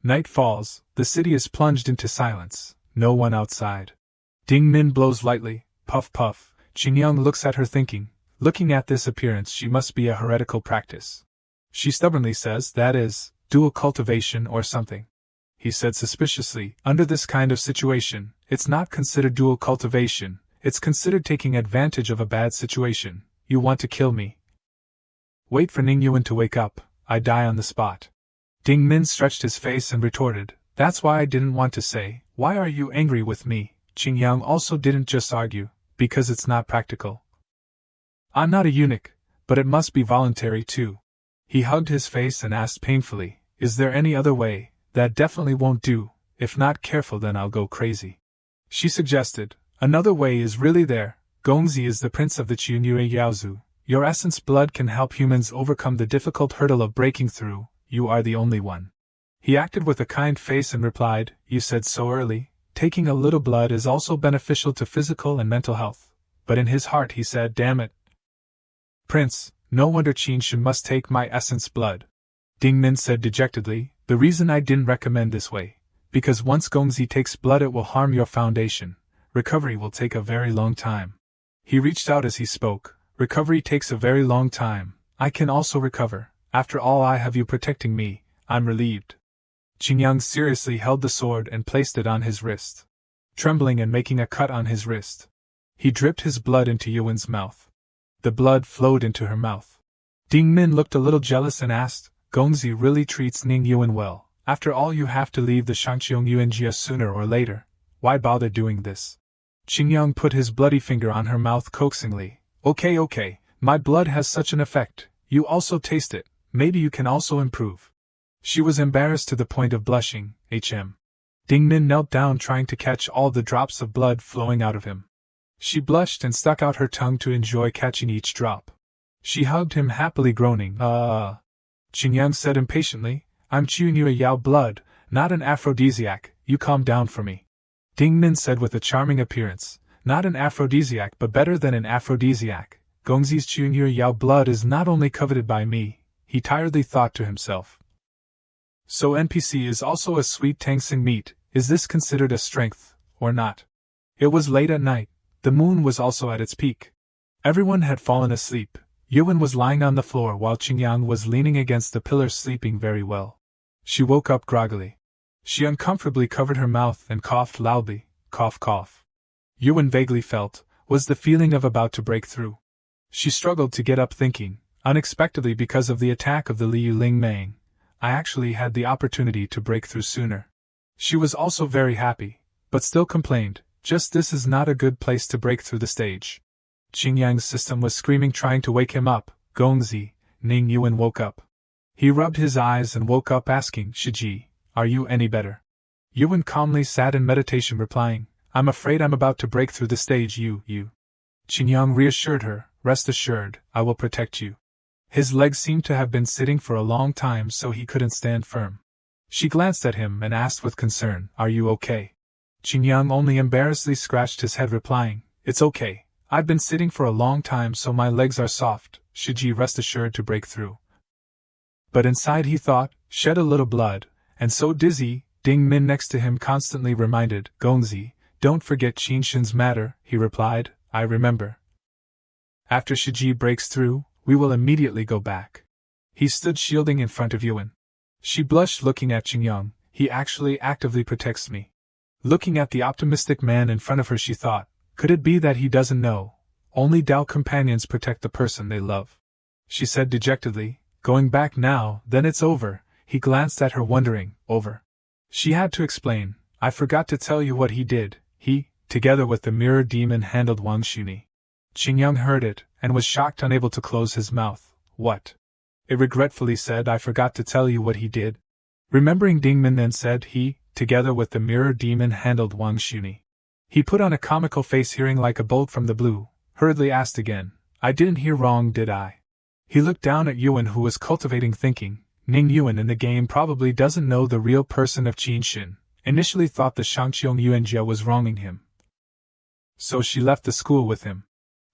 Night falls, the city is plunged into silence, no one outside. Ding Min blows lightly, puff puff. Qingyang looks at her thinking, looking at this appearance she must be a heretical practice. She stubbornly says, that is, dual cultivation or something. He said suspiciously, under this kind of situation, it's not considered dual cultivation, it's considered taking advantage of a bad situation. You want to kill me? Wait for Ning Yuan to wake up, I die on the spot. Ding Min stretched his face and retorted, that's why I didn't want to say, why are you angry with me? Qingyang also didn't just argue, because it's not practical. I'm not a eunuch, but it must be voluntary too. He hugged his face and asked painfully, is there any other way? That definitely won't do, if not careful then I'll go crazy. She suggested, another way is really there. Gongzi is the prince of the Chunyue Yaozu. Your essence blood can help humans overcome the difficult hurdle of breaking through. You are the only one. He acted with a kind face and replied, you said so early, taking a little blood is also beneficial to physical and mental health. But in his heart he said, damn it. Prince, no wonder Qin Shun must take my essence blood. Ding Min said dejectedly, the reason I didn't recommend this way, because once Gongzi takes blood it will harm your foundation. Recovery will take a very long time. He reached out as he spoke. Recovery takes a very long time. I can also recover. After all, I have you protecting me. I'm relieved. Qingyang seriously held the sword and placed it on his wrist, trembling and making a cut on his wrist. He dripped his blood into Yuan's mouth. The blood flowed into her mouth. Ding Min looked a little jealous and asked, Gongzi really treats Ning Yuan well. After all, you have to leave the Shangqiong Yuanjia sooner or later. Why bother doing this? Qingyang put his bloody finger on her mouth coaxingly. Okay, my blood has such an effect. You also taste it. Maybe you can also improve. She was embarrassed to the point of blushing. Ding Min knelt down trying to catch all the drops of blood flowing out of him. She blushed and stuck out her tongue to enjoy catching each drop. She hugged him happily, groaning, Qingyang said impatiently, I'm Chunyue Yao blood, not an aphrodisiac, you calm down for me. Ding Min said with a charming appearance, not an aphrodisiac but better than an aphrodisiac. Gongzi's Chunyue Yao blood is not only coveted by me, he tiredly thought to himself. So NPC is also a sweet Tangsing meat, is this considered a strength, or not? It was late at night, the moon was also at its peak. Everyone had fallen asleep, Yuan was lying on the floor while Qingyang was leaning against the pillar sleeping very well. She woke up groggily. She uncomfortably covered her mouth and coughed loudly, cough cough. Yuan vaguely felt, was the feeling of about to break through. She struggled to get up thinking, unexpectedly because of the attack of the Liu Ling Mang, I actually had the opportunity to break through sooner. She was also very happy, but still complained, just this is not a good place to break through the stage. Qingyang's system was screaming trying to wake him up. Gongzi, Ning Yuan woke up. He rubbed his eyes and woke up asking, Shiji, are you any better? Yuan calmly sat in meditation replying, I'm afraid I'm about to break through the stage you. Qingyang reassured her, rest assured, I will protect you. His legs seemed to have been sitting for a long time so he couldn't stand firm. She glanced at him and asked with concern, are you okay? Qingyang only embarrassedly scratched his head replying, it's okay. I've been sitting for a long time so my legs are soft, Shiji rest assured to break through. But inside he thought, shed a little blood, and so dizzy, Ding Min next to him constantly reminded, Gongzi, don't forget Qinshin's matter, he replied, I remember. After Shiji breaks through, we will immediately go back. He stood shielding in front of Yuan. She blushed looking at Qingyang, he actually actively protects me. Looking at the optimistic man in front of her she thought, could it be that he doesn't know? Only Dao companions protect the person they love. She said dejectedly, going back now, then it's over. He glanced at her wondering, over. She had to explain, I forgot to tell you what he did. He, together with the mirror demon, handled Wang Xuni. Qingyang heard it, and was shocked, unable to close his mouth. What? It regretfully said, I forgot to tell you what he did. Remembering Dingmin then said, he, together with the mirror demon, handled Wang Xuni. He put on a comical face hearing like a bolt from the blue, hurriedly asked again, I didn't hear wrong did I? He looked down at Yuan who was cultivating thinking, Ning Yuan in the game probably doesn't know the real person of Qinshin, initially thought the Shangqiong Yuanjia was wronging him. So she left the school with him.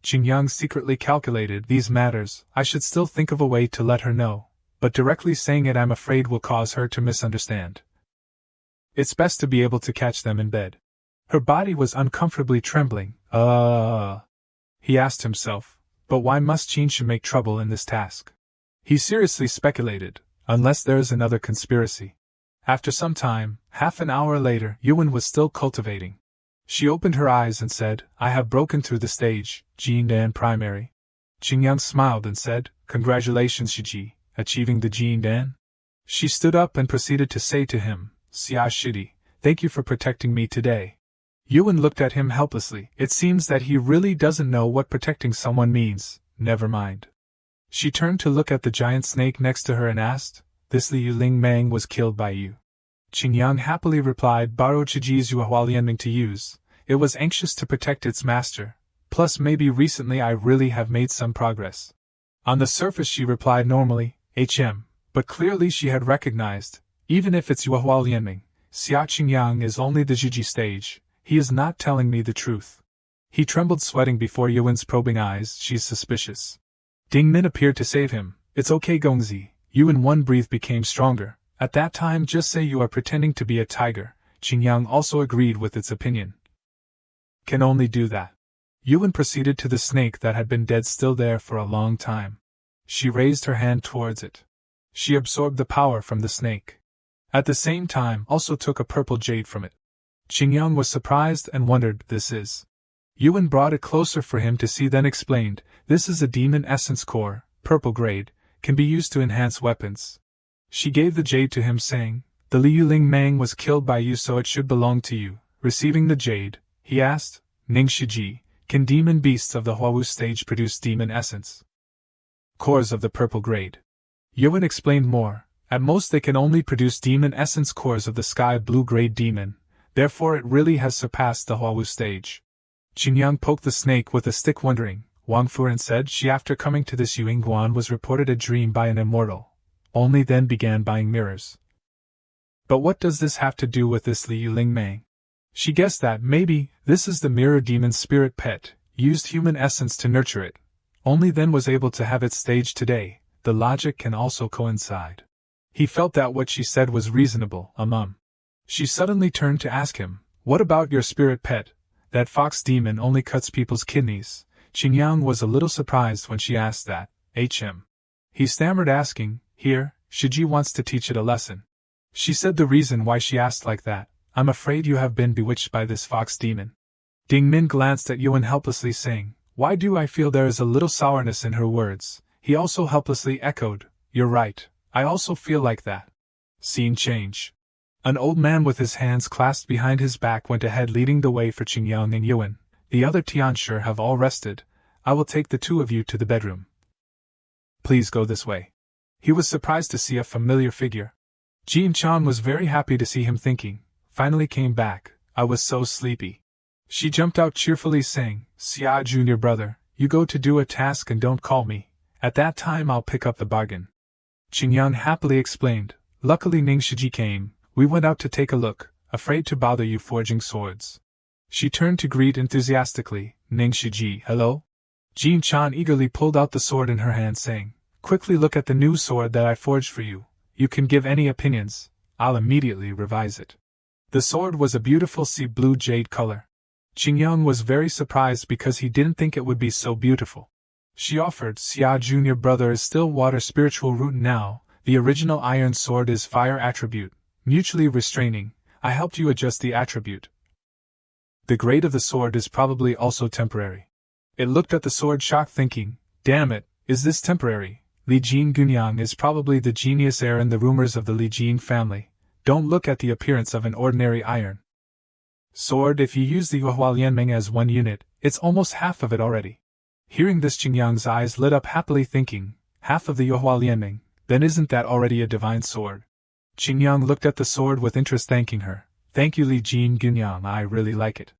Qingyang secretly calculated these matters, I should still think of a way to let her know, but directly saying it I'm afraid will cause her to misunderstand. It's best to be able to catch them in bed. Her body was uncomfortably trembling. He asked himself, but why must Qinshin make trouble in this task? He seriously speculated, unless there is another conspiracy. After some time, half an hour later, Yuan was still cultivating. She opened her eyes and said, I have broken through the stage, Jindan primary. Qingyang smiled and said, congratulations Shiji, achieving the Jindan. She stood up and proceeded to say to him, Xia Shidi, thank you for protecting me today. Yuan looked at him helplessly. It seems that he really doesn't know what protecting someone means. Never mind. She turned to look at the giant snake next to her and asked, this Liu Ling Mang was killed by you. Qingyang happily replied, borrowed Shiji's Yuhualianming to use. It was anxious to protect its master. Plus maybe recently I really have made some progress. On the surface she replied normally, but clearly she had recognized, even if it's Yuhualianming, Xia Qingyang is only the Jiji stage. He is not telling me the truth. He trembled sweating before Yuan's probing eyes, she's suspicious. Ding Min appeared to save him, it's okay Gongzi. Yuan one breath became stronger. At that time just say you are pretending to be a tiger. Qingyang also agreed with its opinion. Can only do that. Yuan proceeded to the snake that had been dead still there for a long time. She raised her hand towards it. She absorbed the power from the snake. At the same time also took a purple jade from it. Qingyang was surprised and wondered, this is. Yuan brought it closer for him to see then explained, this is a demon essence core, purple grade, can be used to enhance weapons. She gave the jade to him saying, the Liu Ling Mang was killed by you so it should belong to you. Receiving the jade, he asked, Ning Shiji, can demon beasts of the Huawu stage produce demon essence cores of the purple grade? Yuan explained more, at most they can only produce demon essence cores of the sky blue grade demon. Therefore it really has surpassed the Huawu stage. Qingyang poked the snake with a stick wondering. Wang Furen said she after coming to this Yuingguan was reported a dream by an immortal. Only then began buying mirrors. But what does this have to do with this Liu Ling Mang? She guessed that maybe this is the mirror demon's spirit pet, used human essence to nurture it. Only then was able to have its stage today. The logic can also coincide. He felt that what she said was reasonable. She suddenly turned to ask him, what about your spirit pet? That fox demon only cuts people's kidneys. Qingyang was a little surprised when she asked that, HM. He stammered, asking, "Here, Shiji wants to teach it a lesson." She said the reason why she asked like that: "I'm afraid you have been bewitched by this fox demon." Ding Min glanced at Yuan helplessly, saying, "Why do I feel there is a little sourness in her words?" He also helplessly echoed, "You're right, I also feel like that." Scene change. An old man with his hands clasped behind his back went ahead, leading the way for Qingyang and Yuan. "The other Tianshi have all rested. I will take the two of you to the bedroom. Please go this way." He was surprised to see a familiar figure. Jin Chan was very happy to see him, thinking, "Finally came back, I was so sleepy." She jumped out cheerfully, saying, "Xia, junior brother, you go to do a task and don't call me. At that time I'll pick up the bargain." Qingyang happily explained, "Luckily Ning Shiji came, we went out to take a look, afraid to bother you forging swords." She turned to greet enthusiastically, "Ning Shiji, hello?" Jin Chan eagerly pulled out the sword in her hand, saying, "Quickly look at the new sword that I forged for you. You can give any opinions, I'll immediately revise it." The sword was a beautiful sea blue jade color. Qingyang was very surprised because he didn't think it would be so beautiful. She offered, "Xia, junior brother is still water spiritual root now, the original iron sword is fire attribute, mutually restraining, I helped you adjust the attribute. The grade of the sword is probably also temporary." It looked at the sword, shocked, thinking, "Damn it, is this temporary? Li Jin Gunyang is probably the genius heir in the rumors of the Li Jin family. Don't look at the appearance of an ordinary iron sword. If you use the Yuhua Lianmeng as one unit, it's almost half of it already." Hearing this, Qingyang's eyes lit up happily, thinking, "Half of the Yuhua Lianmeng, then isn't that already a divine sword?" Qingyang looked at the sword with interest, thanking her. "Thank you, Li Jin Gunyang, I really like it."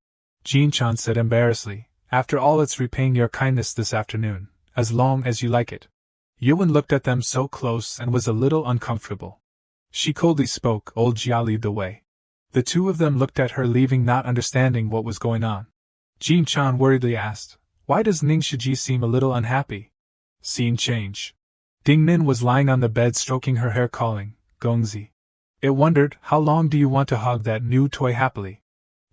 Jin Chan said embarrassedly, "After all, it's repaying your kindness this afternoon, as long as you like it." Yuan looked at them so close and was a little uncomfortable. She coldly spoke, "Old Jia, lead the way." The two of them looked at her, leaving, not understanding what was going on. Jin Chan worriedly asked, "Why does Ning Shiji seem a little unhappy?" Scene change. Ding Min was lying on the bed, stroking her hair, calling, "Gongzi." It wondered, "How long do you want to hug that new toy happily?"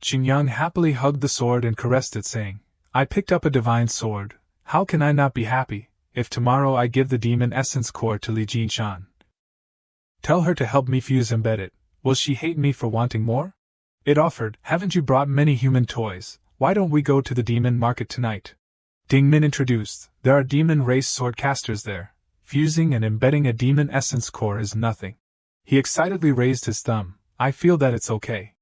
Qingyang happily hugged the sword and caressed it, saying, "I picked up a divine sword, how can I not be happy, if tomorrow I give the demon essence core to Li Jin Chan? Tell her to help me fuse embed it, will she hate me for wanting more?" It offered, "Haven't you brought many human toys, why don't we go to the demon market tonight?" Ding Min introduced, "There are demon race sword casters there, fusing and embedding a demon essence core is nothing." He excitedly raised his thumb, "I feel that it's okay."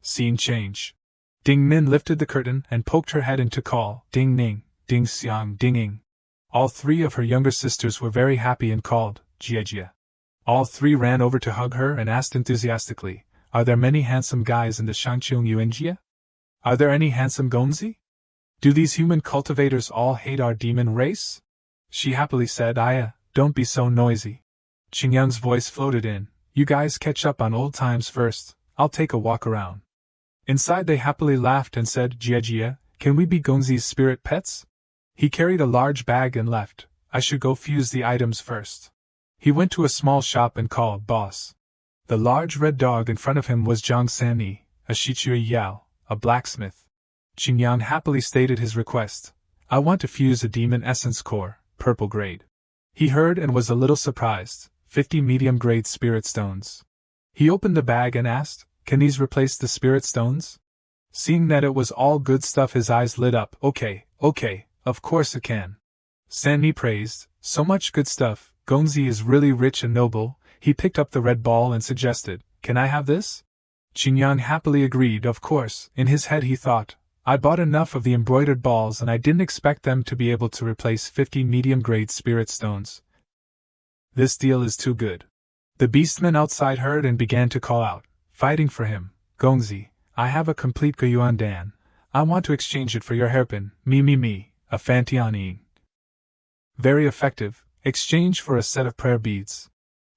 Scene change. Ding Min lifted the curtain and poked her head in to call, "Ding Ning, Ding Xiang, Ding Ying." All three of her younger sisters were very happy and called, "Jia Jia." All three ran over to hug her and asked enthusiastically, "Are there many handsome guys in the Shangqiong Yuanjia? Are there any handsome Gongzi? Do these human cultivators all hate our demon race?" She happily said, "Aya, don't be so noisy." Qingyang's voice floated in, "You guys catch up on old times first, I'll take a walk around." Inside they happily laughed and said, "Jia Jia, can we be Gongzi's spirit pets?" He carried a large bag and left, "I should go fuse the items first." He went to a small shop and called, "Boss." The large red dog in front of him was Zhang Sanyi, a Shichue Yao, a blacksmith. Qingyang happily stated his request, "I want to fuse a demon essence core, purple grade." He heard and was a little surprised, 50 medium grade spirit stones. He opened the bag and asked, "Can these replace the spirit stones?" Seeing that it was all good stuff, his eyes lit up, Okay, of course it can." Sanyi praised, "So much good stuff, Gongzi is really rich and noble." He picked up the red ball and suggested, "Can I have this?" Qingyang happily agreed, "Of course." In his head he thought, "I bought enough of the embroidered balls and I didn't expect them to be able to replace 50 medium-grade spirit stones. This deal is too good." The beastmen outside heard and began to call out, fighting for him, "Gongzi, I have a complete Guyuan Dan. I want to exchange it for your hairpin, me, a Fantianing. Very effective, exchange for a set of prayer beads."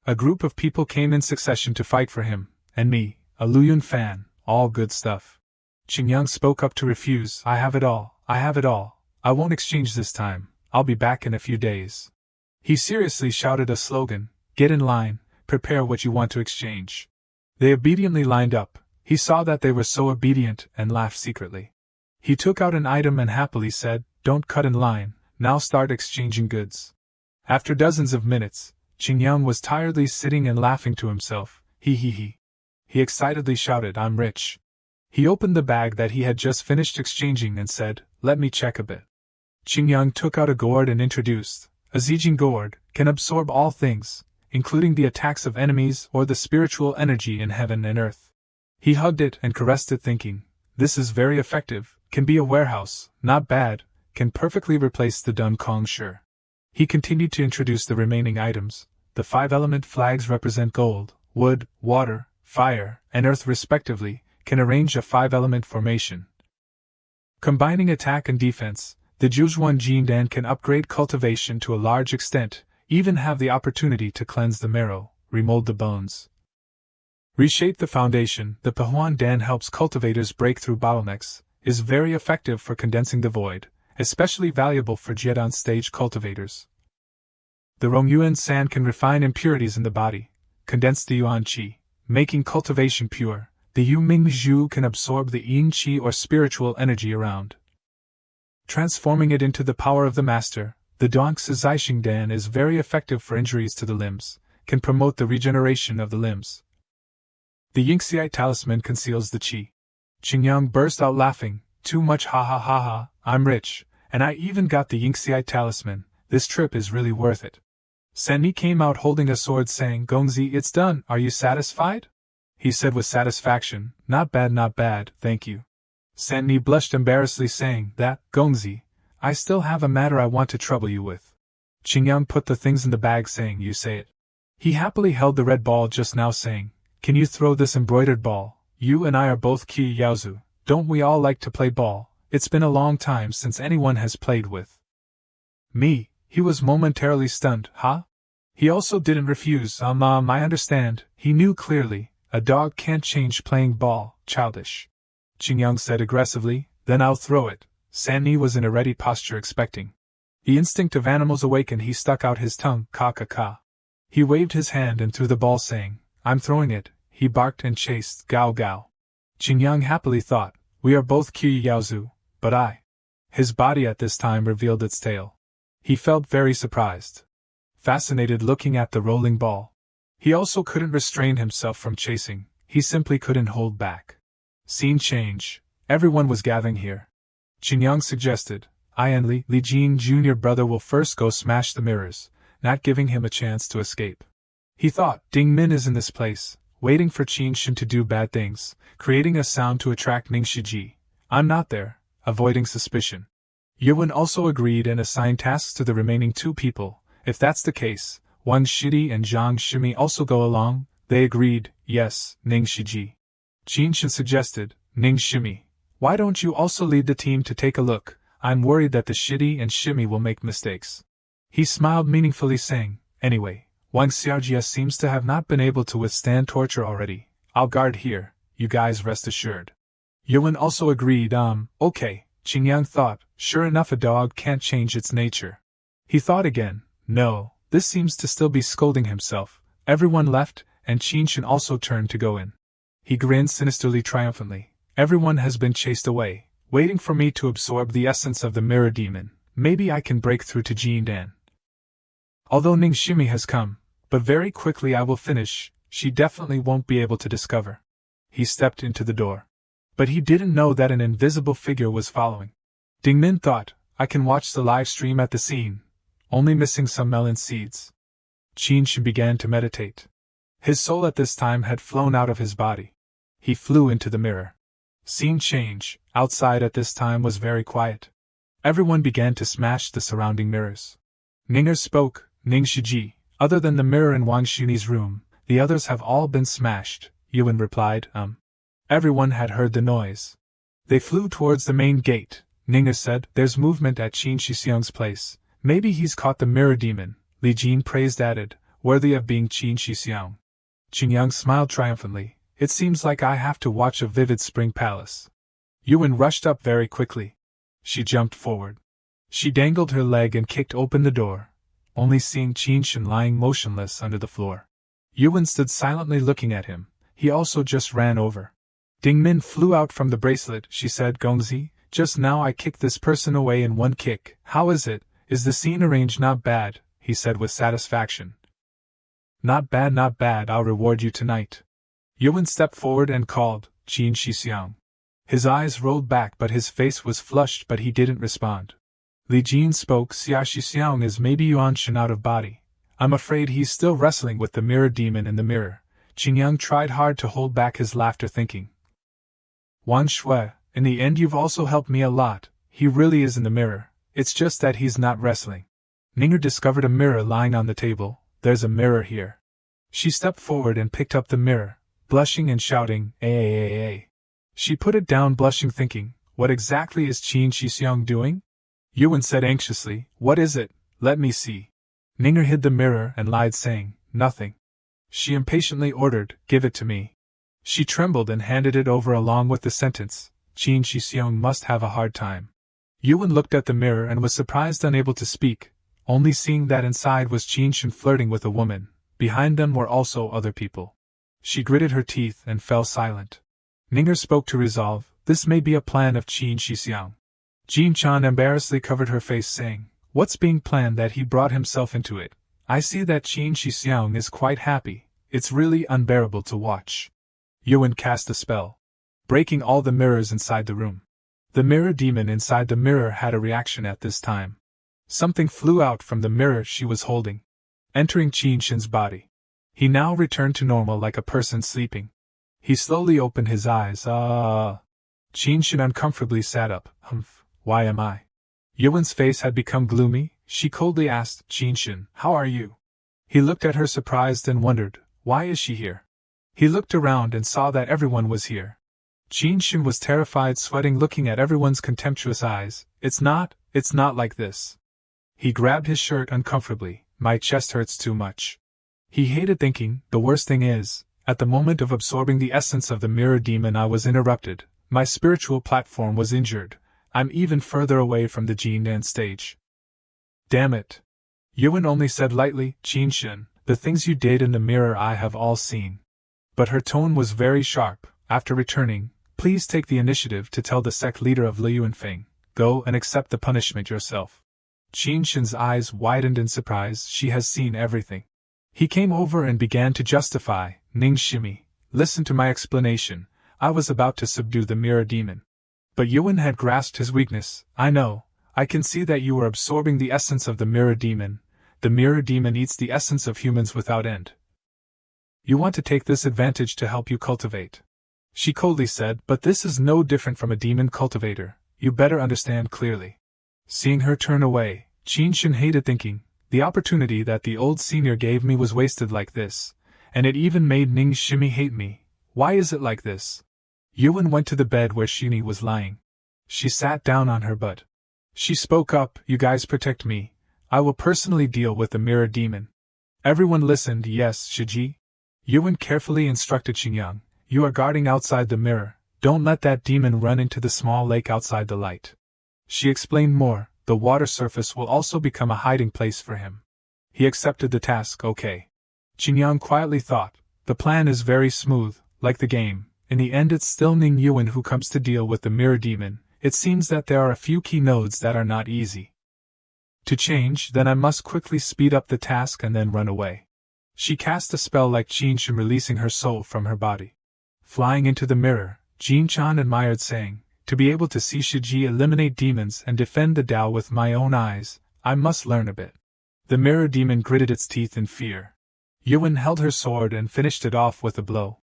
A group of people came in succession to fight for him, and me, a Luyun fan, all good stuff. Qingyang spoke up to refuse, I have it all, I won't exchange this time, I'll be back in a few days." He seriously shouted a slogan, "Get in line, prepare what you want to exchange." They obediently lined up. He saw that they were so obedient and laughed secretly. He took out an item and happily said, "Don't cut in line, now start exchanging goods." After dozens of minutes, Qingyang was tiredly sitting and laughing to himself. He. He excitedly shouted, I'm rich. He opened the bag that he had just finished exchanging and said, let me check a bit. Qingyang took out a gourd and introduced, a Zijing gourd can absorb all things, including the attacks of enemies or the spiritual energy in heaven and earth. He hugged it and caressed it thinking, this is very effective, can be a warehouse, not bad, can perfectly replace the Dun Kong Shi. He continued to introduce the remaining items. The 5-element flags represent gold, wood, water, fire, and earth respectively, can arrange a 5-element formation. Combining attack and defense, the Zhuzuan Jindan can upgrade cultivation to a large extent, even have the opportunity to cleanse the marrow, remold the bones. Reshape the foundation, the Pahuan Dan helps cultivators break through bottlenecks, is very effective for condensing the void, especially valuable for Jiedan stage cultivators. The Rongyuan San can refine impurities in the body, condense the Yuan Qi, making cultivation pure. The Yu Ming Zhu can absorb the Yin Qi or spiritual energy around, transforming it into the power of the master. The Duangsi Zixing Dan is very effective for injuries to the limbs, can promote the regeneration of the limbs. The Yingxiai talisman conceals the Qi. Qingyang burst out laughing, too much ha, I'm rich, and I even got the Yingxiai talisman, this trip is really worth it. Sanni came out holding a sword saying, Gongzi, it's done, are you satisfied? He said with satisfaction, not bad, thank you. Sanni blushed embarrassedly saying, that, Gongzi, I still have a matter I want to trouble you with. Qingyang put the things in the bag saying, you say it. He happily held the red ball just now saying, can you throw this embroidered ball? You and I are both Qi Yaozu, don't we all like to play ball? It's been a long time since anyone has played with me. He was momentarily stunned, huh? He also didn't refuse, I understand, he knew clearly, a dog can't change playing ball, childish. Qingyang said aggressively, then I'll throw it. Sanni was in a ready posture expecting. The instinct of animals awakened, he stuck out his tongue, ka. He waved his hand and threw the ball saying, I'm throwing it, he barked and chased, gao. Qingyang happily thought, we are both Qi Yaozu, but I. His body at this time revealed its tail. He felt very surprised, fascinated looking at the rolling ball. He also couldn't restrain himself from chasing, he simply couldn't hold back. Scene change, everyone was gathering here. Qingyang suggested, I and Li Jin Jr. brother will first go smash the mirrors, not giving him a chance to escape. He thought, Ding Min is in this place, waiting for Qin Shen to do bad things, creating a sound to attract Ning Shiji. I'm not there, avoiding suspicion. Yuan also agreed and assigned tasks to the remaining 2 people. If that's the case, Wang Shidi and Zhang Shimi also go along. They agreed, yes, Ning Shiji. Qin Shen suggested, Ning Shimi, why don't you also lead the team to take a look? I'm worried that the Shidi and Shimi will make mistakes. He smiled meaningfully saying, anyway, Wang Xiaojia seems to have not been able to withstand torture already. I'll guard here, you guys rest assured. Yuan also agreed, okay. Qingyang thought, sure enough a dog can't change its nature. He thought again, no, this seems to still be scolding himself. Everyone left, and Qin Shen also turned to go in. He grinned sinisterly triumphantly. Everyone has been chased away, waiting for me to absorb the essence of the mirror demon. Maybe I can break through to Jindan. Although Ning Shimi has come, but very quickly I will finish, she definitely won't be able to discover. He stepped into the door. But he didn't know that an invisible figure was following. Ding Min thought, I can watch the live stream at the scene, only missing some melon seeds. Qin Shen began to meditate. His soul at this time had flown out of his body. He flew into the mirror. Scene change, outside at this time was very quiet. Everyone began to smash the surrounding mirrors. Ninger spoke, Ning Shiji, other than the mirror in Wang Xuni's room, the others have all been smashed, Yuan replied, Everyone had heard the noise. They flew towards the main gate. Ninger said, there's movement at Qin Shixiang's place. Maybe he's caught the mirror demon, Li Jin praised added, worthy of being Qin Shixiang. Qingyang smiled triumphantly, it seems like I have to watch a vivid spring palace. Yuan rushed up very quickly. She jumped forward. She dangled her leg and kicked open the door, only seeing Qin Shen lying motionless under the floor. Yuan stood silently looking at him. He also just ran over. Ding Min flew out from the bracelet, she said, Gongzi, just now I kicked this person away in one kick. How is it? Is the scene arranged not bad? he said with satisfaction. Not bad, I'll reward you tonight. Yuan stepped forward and called, Qin Shixiang. His eyes rolled back but his face was flushed but he didn't respond. Li Jin spoke, Xia Shixiang is maybe Yuan Shen out of body. I'm afraid he's still wrestling with the mirror demon in the mirror. Qingyang tried hard to hold back his laughter thinking. Wan Shui, in the end you've also helped me a lot, he really is in the mirror, it's just that he's not wrestling. Ninger discovered a mirror lying on the table, there's a mirror here. She stepped forward and picked up the mirror, blushing and shouting, "Ay." She put it down blushing thinking, what exactly is Qin Shixiang doing? Yuan said anxiously, what is it, let me see. Ninger hid the mirror and lied saying, nothing. She impatiently ordered, give it to me. She trembled and handed it over along with the sentence, Qin Shixiang must have a hard time. Yuan looked at the mirror and was surprised unable to speak, only seeing that inside was Qin Shen flirting with a woman, behind them were also other people. She gritted her teeth and fell silent. Ninger spoke to resolve, this may be a plan of Qin Shixiang. Jin Chan embarrassedly covered her face saying, what's being planned that he brought himself into it? I see that Qin Shixiang is quite happy, it's really unbearable to watch. Yuan cast a spell, breaking all the mirrors inside the room. The mirror demon inside the mirror had a reaction at this time. Something flew out from the mirror she was holding, entering Qin Shen's body. He now returned to normal like a person sleeping. He slowly opened his eyes. Qin Shen uncomfortably sat up. Why am I? Yuan's face had become gloomy. She coldly asked, Qin Shen, how are you? He looked at her surprised and wondered, why is she here? He looked around and saw that everyone was here. Qin Shen was terrified, sweating, looking at everyone's contemptuous eyes. It's not like this. He grabbed his shirt uncomfortably. My chest hurts too much. He hated thinking, the worst thing is, at the moment of absorbing the essence of the mirror demon I was interrupted. My spiritual platform was injured. I'm even further away from the Jindan stage. Damn it. Yuan only said lightly, Qin Shen, the things you did in the mirror I have all seen. But her tone was very sharp. After returning, please take the initiative to tell the sect leader of Li Yuanfeng, go and accept the punishment yourself. Qin Shen's eyes widened in surprise, she has seen everything. He came over and began to justify, Ning Shimi, listen to my explanation, I was about to subdue the mirror demon. But Yuan had grasped his weakness, I know, I can see that you are absorbing the essence of the mirror demon. The mirror demon eats the essence of humans without end. You want to take this advantage to help you cultivate. She coldly said, but this is no different from a demon cultivator, you better understand clearly. Seeing her turn away, Qin Shen hated thinking, the opportunity that the old senior gave me was wasted like this, and it even made Ning Shimi hate me. Why is it like this? Yuan went to the bed where Shini was lying. She sat down on her butt. She spoke up, you guys protect me. I will personally deal with the mirror demon. Everyone listened, yes, Shiji. Yuan carefully instructed Xingyang, you are guarding outside the mirror, don't let that demon run into the small lake outside the light. She explained more, the water surface will also become a hiding place for him. He accepted the task, okay. Xingyang quietly thought, the plan is very smooth, like the game. In the end it's still Ning Yuan who comes to deal with the mirror demon. It seems that there are a few key nodes that are not easy to change, then I must quickly speed up the task and then run away. She cast a spell like Qin Shen, releasing her soul from her body. Flying into the mirror, Jin Chan admired, saying, to be able to see Shiji eliminate demons and defend the Tao with my own eyes, I must learn a bit. The mirror demon gritted its teeth in fear. Yuan held her sword and finished it off with a blow.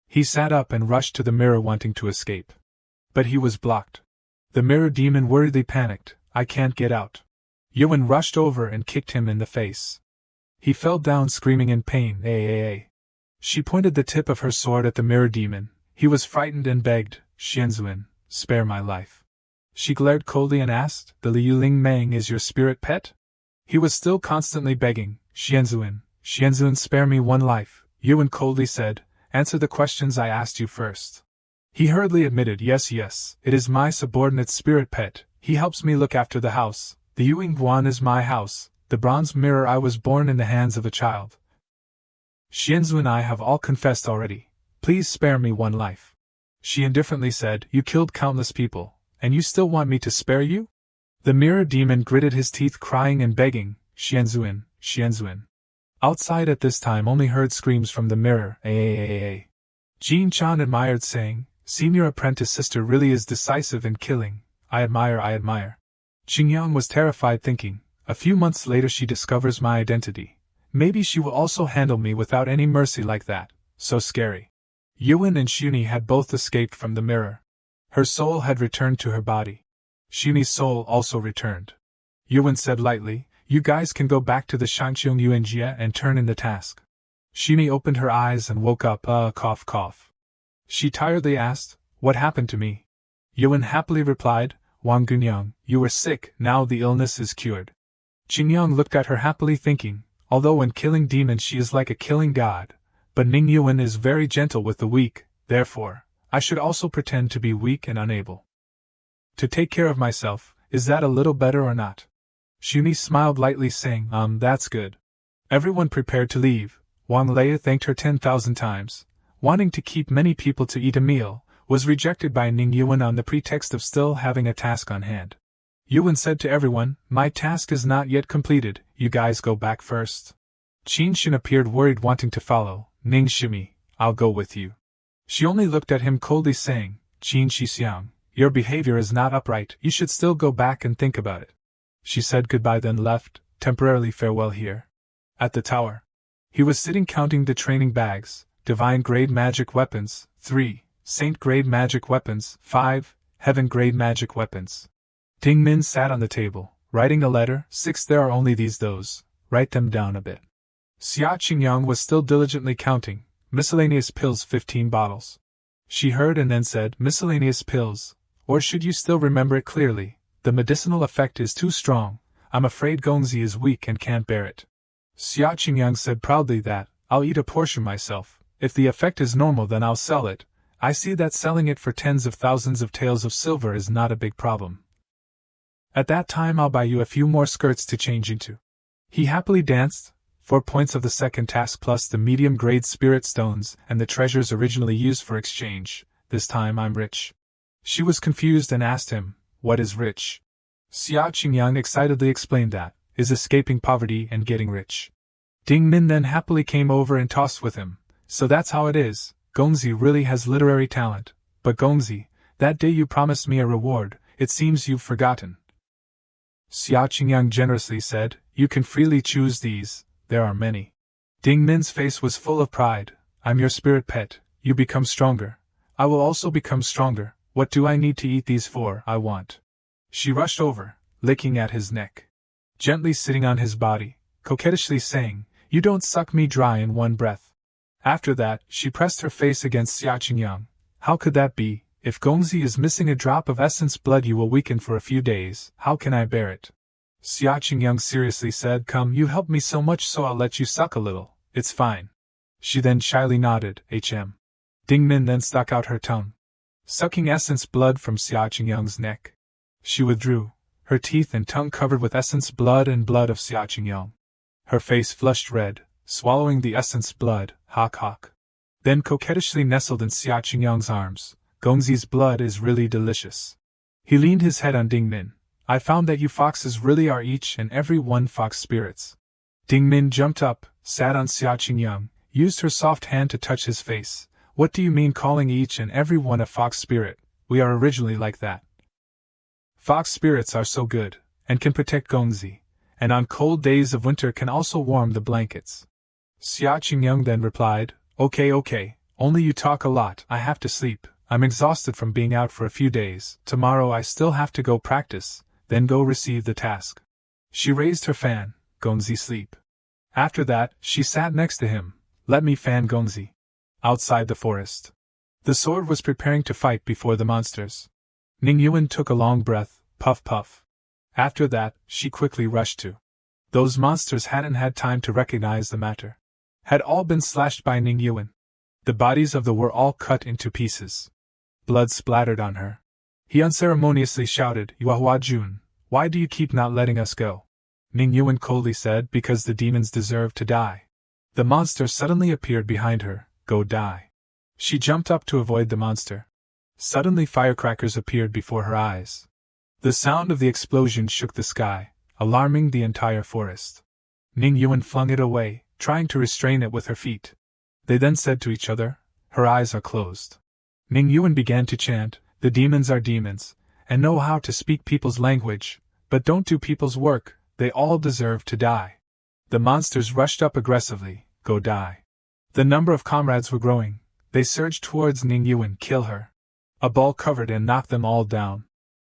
He sat up and rushed to the mirror wanting to escape. But he was blocked. The mirror demon worriedly panicked, I can't get out. Yuan rushed over and kicked him in the face. He fell down screaming in pain. She pointed the tip of her sword at the mirror demon. He was frightened and begged, Xianzuan, spare my life. She glared coldly and asked, the Liu Ling Meng is your spirit pet? He was still constantly begging, Xianzuan, spare me one life. Yuan coldly said, answer the questions I asked you first. He hurriedly admitted, yes, it is my subordinate spirit pet, he helps me look after the house, the Yuing Guan is my house, the bronze mirror I was born in the hands of a child. Xianzu and I have all confessed already, please spare me one life. She indifferently said, you killed countless people, and you still want me to spare you? The mirror demon gritted his teeth crying and begging, Xianzuan, Xianzuan. Outside at this time only heard screams from the mirror, "Aaaaaaa." Jean Chan admired, saying, "Senior apprentice sister really is decisive in killing. I admire. Qingyang was terrified, thinking, a few months later she discovers my identity. Maybe she will also handle me without any mercy like that. So scary. Yuan and Shuni had both escaped from the mirror. Her soul had returned to her body. Shuni's soul also returned. Yuan said lightly, "You guys can go back to the Shangqiong Yuanjia and turn in the task." Shuni opened her eyes and woke up, cough. She tiredly asked, "What happened to me?" Yuan happily replied, "Wang Gunyang, you were sick, now the illness is cured." Qingyang looked at her happily, thinking, although when killing demons she is like a killing god, but Ning Yuan is very gentle with the weak, therefore, I should also pretend to be weak and unable to take care of myself. Is that a little better or not? Shuni smiled lightly, saying, that's good. Everyone prepared to leave. Wang Lei thanked her 10,000 times. Wanting to keep many people to eat a meal, was rejected by Ning Yuan on the pretext of still having a task on hand. Yuan said to everyone, "My task is not yet completed, you guys go back first." Qin Shin appeared worried, wanting to follow. "Ning Shimi, I'll go with you." She only looked at him coldly, saying, "Qin Shixiang, your behavior is not upright, you should still go back and think about it." She said goodbye, then left, temporarily farewell here. At the tower. He was sitting counting the training bags, divine-grade magic weapons, 3, saint-grade magic weapons, 5, heaven-grade magic weapons. Ding Min sat on the table, writing a letter, 6 there are only those, write them down a bit. Xia Qingyang was still diligently counting, miscellaneous pills 15 bottles. She heard and then said, "Miscellaneous pills, or should you still remember it clearly? The medicinal effect is too strong, I'm afraid Gongzi is weak and can't bear it." Xia Qingyang said proudly that, "I'll eat a portion myself, if the effect is normal then I'll sell it. I see that selling it for tens of thousands of taels of silver is not a big problem. At that time I'll buy you a few more skirts to change into." He happily danced, 4 points of the second task plus the medium-grade spirit stones and the treasures originally used for exchange. "This time I'm rich." She was confused and asked him, "What is rich?" Xia Qingyang excitedly explained that, is escaping poverty and getting rich. Ding Min then happily came over and tossed with him, "So that's how it is, Gongzi really has literary talent. But Gongzi, that day you promised me a reward, it seems you've forgotten." Xia Qingyang generously said, "You can freely choose these, there are many." Ding Min's face was full of pride. "I'm your spirit pet, you become stronger. I will also become stronger, what do I need to eat these for, I want." She rushed over, licking at his neck. Gently sitting on his body, coquettishly saying, "You don't suck me dry in one breath." After that, she pressed her face against Xia Qingyang. "How could that be? If Gongzi is missing a drop of essence blood you will weaken for a few days, how can I bear it?" Xia Qingyang seriously said, "Come, you helped me so much so I'll let you suck a little, it's fine." She then shyly nodded, "HM." Ding Min then stuck out her tongue, sucking essence blood from Xia Qingyang's neck. She withdrew, her teeth and tongue covered with essence blood and blood of Xia Qingyang. Her face flushed red, swallowing the essence blood, hawk. Then coquettishly nestled in Xia Qingyang's arms. "Gongzi's blood is really delicious." He leaned his head on Ding Min. "I found that you foxes really are each and every one fox spirits." Ding Min jumped up, sat on Xia Qingyang, used her soft hand to touch his face. "What do you mean calling each and every one a fox spirit? We are originally like that. Fox spirits are so good, and can protect Gongzi, and on cold days of winter can also warm the blankets." Xia Qingyang then replied, Okay, only you talk a lot, I have to sleep, I'm exhausted from being out for a few days, tomorrow I still have to go practice, then go receive the task." She raised her fan, "Gongzi sleep." After that, she sat next to him, "Let me fan Gongzi." Outside the forest. The sword was preparing to fight before the monsters. Ning Yuan took a long breath, puff. After that, she quickly rushed to. Those monsters hadn't had time to recognize the matter. Had all been slashed by Ning Yuan. The bodies of them were all cut into pieces. Blood splattered on her. He unceremoniously shouted, "Yuahua Jun, why do you keep not letting us go?" Ning Yuan coldly said, "Because the demons deserve to die." The monster suddenly appeared behind her, "Go die." She jumped up to avoid the monster. Suddenly firecrackers appeared before her eyes. The sound of the explosion shook the sky, alarming the entire forest. Ning Yuan flung it away, trying to restrain it with her feet. They then said to each other, "Her eyes are closed." Ning Yuan began to chant, "The demons are demons, and know how to speak people's language, but don't do people's work, they all deserve to die." The monsters rushed up aggressively, "Go die." The number of comrades were growing, they surged towards Ning Yuan, "Kill her." A ball covered and knocked them all down.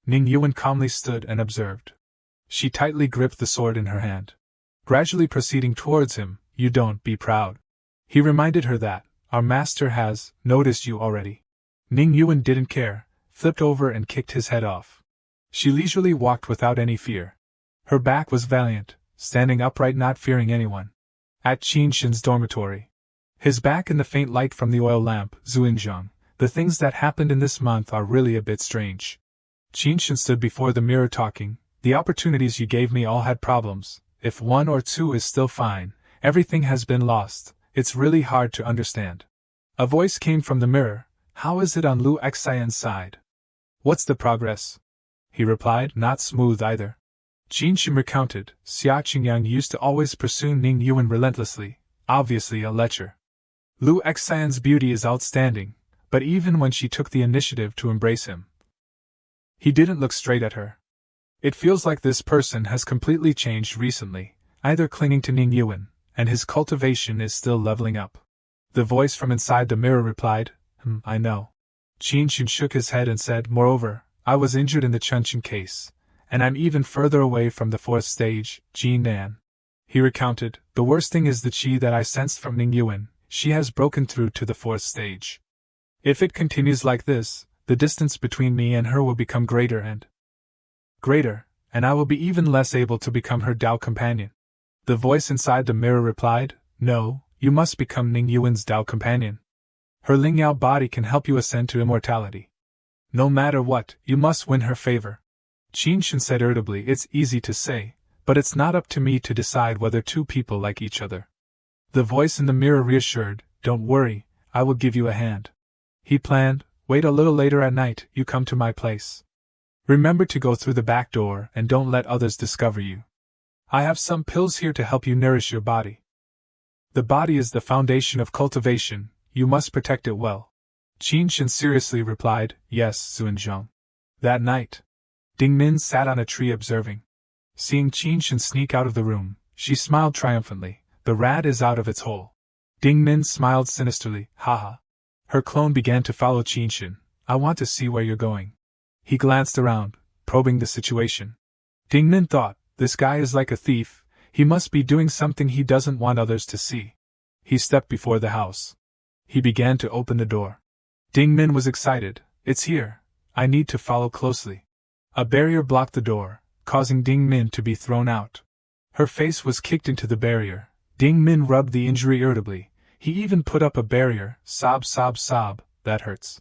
Ning Yuan calmly stood and observed. She tightly gripped the sword in her hand. Gradually proceeding towards him, "You don't be proud." He reminded her that, "Our master has noticed you already." Ning Yuan didn't care, flipped over and kicked his head off. She leisurely walked without any fear. Her back was valiant, standing upright, not fearing anyone. At Qin Shin's dormitory. His back in the faint light from the oil lamp, Zuinzhang, "The things that happened in this month are really a bit strange." Qin Shin stood before the mirror talking, "The opportunities you gave me all had problems. If one or two is still fine, everything has been lost. It's really hard to understand." A voice came from the mirror, "How is it on Lu Xian's side?" "What's the progress?" He replied, "Not smooth either." Qin Shin recounted, "Xia Qingyang used to always pursue Ning Yuan relentlessly, obviously a lecher. Lu Xian's beauty is outstanding, but even when she took the initiative to embrace him, he didn't look straight at her. It feels like this person has completely changed recently, either clinging to Ning Yuan, and his cultivation is still leveling up." The voice from inside the mirror replied, I know." Qin Shin shook his head and said, "Moreover, I was injured in the Chunchen case, and I'm even further away from the fourth stage, Jinan." He recounted, "The worst thing is the qi that I sensed from Ning Yuan, she has broken through to the fourth stage. If it continues like this, the distance between me and her will become greater, and I will be even less able to become her Tao companion." The voice inside the mirror replied, "No, you must become Ning Yuan's Tao companion. Her Lingyao body can help you ascend to immortality. No matter what, you must win her favor." Qin Shin said irritably, "It's easy to say, but it's not up to me to decide whether two people like each other." The voice in the mirror reassured, "Don't worry, I will give you a hand." He planned, "Wait a little later at night, you come to my place. Remember to go through the back door and don't let others discover you. I have some pills here to help you nourish your body. The body is the foundation of cultivation, you must protect it well." Qin Shin seriously replied, "Yes, Zuinzhang." That night, Ding Min sat on a tree observing. Seeing Qin Shin sneak out of the room, she smiled triumphantly, "The rat is out of its hole." Ding Min smiled sinisterly, "Haha." Her clone began to follow Qin Shin. "I want to see where you're going." He glanced around, probing the situation. Ding Min thought, "This guy is like a thief, he must be doing something he doesn't want others to see." He stepped before the house. He began to open the door. Ding Min was excited, "It's here, I need to follow closely." A barrier blocked the door, causing Ding Min to be thrown out. Her face was kicked into the barrier. Ding Min rubbed the injury irritably. He even put up a barrier, sob, that hurts.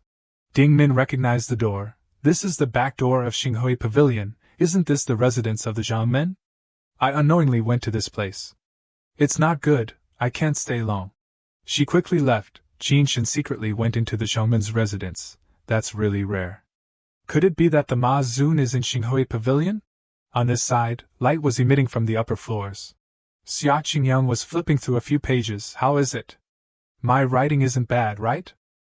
Ding Min recognized the door. "This is the back door of Xinghui Pavilion, isn't this the residence of the Zhangmen? I unknowingly went to this place. It's not good, I can't stay long." She quickly left. Qin Shin secretly went into the Zhangmen's residence. That's really rare. Could it be that the Ma Zun is in Xinghui Pavilion? On this side, light was emitting from the upper floors. Xia Qingyang was flipping through a few pages. "How is it? My writing isn't bad, right?"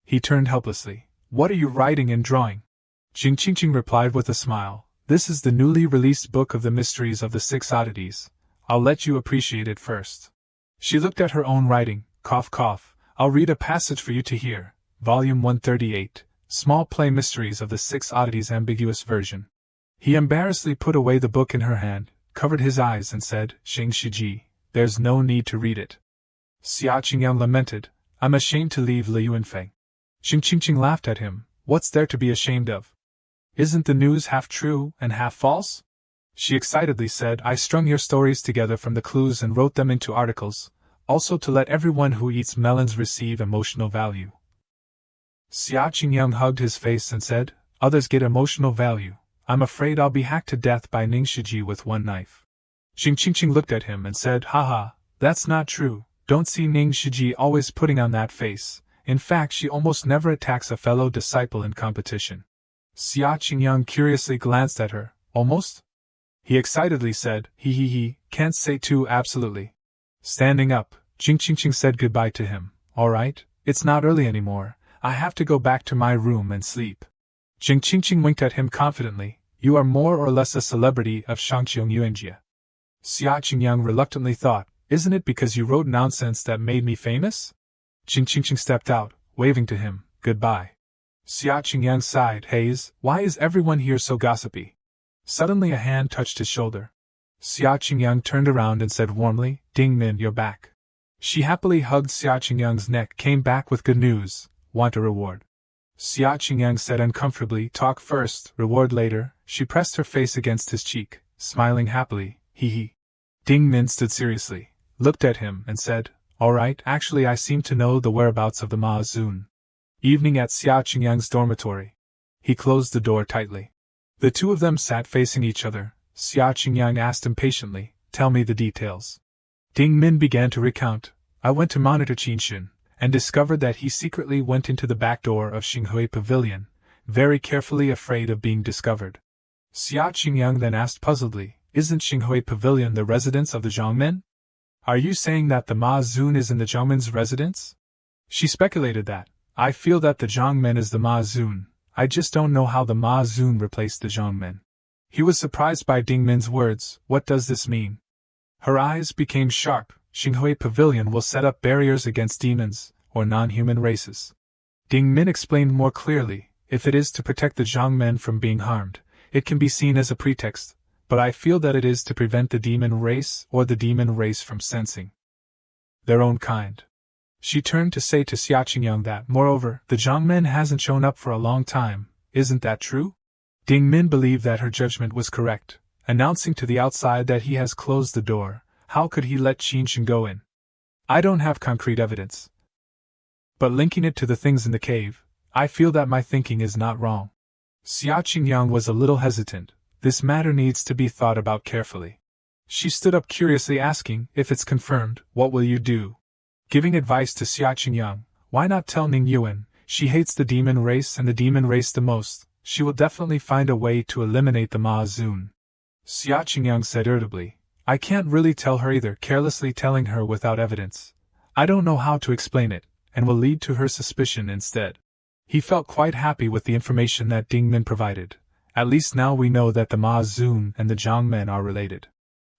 He turned helplessly. "What are you writing and drawing?" Jing Qingqing replied with a smile, "This is the newly released book of the mysteries of the six oddities. I'll let you appreciate it first." She looked at her own writing, cough. "I'll read a passage for you to hear. Volume 138, Small Play Mysteries of the Six Oddities Ambiguous Version." He embarrassedly put away the book in her hand, covered his eyes and said, "Xing Shiji, there's no need to read it." Xia Qingyang lamented, "I'm ashamed to leave Li Yuanfeng." Jing Qingqing laughed at him, "What's there to be ashamed of? Isn't the news half true and half false?" She excitedly said, "I strung your stories together from the clues and wrote them into articles, also to let everyone who eats melons receive emotional value." Xia Qingyang hugged his face and said, "Others get emotional value. I'm afraid I'll be hacked to death by Ning Shiji with one knife." Jing Qingqing looked at him and said, "Haha, that's not true. Don't see Ning Shiji always putting on that face. In fact, she almost never attacks a fellow disciple in competition." Xia Qingyang curiously glanced at her. "Almost?" He excitedly said, he, can't say too absolutely. Standing up, Jing Qingqing said goodbye to him. All right, it's not early anymore, I have to go back to my room and sleep. Jing Qingqing winked at him confidently. You are more or less a celebrity of Shangqiong Yuanjia. Xia Qingyang reluctantly thought, isn't it because you wrote nonsense that made me famous? Jing Qingqing stepped out, waving to him, goodbye. Xia Qingyang sighed, Haze, why is everyone here so gossipy? Suddenly a hand touched his shoulder. Xia Qingyang turned around and said warmly, Ding Min, you're back. She happily hugged Xia Qingyang's neck. Came back with good news. Want a reward? Xia Qingyang said uncomfortably, talk first, reward later. She pressed her face against his cheek, smiling happily, he. Ding Min stood seriously, looked at him and said, all right, actually I seem to know the whereabouts of the Ma Zun. Evening at Xia Qingyang's dormitory. He closed the door tightly. The two of them sat facing each other. Xia Qingyang asked impatiently, tell me the details. Ding Min began to recount. I went to monitor Qinshin, and discovered that he secretly went into the back door of Xinghui Pavilion, very carefully afraid of being discovered. Xia Qingyang then asked puzzledly, isn't Xinghui Pavilion the residence of the Zhongmen? Are you saying that the Ma Zun is in the Zhongmen's residence? She speculated that, I feel that the Zhongmen is the Ma Zun, I just don't know how the Ma Zun replaced the Zhongmen. He was surprised by Ding Min's words, what does this mean? Her eyes became sharp. Xinghui Pavilion will set up barriers against demons, or non-human races. Ding Min explained more clearly, if it is to protect the Zhongmen from being harmed, it can be seen as a pretext, but I feel that it is to prevent the demon race or the demon race from sensing their own kind. She turned to say to Xia Qingyang that, moreover, the Zhongmen hasn't shown up for a long time, isn't that true? Ding Min believed that her judgment was correct, announcing to the outside that he has closed the door. How could he let Qinshin go in? I don't have concrete evidence. But linking it to the things in the cave, I feel that my thinking is not wrong. Xia Qingyang was a little hesitant. This matter needs to be thought about carefully. She stood up curiously asking, if it's confirmed, what will you do? Giving advice to Xia Qingyang, why not tell Ning Yuan, she hates the demon race and the demon race the most, she will definitely find a way to eliminate the Ma Zun. Xia Qingyang said irritably, I can't really tell her either, carelessly telling her without evidence. I don't know how to explain it, and will lead to her suspicion instead. He felt quite happy with the information that Ding Min provided. At least now we know that the Ma Zun and the Zhongmen are related.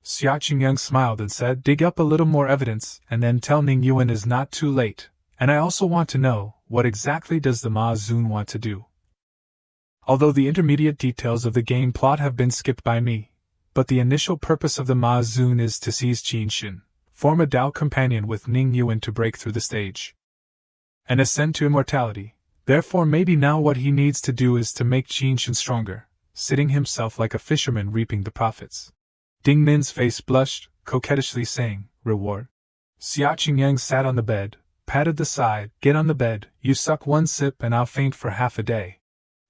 Xia Qingyang smiled and said, dig up a little more evidence, and then tell Ning Yuan is not too late, and I also want to know, what exactly does the Ma Zun want to do? Although the intermediate details of the game plot have been skipped by me, but the initial purpose of the Ma Zun is to seize Qinshin, form a Dao companion with Ning Yuan to break through the stage and ascend to immortality. Therefore maybe now what he needs to do is to make Qinshin stronger, sitting himself like a fisherman reaping the profits. Ding Min's face blushed, coquettishly saying, reward. Xia Qingyang sat on the bed, patted the side, get on the bed, you suck one sip and I'll faint for half a day.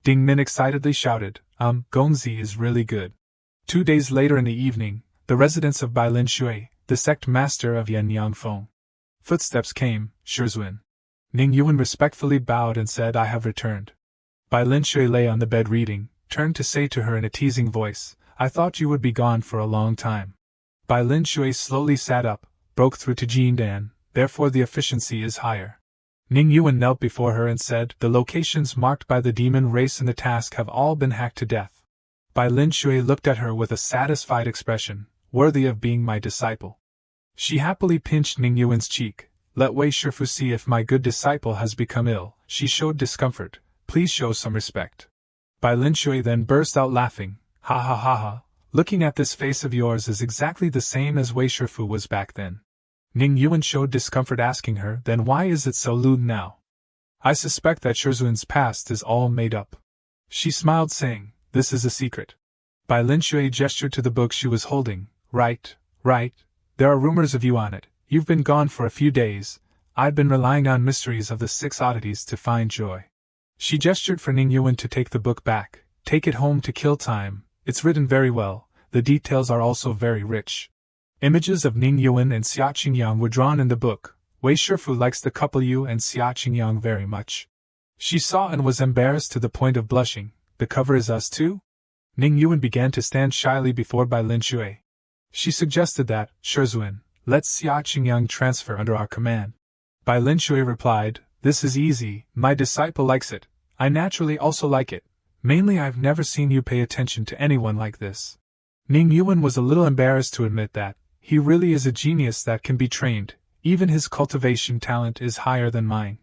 Ding Min excitedly shouted, Gongzi is really good. 2 days later in the evening, the residence of Bai Lin Shui, the sect master of Yan Yangfeng. Footsteps came, Shizun. Ning Yuan respectfully bowed and said, I have returned. Bai Lin Shui lay on the bed reading, turned to say to her in a teasing voice, I thought you would be gone for a long time. Bai Lin Shui slowly sat up, broke through to Jin Dan, therefore the efficiency is higher. Ning Yuan knelt before her and said, the locations marked by the demon race in the task have all been hacked to death. Bai Lin Shui looked at her with a satisfied expression, worthy of being my disciple. She happily pinched Ning Yuan's cheek. Let Wei Shifu see if my good disciple has become ill. She showed discomfort. Please show some respect. Bai Lin Shui then burst out laughing. Ha ha ha ha. Looking at this face of yours is exactly the same as Wei Shifu was back then. Ning Yuan showed discomfort asking her, then why is it so lewd now? I suspect that Shizun's past is all made up. She smiled saying, this is a secret. Bai Lin Shui gestured to the book she was holding. Right. There are rumors of you on it. You've been gone for a few days. I've been relying on mysteries of the 6 oddities to find joy. She gestured for Ning Yuan to take the book back. Take it home to kill time. It's written very well. The details are also very rich. Images of Ning Yuan and Xia Qingyang were drawn in the book. Wei Shifu likes the couple you and Xia Qingyang very much. She saw and was embarrassed to the point of blushing. The cover is us too? Ning Yuan began to stand shyly before Bai Lin Shui. She suggested that, Shizuan, let Xia Qingyang transfer under our command. Bai Lin Shui replied, this is easy, my disciple likes it. I naturally also like it. Mainly I've never seen you pay attention to anyone like this. Ning Yuan was a little embarrassed to admit that. He really is a genius that can be trained. Even his cultivation talent is higher than mine.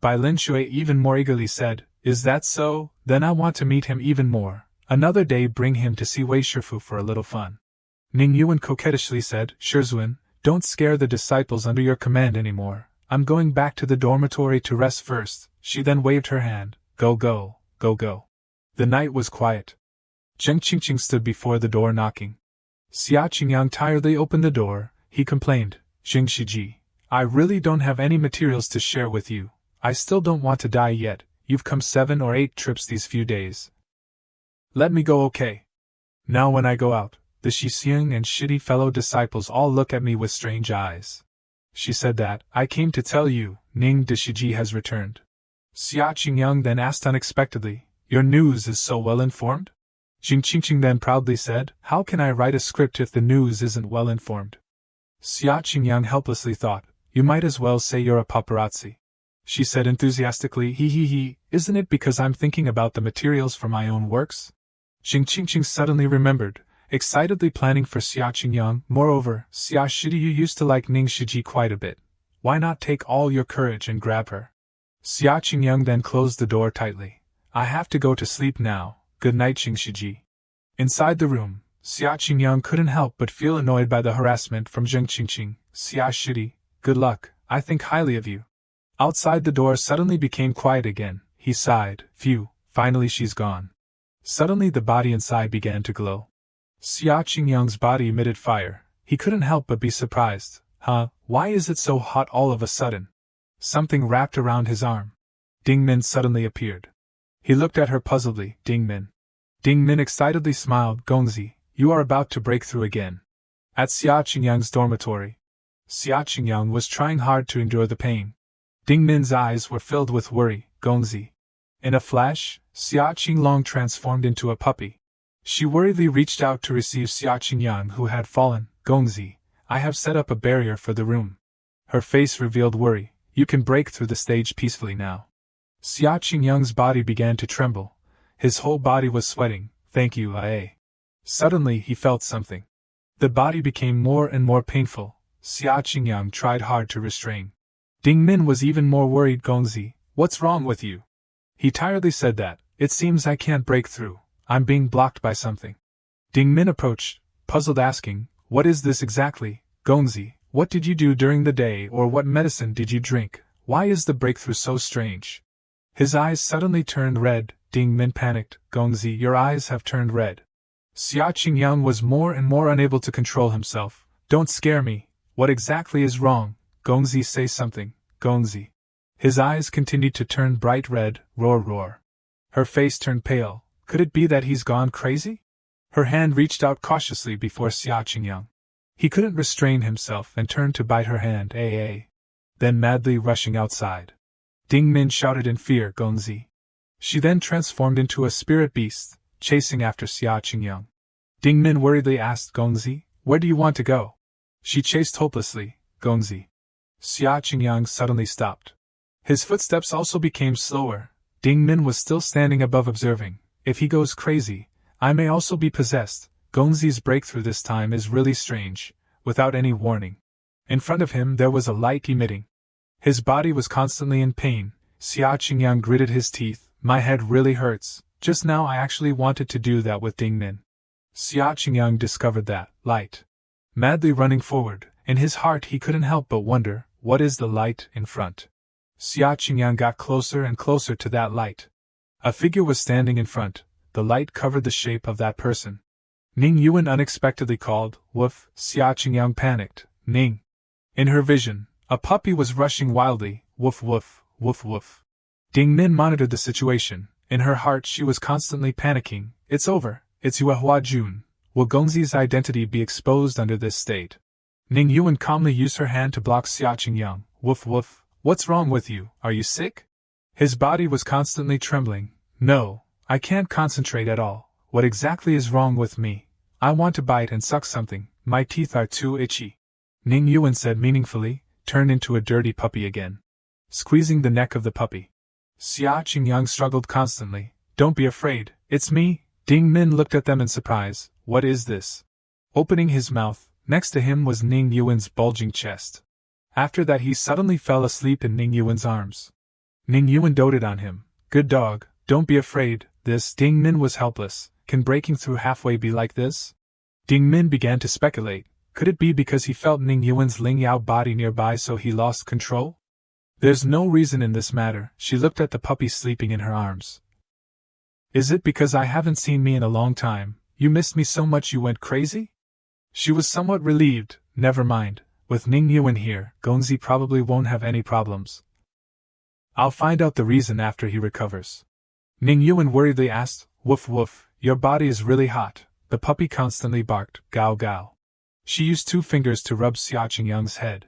Bai Lin Shui even more eagerly said, is that so? Then I want to meet him even more. Another day bring him to see Wei Shifu for a little fun. Ning Yuan coquettishly said, Shizuan, don't scare the disciples under your command anymore. I'm going back to the dormitory to rest first. She then waved her hand. Go go, go go. The night was quiet. Zheng Qingqing stood before the door knocking. Xia Qingyang tiredly opened the door. He complained, Jing Shiji, I really don't have any materials to share with you. I still don't want to die yet. You've come 7 or 8 trips these few days. Let me go, okay? Now when I go out, the Shixiang and shitty fellow disciples all look at me with strange eyes. She said that, I came to tell you, Ning de Shiji has returned. Xia Qingyang then asked unexpectedly, your news is so well informed? Jing Qingqing then proudly said, how can I write a script if the news isn't well informed? Xia Qingyang helplessly thought, you might as well say you're a paparazzi. She said enthusiastically, he, isn't it because I'm thinking about the materials for my own works? Jing Qingqing suddenly remembered, excitedly planning for Xia Qingyang. Moreover, Xia Shidi, you used to like Ning Shiji quite a bit. Why not take all your courage and grab her? Xia Qingyang then closed the door tightly. I have to go to sleep now. Good night, Jing Shiji. Inside the room, Xia Qingyang couldn't help but feel annoyed by the harassment from Zheng Qingqing. Xia Shidi, good luck, I think highly of you. Outside the door suddenly became quiet again. He sighed, phew, finally she's gone. Suddenly the body inside began to glow. Xia Qingyang's body emitted fire. He couldn't help but be surprised. Why is it so hot all of a sudden? Something wrapped around his arm. Ding Min suddenly appeared. He looked at her puzzledly. Ding Min. Ding Min excitedly smiled. Gongzi, you are about to break through again. At Xia Qingyang's dormitory. Xia Qingyang was trying hard to endure the pain. Ding Min's eyes were filled with worry. Gongzi. In a flash, Xia Qinglong transformed into a puppy. She worriedly reached out to receive Xia Qingyang, who had fallen. Gongzi, I have set up a barrier for the room. Her face revealed worry. You can break through the stage peacefully now. Xia Qingyang's body began to tremble. His whole body was sweating. Thank you, Ae. Suddenly he felt something. The body became more and more painful. Xia Qingyang tried hard to restrain. Ding Min was even more worried. Gongzi, what's wrong with you? He tiredly said that, it seems I can't break through. I'm being blocked by something. Ding Min approached, puzzled, asking, what is this exactly? Gongzi, what did you do during the day, or what medicine did you drink? Why is the breakthrough so strange? His eyes suddenly turned red. Ding Min panicked. Gongzi, your eyes have turned red. Xia Qingyang was more and more unable to control himself. Don't scare me. What exactly is wrong? Gongzi, say something. Gongzi. His eyes continued to turn bright red. Roar, roar. Her face turned pale. Could it be that he's gone crazy? Her hand reached out cautiously before Xia Qingyang. He couldn't restrain himself and turned to bite her hand. Then madly rushing outside. Ding Min shouted in fear. Gongzi. She then transformed into a spirit beast, chasing after Xia Qingyang. Ding Min worriedly asked, Gongzi, where do you want to go? She chased hopelessly. Gongzi. Xia Qingyang suddenly stopped. His footsteps also became slower. Ding Min was still standing above, observing. If he goes crazy, I may also be possessed. Gongzi's breakthrough this time is really strange, without any warning. In front of him there was a light emitting. His body was constantly in pain. Xia Qingyang gritted his teeth. My head really hurts. Just now I actually wanted to do that with Ding Min. Xia Qingyang discovered that light. Madly running forward, in his heart he couldn't help but wonder, what is the light in front? Xia Qingyang got closer and closer to that light. A figure was standing in front. The light covered the shape of that person. Ning Yuan unexpectedly called, woof. Xia Qingyang panicked. Ning. In her vision, a puppy was rushing wildly. Woof woof, woof woof. Ding Min monitored the situation. In her heart she was constantly panicking. It's over. It's Yuehua Jun. Will Gongzi's identity be exposed under this state? Ning Yuan calmly used her hand to block Xia Qingyang. Woof woof. What's wrong with you? Are you sick? His body was constantly trembling. No, I can't concentrate at all. What exactly is wrong with me? I want to bite and suck something, my teeth are too itchy. Ning Yuan said meaningfully, turned into a dirty puppy again. Squeezing the neck of the puppy. Xia Qingyang struggled constantly. Don't be afraid, it's me. Ding Min looked at them in surprise. What is this? Opening his mouth, next to him was Ning Yuan's bulging chest. After that he suddenly fell asleep in Ning Yuan's arms. Ning Yuan doted on him. Good dog, don't be afraid. This Ding Min was helpless. Can breaking through halfway be like this? Ding Min began to speculate. Could it be because he felt Ning Yuan's Ling Yao body nearby so he lost control? There's no reason in this matter. She looked at the puppy sleeping in her arms. Is it because I haven't seen me in a long time? You missed me so much you went crazy? She was somewhat relieved. Never mind. With Ning Yuan here, Gongzi probably won't have any problems. I'll find out the reason after he recovers. Ning Yuan worriedly asked, Woof woof, your body is really hot. The puppy constantly barked, Gao gao. She used 2 fingers to rub Xia Qingyang's head.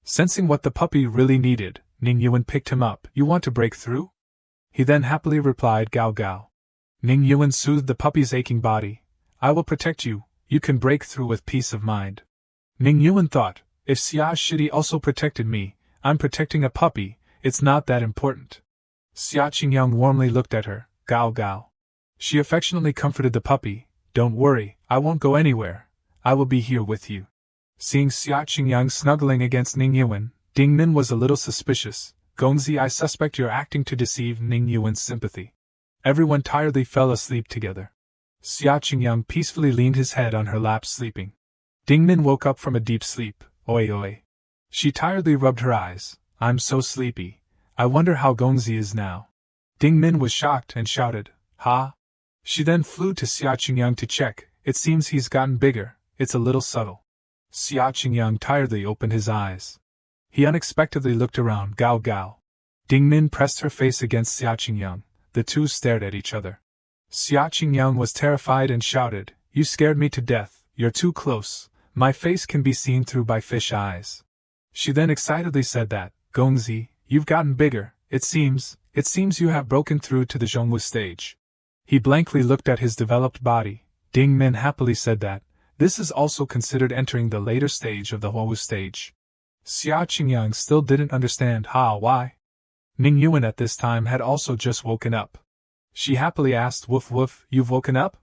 Sensing what the puppy really needed, Ning Yuan picked him up. You want to break through? He then happily replied, Gao gao. Ning Yuan soothed the puppy's aching body. I will protect you. You can break through with peace of mind. Ning Yuan thought, if Xia Shidi also protected me, I'm protecting a puppy, it's not that important. Xia Qingyang warmly looked at her, Gao gao. She affectionately comforted the puppy. Don't worry, I won't go anywhere. I will be here with you. Seeing Xia Qingyang snuggling against Ning Yuan, Ding Min was a little suspicious. Gongzi, I suspect you're acting to deceive Ning Yuan's sympathy. Everyone tiredly fell asleep together. Xia Qingyang peacefully leaned his head on her lap sleeping. Ding Min woke up from a deep sleep. Oi oi. She tiredly rubbed her eyes. I'm so sleepy. I wonder how Gongzi is now. Ding Min was shocked and shouted, Ha! She then flew to Xia Qingyang to check. It seems he's gotten bigger. It's a little subtle. Xia Qingyang tiredly opened his eyes. He unexpectedly looked around. Gao gao. Ding Min pressed her face against Xia Qingyang. The two stared at each other. Xia Qingyang was terrified and shouted, You scared me to death. You're too close. My face can be seen through by fish eyes. She then excitedly said that, Gongzi, you've gotten bigger. It seems you have broken through to the Zhongwu stage. He blankly looked at his developed body. Ding Min happily said that, this is also considered entering the later stage of the Huowu stage. Xia Qingyang still didn't understand why. Ning Yuan at this time had also just woken up. She happily asked, Woof woof, you've woken up?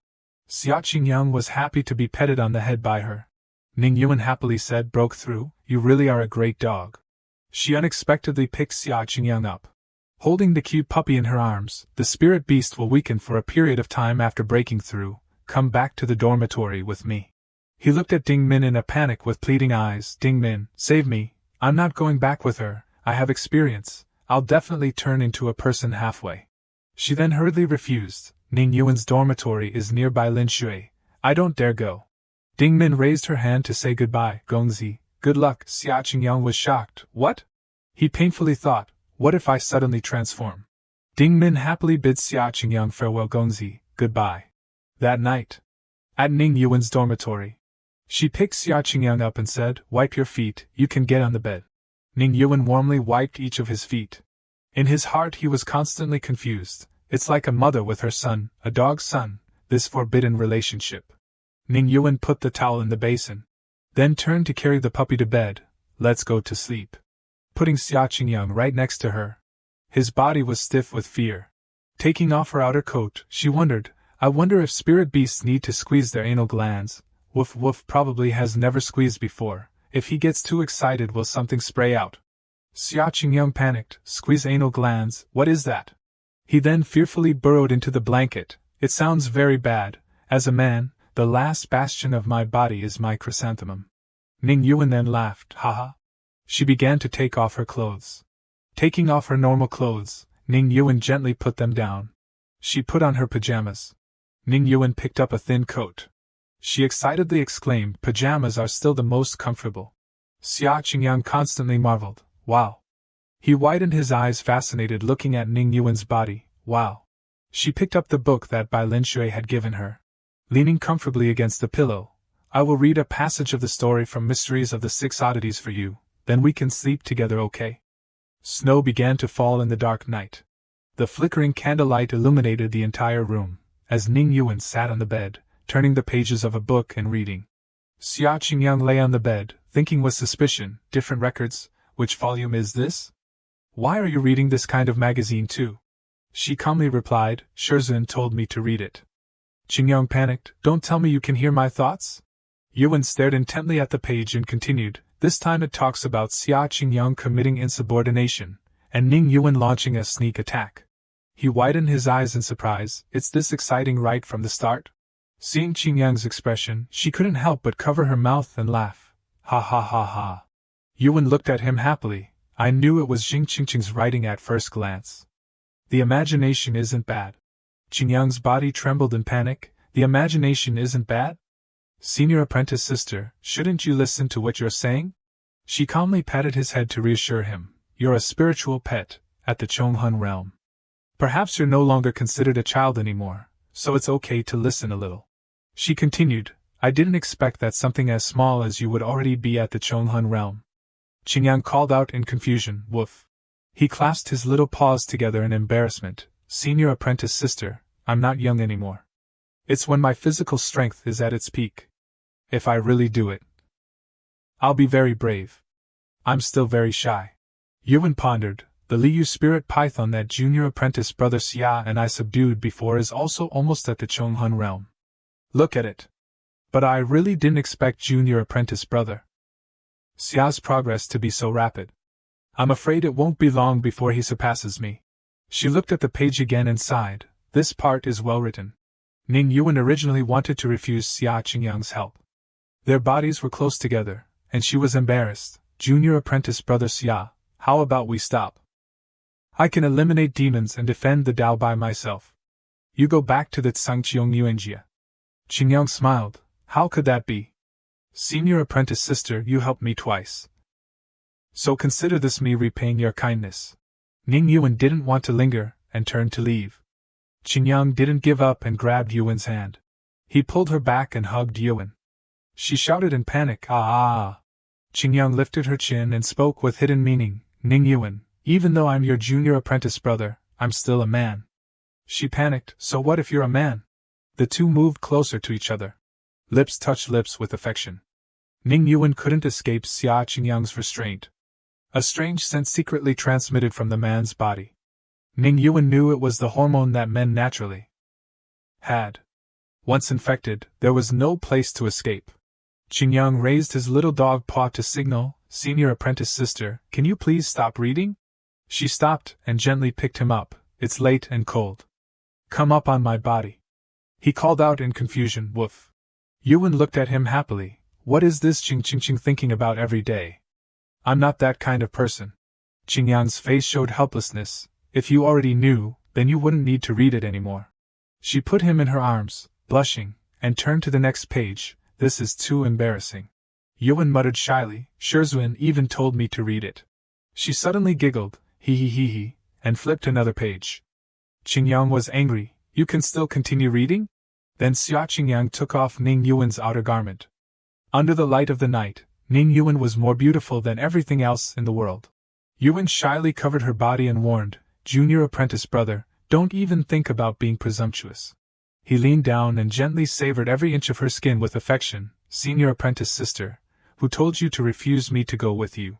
Xia Qingyang was happy to be petted on the head by her. Ning Yuan happily said, broke through, you really are a great dog. She unexpectedly picked Xia Qingyang up. Holding the cute puppy in her arms, the spirit beast will weaken for a period of time after breaking through. Come back to the dormitory with me. He looked at Ding Min in a panic with pleading eyes. Ding Min, save me. I'm not going back with her. I have experience. I'll definitely turn into a person halfway. She then hurriedly refused. Ning Yuan's dormitory is nearby Lin Shui. I don't dare go. Ding Min raised her hand to say goodbye. Gongzi, good luck. Xia Qingyang was shocked. What? He painfully thought, what if I suddenly transform? Ding Min happily bid Xia Qingyang farewell. Gongzi, goodbye. That night, at Ning Yuan's dormitory, she picked Xia Qingyang up and said, wipe your feet, you can get on the bed. Ning Yuan warmly wiped each of his feet. In his heart he was constantly confused. It's like a mother with her son, a dog's son, this forbidden relationship. Ning Yuan put the towel in the basin, then turned to carry the puppy to bed. Let's go to sleep. Putting Xia Qingyang right next to her. His body was stiff with fear. Taking off her outer coat, she wondered, I wonder if spirit beasts need to squeeze their anal glands. Woof woof probably has never squeezed before. If he gets too excited, will something spray out? Xia Qingyang panicked. Squeeze anal glands, what is that? He then fearfully burrowed into the blanket. It sounds very bad. As a man, the last bastion of my body is my chrysanthemum. Ning Yuan then laughed. Haha. She began to take off her clothes. Taking off her normal clothes, Ning Yuan gently put them down. She put on her pajamas. Ning Yuan picked up a thin coat. She excitedly exclaimed, pajamas are still the most comfortable. Xia Qingyang constantly marveled. Wow. He widened his eyes fascinated looking at Ning Yuan's body. Wow. She picked up the book that Bai Lin Shui had given her. Leaning comfortably against the pillow, I will read a passage of the story from Mysteries of the Six Oddities for you, then we can sleep together, okay? Snow began to fall in the dark night. The flickering candlelight illuminated the entire room. as Ning Yuan sat on the bed, turning the pages of a book and reading. Xia Qingyang lay on the bed, thinking with suspicion, different records, which volume is this? Why are you reading this kind of magazine too? She calmly replied, Shizhen told me to read it. Qingyang panicked, don't tell me you can hear my thoughts? Yuan stared intently at the page and continued, this time it talks about Xia Qingyang committing insubordination, and Ning Yuan launching a sneak attack. He widened his eyes in surprise, it's this exciting right from the start? Seeing Qingyang's expression, she couldn't help but cover her mouth and laugh. Ha ha ha ha. Yuan looked at him happily. I knew it was Xing Qingqing's writing at first glance. The imagination isn't bad. Qingyang's body trembled in panic. The imagination isn't bad? Senior apprentice sister, shouldn't you listen to what you're saying? She calmly patted his head to reassure him. You're a spiritual pet, at the Chonghun realm. Perhaps you're no longer considered a child anymore, so it's okay to listen a little. She continued, I didn't expect that something as small as you would already be at the Chonghun realm. Qingyang called out in confusion, woof. He clasped his little paws together in embarrassment. Senior apprentice sister, I'm not young anymore. It's when my physical strength is at its peak. If I really do it, I'll be very brave. I'm still very shy. Yuan pondered, the Liu spirit python that junior apprentice brother Xia and I subdued before is also almost at the Chonghun realm. Look at it. But I really didn't expect junior apprentice brother Xia's progress to be so rapid. I'm afraid it won't be long before he surpasses me. She looked at the page again and sighed. This part is well written. Ning Yuan originally wanted to refuse Xia Qingyang's help. Their bodies were close together, and she was embarrassed. Junior apprentice brother Xia, how about we stop? I can eliminate demons and defend the Dao by myself. You go back to the Tsangqiong Yuanjia. Qingyang smiled. How could that be? Senior apprentice sister, you helped me twice. So consider this me repaying your kindness. Ning Yuan didn't want to linger, and turned to leave. Qingyang didn't give up and grabbed Yuan's hand. He pulled her back and hugged Yuan. She shouted in panic, ah. Qingyang lifted her chin and spoke with hidden meaning, Ning Yuan, even though I'm your junior apprentice brother, I'm still a man. She panicked, so what if you're a man? The two moved closer to each other. Lips touched lips with affection. Ning Yuan couldn't escape Xia Qingyang's restraint. A strange sense secretly transmitted from the man's body. Ning Yuan knew it was the hormone that men naturally had. Once infected, there was no place to escape. Qingyang raised his little dog paw to signal, Senior apprentice sister, can you please stop reading? She stopped and gently picked him up. It's late and cold. Come up on my body. He called out in confusion, woof. Yuan looked at him happily. What is this Qing thinking about every day? I'm not that kind of person. Qingyang's face showed helplessness. If you already knew, then you wouldn't need to read it anymore. She put him in her arms, blushing, and turned to the next page. This is too embarrassing. Yuan muttered shyly, Shizhen even told me to read it. She suddenly giggled, hee, and flipped another page. Qingyang was angry. You can still continue reading? Then Xia Qingyang took off Ning Yuan's outer garment. Under the light of the night, Ning Yuan was more beautiful than everything else in the world. Yuan shyly covered her body and warned, Junior apprentice brother, don't even think about being presumptuous. He leaned down and gently savored every inch of her skin with affection. Senior apprentice sister, who told you to refuse me to go with you?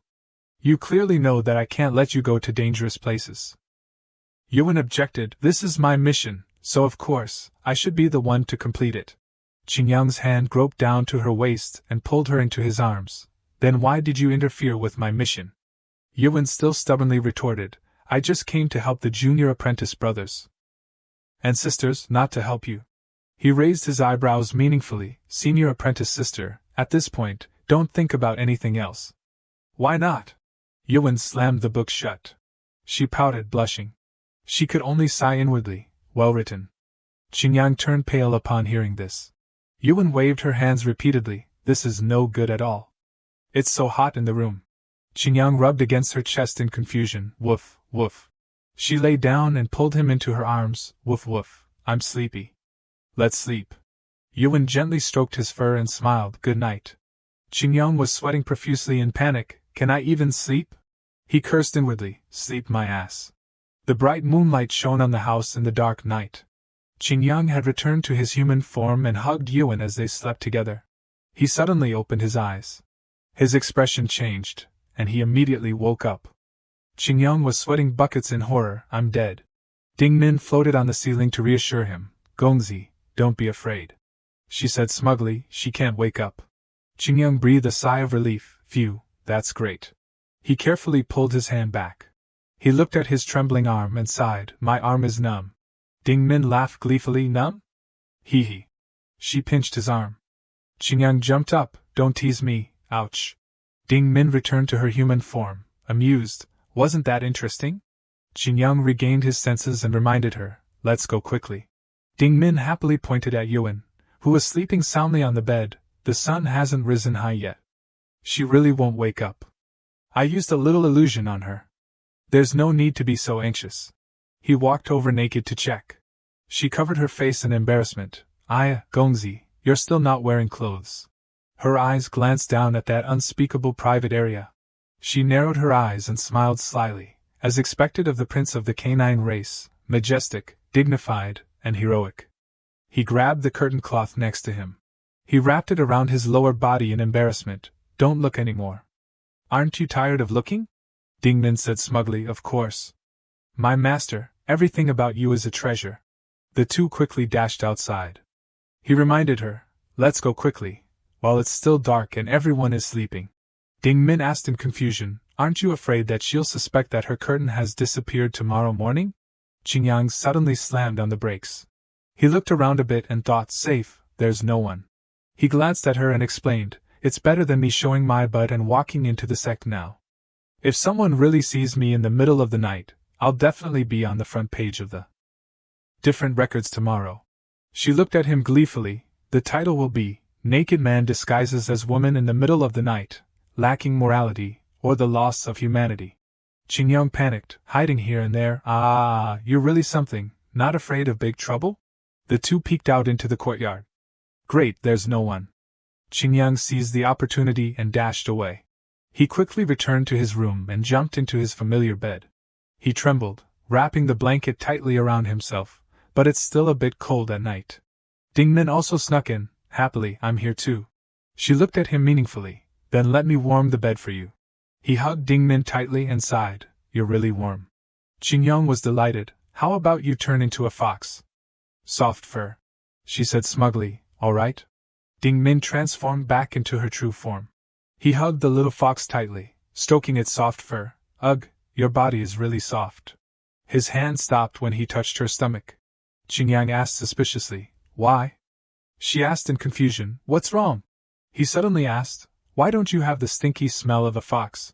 You clearly know that I can't let you go to dangerous places. Yuan objected, this is my mission, so of course, I should be the one to complete it. Qingyang's hand groped down to her waist and pulled her into his arms. Then why did you interfere with my mission? Yuan still stubbornly retorted, I just came to help the junior apprentice brothers and sisters, not to help you. He raised his eyebrows meaningfully, Senior apprentice sister, at this point, don't think about anything else. Why not? Yuan slammed the book shut. She pouted, blushing. She could only sigh inwardly, well written. Qingyang turned pale upon hearing this. Yuan waved her hands repeatedly, this is no good at all. It's so hot in the room. Qingyang rubbed against her chest in confusion, woof, woof. She lay down and pulled him into her arms, woof woof, I'm sleepy. Let's sleep. Yuan gently stroked his fur and smiled, good night. Qingyang was sweating profusely in panic, can I even sleep? He cursed inwardly, sleep my ass. The bright moonlight shone on the house in the dark night. Qingyang had returned to his human form and hugged Yuan as they slept together. He suddenly opened his eyes. His expression changed, and he immediately woke up. Qingyang was sweating buckets in horror. I'm dead. Ding Min floated on the ceiling to reassure him. Gongzi, don't be afraid. She said smugly, she can't wake up. Qingyang breathed a sigh of relief. Phew, that's great. He carefully pulled his hand back. He looked at his trembling arm and sighed. My arm is numb. Ding Min laughed gleefully. Numb? Hee hee. She pinched his arm. Qingyang jumped up. Don't tease me, ouch. Ding Min returned to her human form, amused. Wasn't that interesting? Qingyang regained his senses and reminded her, let's go quickly. Ding Min happily pointed at Yuan, who was sleeping soundly on the bed. The sun hasn't risen high yet. She really won't wake up. I used a little illusion on her. There's no need to be so anxious. He walked over naked to check. She covered her face in embarrassment. Gongzi, you're still not wearing clothes. Her eyes glanced down at that unspeakable private area. She narrowed her eyes and smiled slyly, as expected of the prince of the canine race, majestic, dignified, and heroic. He grabbed the curtain cloth next to him. He wrapped it around his lower body in embarrassment. Don't look anymore. Aren't you tired of looking? Ding Min said smugly, of course. My master, everything about you is a treasure. The two quickly dashed outside. He reminded her, let's go quickly, while it's still dark and everyone is sleeping. Ding Min asked in confusion, aren't you afraid that she'll suspect that her curtain has disappeared tomorrow morning? Qingyang suddenly slammed on the brakes. He looked around a bit and thought, safe, there's no one. He glanced at her and explained, it's better than me showing my butt and walking into the sect now. If someone really sees me in the middle of the night, I'll definitely be on the front page of the different records tomorrow. She looked at him gleefully. The title will be, Naked Man Disguises as Woman in the Middle of the Night, Lacking Morality, or the Loss of Humanity. Qingyang panicked, hiding here and there. You're really something, not afraid of big trouble? The two peeked out into the courtyard. Great, there's no one. Qingyang seized the opportunity and dashed away. He quickly returned to his room and jumped into his familiar bed. He trembled, wrapping the blanket tightly around himself, but it's still a bit cold at night. Ding Min also snuck in. Happily, I'm here too. She looked at him meaningfully. Then let me warm the bed for you. He hugged Ding Min tightly and sighed. You're really warm. Qingyang was delighted. How about you turn into a fox? Soft fur. She said smugly. All right. Ding Min transformed back into her true form. He hugged the little fox tightly, stroking its soft fur. Ugh, your body is really soft. His hand stopped when he touched her stomach. Qingyang asked suspiciously, why? She asked in confusion, what's wrong? He suddenly asked, why don't you have the stinky smell of a fox?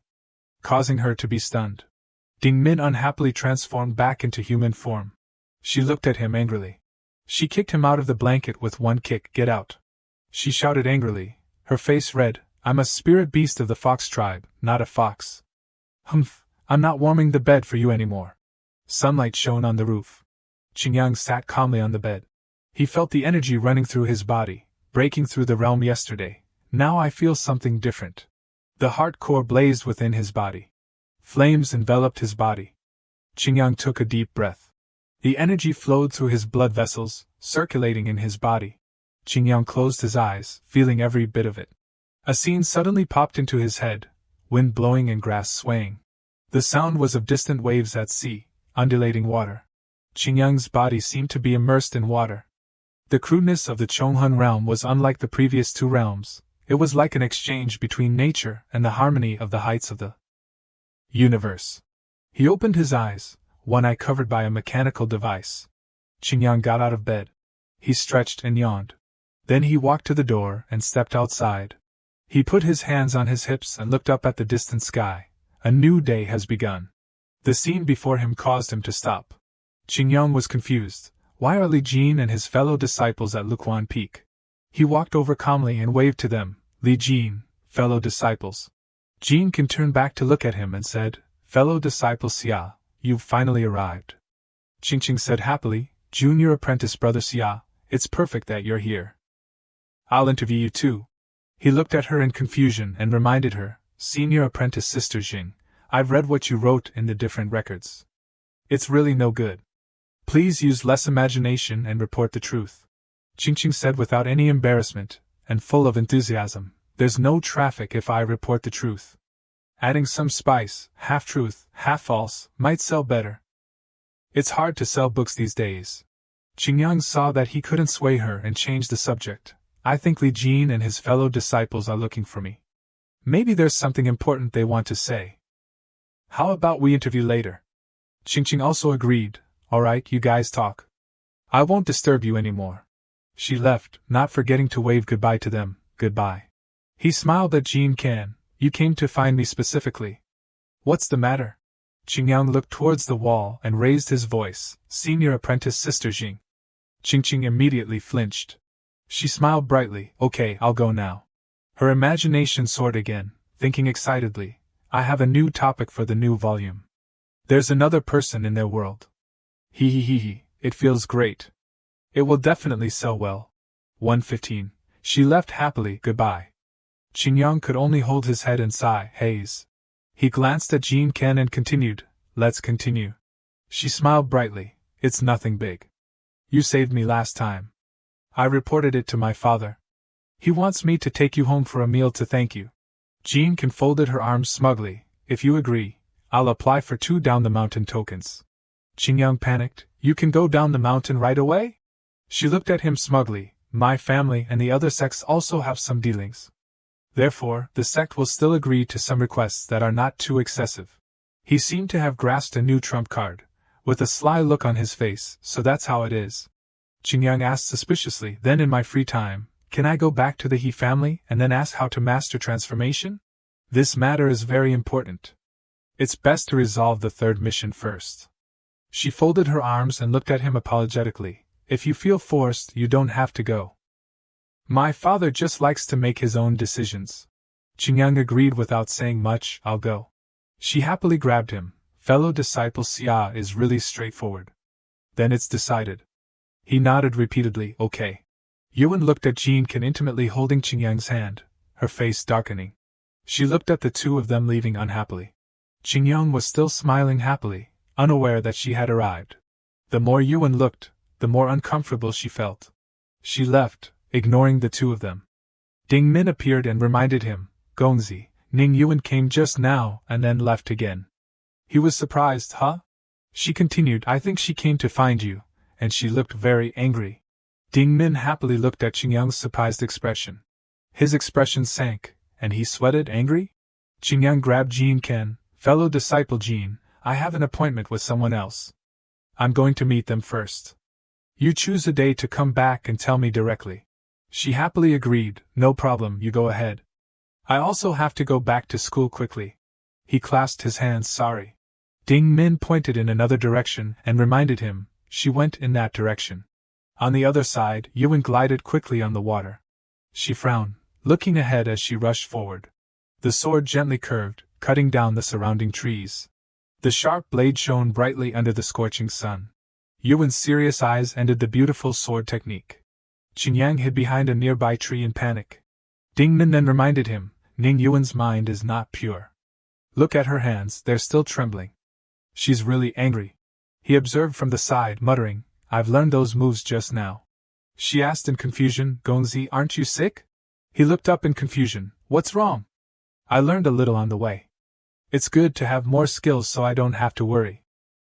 Causing her to be stunned. Ding Min unhappily transformed back into human form. She looked at him angrily. She kicked him out of the blanket with one kick. Get out. She shouted angrily, her face red. I'm a spirit beast of the fox tribe, not a fox. Humph, I'm not warming the bed for you anymore. Sunlight shone on the roof. Qingyang sat calmly on the bed. He felt the energy running through his body, breaking through the realm yesterday. Now I feel something different. The heart core blazed within his body. Flames enveloped his body. Qingyang took a deep breath. The energy flowed through his blood vessels, circulating in his body. Qingyang closed his eyes, feeling every bit of it. A scene suddenly popped into his head, wind blowing and grass swaying. The sound was of distant waves at sea, undulating water. Qingyang's body seemed to be immersed in water. The crudeness of the Chonghun realm was unlike the previous two realms. It was like an exchange between nature and the harmony of the heights of the universe. He opened his eyes, one eye covered by a mechanical device. Qingyang got out of bed. He stretched and yawned. Then he walked to the door and stepped outside. He put his hands on his hips and looked up at the distant sky. A new day has begun. The scene before him caused him to stop. Qingyang was confused. Why are Li Jin and his fellow disciples at Luquan Peak? He walked over calmly and waved to them. Li Jin, fellow disciples. Jin Kan turned back to look at him and said, fellow disciple Xia, you've finally arrived. Qingqing said happily, junior apprentice brother Xia, it's perfect that you're here. I'll interview you too. He looked at her in confusion and reminded her, senior apprentice sister Jing, I've read what you wrote in the different records. It's really no good. Please use less imagination and report the truth. Qingqing said without any embarrassment, and full of enthusiasm. There's no traffic if I report the truth. Adding some spice, half truth, half false, might sell better. It's hard to sell books these days. Qingyang saw that he couldn't sway her and changed the subject. I think Li Jin and his fellow disciples are looking for me. Maybe there's something important they want to say. How about we interview later? Qingqing also agreed. Alright, you guys talk. I won't disturb you anymore. She left, not forgetting to wave goodbye to them. Goodbye. He smiled at Jean Can. You came to find me specifically. What's the matter? Qingyang looked towards the wall and raised his voice. Senior apprentice Sister Jing. Qingqing immediately flinched. She smiled brightly. Okay, I'll go now. Her imagination soared again, thinking excitedly. I have a new topic for the new volume. There's another person in their world. He, it feels great. It will definitely sell well. 1:15. She left happily. Goodbye. Qingyang could only hold his head and sigh. Haze. He glanced at Jean Ken and continued. Let's continue. She smiled brightly. It's nothing big. You saved me last time. I reported it to my father. He wants me to take you home for a meal to thank you. Jean Ken folded her arms smugly. If you agree, I'll apply for 2 down-the-mountain tokens. Qingyang panicked. You can go down the mountain right away? She looked at him smugly. My family and the other sects also have some dealings. Therefore, the sect will still agree to some requests that are not too excessive. He seemed to have grasped a new trump card, with a sly look on his face. So that's how it is. Qingyang asked suspiciously. Then in my free time, can I go back to the He family and then ask how to master transformation? This matter is very important. It's best to resolve the 3rd mission first. She folded her arms and looked at him apologetically. If you feel forced, you don't have to go. My father just likes to make his own decisions. Qingyang agreed without saying much. I'll go. She happily grabbed him. Fellow disciple Xia is really straightforward. Then it's decided. He nodded repeatedly. Okay. Yuan looked at Jean Ken intimately holding Qingyang's hand, her face darkening. She looked at the two of them leaving unhappily. Qingyang was still smiling happily, unaware that she had arrived. The more Yuan looked, the more uncomfortable she felt. She left, ignoring the two of them. Ding Min appeared and reminded him. Gongzi, Ning Yuan came just now and then left again. He was surprised. Huh? She continued. I think she came to find you, and she looked very angry. Ding Min happily looked at Qingyang's surprised expression. His expression sank, and he sweated. Angry? Qingyang grabbed Jean Ken. Fellow disciple Jean, I have an appointment with someone else. I'm going to meet them first. You choose a day to come back and tell me directly. She happily agreed. No problem, you go ahead. I also have to go back to school quickly. He clasped his hands. Sorry. Ding Min pointed in another direction and reminded him. She went in that direction. On the other side, Yuan glided quickly on the water. She frowned, looking ahead as she rushed forward. The sword gently curved, cutting down the surrounding trees. The sharp blade shone brightly under the scorching sun. Yuan's serious eyes ended the beautiful sword technique. Qingyang hid behind a nearby tree in panic. Ding Min then reminded him, Ning Yuan's mind is not pure. Look at her hands, they're still trembling. She's really angry. He observed from the side, muttering, I've learned those moves just now. She asked in confusion, Gongzi, aren't you sick? He looked up in confusion. What's wrong? I learned a little on the way. It's good to have more skills so I don't have to worry.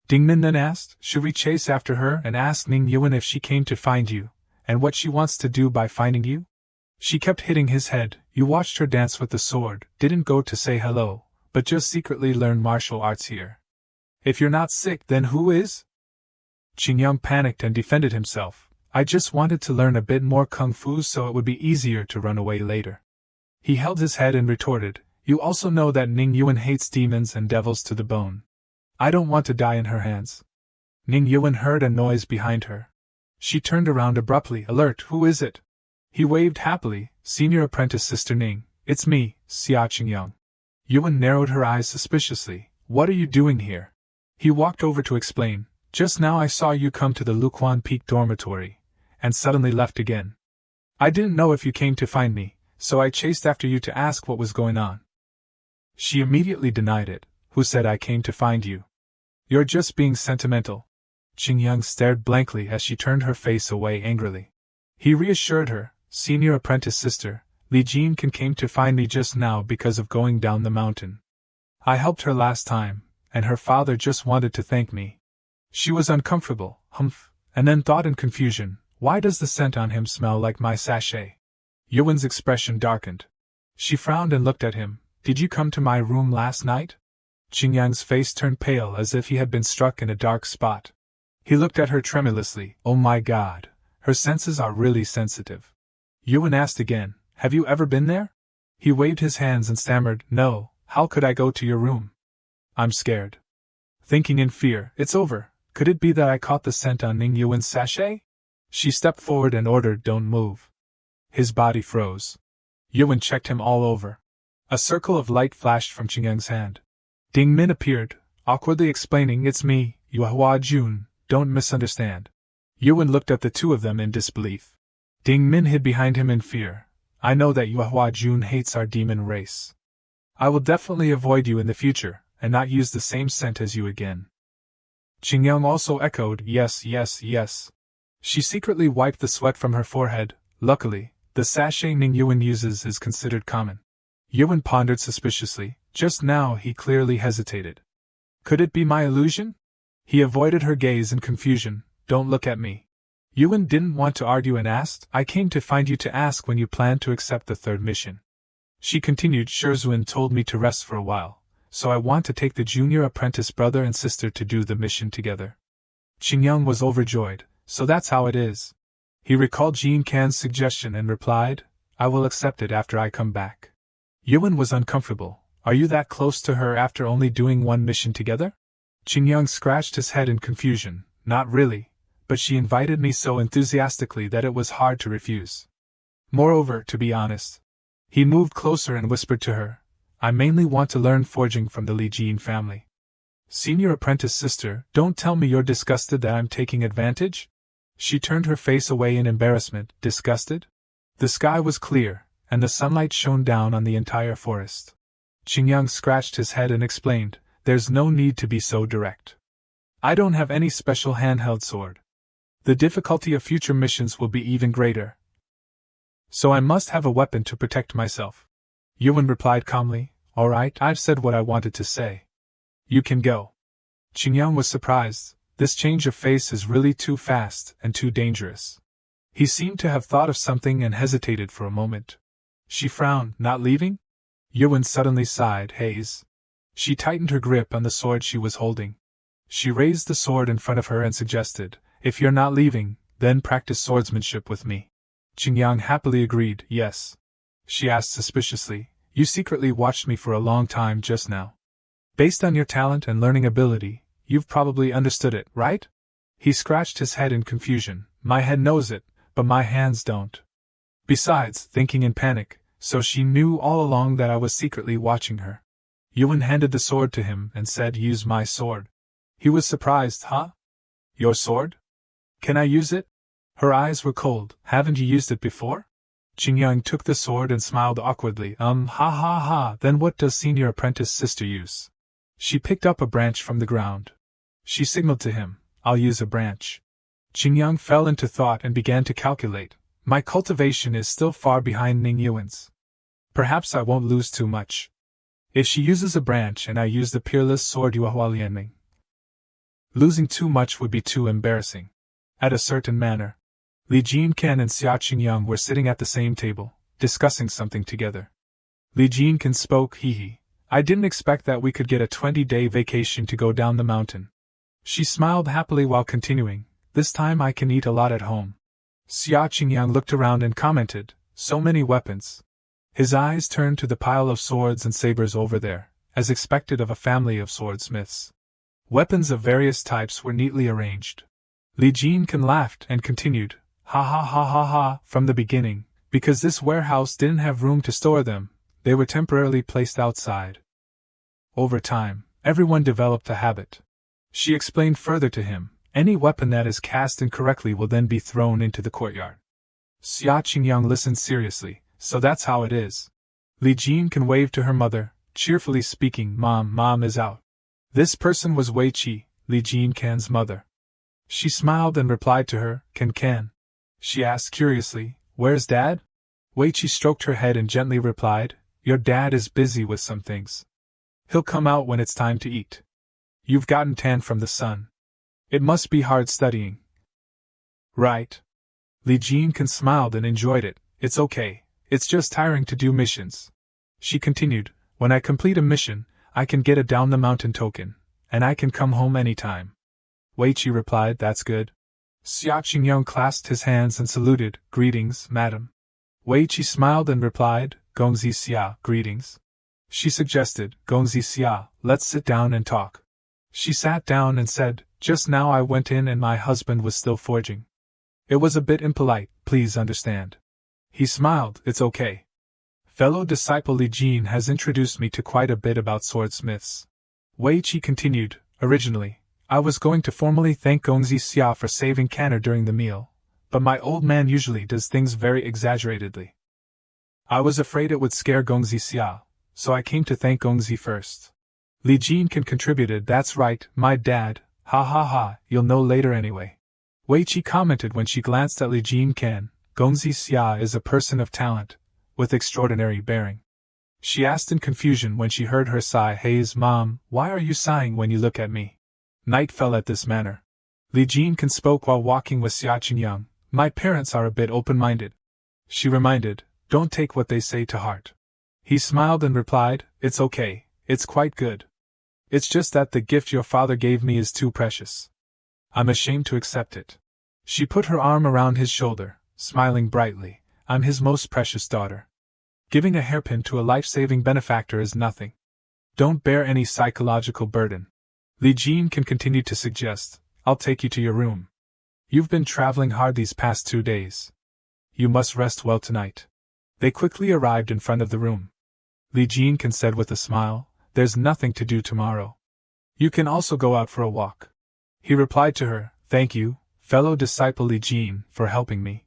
Ding Min then asked, should we chase after her and ask Ning Yuan if she came to find you, and what she wants to do by finding you? She kept hitting his head. You watched her dance with the sword, didn't go to say hello, but just secretly learn martial arts here. If you're not sick, then who is? Qingyang panicked and defended himself. I just wanted to learn a bit more kung fu so it would be easier to run away later. He held his head and retorted, you also know that Ning Yuan hates demons and devils to the bone. I don't want to die in her hands. Ning Yuan heard a noise behind her. She turned around abruptly. Alert, who is it? He waved happily. Senior apprentice Sister Ning. It's me, Xia Qingyang. Yuan narrowed her eyes suspiciously. What are you doing here? He walked over to explain. Just now I saw you come to the Luquan Peak dormitory, and suddenly left again. I didn't know if you came to find me, so I chased after you to ask what was going on. She immediately denied it. Who said I came to find you? You're just being sentimental. Qingyang stared blankly as she turned her face away angrily. He reassured her, "Senior apprentice sister, Li Jin came to find me just now because of going down the mountain. I helped her last time, and her father just wanted to thank me." She was uncomfortable, and then thought in confusion, why does the scent on him smell like my sachet? Yuan's expression darkened. She frowned and looked at him. "Did you come to my room last night?" Qingyang's face turned pale as if he had been struck in a dark spot. He looked at her tremulously. "Oh my God, her senses are really sensitive." Yuan asked again, "Have you ever been there?" He waved his hands and stammered, "No, how could I go to your room? I'm scared." Thinking in fear, "It's over. Could it be that I caught the scent on Ning Yuan's sachet?" She stepped forward and ordered, "Don't move." His body froze. Yuan checked him all over. A circle of light flashed from Qingyang's hand. Ding Min appeared, awkwardly explaining, "It's me, Yuehua Jun, don't misunderstand." Yuan looked at the two of them in disbelief. Ding Min hid behind him in fear. "I know that Yuehua Jun hates our demon race. I will definitely avoid you in the future, and not use the same scent as you again." Qingyang also echoed, "Yes, yes, yes." She secretly wiped the sweat from her forehead. Luckily, the sachet Ning Yuan uses is considered common. Yuan pondered suspiciously. Just now he clearly hesitated. Could it be my illusion? He avoided her gaze in confusion. "Don't look at me." Yuan didn't want to argue and asked, "I came to find you to ask when you plan to accept the third mission." She continued, "Shizhuan told me to rest for a while, so I want to take the junior apprentice brother and sister to do the mission together." Qingyang was overjoyed. "So that's how it is." He recalled Jin Kan's suggestion and replied, "I will accept it after I come back." Yuan was uncomfortable. "Are you that close to her after only doing one mission together?" Qingyang scratched his head in confusion. "Not really, but she invited me so enthusiastically that it was hard to refuse. Moreover, to be honest." He moved closer and whispered to her, "I mainly want to learn forging from the Li Jin family." "Senior apprentice sister, don't tell me you're disgusted that I'm taking advantage?" She turned her face away in embarrassment. "Disgusted?" The sky was clear, and the sunlight shone down on the entire forest. Qingyang scratched his head and explained, "There's no need to be so direct. I don't have any special handheld sword. The difficulty of future missions will be even greater. So I must have a weapon to protect myself." Yuan replied calmly, "All right, I've said what I wanted to say. You can go." Qingyang was surprised. This change of face is really too fast and too dangerous. He seemed to have thought of something and hesitated for a moment. She frowned. "Not leaving?" Yuan suddenly sighed. "Haze." She tightened her grip on the sword she was holding. She raised the sword in front of her and suggested, "If you're not leaving, then practice swordsmanship with me." Qingyang happily agreed. "Yes." She asked suspiciously, "You secretly watched me for a long time just now. Based on your talent and learning ability, you've probably understood it, right?" He scratched his head in confusion. "My head knows it, but my hands don't." Besides, thinking in panic, so she knew all along that I was secretly watching her. Yuan handed the sword to him and said, "Use my sword." He was surprised. "Huh? Your sword? Can I use it?" Her eyes were cold. "Haven't you used it before?" Qingyang took the sword and smiled awkwardly. Ha ha ha, then what does senior apprentice sister use?" She picked up a branch from the ground. She signaled to him, "I'll use a branch." Qingyang fell into thought and began to calculate. My cultivation is still far behind Ning Yuan's. Perhaps I won't lose too much. If she uses a branch and I use the peerless sword Yuehua Lianming, losing too much would be too embarrassing. At a certain manner, Li Jin and Xia Qingyang were sitting at the same table, discussing something together. Li Jin spoke, "Hee. I didn't expect that we could get a 20-day vacation to go down the mountain." She smiled happily while continuing, "This time I can eat a lot at home." Xia Qingyang looked around and commented, "So many weapons." His eyes turned to the pile of swords and sabers over there, as expected of a family of swordsmiths. Weapons of various types were neatly arranged. Li Jin laughed and continued, "Ha ha ha ha ha, from the beginning, because this warehouse didn't have room to store them, they were temporarily placed outside. Over time, everyone developed a habit." She explained further to him, "Any weapon that is cast incorrectly will then be thrown into the courtyard." Xia Qingyang listened seriously. "So that's how it is." Li Jin waved to her mother, cheerfully speaking, Mom is out." This person was Wei Qi, Li Jin mother. She smiled and replied to her, Can. She asked curiously, Where's Dad? Weiqi stroked her head and gently replied, Your dad is busy with some things. He'll come out when it's time to eat. You've gotten tan from the sun. It must be hard studying. Right. Li Jian smiled and enjoyed it. It's okay. It's just tiring to do missions. She continued, When I complete a mission, I can get a down-the-mountain token, and I can come home anytime. Weiqi replied, That's good. Xia Qingyang clasped his hands and saluted, Greetings, madam. Weiqi smiled and replied, Gongzi Xia, greetings. She suggested, Gongzi Xia, let's sit down and talk. She sat down and said, Just now I went in and my husband was still forging. It was a bit impolite, please understand. He smiled, It's okay. Fellow disciple Li Jin has introduced me to quite a bit about swordsmiths. Weiqi continued, Originally, I was going to formally thank Gongzi Xia for saving Canner during the meal, but my old man usually does things very exaggeratedly. I was afraid it would scare Gongzi Xia, so I came to thank Gongzi first. Li Jin contributed, That's right, my dad, ha ha ha, you'll know later anyway. Weiqi commented when she glanced at Li Jin Can, Gongzi Xia is a person of talent, with extraordinary bearing. She asked in confusion when she heard her sigh, Hey, Mom, why are you sighing when you look at me? Night fell at this manor. Li Jin spoke while walking with Xia Qingyang, My parents are a bit open-minded. She reminded, Don't take what they say to heart. He smiled and replied, It's okay, it's quite good. It's just that the gift your father gave me is too precious. I'm ashamed to accept it. She put her arm around his shoulder, smiling brightly, I'm his most precious daughter. Giving a hairpin to a life-saving benefactor is nothing. Don't bear any psychological burden. Li Jin continued to suggest, I'll take you to your room. You've been traveling hard these past 2 days. You must rest well tonight. They quickly arrived in front of the room. Li Jin said with a smile, There's nothing to do tomorrow. You can also go out for a walk. He replied to her, Thank you, fellow disciple Li Jin, for helping me.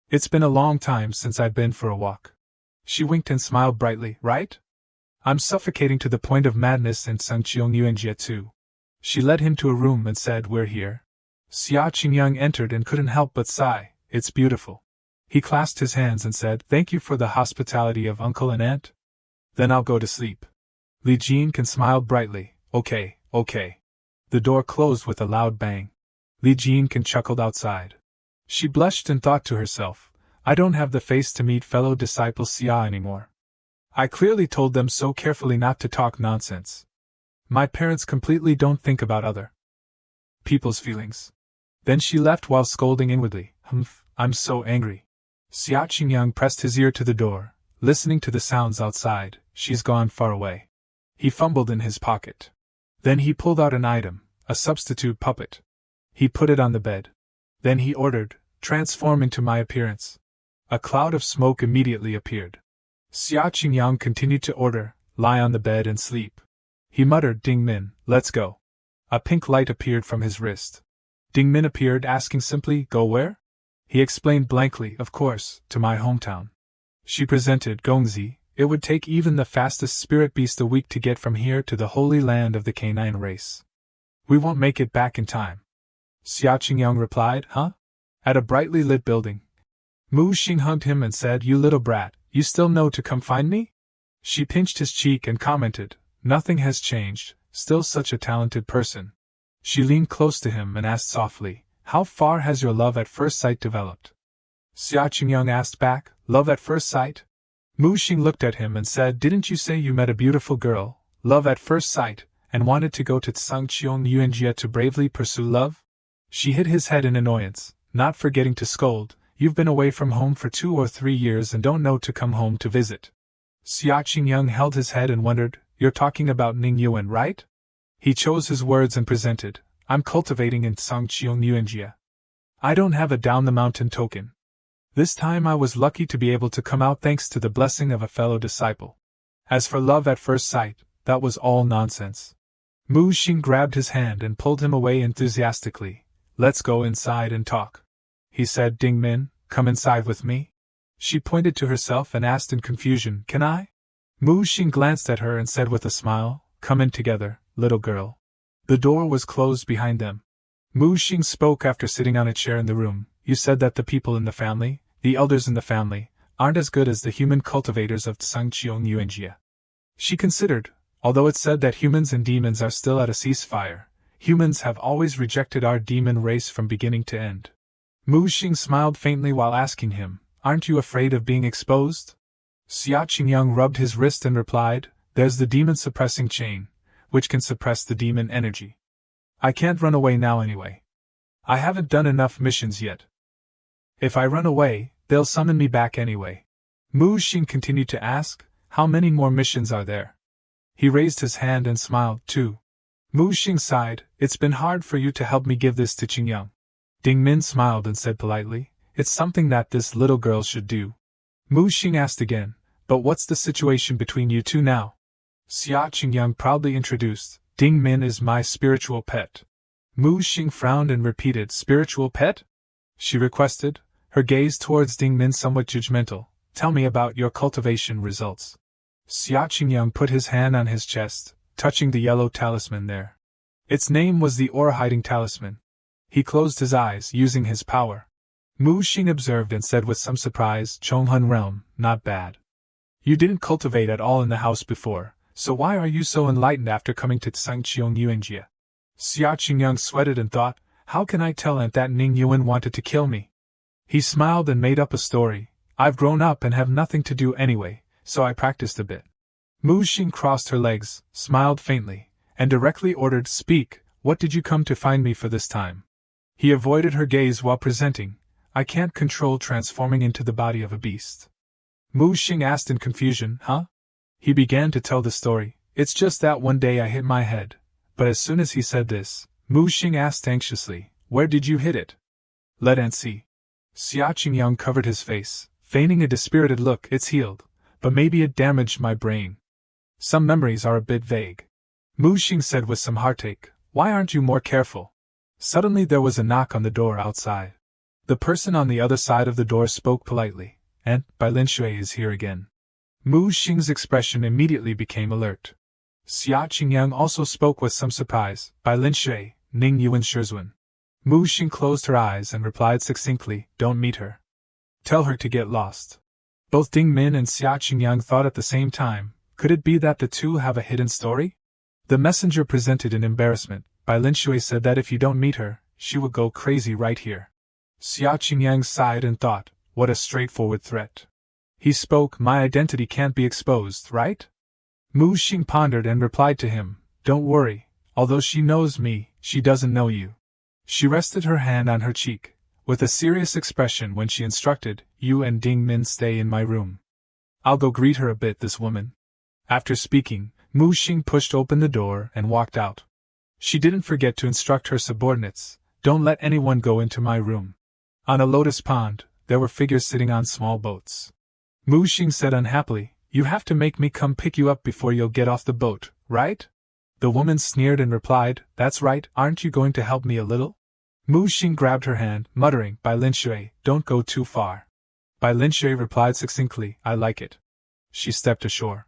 It's been a long time since I've been for a walk. She winked and smiled brightly, Right? I'm suffocating to the point of madness in Sangqiong Yuanjie too. She led him to a room and said, We're here. Xia Qingyang entered and couldn't help but sigh, It's beautiful. He clasped his hands and said, Thank you for the hospitality of uncle and aunt. Then I'll go to sleep. Li Jin smiled brightly, Okay. The door closed with a loud bang. Li Jin chuckled outside. She blushed and thought to herself, I don't have the face to meet fellow disciple Xia anymore. I clearly told them so carefully not to talk nonsense. My parents completely don't think about other people's feelings. Then she left while scolding inwardly, I'm so angry. Xia Qingyang pressed his ear to the door, listening to the sounds outside, She's gone far away. He fumbled in his pocket. Then he pulled out an item, a substitute puppet. He put it on the bed. Then he ordered, Transform into my appearance. A cloud of smoke immediately appeared. Xia Qingyang continued to order, Lie on the bed and sleep. He muttered, Ding Min, let's go. A pink light appeared from his wrist. Ding Min appeared, asking simply, Go where? He explained blankly, Of course, to my hometown. She presented, Gongzi, it would take even the fastest spirit beast a week to get from here to the holy land of the canine race. We won't make it back in time. Xia Qingyang replied, Huh? At a brightly lit building. Mu Xing hugged him and said, You little brat, you still know to come find me? She pinched his cheek and commented, Nothing has changed, still such a talented person. She leaned close to him and asked softly, How far has your love at first sight developed? Xia Qingyang asked back, Love at first sight? Mu Xing looked at him and said, Didn't you say you met a beautiful girl, love at first sight, and wanted to go to Sangqiong Yuanjie to bravely pursue love? She hit his head in annoyance, not forgetting to scold, You've been away from home for 2 or 3 years and don't know to come home to visit. Xia Qingyang held his head and wondered, You're talking about Ning Yuan, right? He chose his words and presented, I'm cultivating in Sangqiong Yuanjie. I don't have a down-the-mountain token. This time I was lucky to be able to come out thanks to the blessing of a fellow disciple. As for love at first sight, that was all nonsense. Mu Xing grabbed his hand and pulled him away enthusiastically. Let's go inside and talk. He said, Ding Min, come inside with me. She pointed to herself and asked in confusion, Can I? Mu Xing glanced at her and said with a smile, Come in together, little girl. The door was closed behind them. Mu Xing spoke after sitting on a chair in the room. You said that the people in the family, the elders in the family, aren't as good as the human cultivators of Tsangqiong Yuanjia. She considered, although it said that humans and demons are still at a ceasefire, humans have always rejected our demon race from beginning to end. Mu Xing smiled faintly while asking him, aren't you afraid of being exposed? Xia Qingyang rubbed his wrist and replied, there's the demon suppressing chain, which can suppress the demon energy. I can't run away now anyway. I haven't done enough missions yet. If I run away, they'll summon me back anyway. Mu Xing continued to ask, how many more missions are there? He raised his hand and smiled, too. Mu Xing sighed, it's been hard for you to help me give this to Qingyang. Ding Min smiled and said politely, it's something that this little girl should do. Mu Xing asked again, but what's the situation between you two now? Xia Qingyang proudly introduced, Ding Min is my spiritual pet. Mu Xing frowned and repeated, spiritual pet? She requested, her gaze towards Ding Min somewhat judgmental, tell me about your cultivation results. Xia Qingyang put his hand on his chest, touching the yellow talisman there. Its name was the Aura-hiding talisman. He closed his eyes, using his power. Mu Xing observed and said with some surprise, Chonghun realm, not bad. You didn't cultivate at all in the house before, so why are you so enlightened after coming to Tsangqiong Yuanjia? Xia Qingyang sweated and thought, how can I tell Aunt that Ning Yuan wanted to kill me? He smiled and made up a story, I've grown up and have nothing to do anyway, so I practiced a bit. Mu Xing crossed her legs, smiled faintly, and directly ordered, speak, what did you come to find me for this time? He avoided her gaze while presenting, I can't control transforming into the body of a beast. Mu Xing asked in confusion, huh? He began to tell the story, it's just that one day I hit my head, but as soon as he said this, Mu Xing asked anxiously, where did you hit it? Let Aunt see. Xia Qingyang covered his face, feigning a dispirited look, it's healed, but maybe it damaged my brain. Some memories are a bit vague. Mu Xing said with some heartache, why aren't you more careful? Suddenly there was a knock on the door outside. The person on the other side of the door spoke politely, Aunt, Bai Lin Shui is here again. Mu Xing's expression immediately became alert. Xia Qingyang also spoke with some surprise, Bai Lin Shui, Ning Yuan Shizun. Mu Xing closed her eyes and replied succinctly, don't meet her. Tell her to get lost. Both Ding Min and Xia Qingyang thought at the same time, could it be that the two have a hidden story? The messenger presented in embarrassment. Bai Lin Shui said that if you don't meet her, she will go crazy right here. Xia Qingyang sighed and thought, what a straightforward threat. He spoke, my identity can't be exposed, right? Mu Xing pondered and replied to him, don't worry, although she knows me, she doesn't know you. She rested her hand on her cheek, with a serious expression when she instructed, you and Ding Min stay in my room. I'll go greet her a bit, this woman. After speaking, Mu Xing pushed open the door and walked out. She didn't forget to instruct her subordinates, don't let anyone go into my room. On a lotus pond, there were figures sitting on small boats. Mu Xing said unhappily, you have to make me come pick you up before you'll get off the boat, right? The woman sneered and replied, that's right, aren't you going to help me a little? Mu Xing grabbed her hand, muttering, Bai Lin Shui, don't go too far. Bai Lin Shui replied succinctly, I like it. She stepped ashore.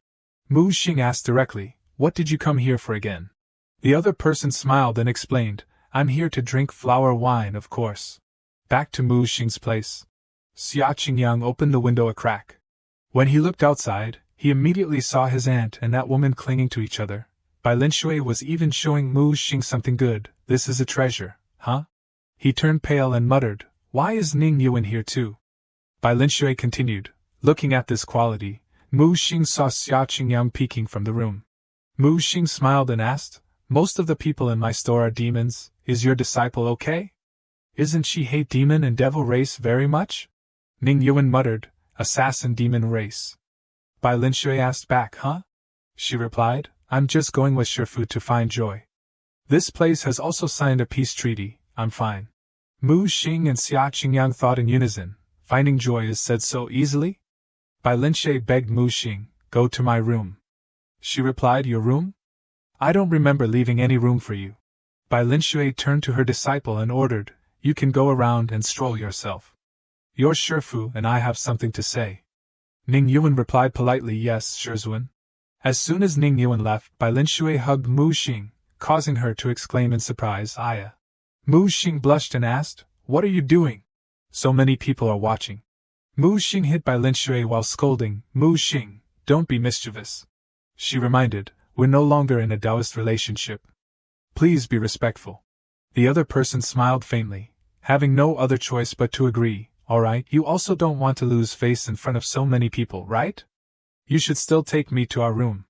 Mu Xing asked directly, what did you come here for again? The other person smiled and explained, I'm here to drink flower wine, of course. Back to Mu Xing's place. Xia Qingyang opened the window a crack. When he looked outside, he immediately saw his aunt and that woman clinging to each other. Bai Lin Shui was even showing Mu Xing something good, this is a treasure, huh? He turned pale and muttered, why is Ning Yuan here too? Bai Lin Shui continued, looking at this quality, Mu Xing saw Xia Qingyang peeking from the room. Mu Xing smiled and asked, most of the people in my store are demons, is your disciple okay? Isn't she hate demon and devil race very much? Ning Yuan muttered, assassin demon race. Bai Lin Shui asked back, huh? She replied, I'm just going with Shifu to find joy. This place has also signed a peace treaty, I'm fine. Mu Xing and Xia Qingyang thought in unison, finding joy is said so easily? Bai Lin Shui begged Mu Xing, go to my room. She replied, your room? I don't remember leaving any room for you. Bai Lin Shui turned to her disciple and ordered, you can go around and stroll yourself. Your Shifu and I have something to say. Ning Yuan replied politely, yes, Shizun. As soon as Ning Yuan left, Bai Lin Shui hugged Mu Xing, causing her to exclaim in surprise, Aya. Mu Xing blushed and asked, "What are you doing? So many people are watching." Mu Xing hit Bai Lin Shui while scolding, "Mu Xing, don't be mischievous." She reminded, "We're no longer in a Taoist relationship. Please be respectful." The other person smiled faintly, having no other choice but to agree. "Alright, you also don't want to lose face in front of so many people, right? You should still take me to our room."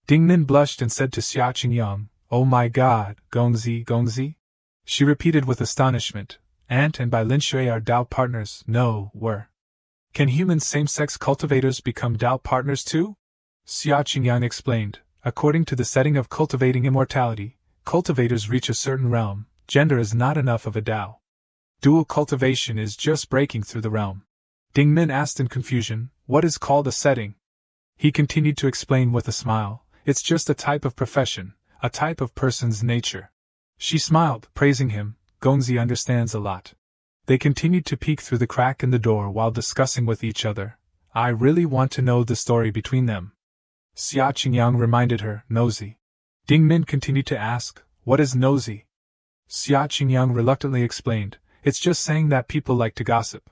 Ding Min blushed and said to Xia Qingyang, "Oh my god, Gongzi, Gongzi?" She repeated with astonishment, "Aunt and Bai Lin Shui are Dao partners." "No, were. Can human same-sex cultivators become Dao partners too?" Xia Qingyang explained, "According to the setting of cultivating immortality, cultivators reach a certain realm. Gender is not enough of a Dao. Dual cultivation is just breaking through the realm." Ding Min asked in confusion, "What is called a setting?" He continued to explain with a smile, "It's just a type of profession, a type of person's nature." She smiled, praising him. Gongzi understands a lot. They continued to peek through the crack in the door while discussing with each other. "I really want to know the story between them." Xia Qingyang reminded her, "Nosy." Ding Min continued to ask, "What is nosy?" Xia Qingyang reluctantly explained, "It's just saying that people like to gossip."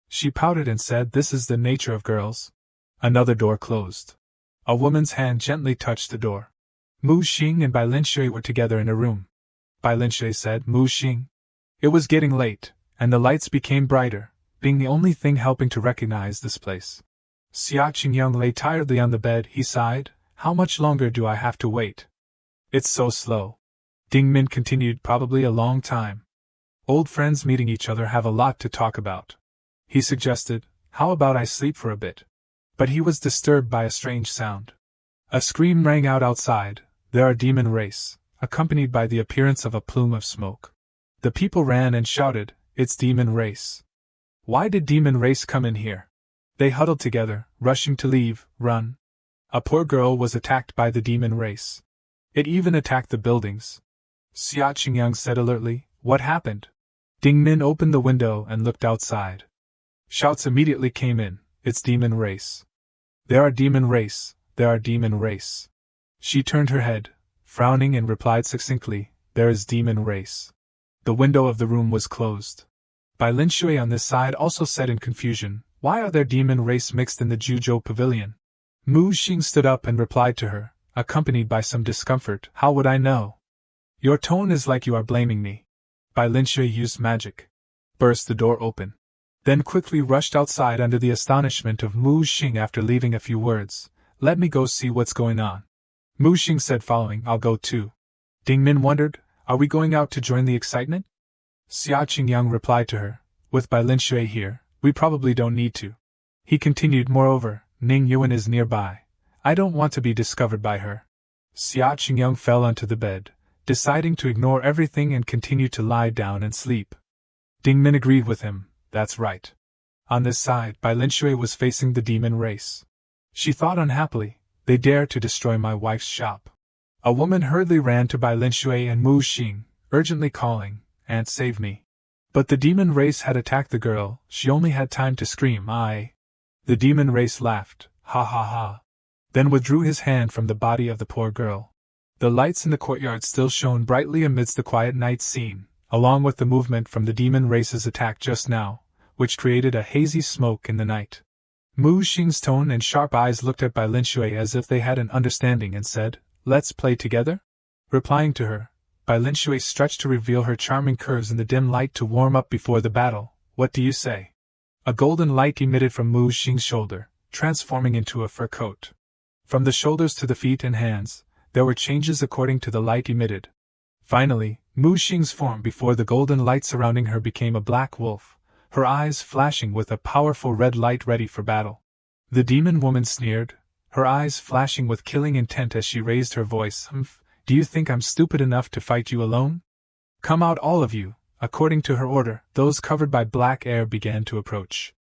She pouted and said, "This is the nature of girls." Another door closed. A woman's hand gently touched the door. Mu Xing and Bai Lin Shui were together in a room. Bai Lin Shui said, "Mu Xing." It was getting late, and the lights became brighter, being the only thing helping to recognize this place. Xia Qingyang lay tiredly on the bed. He sighed, "How much longer do I have to wait? It's so slow." Ding Min continued, "Probably a long time. Old friends meeting each other have a lot to talk about." He suggested, "How about I sleep for a bit?" But he was disturbed by a strange sound. A scream rang out outside. "There are demon race," accompanied by the appearance of a plume of smoke. The people ran and shouted, "It's demon race. Why did demon race come in here?" They huddled together, rushing to leave, run. A poor girl was attacked by the demon race. It even attacked the buildings. Xia Qingyang said alertly, "What happened?" Ding Min opened the window and looked outside. Shouts immediately came in, "It's demon race. There are demon race, there are demon race." She turned her head, frowning, and replied succinctly, "There is demon race." The window of the room was closed. Bai Lin Shui on this side also said in confusion, "Why are there demon race mixed in the Juzhou pavilion?" Mu Xing stood up and replied to her, accompanied by some discomfort, "How would I know? Your tone is like you are blaming me." Bai Lin Shui used magic. Burst the door open. Then quickly rushed outside under the astonishment of Mu Xing. After leaving a few words, "Let me go see what's going on." Mu Xing said following, "I'll go too." Ding Min wondered, "Are we going out to join the excitement?" Xia Qingyang replied to her, "With Bai Lin Shui here, we probably don't need to." He continued, "Moreover, Ning Yuan is nearby. I don't want to be discovered by her." Xia Qingyang fell onto the bed, deciding to ignore everything and continue to lie down and sleep. Ding Min agreed with him. "That's right." On this side, Bai Lin Shui was facing the demon race. She thought unhappily, "They dare to destroy my wife's shop." A woman hurriedly ran to Bai Lin Shui and Mu Xing, urgently calling, "Aunt, save me." But the demon race had attacked the girl. She only had time to scream, "I." The demon race laughed, "Ha ha ha," then withdrew his hand from the body of the poor girl. The lights in the courtyard still shone brightly amidst the quiet night scene, along with the movement from the demon race's attack just now, which created a hazy smoke in the night. Mu Xing's tone and sharp eyes looked at Bai Lin Shui as if they had an understanding and said, "Let's play together?" Replying to her, Bai Lin Shui stretched to reveal her charming curves in the dim light to warm up before the battle. "What do you say?" A golden light emitted from Mu Xing's shoulder, transforming into a fur coat. From the shoulders to the feet and hands, there were changes according to the light emitted. Finally, Mu Xing's form before the golden light surrounding her became a black wolf, her eyes flashing with a powerful red light ready for battle. The demon woman sneered, her eyes flashing with killing intent as she raised her voice. "Do you think I'm stupid enough to fight you alone? Come out, all of you." According to her order, those covered by black air began to approach.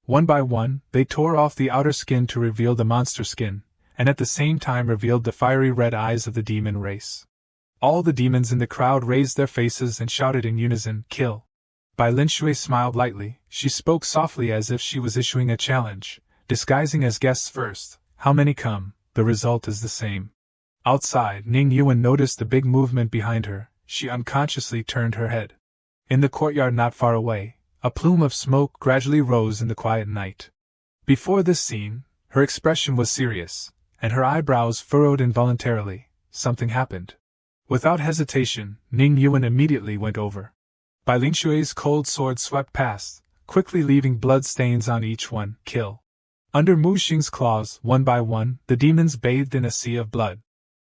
One by one, they tore off the outer skin to reveal the monster skin, and at the same time revealed the fiery red eyes of the demon race. All the demons in the crowd raised their faces and shouted in unison, "Kill!" Bai Lin Shui smiled lightly. She spoke softly as if she was issuing a challenge, disguising as guests first. "How many come? The result is the same." Outside, Ning Yuan noticed the big movement behind her. She unconsciously turned her head. In the courtyard not far away, a plume of smoke gradually rose in the quiet night. Before this scene, her expression was serious, and her eyebrows furrowed involuntarily. Something happened. Without hesitation, Ning Yuan immediately went over. Bai Lingshui's cold sword swept past, quickly leaving blood stains on each one. Kill. Under Mu Xing's claws, one by one, the demons bathed in a sea of blood.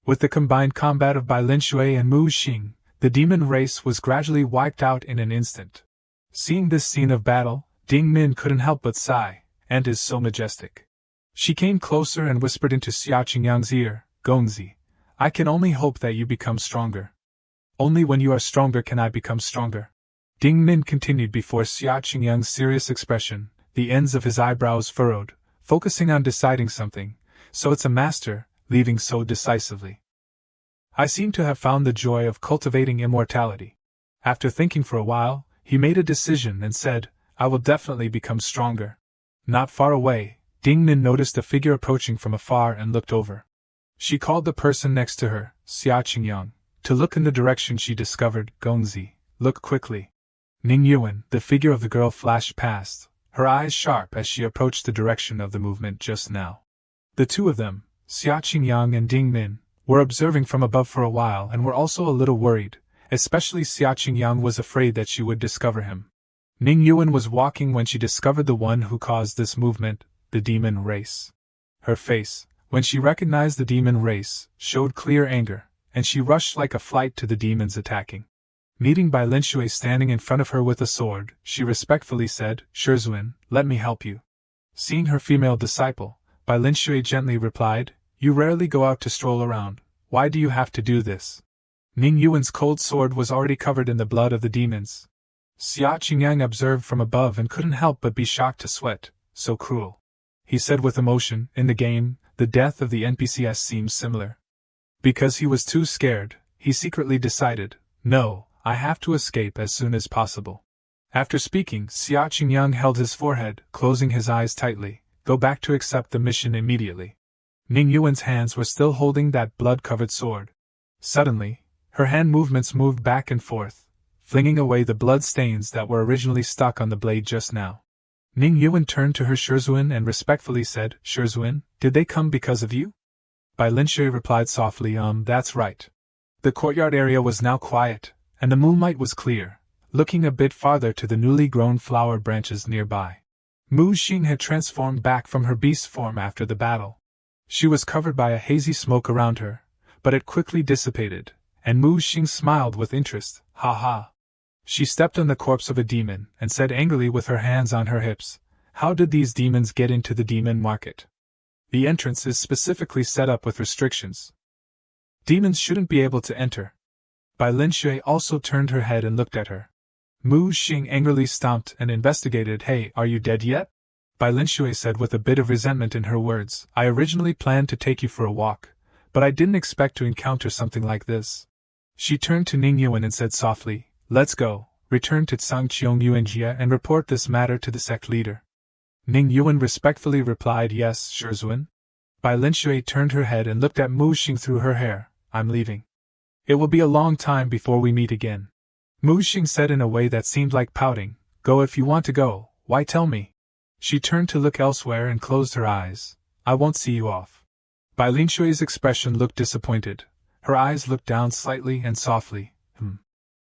With the combined combat of Bai Linshui and Mu Xing, the demon race was gradually wiped out in an instant. Seeing this scene of battle, Ding Min couldn't help but sigh, and is so majestic. She came closer and whispered into Xia Qingyang's ear, Gongzi, I can only hope that you become stronger. Only when you are stronger can I become stronger. Ding Min continued before Xia Qingyang's serious expression, the ends of his eyebrows furrowed, focusing on deciding something. So it's a master, leaving so decisively. I seem to have found the joy of cultivating immortality. After thinking for a while, he made a decision and said, I will definitely become stronger. Not far away, Ding Min noticed a figure approaching from afar and looked over. She called the person next to her, Xia Qingyang, to look in the direction she discovered. Gongzi, look quickly. Ning Yuan, the figure of the girl, flashed past, her eyes sharp as she approached the direction of the movement just now. The two of them, Xia Qingyang and Ding Min, were observing from above for a while and were also a little worried, especially Xia Qingyang was afraid that she would discover him. Ning Yuan was walking when she discovered the one who caused this movement, the demon race. Her face, when she recognized the demon race, showed clear anger, and she rushed like a flight to the demons attacking. Meeting Bai Linshui standing in front of her with a sword, she respectfully said, Shizun, let me help you. Seeing her female disciple, Bai Linshui gently replied, You rarely go out to stroll around, why do you have to do this? Ning Yuan's cold sword was already covered in the blood of the demons. Xia Qingyang observed from above and couldn't help but be shocked to sweat, so cruel. He said with emotion, in the game, the death of the NPCs seems similar. Because he was too scared, he secretly decided, no, I have to escape as soon as possible. After speaking, Xia Qingyang held his forehead, closing his eyes tightly, go back to accept the mission immediately. Ning Yuan's hands were still holding that blood-covered sword. Suddenly, her hand movements moved back and forth, flinging away the blood stains that were originally stuck on the blade just now. Ning Yuan turned to her Shizun and respectfully said, Shizun, did they come because of you? Bai Linshui replied softly, that's right. The courtyard area was now quiet, and the moonlight was clear, looking a bit farther to the newly grown flower branches nearby. Mu Xing had transformed back from her beast form after the battle. She was covered by a hazy smoke around her, but it quickly dissipated, and Mu Xing smiled with interest, ha ha. She stepped on the corpse of a demon and said angrily with her hands on her hips, how did these demons get into the demon market? The entrance is specifically set up with restrictions. Demons shouldn't be able to enter. Bai Linshui also turned her head and looked at her. Mu Xing angrily stomped and investigated. Hey, are you dead yet? Bai Linshui said with a bit of resentment in her words, I originally planned to take you for a walk, but I didn't expect to encounter something like this. She turned to Ning Yuan and said softly, let's go, return to Tsangqiong Yuanjia and report this matter to the sect leader. Ning Yuan respectfully replied, yes, Shizun. Bai Linshui turned her head and looked at Mu Xing through her hair, I'm leaving. It will be a long time before we meet again. Mu Xing said in a way that seemed like pouting, go if you want to go, why tell me? She turned to look elsewhere and closed her eyes, I won't see you off. Bai Linshui's expression looked disappointed. Her eyes looked down slightly and softly,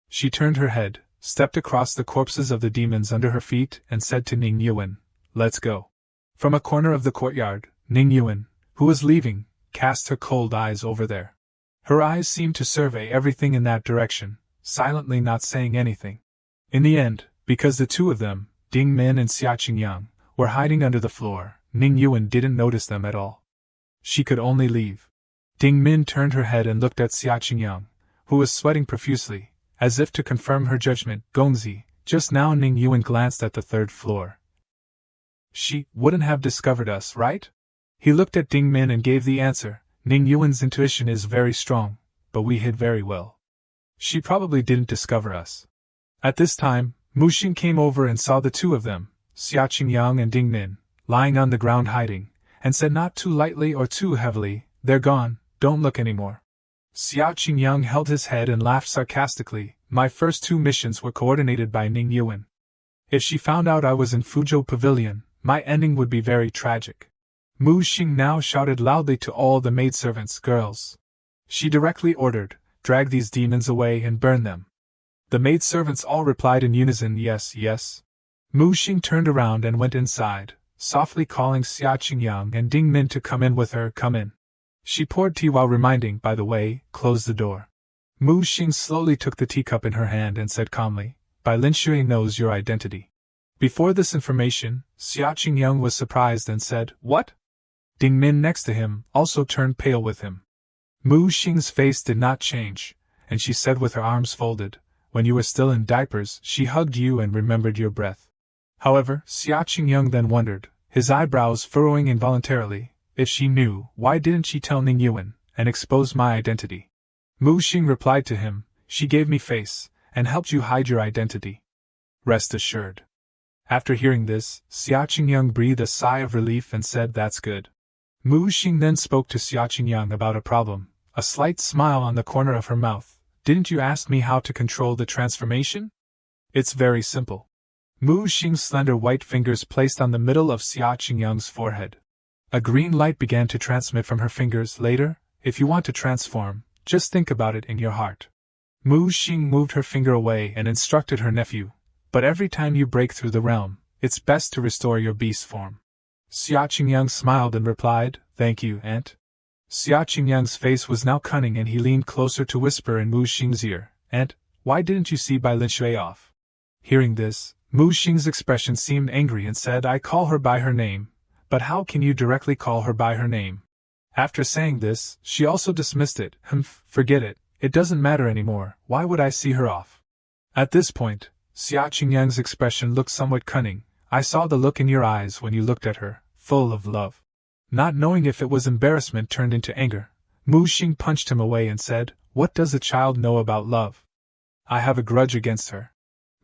She turned her head, stepped across the corpses of the demons under her feet and said to Ning Yuan, let's go. From a corner of the courtyard, Ning Yuan, who was leaving, cast her cold eyes over there. Her eyes seemed to survey everything in that direction, silently not saying anything. In the end, because the two of them, Ding Min and Xia Qingyang, were hiding under the floor, Ning Yuan didn't notice them at all. She could only leave. Ding Min turned her head and looked at Xia Qingyang, who was sweating profusely, as if to confirm her judgment. Gongzi, just now Ning Yuan glanced at the third floor. She wouldn't have discovered us, right? He looked at Ding Min and gave the answer, Ning Yuan's intuition is very strong, but we hid very well. She probably didn't discover us. At this time, Mu Xing came over and saw the two of them, Xia Qingyang and Ding Min, lying on the ground hiding, and said not too lightly or too heavily, they're gone, don't look anymore. Xiao Qingyang held his head and laughed sarcastically. My first 2 missions were coordinated by Ning Yuan. If she found out I was in Fuzhou Pavilion, my ending would be very tragic. Mu Xing now shouted loudly to all the maidservants, girls. She directly ordered, drag these demons away and burn them. The maidservants all replied in unison, yes, yes. Mu Xing turned around and went inside, softly calling Xiao Qingyang and Ding Min to come in with her, come in. She poured tea while reminding, by the way, close the door. Mu Xing slowly took the teacup in her hand and said calmly, Bai Lin Shui knows your identity. Before this information, Xiao Qingyang was surprised and said, what? Ding Min next to him also turned pale with him. Mu Xing's face did not change, and she said with her arms folded, when you were still in diapers, she hugged you and remembered your breath. However, Xiao Qingyang then wondered, his eyebrows furrowing involuntarily, if she knew, why didn't she tell Ning Yuan, and expose my identity? Mu Xing replied to him, she gave me face, and helped you hide your identity. Rest assured. After hearing this, Xiao Qingyang breathed a sigh of relief and said, that's good. Mu Xing then spoke to Xiao Qingyang about a problem, a slight smile on the corner of her mouth. Didn't you ask me how to control the transformation? It's very simple. Mu Xing's slender white fingers placed on the middle of Xiao Qingyang's forehead. A green light began to transmit from her fingers. Later, if you want to transform, just think about it in your heart. Mu Xing moved her finger away and instructed her nephew, but every time you break through the realm, it's best to restore your beast form. Xiao Qingyang smiled and replied, thank you, Aunt. Xiao Qingyang's face was now cunning and he leaned closer to whisper in Mu Xing's ear, Aunt, why didn't you see Bai Lin Shui off? Hearing this, Mu Xing's expression seemed angry and said, I call her by her name, but how can you directly call her by her name? After saying this, she also dismissed it, forget it, it doesn't matter anymore, why would I see her off? At this point, Xiao Qingyang's expression looked somewhat cunning. I saw the look in your eyes when you looked at her, full of love. Not knowing if it was embarrassment turned into anger, Mu Xing punched him away and said, what does a child know about love? I have a grudge against her.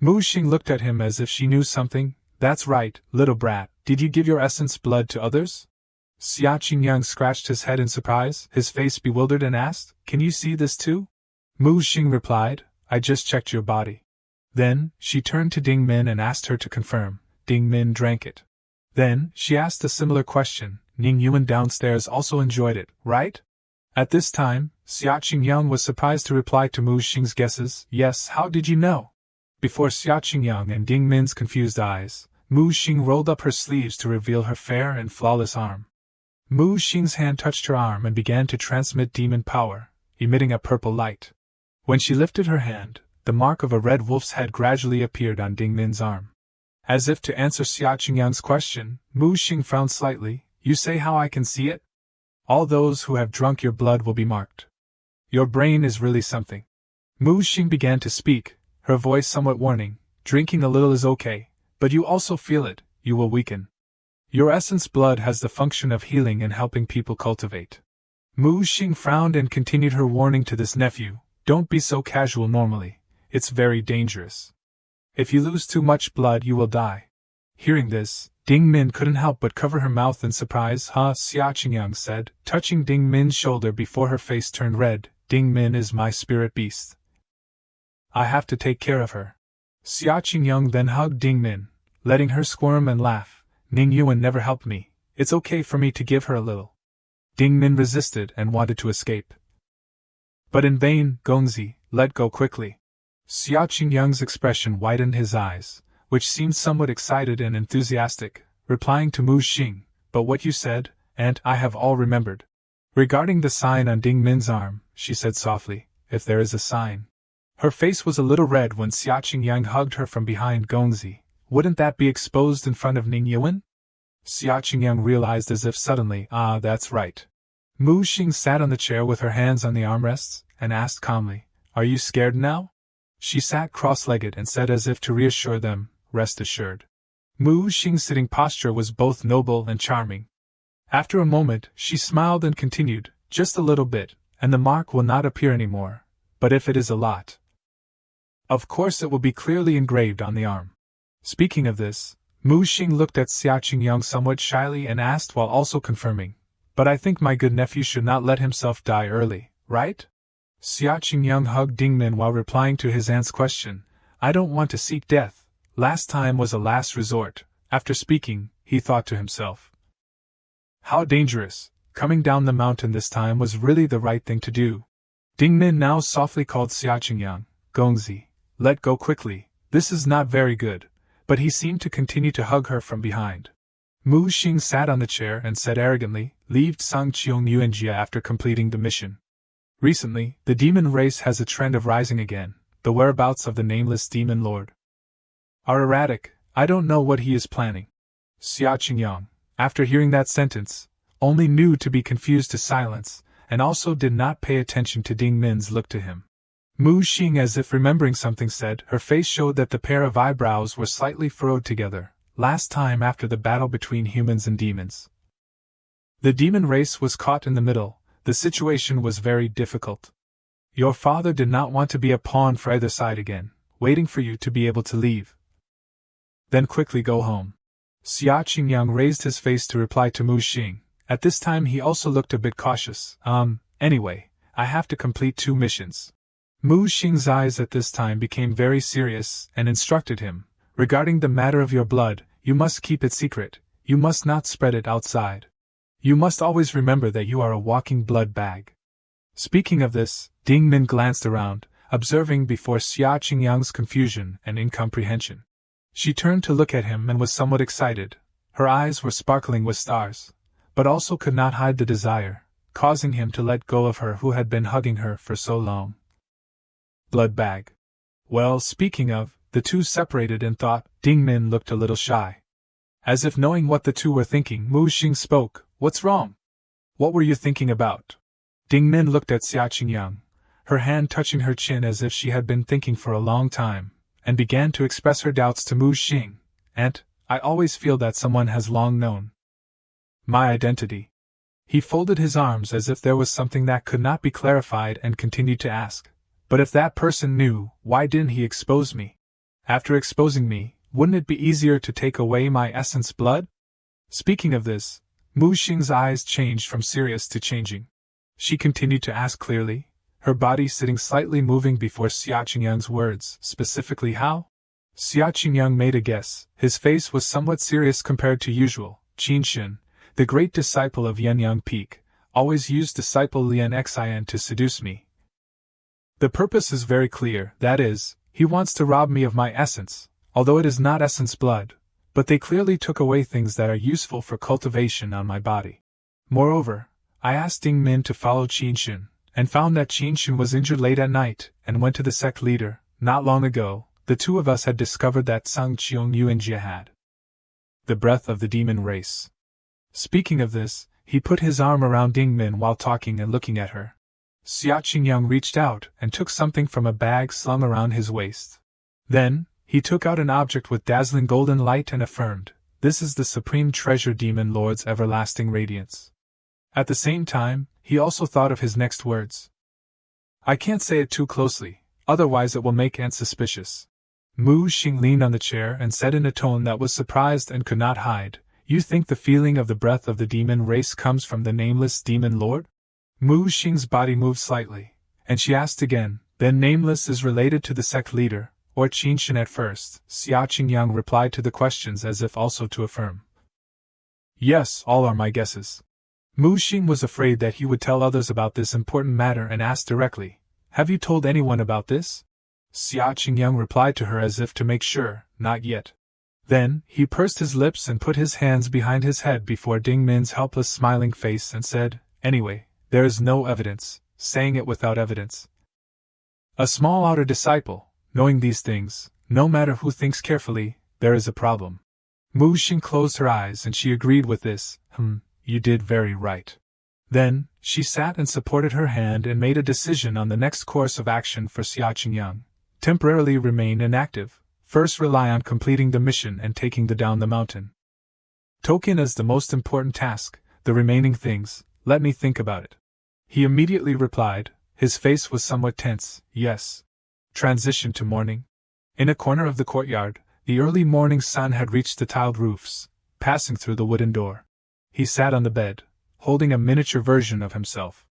Mu Xing looked at him as if she knew something. That's right, little brat, did you give your essence blood to others? Xiao Qingyang scratched his head in surprise, his face bewildered and asked, can you see this too? Mu Xing replied, I just checked your body. Then, she turned to Ding Min and asked her to confirm. Ding Min drank it. Then, she asked a similar question. Ning Yuan downstairs also enjoyed it, right? At this time, Xiao Qingyang was surprised to reply to Mu Xing's guesses, yes, how did you know? Before Xiao Qingyang and Ding Min's confused eyes, Mu Xing rolled up her sleeves to reveal her fair and flawless arm. Mu Xing's hand touched her arm and began to transmit demon power, emitting a purple light. When she lifted her hand, the mark of a red wolf's head gradually appeared on Ding Min's arm. As if to answer Xiao Qingyang's question, Mu Xing frowned slightly. You say how I can see it? All those who have drunk your blood will be marked. Your brain is really something. Mu Xing began to speak, her voice somewhat warning. Drinking a little is okay, but you also feel it, you will weaken. Your essence blood has the function of healing and helping people cultivate. Mu Xing frowned and continued her warning to this nephew, don't be so casual normally, it's very dangerous. If you lose too much blood you will die. Hearing this, Ding Min couldn't help but cover her mouth in surprise. Xiao Qingyang said, touching Ding Min's shoulder before her face turned red, Ding Min is my spirit beast. I have to take care of her. Xiao Qingyang then hugged Ding Min, letting her squirm and laugh. Ning Yuan never helped me, it's okay for me to give her a little. Ding Min resisted and wanted to escape. But in vain. Gongzi, let go quickly. Xiao Qingyang's expression widened his eyes, which seemed somewhat excited and enthusiastic, replying to Mu Xing, but what you said, Aunt, I have all remembered. Regarding the sign on Ding Min's arm, she said softly, if there is a sign. Her face was a little red when Xiao Qingyang hugged her from behind. Gongzi, wouldn't that be exposed in front of Ning Yuan? Xiao Qingyang realized as if suddenly, that's right. Mu Xing sat on the chair with her hands on the armrests, and asked calmly, are you scared now? She sat cross-legged and said as if to reassure them, rest assured. Mu Xing's sitting posture was both noble and charming. After a moment, she smiled and continued, just a little bit, and the mark will not appear anymore, but if it is a lot, of course it will be clearly engraved on the arm. Speaking of this, Mu Xing looked at Xiao Qingyang somewhat shyly and asked while also confirming, but I think my good nephew should not let himself die early, right? Xia Qingyang hugged Ding Min while replying to his aunt's question. I don't want to seek death. Last time was a last resort. After speaking, he thought to himself. How dangerous. Coming down the mountain this time was really the right thing to do. Ding Min now softly called Xia Qingyang. Gongzi, let go quickly. This is not very good. But he seemed to continue to hug her from behind. Mu Xing sat on the chair and said arrogantly, leave Sang Qiong Yuanjia after completing the mission. Recently, the demon race has a trend of rising again. The whereabouts of the nameless demon lord are erratic. I don't know what he is planning. Xia Qingyang, after hearing that sentence, only knew to be confused to silence, and also did not pay attention to Ding Min's look to him. Mu Xing, as if remembering something, said, her face showed that the pair of eyebrows were slightly furrowed together, last time after the battle between humans and demons. The demon race was caught in the middle. The situation was very difficult. Your father did not want to be a pawn for either side again, waiting for you to be able to leave. Then quickly go home. Xia Qingyang raised his face to reply to Mu Xing. At this time he also looked a bit cautious. Anyway, I have to complete 2 missions. Mu Xing's eyes at this time became very serious and instructed him, regarding the matter of your blood, you must keep it secret, you must not spread it outside. You must always remember that you are a walking blood bag. Speaking of this, Ding Min glanced around, observing before Xia Qingyang's confusion and incomprehension. She turned to look at him and was somewhat excited. Her eyes were sparkling with stars, but also could not hide the desire, causing him to let go of her who had been hugging her for so long. Blood bag. Well, speaking of, the two separated in thought. Ding Min looked a little shy. As if knowing what the two were thinking, Mu Xing spoke. What's wrong? What were you thinking about? Ding Min looked at Xia Qingyang, her hand touching her chin as if she had been thinking for a long time, and began to express her doubts to Mu Xing. Aunt, I always feel that someone has long known my identity. He folded his arms as if there was something that could not be clarified and continued to ask. But if that person knew, why didn't he expose me? After exposing me, wouldn't it be easier to take away my essence blood? Speaking of this, Mu Xing's eyes changed from serious to changing. She continued to ask clearly, her body sitting slightly moving before Xia Qingyang's words. Specifically how? Xia Qingyang made a guess. His face was somewhat serious compared to usual. Qin Xin, the great disciple of Yuanyang Peak, always used disciple Lian Xin to seduce me. The purpose is very clear, that is, he wants to rob me of my essence, although it is not essence blood, but they clearly took away things that are useful for cultivation on my body. Moreover, I asked Ding Min to follow Qin Xin, and found that Qin Xin was injured late at night, and went to the sect leader. Not long ago, the two of us had discovered that Sang Qiong Yuanjia had the breath of the demon race. Speaking of this, he put his arm around Ding Min while talking and looking at her. Xia Qingyang reached out and took something from a bag slung around his waist. Then, he took out an object with dazzling golden light and affirmed, "This is the supreme treasure demon lord's everlasting radiance." At the same time, he also thought of his next words. I can't say it too closely, otherwise it will make Aunt suspicious. Mu Xing leaned on the chair and said in a tone that was surprised and could not hide, You think the feeling of the breath of the demon race comes from the nameless demon lord? Mu Xing's body moved slightly, and she asked again, Then nameless is related to the sect leader, or Qin Xin at first? Xia Qingyang replied to the questions as if also to affirm. Yes, all are my guesses. Mu Xing was afraid that he would tell others about this important matter and asked directly, Have you told anyone about this? Xia Qingyang replied to her as if to make sure, Not yet. Then, he pursed his lips and put his hands behind his head before Ding Min's helpless smiling face and said, Anyway, there is no evidence, saying it without evidence. A small outer disciple, knowing these things, no matter who thinks carefully, there is a problem. Mu Xing closed her eyes and she agreed with this, You did very right. Then, she sat and supported her hand and made a decision on the next course of action for Xia Qingyang. Temporarily remain inactive, first rely on completing the mission and taking down the mountain. Token as the most important task, the remaining things, let me think about it. He immediately replied, his face was somewhat tense, Yes. Transition to morning. In a corner of the courtyard, the early morning sun had reached the tiled roofs, passing through the wooden door. He sat on the bed, holding a miniature version of himself.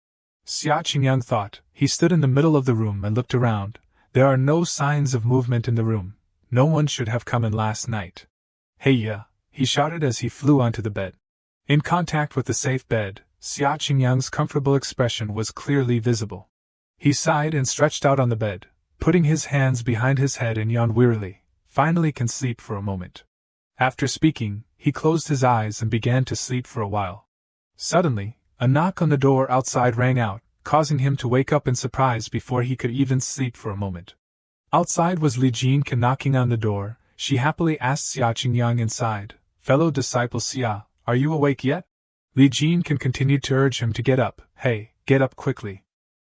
Xia Qingyang thought. He stood in the middle of the room and looked around. There are no signs of movement in the room. No one should have come in last night. Hey ya, he shouted as he flew onto the bed. In contact with the safe bed, Xia Qingyang's comfortable expression was clearly visible. He sighed and stretched out on the bed, putting his hands behind his head and yawned wearily. Finally can sleep for a moment. After speaking, he closed his eyes and began to sleep for a while. Suddenly, a knock on the door outside rang out, causing him to wake up in surprise before he could even sleep for a moment. Outside was Li Jinke knocking on the door. She happily asked Xia Qingyang inside, "Fellow disciple Xia, are you awake yet?" Li Jinke continued to urge him to get up. "Hey, get up quickly."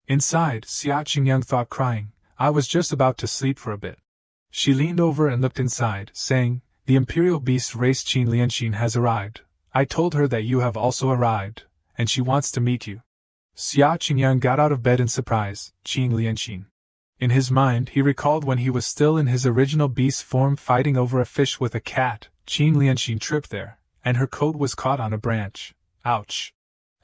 Inside, Xia Qingyang thought, crying, "I was just about to sleep for a bit." She leaned over and looked inside, saying, "The Imperial Beast race Qin Lianxin has arrived. I told her that you have also arrived, and she wants to meet you." Xia Qingyang got out of bed in surprise. Qin Lianxin. In his mind, he recalled when he was still in his original beast form fighting over a fish with a cat. Qin Lianxin tripped there, and her coat was caught on a branch. Ouch!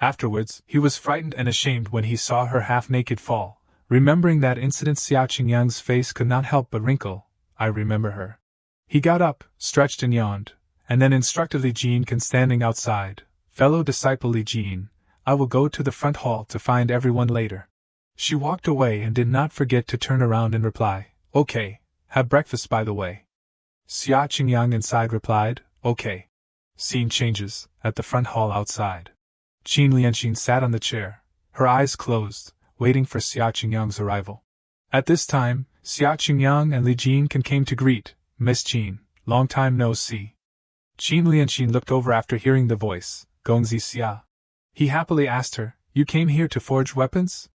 Afterwards, he was frightened and ashamed when he saw her half-naked fall. Remembering that incident, Xia Qingyang's face could not help but wrinkle. "I remember her." He got up, stretched and yawned, and then instructed Li Jinke standing outside, "Fellow disciple Li Jin, I will go to the front hall to find everyone later." She walked away and did not forget to turn around and reply, "Okay, have breakfast by the way." Xia Qingyang inside replied, "Okay." Scene changes, at the front hall outside. Qin Lianxin sat on the chair, her eyes closed, waiting for Xia Qingyang's arrival. At this time, Xia Qingyang and Li Jinke came to greet, "Miss Qin, long time no see." Qin Lianxin looked over after hearing the voice, "Gongzi Xia." He happily asked her, "You came here to forge weapons?"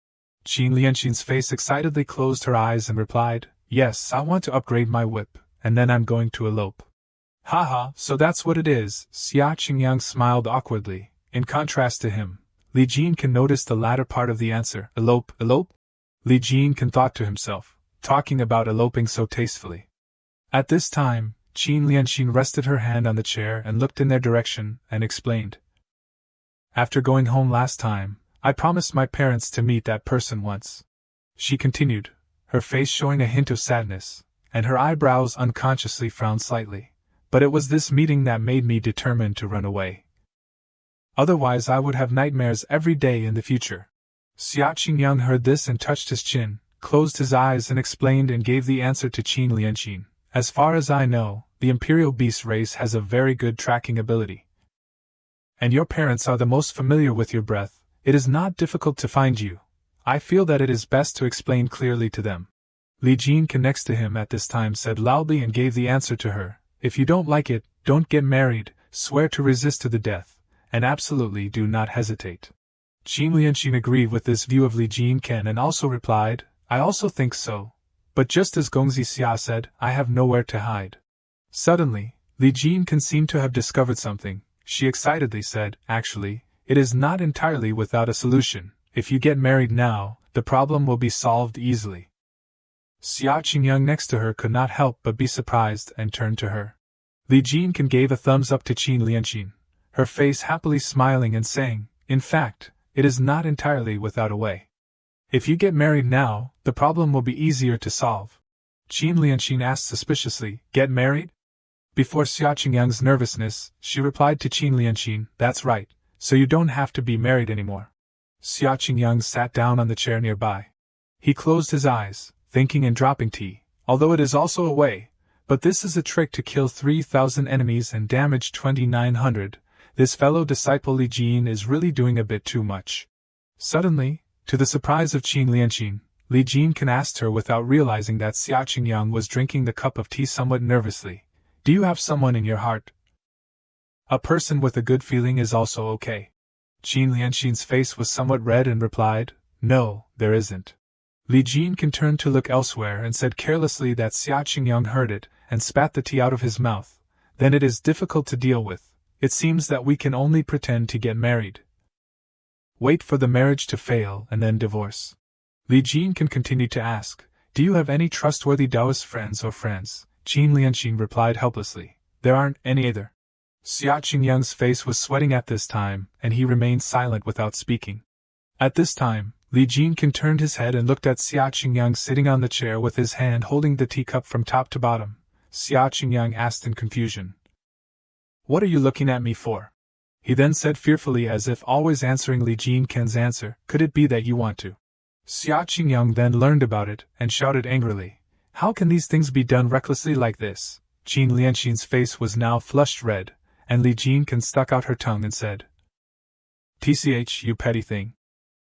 Qin Lianxin's face excitedly closed her eyes and replied, "Yes, I want to upgrade my whip, and then I'm going to elope." "Haha, so that's what it is." Xia Qingyang smiled awkwardly. In contrast to him, Li Jinke noticed the latter part of the answer, "Elope, elope?" Li Jinke thought to himself, talking about eloping so tastefully. At this time, Qin Lianxin rested her hand on the chair and looked in their direction, and explained, "After going home last time, I promised my parents to meet that person once." She continued, her face showing a hint of sadness, and her eyebrows unconsciously frowned slightly. "But it was this meeting that made me determined to run away. Otherwise I would have nightmares every day in the future." Xia Qingyang heard this and touched his chin, closed his eyes and explained and gave the answer to Qin Lianxin. "As far as I know, the Imperial Beast race has a very good tracking ability. And your parents are the most familiar with your breath. It is not difficult to find you. I feel that it is best to explain clearly to them." Li Jinke next to him at this time said loudly and gave the answer to her, "If you don't like it, don't get married, swear to resist to the death, and absolutely do not hesitate." Qin Lianxin agreed with this view of Li Jinke and also replied, "I also think so. But just as Gongzi Xia said, I have nowhere to hide." Suddenly, Li Jinke seemed to have discovered something. She excitedly said, "Actually, it is not entirely without a solution. If you get married now, the problem will be solved easily." Xia Qingyang next to her could not help but be surprised and turned to her. Li Jinke gave a thumbs up to Qin Lianxin, her face happily smiling and saying, "In fact, it is not entirely without a way. If you get married now, the problem will be easier to solve." Qin Lianxin asked suspiciously, "Get married?" Before Xia Qingyang's nervousness, she replied to Qin Lianxin, "That's right, so you don't have to be married anymore." Xia Qingyang sat down on the chair nearby. He closed his eyes, thinking and dropping tea, although it is also a way, but this is a trick to kill 3,000 enemies and damage 2,900, this fellow disciple Li Jin is really doing a bit too much. Suddenly, to the surprise of Qin Lianxin, Li Jinke asked her without realizing that Xia Qingyang was drinking the cup of tea somewhat nervously, "Do you have someone in your heart? A person with a good feeling is also okay." Qin Lianxin's face was somewhat red and replied, "No, there isn't." Li Jinke turned to look elsewhere and said carelessly that Xia Qingyang heard it and spat the tea out of his mouth. "Then it is difficult to deal with. It seems that we can only pretend to get married. Wait for the marriage to fail and then divorce." Li Jinke continued to ask, "Do you have any trustworthy Taoist friends or friends?" Qin Lianxin replied helplessly, "There aren't any either." Xia Qingyang's face was sweating at this time, and he remained silent without speaking. At this time, Li Jinkan turned his head and looked at Xia Qingyang sitting on the chair with his hand holding the teacup from top to bottom. Xia Qingyang asked in confusion, "What are you looking at me for?" He then said fearfully, as if always answering Li Jinkan's answer, "Could it be that you want to?" Xia Qingyang then learned about it and shouted angrily, "How can these things be done recklessly like this?" Qin Lianxin's face was now flushed red, and Li Jinkan stuck out her tongue and said, "Tch, you petty thing."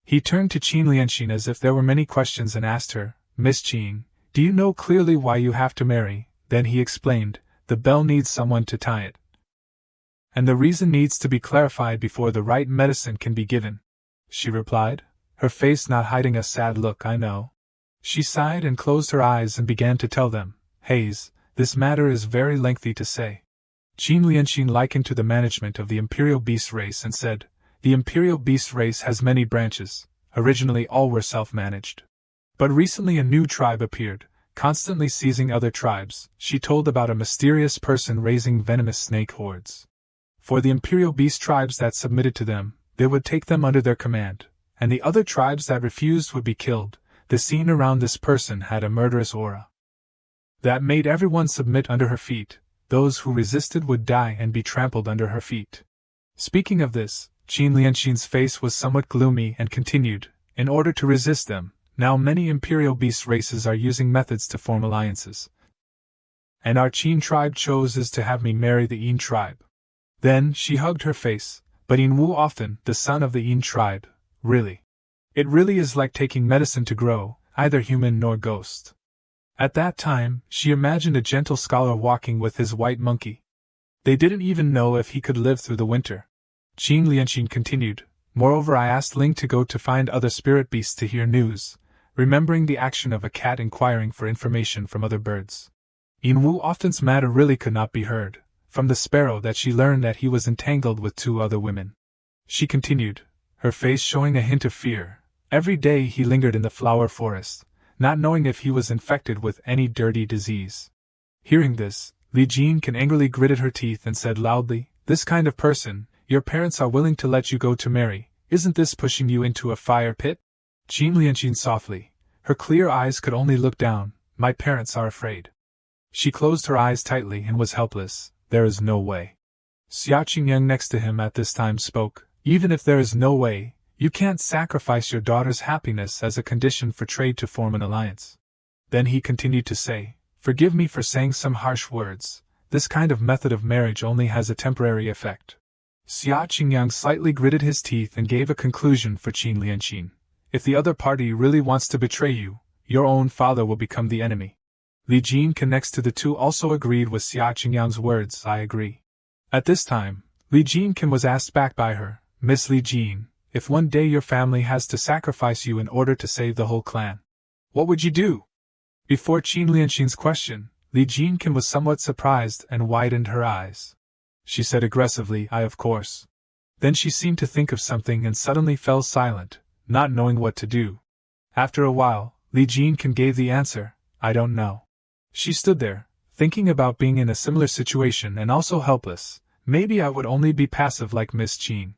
He turned to Qin Lianxin as if there were many questions and asked her, "Miss Qin, do you know clearly why you have to marry?" Then he explained, "The bell needs someone to tie it. And the reason needs to be clarified before the right medicine can be given." She replied, her face not hiding a sad look. "I know." She sighed and closed her eyes and began to tell them, "Haze, this matter is very lengthy to say." Qin Lianxin likened to the management of the imperial beast race and said, "The imperial beast race has many branches. Originally all were self-managed. But recently a new tribe appeared, constantly seizing other tribes." She told about a mysterious person raising venomous snake hordes. For the imperial beast tribes that submitted to them, they would take them under their command, and the other tribes that refused would be killed. The scene around this person had a murderous aura that made everyone submit under her feet. Those who resisted would die and be trampled under her feet. Speaking of this, Qin Lianxin's face was somewhat gloomy and continued, "In order to resist them, now many imperial beast races are using methods to form alliances. And our Qin tribe chose to have me marry the Yin tribe." Then she hugged her face, "But Yin Wu often, the son of the Yin tribe, really. It really is like taking medicine to grow, either human nor ghost." At that time, she imagined a gentle scholar walking with his white monkey. They didn't even know if he could live through the winter. Qin Lianxin continued, "Moreover, I asked Ling to go to find other spirit beasts to hear news, remembering the action of a cat inquiring for information from other birds. Yin Wu often's matter really could not be heard, from the sparrow that she learned that he was entangled with 2 other women." She continued, her face showing a hint of fear. "Every day he lingered in the flower forest, not knowing if he was infected with any dirty disease." Hearing this, Li Jinkan angrily gritted her teeth and said loudly, "This kind of person, your parents are willing to let you go to marry, isn't this pushing you into a fire pit?" Qin Lianxin softly, her clear eyes could only look down, "My parents are afraid." She closed her eyes tightly and was helpless. "There is no way." Xia Qingyang next to him at this time spoke, "Even if there is no way, you can't sacrifice your daughter's happiness as a condition for trade to form an alliance." Then he continued to say, "Forgive me for saying some harsh words, this kind of method of marriage only has a temporary effect." Xia Qingyang slightly gritted his teeth and gave a conclusion for Qin Lianxin. "If the other party really wants to betray you, your own father will become the enemy." Li Jinkan next to the two also agreed with Xia Qingyang's words. "I agree." At this time, Li Jinkan was asked back by her, "Miss Li Jin, if one day your family has to sacrifice you in order to save the whole clan, what would you do?" Before Qin Lianxin's question, Li Jinkan was somewhat surprised and widened her eyes. She said aggressively, "I of course." Then she seemed to think of something and suddenly fell silent, not knowing what to do. After a while, Li Jinkan gave the answer, "I don't know." She stood there, thinking about being in a similar situation and also helpless. "Maybe I would only be passive like Miss Qin."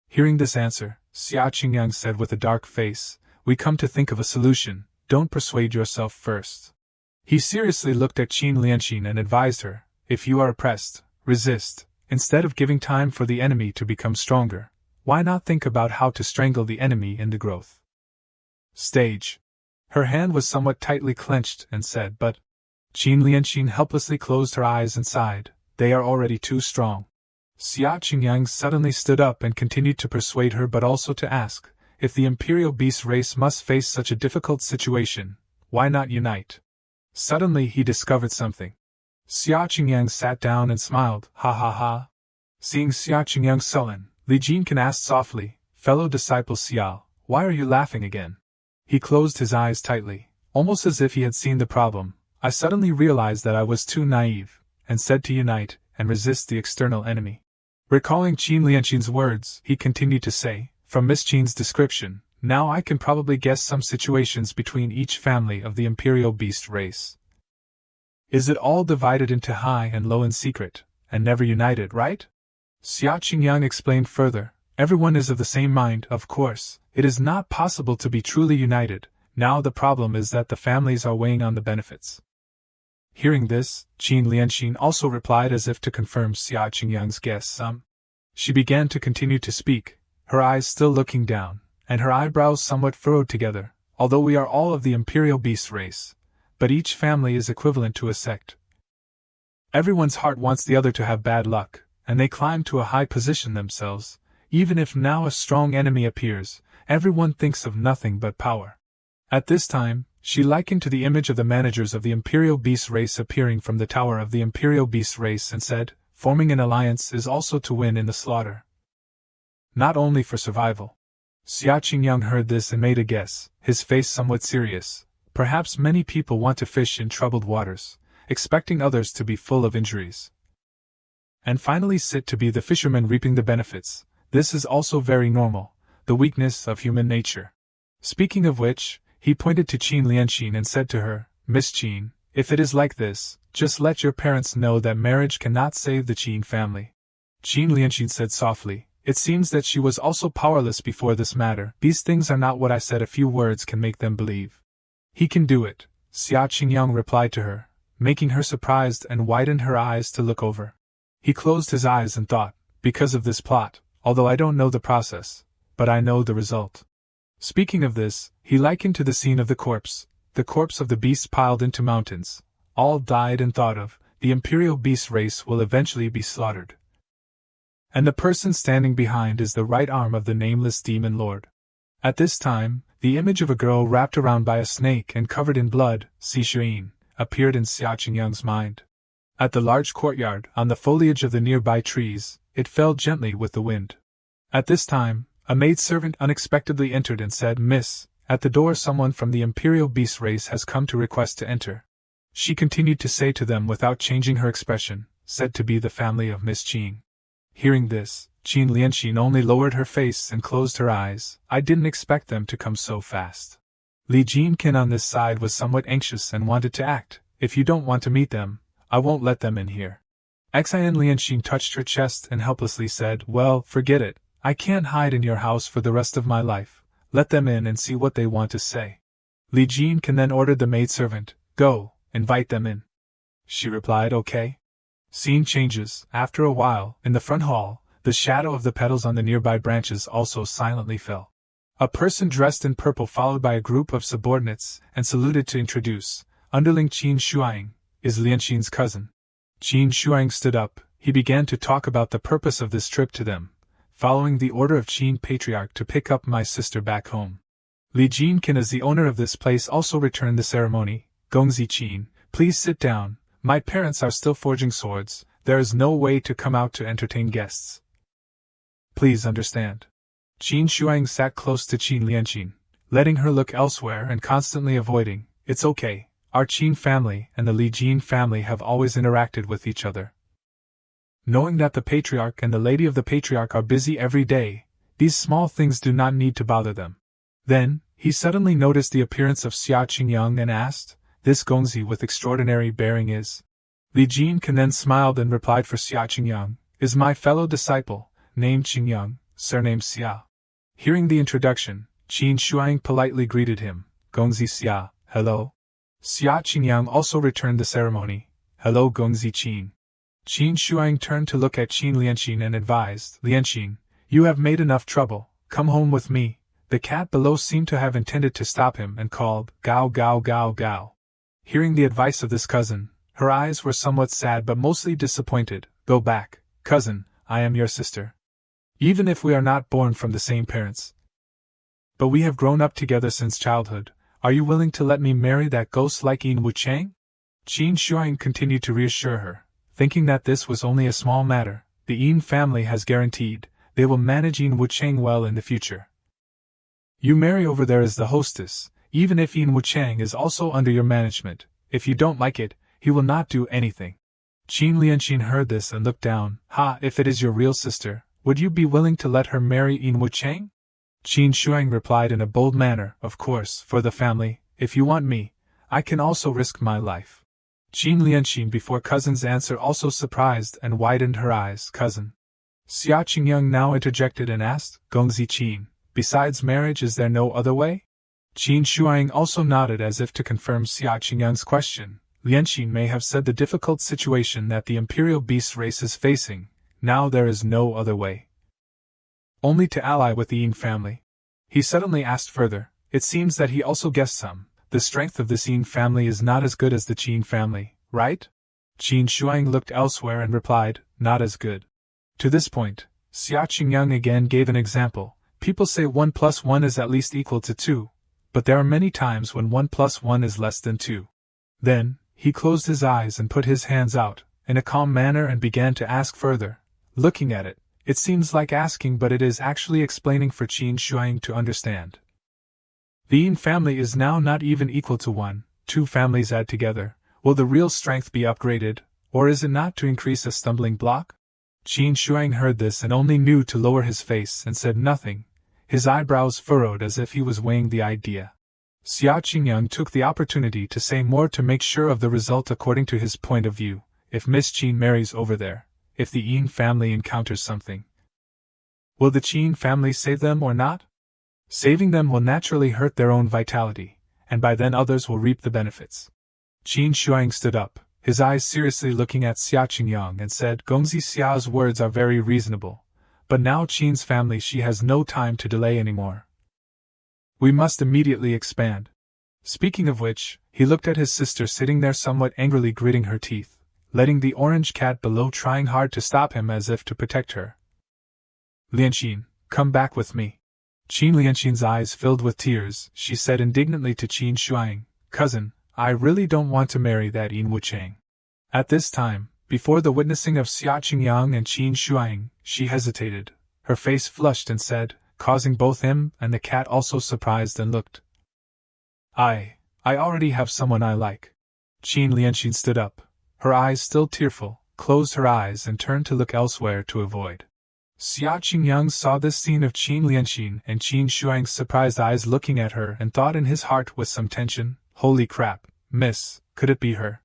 Hearing this answer, Xia Qingyang said with a dark face, "We come to think of a solution, don't persuade yourself first." He seriously looked at Qin Lianxin and advised her, "If you are oppressed, resist. Instead of giving time for the enemy to become stronger, why not think about how to strangle the enemy in the growth stage?" Her hand was somewhat tightly clenched and said, "But..." Qin Lianxin helplessly closed her eyes and sighed, "They are already too strong." Xia Qingyang suddenly stood up and continued to persuade her but also to ask, "If the imperial beast race must face such a difficult situation, why not unite?" Suddenly he discovered something. Xia Qingyang sat down and smiled, "Ha ha ha." Seeing Xia Qingyang sullen, Li Jinkan asked softly, "Fellow disciple Xiao, why are you laughing again?" He closed his eyes tightly, almost as if he had seen the problem. "I suddenly realized that I was too naive, and said to unite, and resist the external enemy." Recalling Qin Lianxin's words, he continued to say, "From Miss Qin's description, now I can probably guess some situations between each family of the imperial beast race. Is it all divided into high and low in secret, and never united, right?" Xia Qingyang explained further, Everyone is of the same mind, of course. It is not possible to be truly united. Now the problem is that the families are weighing on the benefits. Hearing this, Qin Lianxin also replied as if to confirm Xia Qingyang's guess. She began to continue to speak, her eyes still looking down, and her eyebrows somewhat furrowed together. Although we are all of the imperial beast race, but each family is equivalent to a sect. Everyone's heart wants the other to have bad luck, and they climb to a high position themselves. Even if now a strong enemy appears, everyone thinks of nothing but power. At this time, she likened to the image of the managers of the imperial beast race appearing from the tower of the imperial beast race and said, forming an alliance is also to win in the slaughter. Not only for survival. Xia Qingyang heard this and made a guess, his face somewhat serious. Perhaps many people want to fish in troubled waters, expecting others to be full of injuries. And finally sit to be the fishermen reaping the benefits. This is also very normal, the weakness of human nature. Speaking of which, he pointed to Qin Lianxin and said to her, Miss Qin, if it is like this, just let your parents know that marriage cannot save the Qin family. Qin Lianxin said softly, it seems that she was also powerless before this matter. These things are not what I said, a few words can make them believe. He can do it, Xia Qingyang replied to her, making her surprised and widened her eyes to look over. He closed his eyes and thought, because of this plot, although I don't know the process, but I know the result. Speaking of this, he likened to the scene of the corpse of the beasts piled into mountains. All died and thought of, the imperial beast race will eventually be slaughtered. And the person standing behind is the right arm of the nameless demon lord. At this time, the image of a girl wrapped around by a snake and covered in blood, Si Shuyin, appeared in Xia Qingyang's mind. At the large courtyard, on the foliage of the nearby trees, it fell gently with the wind. At this time, a maidservant unexpectedly entered and said, Miss, at the door someone from the imperial beast race has come to request to enter. She continued to say to them without changing her expression, said to be the family of Miss Qin. Hearing this, Qin Lianxin only lowered her face and closed her eyes. I didn't expect them to come so fast. Li Jinkin on this side was somewhat anxious and wanted to act. If you don't want to meet them, I won't let them in here. Xian Lianxin touched her chest and helplessly said, well, forget it. I can't hide in your house for the rest of my life. Let them in and see what they want to say. Li Jinkin then ordered the maidservant, go, invite them in. She replied, okay. Scene changes. After a while, in the front hall, the shadow of the petals on the nearby branches also silently fell. A person dressed in purple followed by a group of subordinates and saluted to introduce, underling Qin Shuang, is Lianxin's cousin. Qin Shuang stood up. He began to talk about the purpose of this trip to them, following the order of Qin Patriarch to pick up my sister back home. Li Jinkin as the owner of this place also returned the ceremony. Gongzi Qin, please sit down. My parents are still forging swords. There is no way to come out to entertain guests. Please understand. Qin Shuang sat close to Qin Lianxin, letting her look elsewhere and constantly avoiding. It's okay. Our Qin family and the Li Jin family have always interacted with each other. Knowing that the Patriarch and the Lady of the Patriarch are busy every day, these small things do not need to bother them. Then, he suddenly noticed the appearance of Xia Qingyang and asked, this Gongzi with extraordinary bearing is? Li Jinkin then smiled and replied for Xia Qingyang, is my fellow disciple, named Qingyang, surname Xia. Hearing the introduction, Qin Shuang politely greeted him, Gongzi Xia, hello. Xia Qingyang also returned the ceremony, hello Gongzi Qin. Qin Shuang turned to look at Qin Lianxin and advised, Lianxin, you have made enough trouble, come home with me. The cat below seemed to have intended to stop him and called, Gao Gao Gao Gao. Hearing the advice of this cousin, her eyes were somewhat sad but mostly disappointed. Go back, cousin, I am your sister. Even if we are not born from the same parents. But we have grown up together since childhood. Are you willing to let me marry that ghost like Yin Wuchang? Qin Shuang continued to reassure her, thinking that this was only a small matter. The Yin family has guaranteed they will manage Yin Wuchang well in the future. You marry over there as the hostess, even if Yin Wuchang is also under your management. If you don't like it, he will not do anything. Qin Lianxin heard this and looked down. Ha, if it is your real sister, would you be willing to let her marry Yin Wuchang? Qin Shuang replied in a bold manner, of course, for the family. If you want me, I can also risk my life. Qin Lianxin before cousin's answer also surprised and widened her eyes. Cousin. Xia Qingyang now interjected and asked, Gongzi Qin, besides marriage is there no other way? Qin Shuang also nodded as if to confirm Xia Qingyang's question. Lianqin may have said the difficult situation that the imperial beast race is facing, now there is no other way. Only to ally with the Yin family. He suddenly asked further, it seems that he also guessed some. The strength of this Yin family is not as good as the Qin family, right? Qin Shuang looked elsewhere and replied, not as good. To this point, Xia Qingyang again gave an example. People say 1 plus 1 is at least equal to 2, but there are many times when 1 plus 1 is less than 2. Then, he closed his eyes and put his hands out, in a calm manner and began to ask further. Looking at it, it seems like asking but it is actually explaining for Qin Shuang to understand. The Yin family is now not even equal to 1, 2 families add together. Will the real strength be upgraded, or is it not to increase a stumbling block? Qin Shuang heard this and only knew to lower his face and said nothing, his eyebrows furrowed as if he was weighing the idea. Xia Qingyang took the opportunity to say more to make sure of the result according to his point of view. If Miss Qin marries over there, if the Yin family encounters something, will the Qin family save them or not? Saving them will naturally hurt their own vitality, and by then others will reap the benefits. Qin Shuang stood up, his eyes seriously looking at Xia Qingyang and said, Gongzi Xia's words are very reasonable, but now Qin's family she has no time to delay anymore. We must immediately expand. Speaking of which, he looked at his sister sitting there somewhat angrily gritting her teeth, letting the orange cat below trying hard to stop him as if to protect her. Lianqin, come back with me. Qin Lianqin's eyes filled with tears, she said indignantly to Qin Shuang, cousin, I really don't want to marry that Yin Wuchang. At this time, before the witnessing of Xia Qingyang and Qin Shuang, she hesitated, her face flushed and said, causing both him and the cat also surprised and looked. I already have someone I like. Qin Lianqin stood up, her eyes still tearful, closed her eyes and turned to look elsewhere to avoid. Xia Qingyang saw this scene of Qin Lianqin and Qin Shuang's surprised eyes looking at her and thought in his heart with some tension, holy crap, miss, could it be her?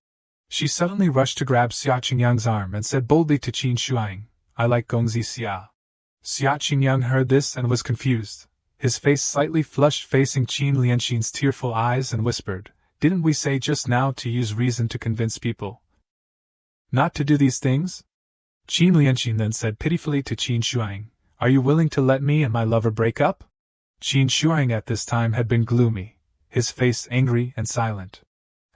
She suddenly rushed to grab Xia Qingyang's arm and said boldly to Qin Shuang, I like Gongzi Xia. Xia Qingyang heard this and was confused, his face slightly flushed facing Qin Lianqin's tearful eyes and whispered, didn't we say just now to use reason to convince people not to do these things? Qin Lianqin then said pitifully to Qin Shuang, are you willing to let me and my lover break up? Qin Shuang at this time had been gloomy, his face angry and silent.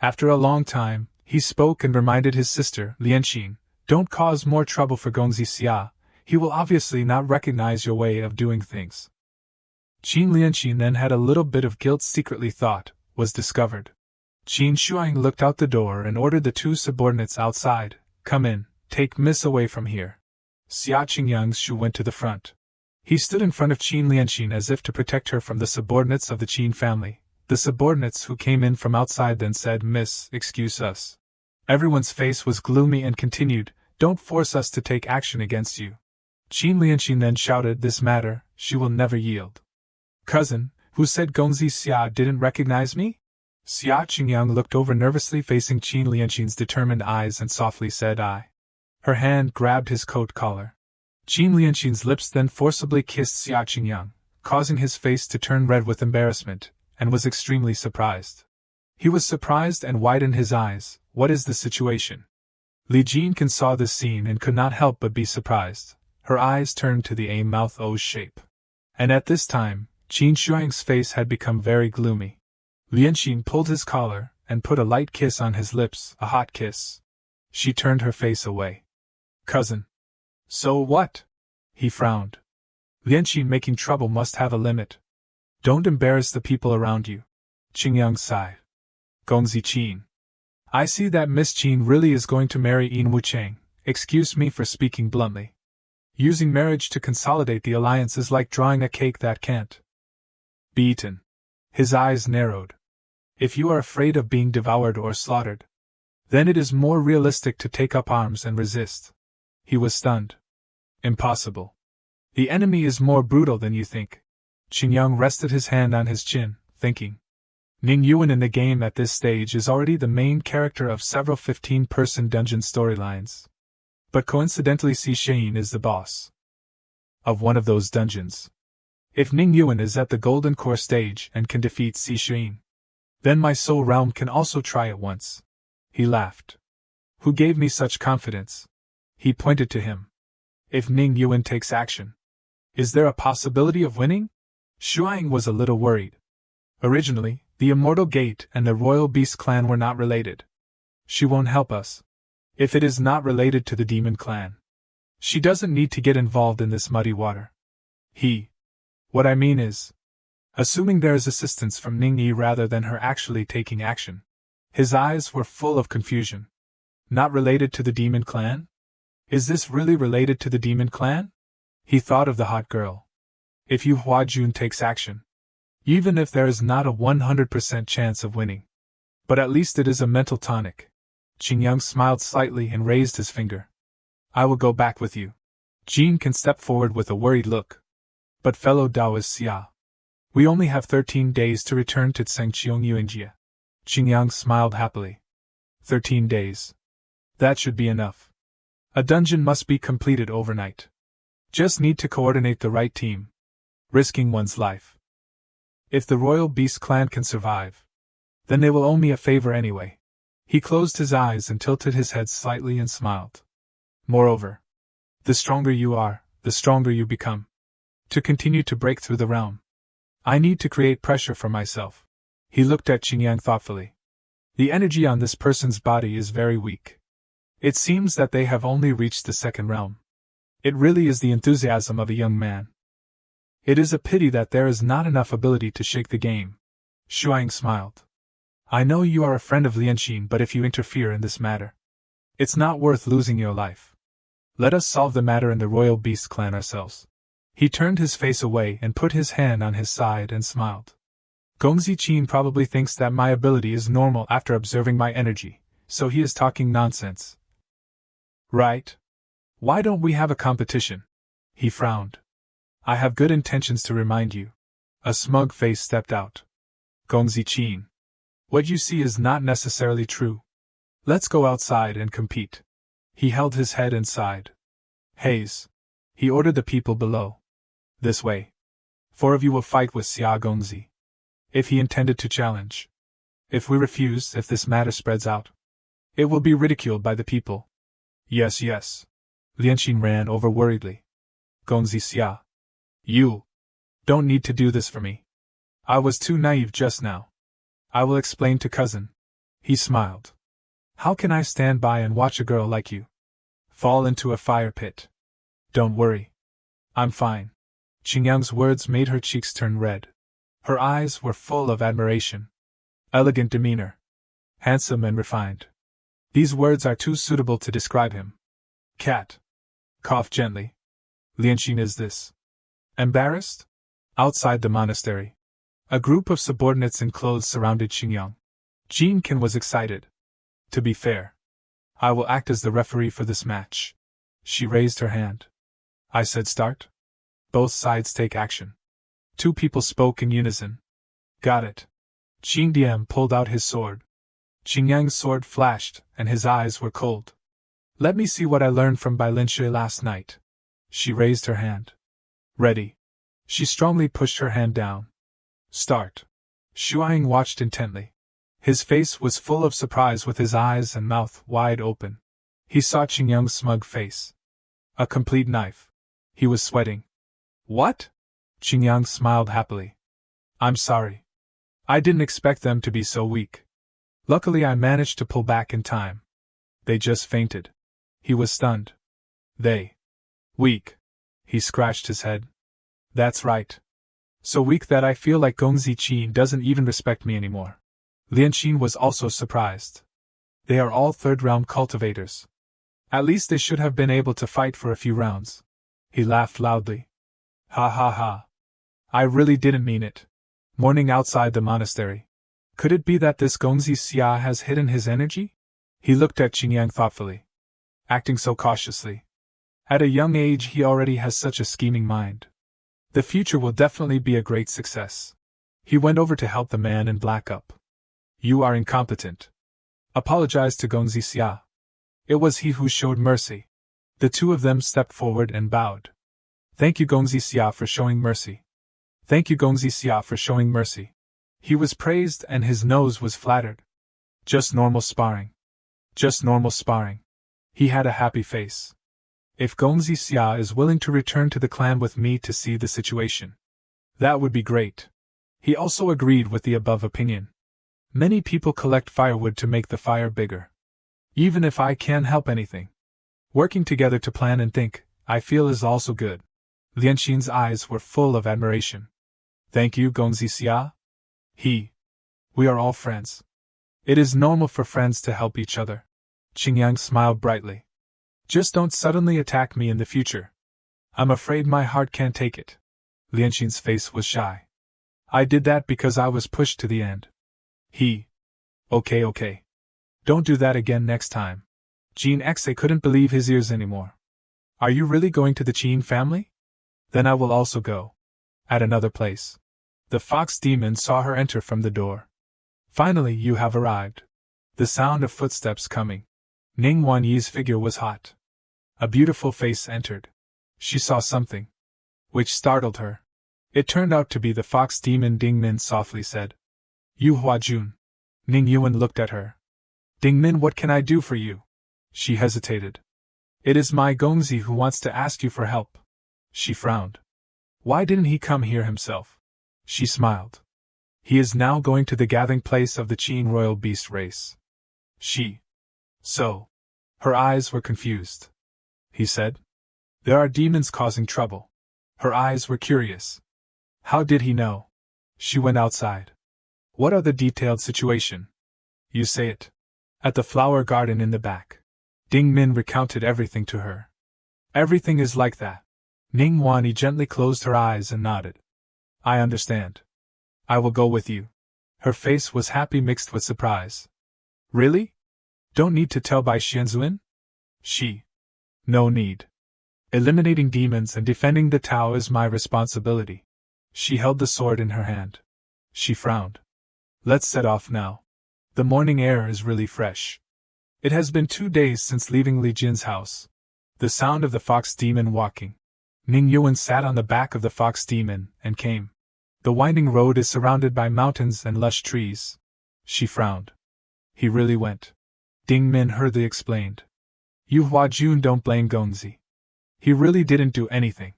After a long time, he spoke and reminded his sister, Lianqin, don't cause more trouble for Gongzi Xia, he will obviously not recognize your way of doing things. Qin Lianqin then had a little bit of guilt secretly thought, was discovered. Qin Shuang looked out the door and ordered the 2 subordinates outside, come in, take Miss away from here. Xia Qingyang's Shu went to the front. He stood in front of Qin Lianqin as if to protect her from the subordinates of the Qin family. The subordinates who came in from outside then said, Miss, excuse us. Everyone's face was gloomy and continued, don't force us to take action against you. Qin Lianqin then shouted, this matter, she will never yield. Cousin, who said Gongzi Xia didn't recognize me? Xia Qingyang looked over nervously facing Qin Lianqin's determined eyes and softly said, I. Her hand grabbed his coat collar. Qin Lianqin's lips then forcibly kissed Xia Qingyang, causing his face to turn red with embarrassment, and was extremely surprised. He was surprised and widened his eyes, what is the situation? Li Jinkan saw this scene and could not help but be surprised. Her eyes turned to the A mouth O shape. And at this time, Qin Shuang's face had become very gloomy. Lianqin pulled his collar and put a light kiss on his lips, a hot kiss. She turned her face away. Cousin. So what? He frowned. Lianqin making trouble must have a limit. Don't embarrass the people around you. Qingyang sighed. Gongzi Qin. I see that Miss Qin really is going to marry Yin Wuchang. Excuse me for speaking bluntly. Using marriage to consolidate the alliance is like drawing a cake that can't be eaten. His eyes narrowed. If you are afraid of being devoured or slaughtered, then it is more realistic to take up arms and resist. He was stunned. Impossible. The enemy is more brutal than you think. Qingyang rested his hand on his chin, thinking. Ning Yuan in the game at this stage is already the main character of several 15-person dungeon storylines. But coincidentally Xi Xian is the boss. of one of those dungeons. If Ning Yuan is at the Golden Core stage and can defeat Si Xuan, then my soul realm can also try it once. He laughed. Who gave me such confidence? He pointed to him. If Ning Yuan takes action, is there a possibility of winning? Shuang was a little worried. Originally, the Immortal Gate and the Royal Beast clan were not related. She won't help us. If it is not related to the Demon clan, she doesn't need to get involved in this muddy water. What I mean is, assuming there is assistance from Ning Yi rather than her actually taking action. His eyes were full of confusion. Not related to the Demon clan? Is this really related to the Demon clan? He thought of the hot girl. If Yu Huajun takes action, even if there is not a 100% chance of winning, but at least it is a mental tonic. Qingyang smiled slightly and raised his finger. I will go back with you. Jean can step forward with a worried look. But fellow Taoist Xia, we only have 13 days to return to Tsengqiong Yuanjia. Qingyang smiled happily. 13 days. That should be enough. A dungeon must be completed overnight. Just need to coordinate the right team. Risking one's life. If the Royal Beast clan can survive, then they will owe me a favor anyway. He closed his eyes and tilted his head slightly and smiled. Moreover, the stronger you are, the stronger you become. To continue to break through the realm, I need to create pressure for myself. He looked at Qingyang thoughtfully. The energy on this person's body is very weak. It seems that they have only reached the second realm. It really is the enthusiasm of a young man. It is a pity that there is not enough ability to shake the game. Shuang smiled. I know you are a friend of Lianxin, but if you interfere in this matter, it's not worth losing your life. Let us solve the matter in the Royal Beast clan ourselves. He turned his face away and put his hand on his side and smiled. Gongzi Qin probably thinks that my ability is normal after observing my energy, so he is talking nonsense. Right? Why don't we have a competition? He frowned. I have good intentions to remind you. A smug face stepped out. Gongzi Qin. What you see is not necessarily true. Let's go outside and compete. He held his head and sighed. Haze. He ordered the people below. This way. 4 of you will fight with Xia Gongzi. If he intended to challenge. If we refuse, if this matter spreads out, it will be ridiculed by the people. Yes. Lianxin ran over worriedly. Gongzi Xia. You don't need to do this for me. I was too naive just now. I will explain to cousin. He smiled. How can I stand by and watch a girl like you fall into a fire pit? Don't worry. I'm fine. Qingyang's words made her cheeks turn red. Her eyes were full of admiration. Elegant demeanor. Handsome and refined. These words are too suitable to describe him. Cat. Cough gently. Lianxin is this. Embarrassed? Outside the monastery, a group of subordinates in clothes surrounded Qingyang. Jean Qin was excited. To be fair, I will act as the referee for this match. She raised her hand. I said start. Both sides take action. 2 people spoke in unison. Got it. Qin Dian pulled out his sword. Qingyang's sword flashed, and his eyes were cold. Let me see what I learned from Bai Linshui last night. She raised her hand. Ready. She strongly pushed her hand down. Start. Shuang watched intently. His face was full of surprise with his eyes and mouth wide open. He saw Qingyang's smug face. A complete knife. He was sweating. What? Qingyang smiled happily. I'm sorry. I didn't expect them to be so weak. Luckily I managed to pull back in time. They just fainted. He was stunned. They. Weak. He scratched his head. That's right. So weak that I feel like Gongzi Qin doesn't even respect me anymore. Lianxin was also surprised. They are all third-round cultivators. At least they should have been able to fight for a few rounds. He laughed loudly. Ha ha ha. I really didn't mean it. Morning outside the monastery. Could it be that this Gongzi Xia has hidden his energy? He looked at Qingyang thoughtfully. Acting so cautiously. At a young age he already has such a scheming mind. The future will definitely be a great success. He went over to help the man in black up. You are incompetent. Apologize to Gongzi Xia. It was he who showed mercy. The 2 of them stepped forward and bowed. Thank you Gongzi Xia for showing mercy. Thank you Gongzi Xia for showing mercy. He was praised and his nose was flattered. Just normal sparring. Just normal sparring. He had a happy face. If Gongzi Xia is willing to return to the clan with me to see the situation, that would be great. He also agreed with the above opinion. Many people collect firewood to make the fire bigger. Even if I can't help anything, working together to plan and think, I feel is also good. Lianxin's eyes were full of admiration. Thank you, Gongzi Xia. We are all friends. It is normal for friends to help each other. Qingyang smiled brightly. Just don't suddenly attack me in the future. I'm afraid my heart can't take it. Lianxin's face was shy. I did that because I was pushed to the end. Okay. Don't do that again next time. Jean Xe couldn't believe his ears anymore. Are you really going to the Qin family? Then I will also go. At another place. The fox demon saw her enter from the door. Finally you have arrived. The sound of footsteps coming. Ning Yuan's figure was hot. A beautiful face entered. She saw something, which startled her. It turned out to be the fox demon. Ding Min softly said. Yu Huajun. Ning Yuan looked at her. Ding Min, what can I do for you? She hesitated. It is my Gongzi who wants to ask you for help. She frowned. Why didn't he come here himself? She smiled. He is now going to the gathering place of the Qin royal beast race. So. Her eyes were confused. He said. There are demons causing trouble. Her eyes were curious. How did he know? She went outside. What are the detailed situation? You say it. At the flower garden in the back. Ding Min recounted everything to her. Everything is like that. Ning Yuan gently closed her eyes and nodded. I understand. I will go with you. Her face was happy mixed with surprise. Really? Don't need to tell Bai Xianzuan? No need. Eliminating demons and defending the Tao is my responsibility. She held the sword in her hand. She frowned. Let's set off now. The morning air is really fresh. It has been 2 days since leaving Li Jin's house. The sound of the fox demon walking. Ning Yuan sat on the back of the fox demon and came. The winding road is surrounded by mountains and lush trees. She frowned. He really went. Ding Min hurriedly explained. Yu Huajun, don't blame Gongzi. He really didn't do anything.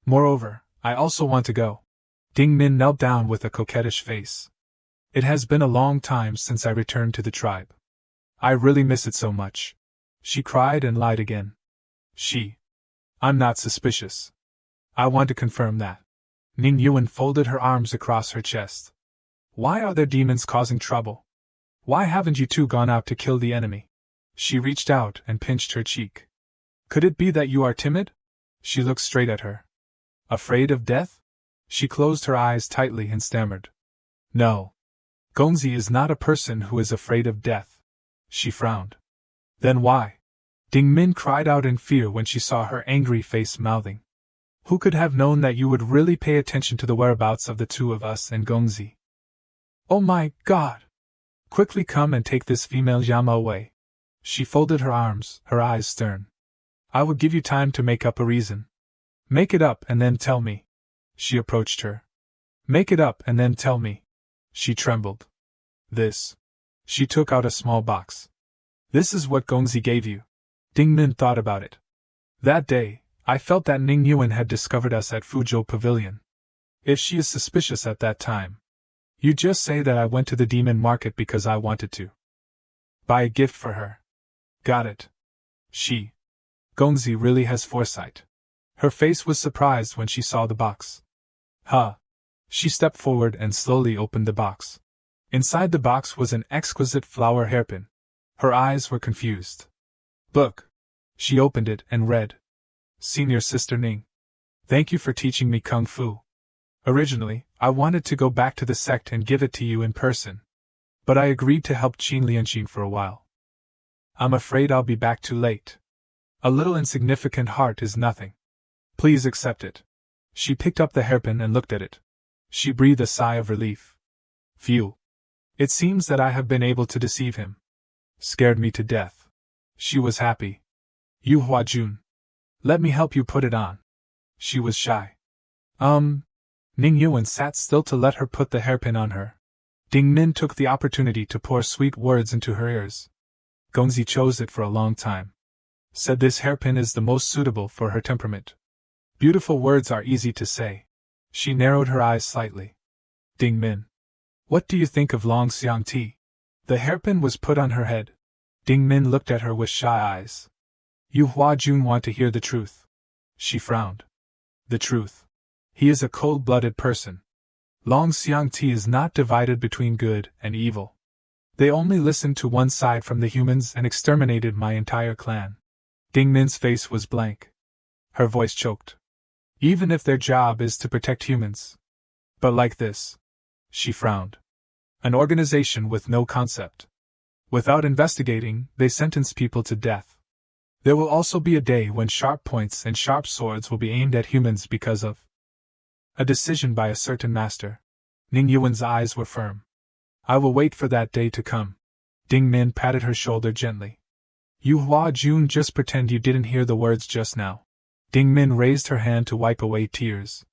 Moreover, I also want to go. Ding Min knelt down with a coquettish face. It has been a long time since I returned to the tribe. I really miss it so much. She cried and lied again. I'm not suspicious. I want to confirm that. Ning Yuan folded her arms across her chest. Why are there demons causing trouble? Why haven't you two gone out to kill the enemy? She reached out and pinched her cheek. Could it be that you are timid? She looked straight at her. Afraid of death? She closed her eyes tightly and stammered. No. Gongzi is not a person who is afraid of death. She frowned. Then why? Ding Min cried out in fear when she saw her angry face mouthing. Who could have known that you would really pay attention to the whereabouts of the two of us and Gongzi? Oh my God! Quickly come and take this female llama away. She folded her arms, her eyes stern. I will give you time to make up a reason. Make it up and then tell me. She approached her. Make it up and then tell me. She trembled. This. She took out a small box. This is what Gongzi gave you. Ding Min thought about it. That day, I felt that Ning Yuan had discovered us at Fuzhou Pavilion. If she is suspicious at that time, you just say that I went to the demon market because I wanted to buy a gift for her. Got it. Gongzi really has foresight. Her face was surprised when she saw the box. Huh. She stepped forward and slowly opened the box. Inside the box was an exquisite flower hairpin. Her eyes were confused. Book. She opened it and read. Senior Sister Ning. Thank you for teaching me Kung Fu. Originally, I wanted to go back to the sect and give it to you in person. But I agreed to help Qin Lianxin for a while. I'm afraid I'll be back too late. A little insignificant heart is nothing. Please accept it. She picked up the hairpin and looked at it. She breathed a sigh of relief. Phew. It seems that I have been able to deceive him. Scared me to death. She was happy. Yu Huajun. Let me help you put it on. She was shy. Ning Yuan sat still to let her put the hairpin on her. Ding Min took the opportunity to pour sweet words into her ears. Gongzi chose it for a long time. Said this hairpin is the most suitable for her temperament. Beautiful words are easy to say. She narrowed her eyes slightly. Ding Min. What do you think of Long Xiang tea? The hairpin was put on her head. Ding Min looked at her with shy eyes. You Hua Jun want to hear the truth. She frowned. The truth. He is a cold-blooded person. Long Xiang tea is not divided between good and evil. They only listened to one side from the humans and exterminated my entire clan. Ding Min's face was blank. Her voice choked. Even if their job is to protect humans. But like this. She frowned. An organization with no concept. Without investigating, they sentence people to death. There will also be a day when sharp points and sharp swords will be aimed at humans because of a decision by a certain master. Ning Yuan's eyes were firm. I will wait for that day to come. Ding Min patted her shoulder gently. You Hua Jun, just pretend you didn't hear the words just now. Ding Min raised her hand to wipe away tears.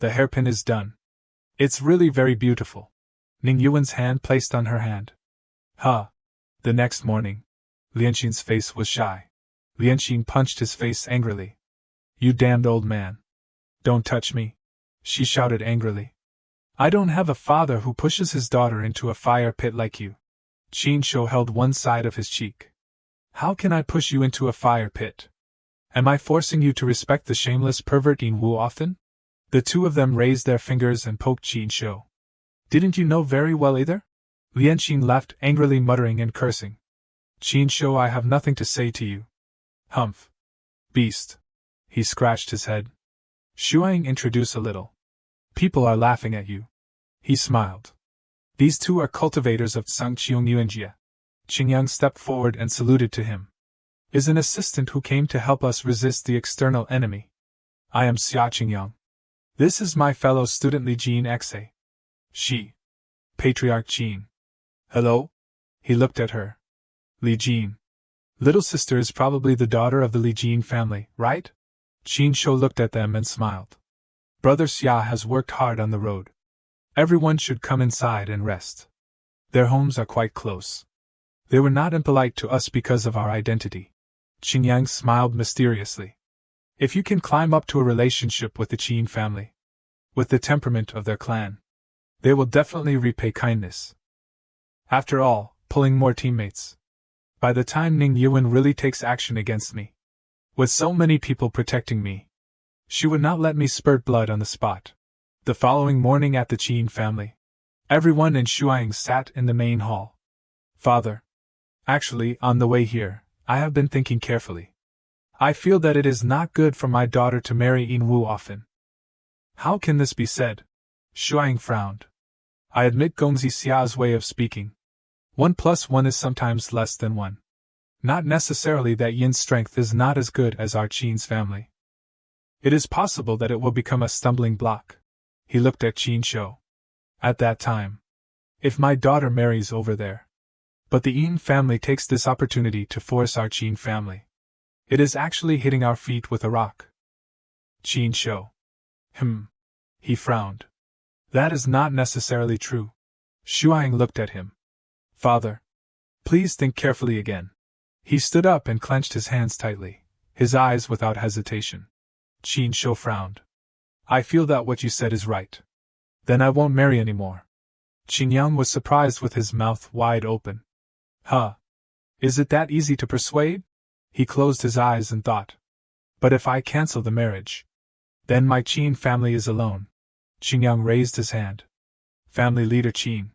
The hairpin is done. It's really very beautiful. Ning Yuan's hand placed on her hand. Huh. The next morning. Lianxin's face was shy. Lianxin punched his face angrily. You damned old man. Don't touch me. She shouted angrily. I don't have a father who pushes his daughter into a fire pit like you. Qin Shou held one side of his cheek. How can I push you into a fire pit? Am I forcing you to respect the shameless pervert Yin Wu often? The two of them raised their fingers and poked Qin Shou. Didn't you know very well either? Lianxin laughed angrily, muttering and cursing. Qin Shou, I have nothing to say to you. Humph. Beast. He scratched his head. Shuang, introduce a little. People are laughing at you. He smiled. These two are cultivators of Tsang Qiong Yuanjia. Qingyang stepped forward and saluted to him. Is an assistant who came to help us resist the external enemy. I am Xia Qingyang. This is my fellow student Li Jin Xe. She. Patriarch Qin. Hello? He looked at her. Li Jin. Little sister is probably the daughter of the Li Jin family, right? Qin Shou looked at them and smiled. Brother Xia has worked hard on the road. Everyone should come inside and rest. Their homes are quite close. They were not impolite to us because of our identity. Qingyang smiled mysteriously. If you can climb up to a relationship with the Qin family, with the temperament of their clan, they will definitely repay kindness. After all, pulling more teammates. By the time Ning Yuan really takes action against me, with so many people protecting me, she would not let me spurt blood on the spot. The following morning at the Qin family, everyone in Shuang sat in the main hall. Father. Actually, on the way here, I have been thinking carefully. I feel that it is not good for my daughter to marry Yin Wu often. How can this be said? Shuang frowned. I admit Gongzi Xia's way of speaking. 1 + 1 is sometimes less than 1. Not necessarily that Yin's strength is not as good as our Qin's family. It is possible that it will become a stumbling block. He looked at Qin Shou. At that time, if my daughter marries over there, but the Yin family takes this opportunity to force our Qin family, it is actually hitting our feet with a rock. Qin Shou. He frowned. That is not necessarily true. Shuang looked at him. Father. Please think carefully again. He stood up and clenched his hands tightly, his eyes without hesitation. Qin Shou frowned. I feel that what you said is right. Then I won't marry anymore. Qingyang was surprised with his mouth wide open. Huh. Is it that easy to persuade? He closed his eyes and thought. But if I cancel the marriage, then my Qin family is alone. Qingyang raised his hand. Family leader Qin.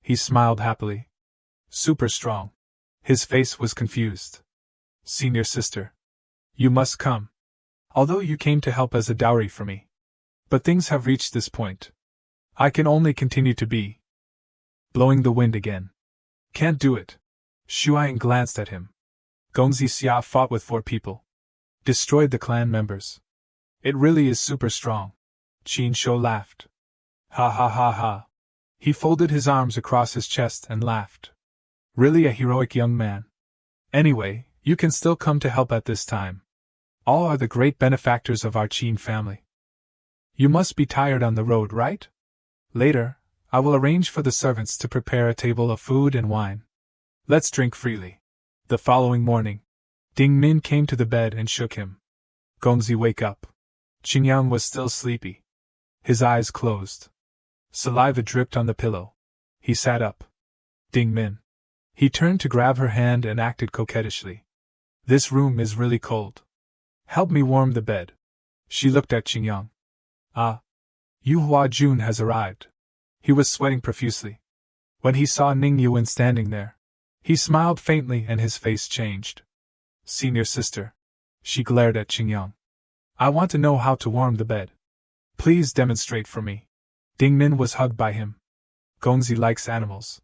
He smiled happily. Super strong. His face was confused. Senior sister. You must come. Although you came to help as a dowry for me. But things have reached this point. I can only continue to be. Blowing the wind again. Can't do it. Shuang glanced at him. Gongzi Xia fought with 4 people. Destroyed the clan members. It really is super strong. Qin Shou laughed. Ha ha ha ha. He folded his arms across his chest and laughed. Really a heroic young man. Anyway, you can still come to help at this time. All are the great benefactors of our Qin family. You must be tired on the road, right? Later, I will arrange for the servants to prepare a table of food and wine. Let's drink freely. The following morning, Ding Min came to the bed and shook him. Gongzi, wake up. Qingyang was still sleepy. His eyes closed. Saliva dripped on the pillow. He sat up. Ding Min. He turned to grab her hand and acted coquettishly. This room is really cold. Help me warm the bed. She looked at Qingyang. Ah. Yu Hua Jun has arrived. He was sweating profusely. When he saw Ning Yuan standing there, he smiled faintly and his face changed. Senior sister. She glared at Qingyang. I want to know how to warm the bed. Please demonstrate for me. Ding Min was hugged by him. Gongzi likes animals.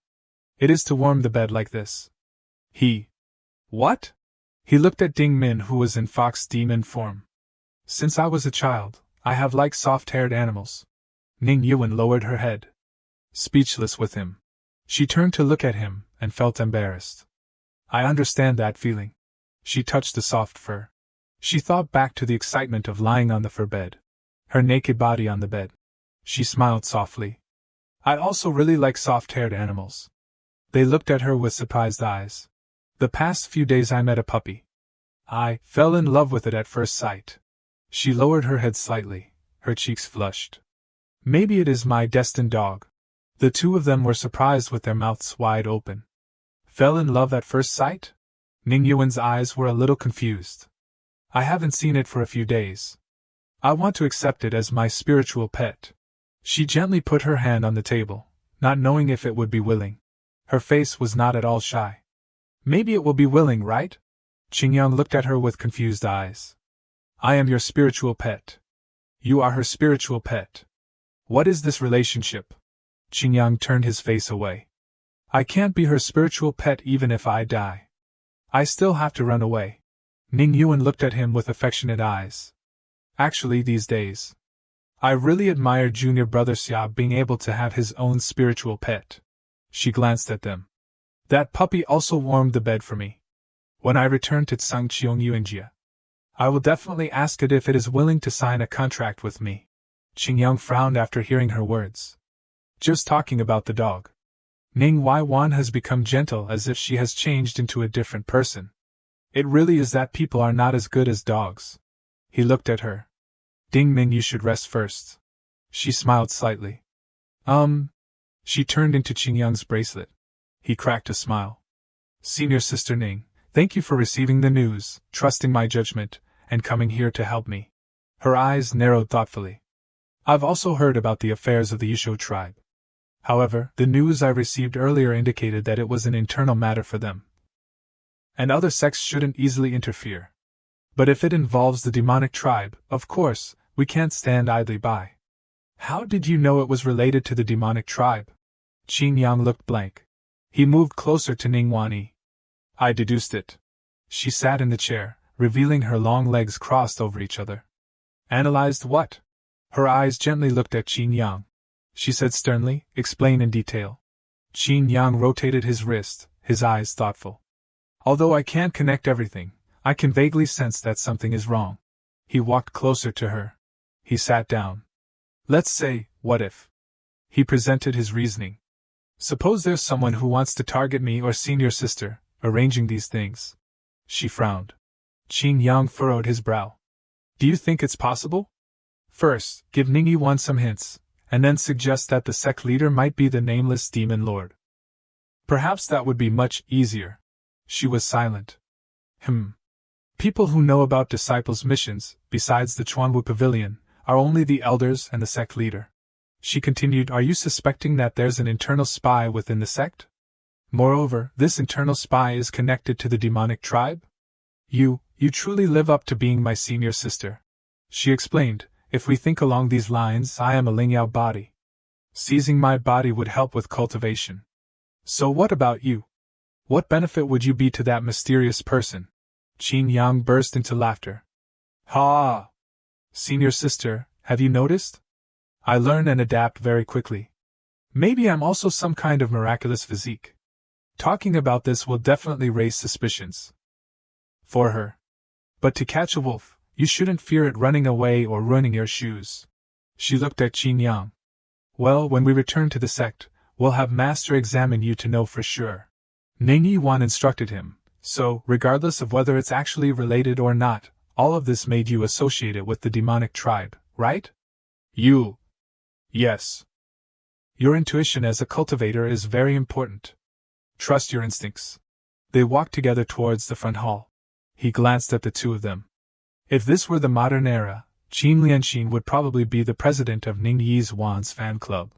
It is to warm the bed like this. What? He looked at Ding Min, who was in fox demon form. Since I was a child, I have liked soft-haired animals. Ning Yuan lowered her head. Speechless with him, she turned to look at him and felt embarrassed. I understand that feeling. She touched the soft fur. She thought back to the excitement of lying on the fur bed. Her naked body on the bed. She smiled softly. I also really like soft-haired animals. They looked at her with surprised eyes. The past few days I met a puppy. I fell in love with it at first sight. She lowered her head slightly, her cheeks flushed. Maybe it is my destined dog. The two of them were surprised with their mouths wide open. Fell in love at first sight? Ning Yuan's eyes were a little confused. I haven't seen it for a few days. I want to accept it as my spiritual pet. She gently put her hand on the table, not knowing if it would be willing. Her face was not at all shy. Maybe it will be willing, right? Qingyang looked at her with confused eyes. I am your spiritual pet. You are her spiritual pet. What is this relationship? Qingyang turned his face away. I can't be her spiritual pet even if I die. I still have to run away. Ning Yuan looked at him with affectionate eyes. Actually, these days, I really admire junior brother Xia being able to have his own spiritual pet. She glanced at them. That puppy also warmed the bed for me. When I return to Tsangqiong Yuanjia, I will definitely ask it if it is willing to sign a contract with me. Qingyang frowned after hearing her words. Just talking about the dog. Ning Yuan has become gentle, as if she has changed into a different person. It really is that people are not as good as dogs. He looked at her. Ding Min, you should rest first. She smiled slightly. She turned into Qingyang's bracelet. He cracked a smile. Senior sister Ning, thank you for receiving the news, trusting my judgment, and coming here to help me. Her eyes narrowed thoughtfully. I've also heard about the affairs of the Yusho tribe. However, the news I received earlier indicated that it was an internal matter for them, and other sects shouldn't easily interfere. But if it involves the demonic tribe, of course, we can't stand idly by. How did you know it was related to the demonic tribe? Qingyang looked blank. He moved closer to Ning Yuan. I deduced it. She sat in the chair, revealing her long legs crossed over each other. Analyzed what? Her eyes gently looked at Qingyang. She said sternly, explain in detail. Qingyang rotated his wrist, his eyes thoughtful. Although I can't connect everything, I can vaguely sense that something is wrong. He walked closer to her. He sat down. Let's say, what if? He presented his reasoning. Suppose there's someone who wants to target me or senior sister, arranging these things. She frowned. Qingyang furrowed his brow. Do you think it's possible? First, give Ning Yuan some hints, and then suggest that the sect leader might be the nameless demon lord. Perhaps that would be much easier. She was silent. People who know about disciples' missions, besides the Chuanwu Pavilion, are only the elders and the sect leader. She continued, are you suspecting that there's an internal spy within the sect? Moreover, this internal spy is connected to the demonic tribe? You truly live up to being my senior sister. She explained, if we think along these lines, I am a Lingyao body. Seizing my body would help with cultivation. So what about you? What benefit would you be to that mysterious person? Qingyang burst into laughter. Ha! Senior sister, have you noticed? I learn and adapt very quickly. Maybe I'm also some kind of miraculous physique. Talking about this will definitely raise suspicions. For her. But to catch a wolf, You shouldn't fear it running away or ruining your shoes. She looked at Qin Yang. Well, when we return to the sect, we'll have Master examine you to know for sure. Ning Yuan instructed him, so, regardless of whether it's actually related or not, all of this made you associate it with the demonic tribe, right? You. Yes. Your intuition as a cultivator is very important. Trust your instincts. They walked together towards the front hall. He glanced at the two of them. If this were the modern era, Qin Lianxin would probably be the president of Ning Yuan's fan club.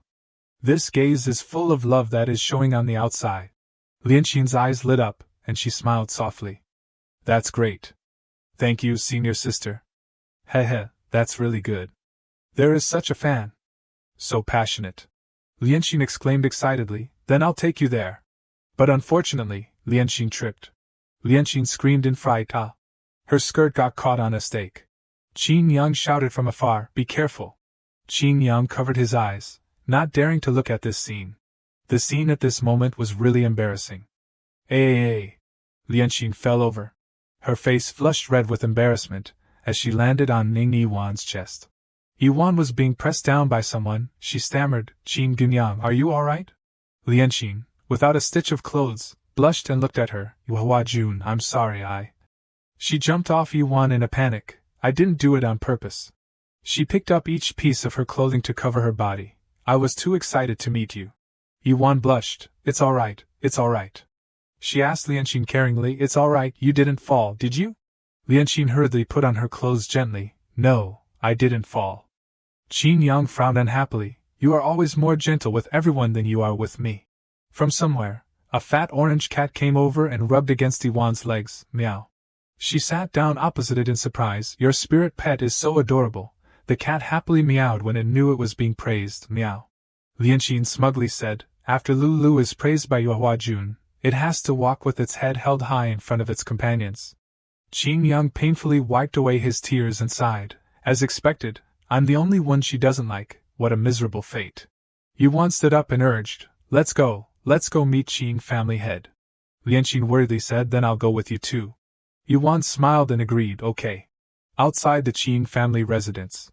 This gaze is full of love that is showing on the outside. Lianxin's eyes lit up, and she smiled softly. That's great. Thank you, senior sister. Heh, that's really good. There is such a fan. So passionate. Lianxin exclaimed excitedly, then I'll take you there. But unfortunately, Lianxin tripped. Lianxin screamed in fright. Ah! Her skirt got caught on a stake. Qin Yang shouted from afar, be careful. Qin Yang covered his eyes, not daring to look at this scene. The scene at this moment was really embarrassing. Lianxin fell over. Her face flushed red with embarrassment, as she landed on Ning Yuan's chest. Yuan was being pressed down by someone, she stammered, Qin Gunyang, are you alright? Lianxin, without a stitch of clothes, blushed and looked at her, Yuhua Jun, I'm sorry She jumped off Yuan in a panic, I didn't do it on purpose. She picked up each piece of her clothing to cover her body. I was too excited to meet you. Yuan blushed, it's alright. She asked Lianxin caringly, it's alright, you didn't fall, did you? Lianxin hurriedly put on her clothes gently, no, I didn't fall. Qin Yang frowned unhappily, you are always more gentle with everyone than you are with me. From somewhere, a fat orange cat came over and rubbed against Yuan's legs, meow. She sat down opposite it in surprise, your spirit pet is so adorable. The cat happily meowed when it knew it was being praised, meow. Lianxin smugly said, after Lulu is praised by Yuhua Jun, it has to walk with its head held high in front of its companions. Qin Yang painfully wiped away his tears and sighed, as expected, I'm the only one she doesn't like, what a miserable fate. Yuan stood up and urged, let's go meet Qin family head. Lianxin worriedly said, then I'll go with you too. Yuan smiled and agreed, okay. Outside the Qin family residence,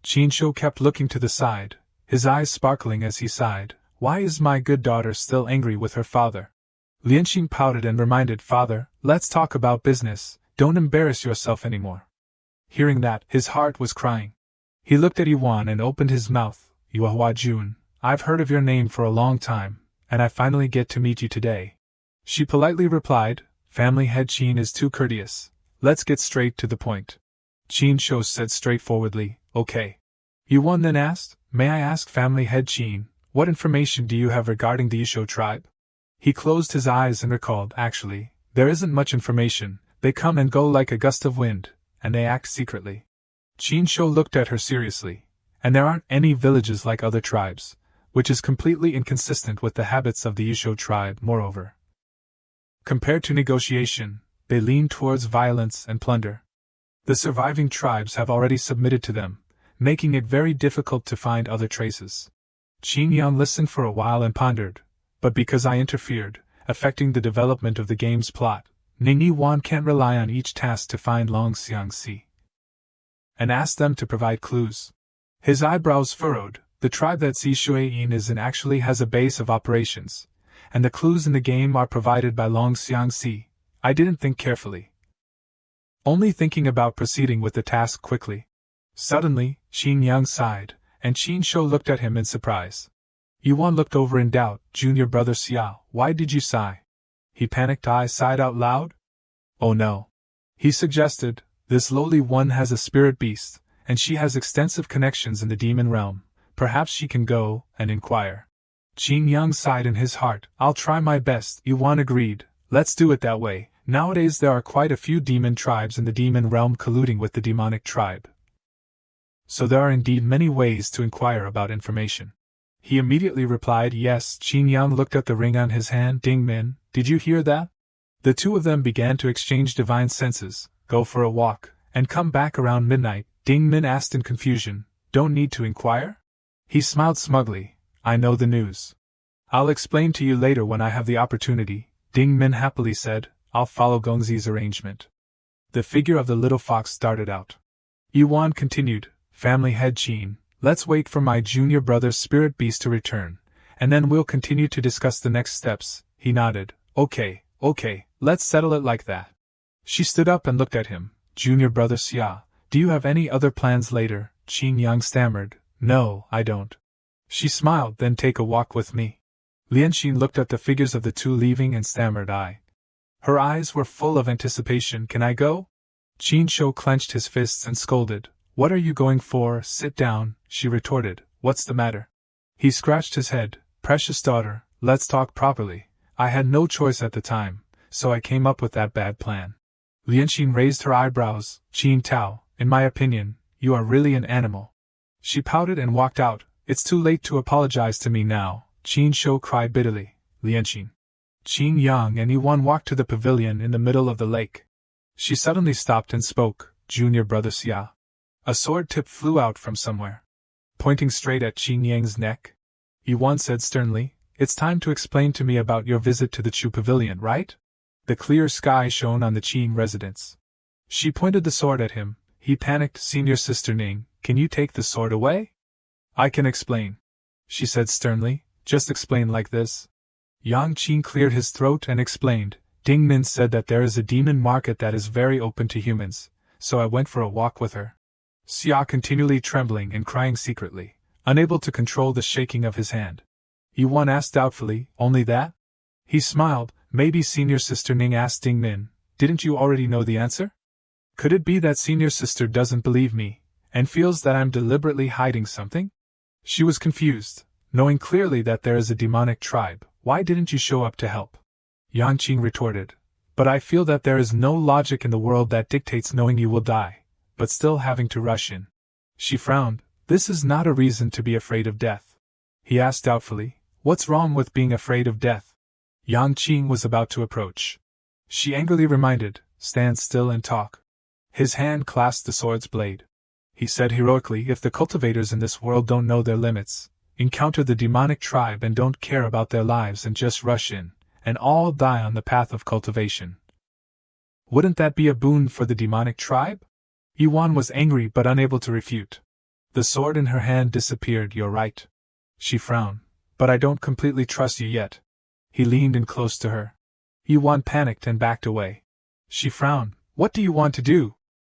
Qin Shou kept looking to the side, his eyes sparkling as he sighed, why is my good daughter still angry with her father? Lianxin pouted and reminded, father, let's talk about business, don't embarrass yourself anymore. Hearing that, his heart was crying. He looked at Yuan and opened his mouth, Yuhua Jun, I've heard of your name for a long time, and I finally get to meet you today. She politely replied, family head Qin is too courteous, let's get straight to the point. Qin Shou said straightforwardly, okay. Yuan then asked, may I ask family head Qin, what information do you have regarding the Yusho tribe? He closed his eyes and recalled, actually, there isn't much information, they come and go like a gust of wind, and they act secretly. Qin Shou looked at her seriously, and there aren't any villages like other tribes, which is completely inconsistent with the habits of the Yusho tribe, moreover. Compared to negotiation, they lean towards violence and plunder. The surviving tribes have already submitted to them, making it very difficult to find other traces. Qin Yang listened for a while and pondered, but because I interfered, affecting the development of the game's plot, Ning Yuan can't rely on each task to find Long Xiangxi and ask them to provide clues. His eyebrows furrowed, the tribe that Zishuayin is in actually has a base of operations, and the clues in the game are provided by Long Xiangxi. I didn't think carefully, only thinking about proceeding with the task quickly. Suddenly, Qin Yang sighed, and Qin Shou looked at him in surprise. Yuan looked over in doubt, junior brother Xiao, why did you sigh? He panicked. I sighed out loud? Oh no. He suggested, this lowly one has a spirit beast, and she has extensive connections in the demon realm, perhaps she can go and inquire. Qin Yang sighed in his heart, I'll try my best, Yuan agreed, let's do it that way. Nowadays there are quite a few demon tribes in the demon realm colluding with the demonic tribe. So there are indeed many ways to inquire about information. He immediately replied yes. Qin Yang looked at the ring on his hand. Ding Min, did you hear that? The two of them began to exchange divine senses, go for a walk, and come back around midnight. Ding Min asked in confusion, don't need to inquire? He smiled smugly, I know the news. I'll explain to you later when I have the opportunity, Ding Min happily said, I'll follow Gongzi's arrangement. The figure of the little fox started out. Yuan continued, family head Qin, let's wait for my junior brother's spirit beast to return, and then we'll continue to discuss the next steps. He nodded. Okay, let's settle it like that. She stood up and looked at him. Junior brother Xia, do you have any other plans later? Qin Yang stammered. No, I don't. She smiled. Then take a walk with me. Lianxin looked at the figures of the two leaving and stammered I. Her eyes were full of anticipation. Can I go? Qin Shou clenched his fists and scolded. What are you going for? Sit down, she retorted. What's the matter? He scratched his head. Precious daughter, let's talk properly. I had no choice at the time, so I came up with that bad plan. Lianxin raised her eyebrows. Qin Tao, in my opinion, you are really an animal. She pouted and walked out. It's too late to apologize to me now, Qin Shou cried bitterly. Lianxin. Qin Yang and Yuan walked to the pavilion in the middle of the lake. She suddenly stopped and spoke. Junior brother Xia. A sword tip flew out from somewhere, pointing straight at Qin Yang's neck. Yuan said sternly, it's time to explain to me about your visit to the Chu pavilion, right? The clear sky shone on the Qin residence. She pointed the sword at him. He panicked. Senior sister Ning, can you take the sword away? I can explain, she said sternly. Just explain like this. Yang Qin cleared his throat and explained. Ding Min said that there is a demon market that is very open to humans, so I went for a walk with her. Xia continually trembling and crying secretly, unable to control the shaking of his hand. Yuan asked doubtfully, only that? He smiled. Maybe senior sister Ning asked Ding Min, didn't you already know the answer? Could it be that senior sister doesn't believe me, and feels that I'm deliberately hiding something? She was confused, knowing clearly that there is a demonic tribe. Why didn't you show up to help? Yang Qin retorted. But I feel that there is no logic in the world that dictates knowing you will die, but still having to rush in. She frowned. This is not a reason to be afraid of death. He asked doubtfully, what's wrong with being afraid of death? Yang Qin was about to approach. She angrily reminded, stand still and talk. His hand clasped the sword's blade. He said heroically, if the cultivators in this world don't know their limits, encounter the demonic tribe and don't care about their lives and just rush in, and all die on the path of cultivation, wouldn't that be a boon for the demonic tribe? Yuan was angry but unable to refute. The sword in her hand disappeared. You're right. She frowned. But I don't completely trust you yet. He leaned in close to her. Yuan panicked and backed away. She frowned. What do you want to do?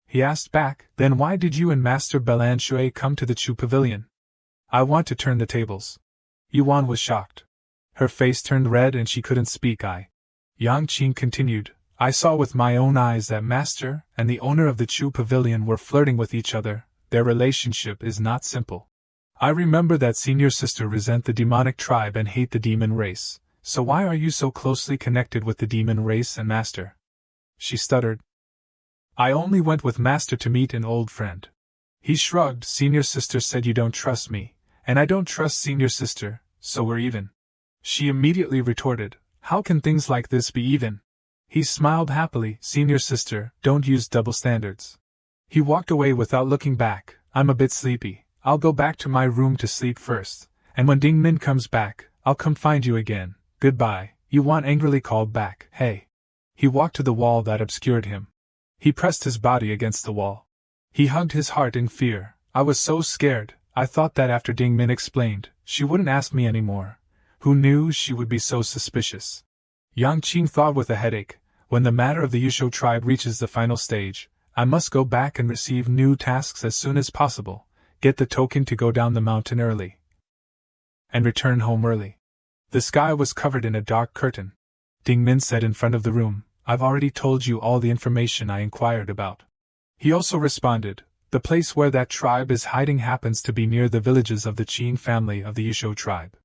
He asked back. Then why did you and Master Belan Shui come to the Chu pavilion? I want to turn the tables. Yuan was shocked. Her face turned red and she couldn't speak. Yang Qin continued. I saw with my own eyes that Master and the owner of the Chu pavilion were flirting with each other. Their relationship is not simple. I remember that senior sister resent the demonic tribe and hate the demon race. So why are you so closely connected with the demon race and Master? She stuttered. I only went with Master to meet an old friend. He shrugged. Senior sister said you don't trust me, and I don't trust senior sister, so we're even. She immediately retorted, how can things like this be even? He smiled happily. Senior sister, don't use double standards. He walked away without looking back. I'm a bit sleepy. I'll go back to my room to sleep first, and when Ding Min comes back, I'll come find you again. Goodbye. Yuan angrily called back. Hey. He walked to the wall that obscured him. He pressed his body against the wall. He hugged his heart in fear. I was so scared. I thought that after Ding Min explained, she wouldn't ask me anymore. Who knew she would be so suspicious? Yang Qin thought with a headache. When the matter of the Yusho tribe reaches the final stage, I must go back and receive new tasks as soon as possible, get the token to go down the mountain early, and return home early. The sky was covered in a dark curtain. Ding Min said in front of the room, I've already told you all the information I inquired about. He also responded, the place where that tribe is hiding happens to be near the villages of the Qin family of the Yusho tribe.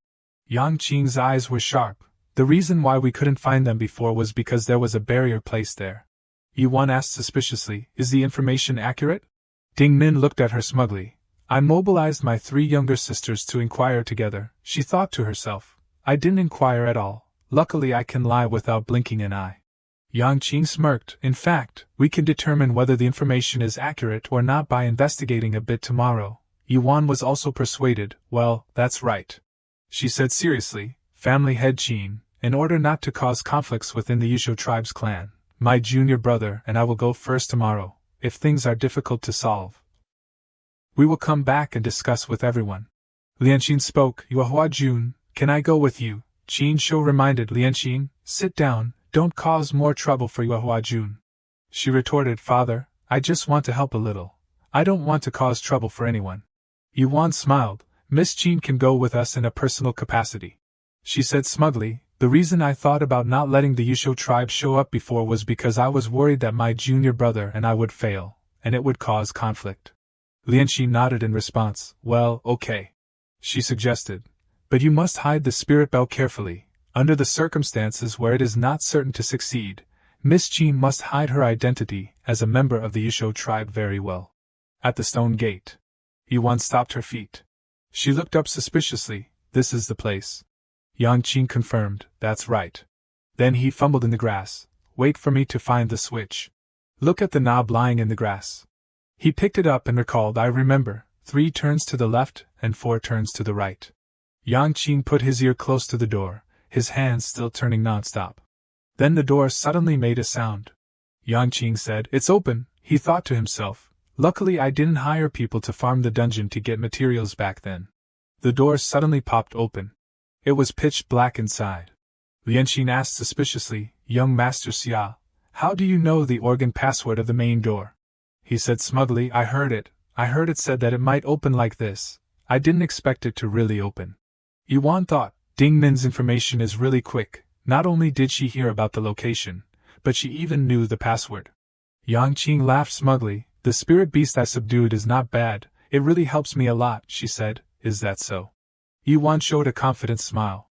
Yang Qin's eyes were sharp. The reason why we couldn't find them before was because there was a barrier placed there. Yuan asked suspiciously, is the information accurate? Ding Min looked at her smugly. I mobilized my 3 younger sisters to inquire together, she thought to herself. I didn't inquire at all. Luckily I can lie without blinking an eye. Yang Qin smirked. In fact, we can determine whether the information is accurate or not by investigating a bit tomorrow. Yuan was also persuaded. Well, that's right. She said seriously, family head Qin, in order not to cause conflicts within the Yusho tribe's clan, my junior brother and I will go first tomorrow. If things are difficult to solve, We will come back and discuss with everyone. Lianqin spoke. Yuehua Jun, can I go with you? Qin Shou reminded Lianqin. Sit down, don't cause more trouble for Yuehua Jun. She retorted, Father, I just want to help a little. I don't want to cause trouble for anyone. Yuan smiled. Miss Qin can go with us in a personal capacity. She said smugly, the reason I thought about not letting the Yusho tribe show up before was because I was worried that my junior brother and I would fail, and it would cause conflict. Lianqin nodded in response. Well, okay. She suggested. But you must hide the spirit bell carefully. Under the circumstances where it is not certain to succeed, Miss Qin must hide her identity as a member of the Yusho tribe very well. At the stone gate, Yuan stopped her feet. She looked up suspiciously. This is the place. Yang Qin confirmed, that's right. Then he fumbled in the grass. Wait for me to find the switch. Look at the knob lying in the grass. He picked it up and recalled, I remember, 3 turns to the left and 4 turns to the right. Yang Qin put his ear close to the door, his hands still turning non-stop. Then the door suddenly made a sound. Yang Qin said, It's open, he thought to himself. Luckily I didn't hire people to farm the dungeon to get materials back then. The door suddenly popped open. It was pitch black inside. Lianqin asked suspiciously, Young Master Xia, how do you know the organ password of the main door? He said smugly, I heard it said that it might open like this. I didn't expect it to really open. Yuan thought, Ding Min's information is really quick. Not only did she hear about the location, but she even knew the password. Yang Qin laughed smugly. The spirit beast I subdued is not bad, it really helps me a lot, she said. Is that so? Yuan showed a confident smile.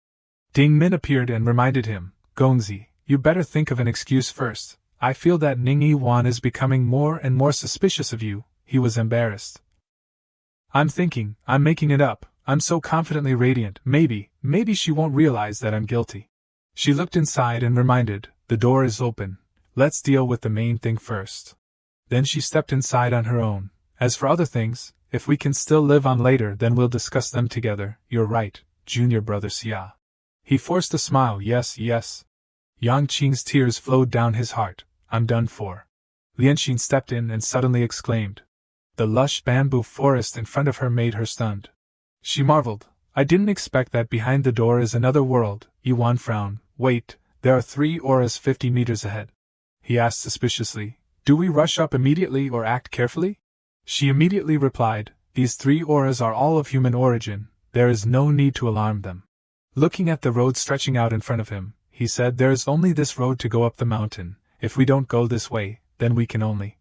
Ding Min appeared and reminded him, Gongzi, you better think of an excuse first. I feel that Ning Yuan is becoming more and more suspicious of you. He was embarrassed. I'm making it up. I'm so confidently radiant. Maybe she won't realize that I'm guilty. She looked inside and reminded, the door is open. Let's deal with the main thing first. Then she stepped inside on her own. As for other things, if we can still live on later, then we'll discuss them together. You're right, junior brother Xia. He forced a smile. Yes. Yang Qin's tears flowed down his heart. I'm done for. Lianqin stepped in and suddenly exclaimed. The lush bamboo forest in front of her made her stunned. She marveled. I didn't expect that behind the door is another world. Yuan frowned. Wait, there are 3 auras 50 meters ahead. He asked suspiciously. Do we rush up immediately or act carefully? She immediately replied, These 3 auras are all of human origin, there is no need to alarm them. Looking at the road stretching out in front of him, he said, There is only this road to go up the mountain. If we don't go this way, then we can only.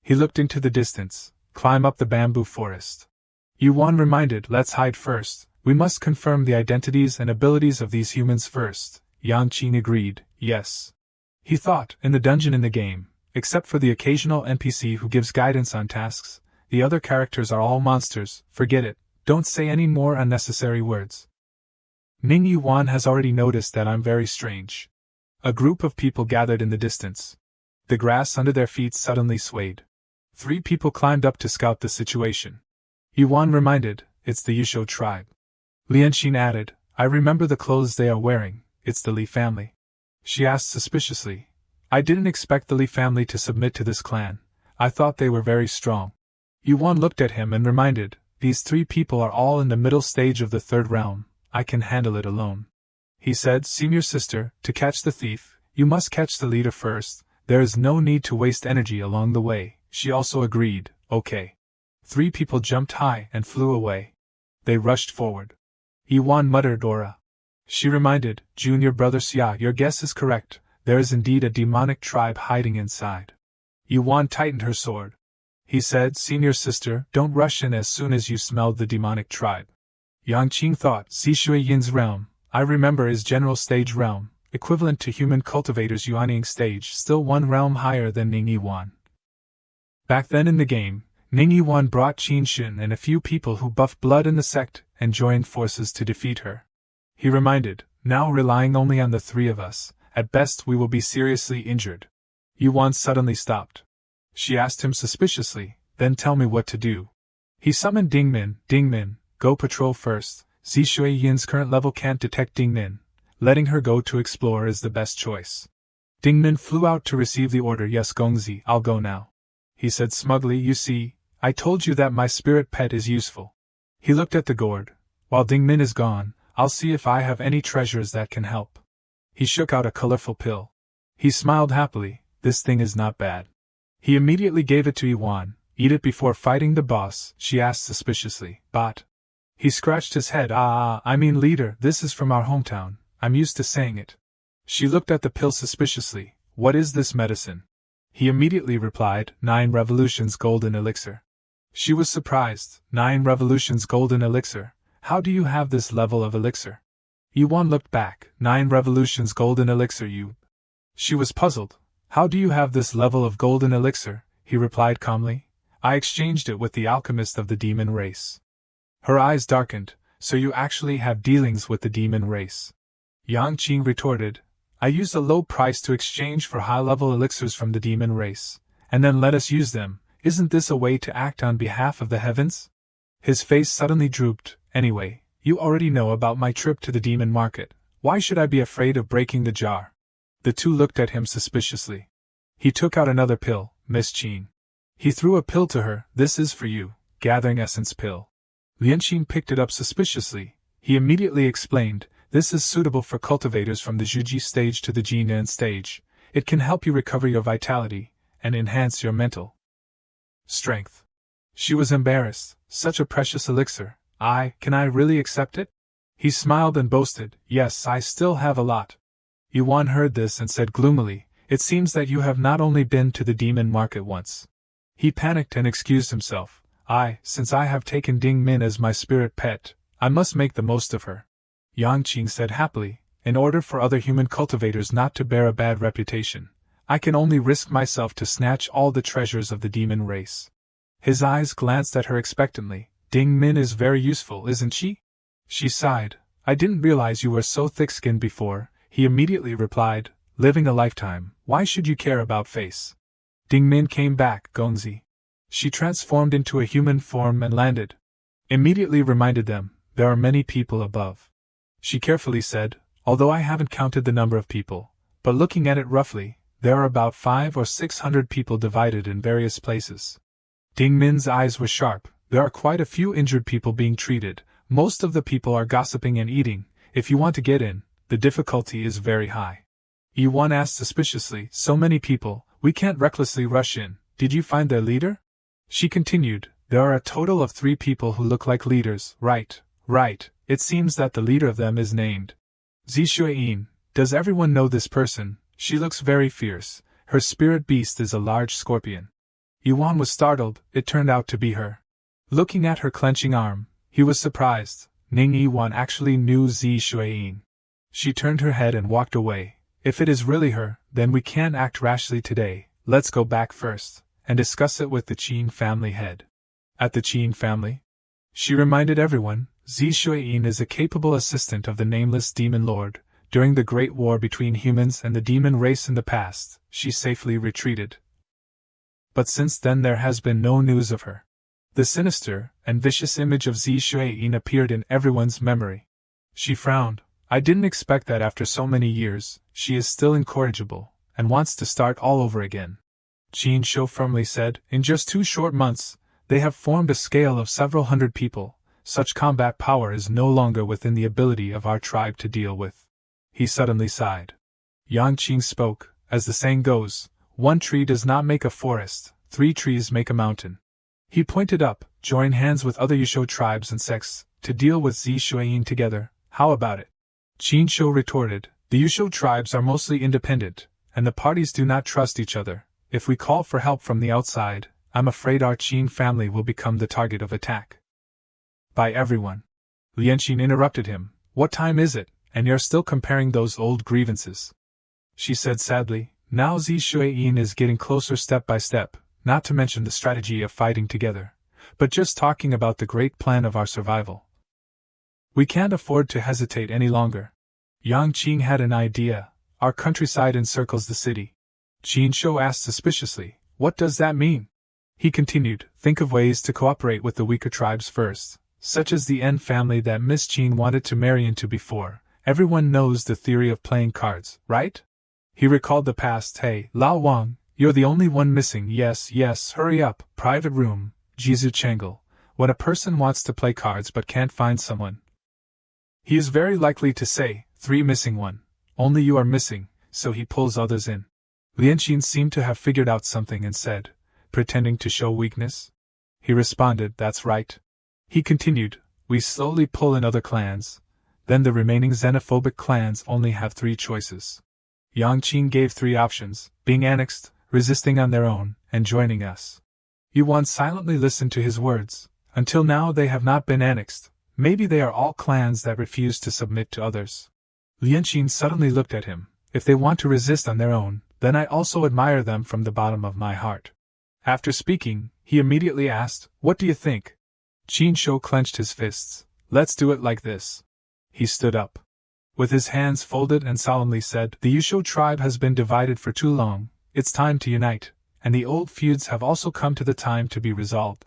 He looked into the distance, climb up the bamboo forest. Yuan reminded, Let's hide first, we must confirm the identities and abilities of these humans first. Yang Qin agreed, yes. He thought, in the dungeon in the game, except for the occasional NPC who gives guidance on tasks, the other characters are all monsters. Forget it, don't say any more unnecessary words. Ning Yuan has already noticed that I'm very strange. A group of people gathered in the distance. The grass under their feet suddenly swayed. 3 people climbed up to scout the situation. Yuan reminded, It's the Yusho tribe. Lianqin added, I remember the clothes they are wearing, it's the Li family. She asked suspiciously, I didn't expect the Li family to submit to this clan. I thought they were very strong. Yuan looked at him and reminded, These 3 people are all in the middle stage of the 3rd realm. I can handle it alone. He said, Senior sister, to catch the thief, you must catch the leader first. There is no need to waste energy along the way. She also agreed, okay. 3 people jumped high and flew away. They rushed forward. Yuan muttered Aura. She reminded, Junior brother Xia, your guess is correct. There is indeed a demonic tribe hiding inside. Yuan tightened her sword. He said, Senior sister, don't rush in as soon as you smelled the demonic tribe. Yang Qin thought, Si Shui Yin's realm, I remember, is general stage realm, equivalent to human cultivators Yuanying stage, still 1 realm higher than Ning Yuan. Back then in the game, Ning Yuan brought Qin Shin and a few people who buffed blood in the sect and joined forces to defeat her. He reminded, now relying only on the 3 of us, at best we will be seriously injured. Yuan suddenly stopped. She asked him suspiciously, then tell me what to do. He summoned Ding Min, go patrol first. Si Shui Yin's current level can't detect Ding Min. Letting her go to explore is the best choice. Ding Min flew out to receive the order. Yes Gongzi, I'll go now. He said smugly, you see, I told you that my spirit pet is useful. He looked at the gourd. While Ding Min is gone, I'll see if I have any treasures that can help. He shook out a colorful pill. He smiled happily. This thing is not bad. He immediately gave it to Yuan. Eat it before fighting the boss, she asked suspiciously. But. He scratched his head. I mean leader, this is from our hometown. I'm used to saying it. She looked at the pill suspiciously. What is this medicine? He immediately replied, 9 revolutions golden elixir. She was surprised. 9 revolutions golden elixir. How do you have this level of elixir? Yuan looked back. 9 revolutions golden elixir you. She was puzzled. How do you have this level of golden elixir? He replied calmly. I exchanged it with the alchemist of the demon race. Her eyes darkened. So you actually have dealings with the demon race? Yang Qing retorted. I used a low price to exchange for high-level elixirs from the demon race, and then let us use them. Isn't this a way to act on behalf of the heavens? His face suddenly drooped. Anyway, you already know about my trip to the demon market. Why should I be afraid of breaking the jar? The two looked at him suspiciously. He took out another pill, Miss Qin. He threw a pill to her. This is for you, gathering essence pill. Lian Qin picked it up suspiciously. He immediately explained, this is suitable for cultivators from the Zhuji stage to the Jinan stage. It can help you recover your vitality, and enhance your mental strength. She was embarrassed. Such a precious elixir. Can I really accept it? He smiled and boasted, yes, I still have a lot. Yuan heard this and said gloomily, it seems that you have not only been to the demon market once. He panicked and excused himself. Since I have taken Ding Min as my spirit pet, I must make the most of her. Yang Qing said happily, in order for other human cultivators not to bear a bad reputation, I can only risk myself to snatch all the treasures of the demon race. His eyes glanced at her expectantly. Ding Min is very useful, isn't she? She sighed. I didn't realize you were so thick-skinned before. He immediately replied, living a lifetime, why should you care about face? Ding Min came back, Gongzi. She transformed into a human form and landed. Immediately reminded them, there are many people above. She carefully said, although I haven't counted the number of people, but looking at it roughly, there are about 500 or 600 people divided in various places. Ding Min's eyes were sharp. There are quite a few injured people being treated. Most of the people are gossiping and eating. If you want to get in, the difficulty is very high. Yuan asked suspiciously, so many people, we can't recklessly rush in. Did you find their leader? She continued, there are a total of 3 people who look like leaders. Right. It seems that the leader of them is named Zishueyin. Does everyone know this person? She looks very fierce. Her spirit beast is a large scorpion. Yuan was startled. It turned out to be her. Looking at her clenching arm, he was surprised. Ning Yuan actually knew Zishueyin. She turned her head and walked away. If it is really her, then we can't act rashly today. Let's go back first and discuss it with the Qin family head. At the Qin family? She reminded everyone, Zishueyin is a capable assistant of the nameless demon lord. During the great war between humans and the demon race in the past, she safely retreated. But since then there has been no news of her. The sinister and vicious image of Zishueyin appeared in everyone's memory. She frowned. I didn't expect that after so many years, she is still incorrigible, and wants to start all over again. Qin Shou firmly said, in just 2 short months, they have formed a scale of several hundred people. Such combat power is no longer within the ability of our tribe to deal with. He suddenly sighed. Yang Qing spoke, as the saying goes, 1 tree does not make a forest, 3 trees make a mountain. He pointed up, join hands with other Yusho tribes and sects, to deal with Zishueyin together. How about it? Qin Shou retorted, the Yusho tribes are mostly independent, and the parties do not trust each other. If we call for help from the outside, I'm afraid our Qin family will become the target of attack. By everyone. Lian Qin interrupted him. What time is it, and you're still comparing those old grievances? She said sadly, now Zishueyin is getting closer step by step, not to mention the strategy of fighting together, but just talking about the great plan of our survival. We can't afford to hesitate any longer. Yang Qing had an idea. Our countryside encircles the city. Qin Shou asked suspiciously, what does that mean? He continued, think of ways to cooperate with the weaker tribes first, such as the N family that Miss Qin wanted to marry into before. Everyone knows the theory of playing cards, right? He recalled the past. Hey, Lao Wang, you're the only one missing. Yes, hurry up, private room. Jizu Changle, when a person wants to play cards but can't find someone, he is very likely to say, 3 missing 1, only you are missing, so he pulls others in. Lianqin seemed to have figured out something and said, pretending to show weakness. He responded, that's right. He continued, we slowly pull in other clans, then the remaining xenophobic clans only have 3 choices. Yang Qin gave 3 options, being annexed, resisting on their own, and joining us. Yuan silently listened to his words. Until now they have not been annexed. Maybe they are all clans that refuse to submit to others. Lianqin suddenly looked at him. If they want to resist on their own, then I also admire them from the bottom of my heart. After speaking, he immediately asked, what do you think? Qin Shou clenched his fists. Let's do it like this. He stood up. With his hands folded and solemnly said, the Yusho tribe has been divided for too long, it's time to unite, and the old feuds have also come to the time to be resolved.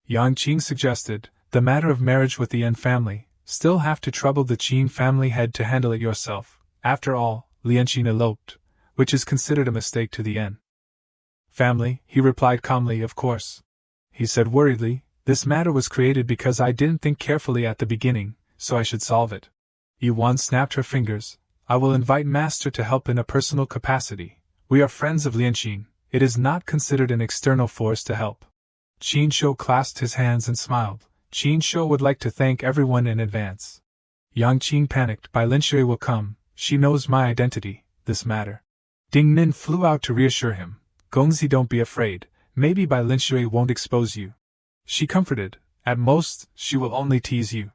Yang Qin suggested, the matter of marriage with the Yan family, still have to trouble the Qin family head to handle it yourself. After all, Lianqin eloped, which is considered a mistake to the Yan family, he replied calmly, of course. He said worriedly, this matter was created because I didn't think carefully at the beginning, so I should solve it. Yuan snapped her fingers. I will invite Master to help in a personal capacity. We are friends of Lianqin. It is not considered an external force to help. Qin Shou clasped his hands and smiled. Qin Shou would like to thank everyone in advance. Yang Qin panicked. Bai Linshui will come. She knows my identity, this matter. Ding Nin flew out to reassure him. Gongzi, don't be afraid. Maybe Bai Linshui won't expose you. She comforted. At most, she will only tease you.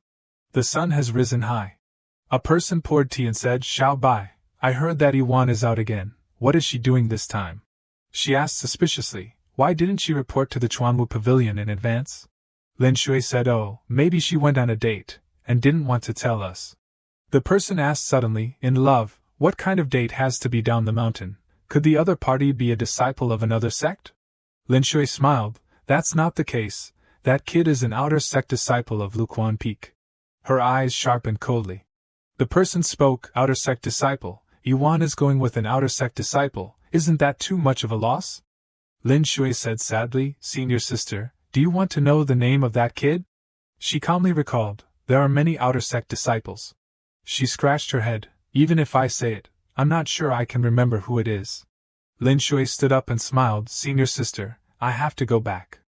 The sun has risen high. A person poured tea and said, Xiao Bai, I heard that Yuan is out again. What is she doing this time? She asked suspiciously. Why didn't she report to the Chuanwu pavilion in advance? Lin Shui said, oh, maybe she went on a date, and didn't want to tell us. The person asked suddenly, in love, what kind of date has to be down the mountain? Could the other party be a disciple of another sect? Lin Shui smiled. That's not the case. That kid is an outer sect disciple of Luquan Peak. Her eyes sharpened coldly. The person spoke, outer sect disciple. Yuan is going with an outer sect disciple. Isn't that too much of a loss? Lin Shui said sadly, senior sister, do you want to know the name of that kid? She calmly recalled, there are many outer sect disciples. She scratched her head. Even if I say it, I'm not sure I can remember who it is. Lin Shui stood up and smiled, senior sister, I have to go back.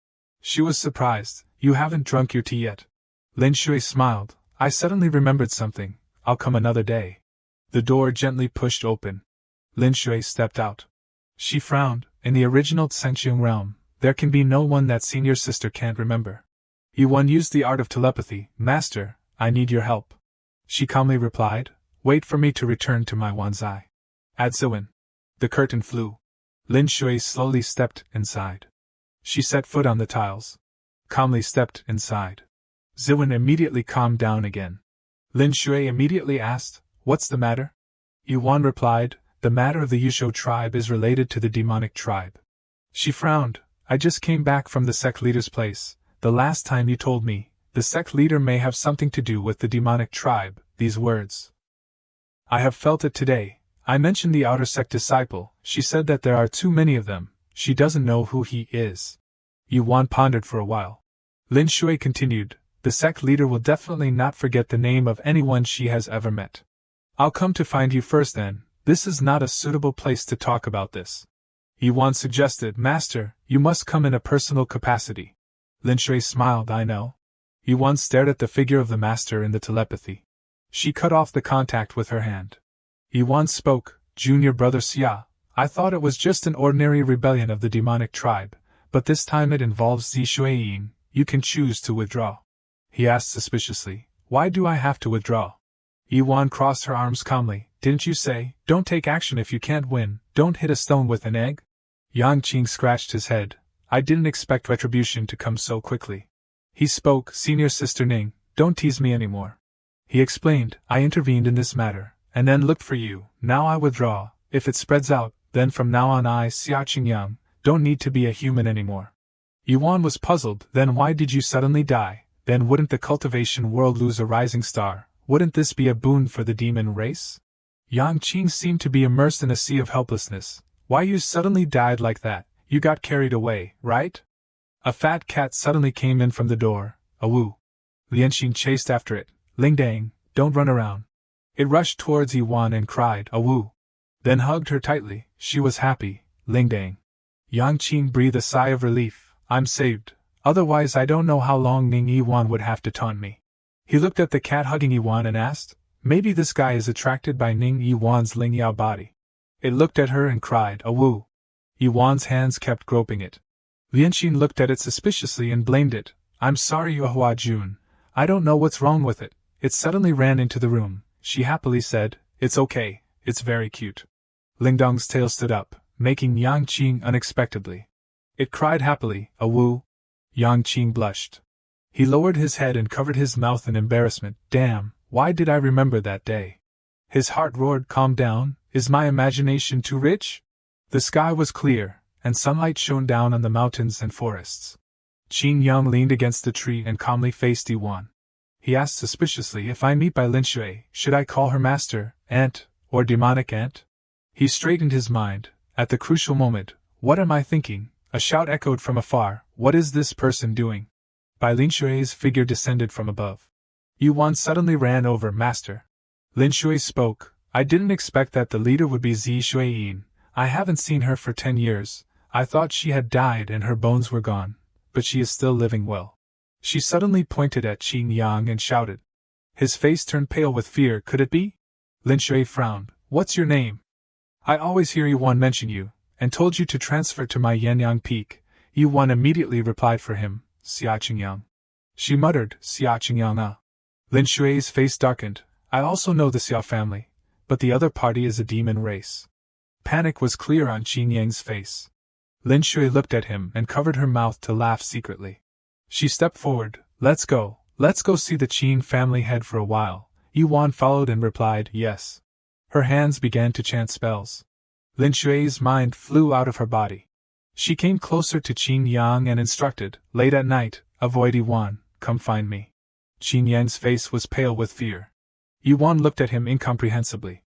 She was surprised, you haven't drunk your tea yet. Lin Shui smiled, I suddenly remembered something, I'll come another day. The door gently pushed open. Lin Shui stepped out. She frowned. In the original Tsengxiong realm, there can be no one that senior sister can't remember. Yuan used the art of telepathy. Master, I need your help. She calmly replied, wait for me to return to my Wanzai. At Ziwen. The curtain flew. Lin Shui slowly stepped inside. She set foot on the tiles. Calmly stepped inside. Ziwen immediately calmed down again. Lin Shui immediately asked, what's the matter? Yuan replied, the matter of the Yusho tribe is related to the demonic tribe. She frowned. I just came back from the sect leader's place. The last time you told me, the sect leader may have something to do with the demonic tribe, these words. I have felt it today. I mentioned the outer sect disciple. She said that there are too many of them. She doesn't know who he is. Yuan pondered for a while. Lin Shui continued, the sect leader will definitely not forget the name of anyone she has ever met. I'll come to find you first then. This is not a suitable place to talk about this. Yuan suggested, Master, you must come in a personal capacity. Lin Shui smiled, I know. Yuan stared at the figure of the master in the telepathy. She cut off the contact with her hand. Yuan spoke, Junior Brother Xia, I thought it was just an ordinary rebellion of the demonic tribe, but this time it involves Zi Shuiyin. You can choose to withdraw. He asked suspiciously, why do I have to withdraw? Yuan crossed her arms calmly. Didn't you say, don't take action if you can't win, don't hit a stone with an egg? Yang Qing scratched his head. I didn't expect retribution to come so quickly. He spoke, Senior Sister Ning, don't tease me anymore. He explained, I intervened in this matter, and then looked for you, now I withdraw. If it spreads out, then from now on I, Xia Qingyang, don't need to be a human anymore. Yuan was puzzled, then why did you suddenly die? Then wouldn't the cultivation world lose a rising star? Wouldn't this be a boon for the demon race? Yang Qing seemed to be immersed in a sea of helplessness. Why you suddenly died like that? You got carried away, right? A fat cat suddenly came in from the door. Awoo! Lianxin chased after it. Ling Dang, don't run around. It rushed towards Yuan and cried, awoo! Then hugged her tightly. She was happy. Ling Dang. Yang Qing breathed a sigh of relief. I'm saved. Otherwise I don't know how long Ning Yuan would have to taunt me. He looked at the cat hugging Yuan and asked, maybe this guy is attracted by Ning Yuan's Ling Yao body. It looked at her and cried, awoo! Yuan's hands kept groping it. Lianxin looked at it suspiciously and blamed it. I'm sorry, Yuhua Jun. I don't know what's wrong with it. It suddenly ran into the room. She happily said, it's okay, it's very cute. Lingdong's tail stood up, making Yang Qing unexpectedly. It cried happily, awoo! Yang Qing blushed. He lowered his head and covered his mouth in embarrassment. Damn, why did I remember that day? His heart roared, calm down, is my imagination too rich? The sky was clear, and sunlight shone down on the mountains and forests. Qin Yang leaned against a tree and calmly faced Yuan. He asked suspiciously, if I meet by Lin Shui, should I call her master, aunt, or demonic aunt? He straightened his mind. At the crucial moment, what am I thinking? A shout echoed from afar, what is this person doing? Bai Lin Shui's figure descended from above. Yuan suddenly ran over, master. Lin Shui spoke, I didn't expect that the leader would be Zi Shuiyin. I haven't seen her for 10 years. I thought she had died and her bones were gone, but she is still living well. She suddenly pointed at Qin Yang and shouted. His face turned pale with fear. Could it be? Lin Shui frowned. What's your name? I always hear Yuan mention you, and told you to transfer to my Yanyang Peak. Yuan immediately replied for him, Xia Qingyang. She muttered, Xia Qingyang. Lin Shui's face darkened. I also know the Xia family, but the other party is a demon race. Panic was clear on Qin Yang's face. Lin Shui looked at him and covered her mouth to laugh secretly. She stepped forward. Let's go see the Qin family head for a while. Yuan followed and replied, yes. Her hands began to chant spells. Lin Shui's mind flew out of her body. She came closer to Qin Yang and instructed, late at night, avoid Yuan, come find me. Qin Yang's face was pale with fear. Yuan looked at him incomprehensibly.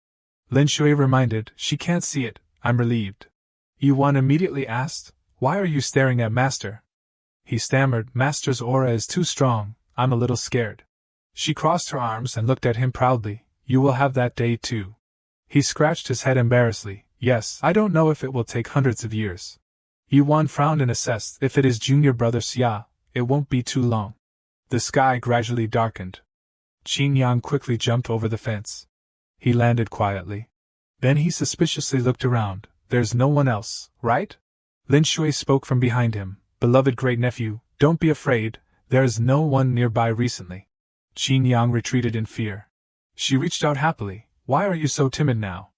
Lin Shui reminded, she can't see it, I'm relieved. Yuan immediately asked, why are you staring at Master? He stammered, Master's aura is too strong, I'm a little scared. She crossed her arms and looked at him proudly, you will have that day too. He scratched his head embarrassedly, yes, I don't know if it will take hundreds of years. Yuan frowned and assessed, if it is junior brother Xia, it won't be too long. The sky gradually darkened. Qin Yang quickly jumped over the fence. He landed quietly. Then he suspiciously looked around. There's no one else, right? Lin Shui spoke from behind him. Beloved great-nephew, don't be afraid, there is no one nearby recently. Qin Yang retreated in fear. She reached out happily. Why are you so timid now?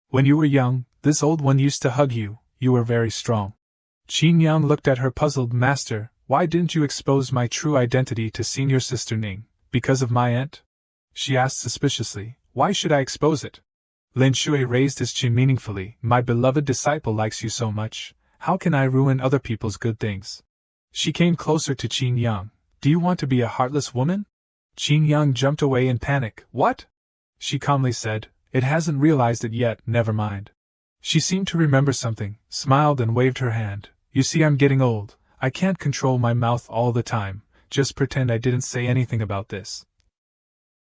When you were young, this old one used to hug you, you were very strong. Qin Yang looked at her puzzled. Master, why didn't you expose my true identity to senior sister Ning? Because of my aunt? She asked suspiciously. Why should I expose it? Lin Shui raised his chin meaningfully. My beloved disciple likes you so much. How can I ruin other people's good things? She came closer to Qin Yang. Do you want to be a heartless woman? Qin Yang jumped away in panic. What? She calmly said, it hasn't realized it yet, never mind. She seemed to remember something, smiled and waved her hand. You see, I'm getting old. I can't control my mouth all the time. Just pretend I didn't say anything about this.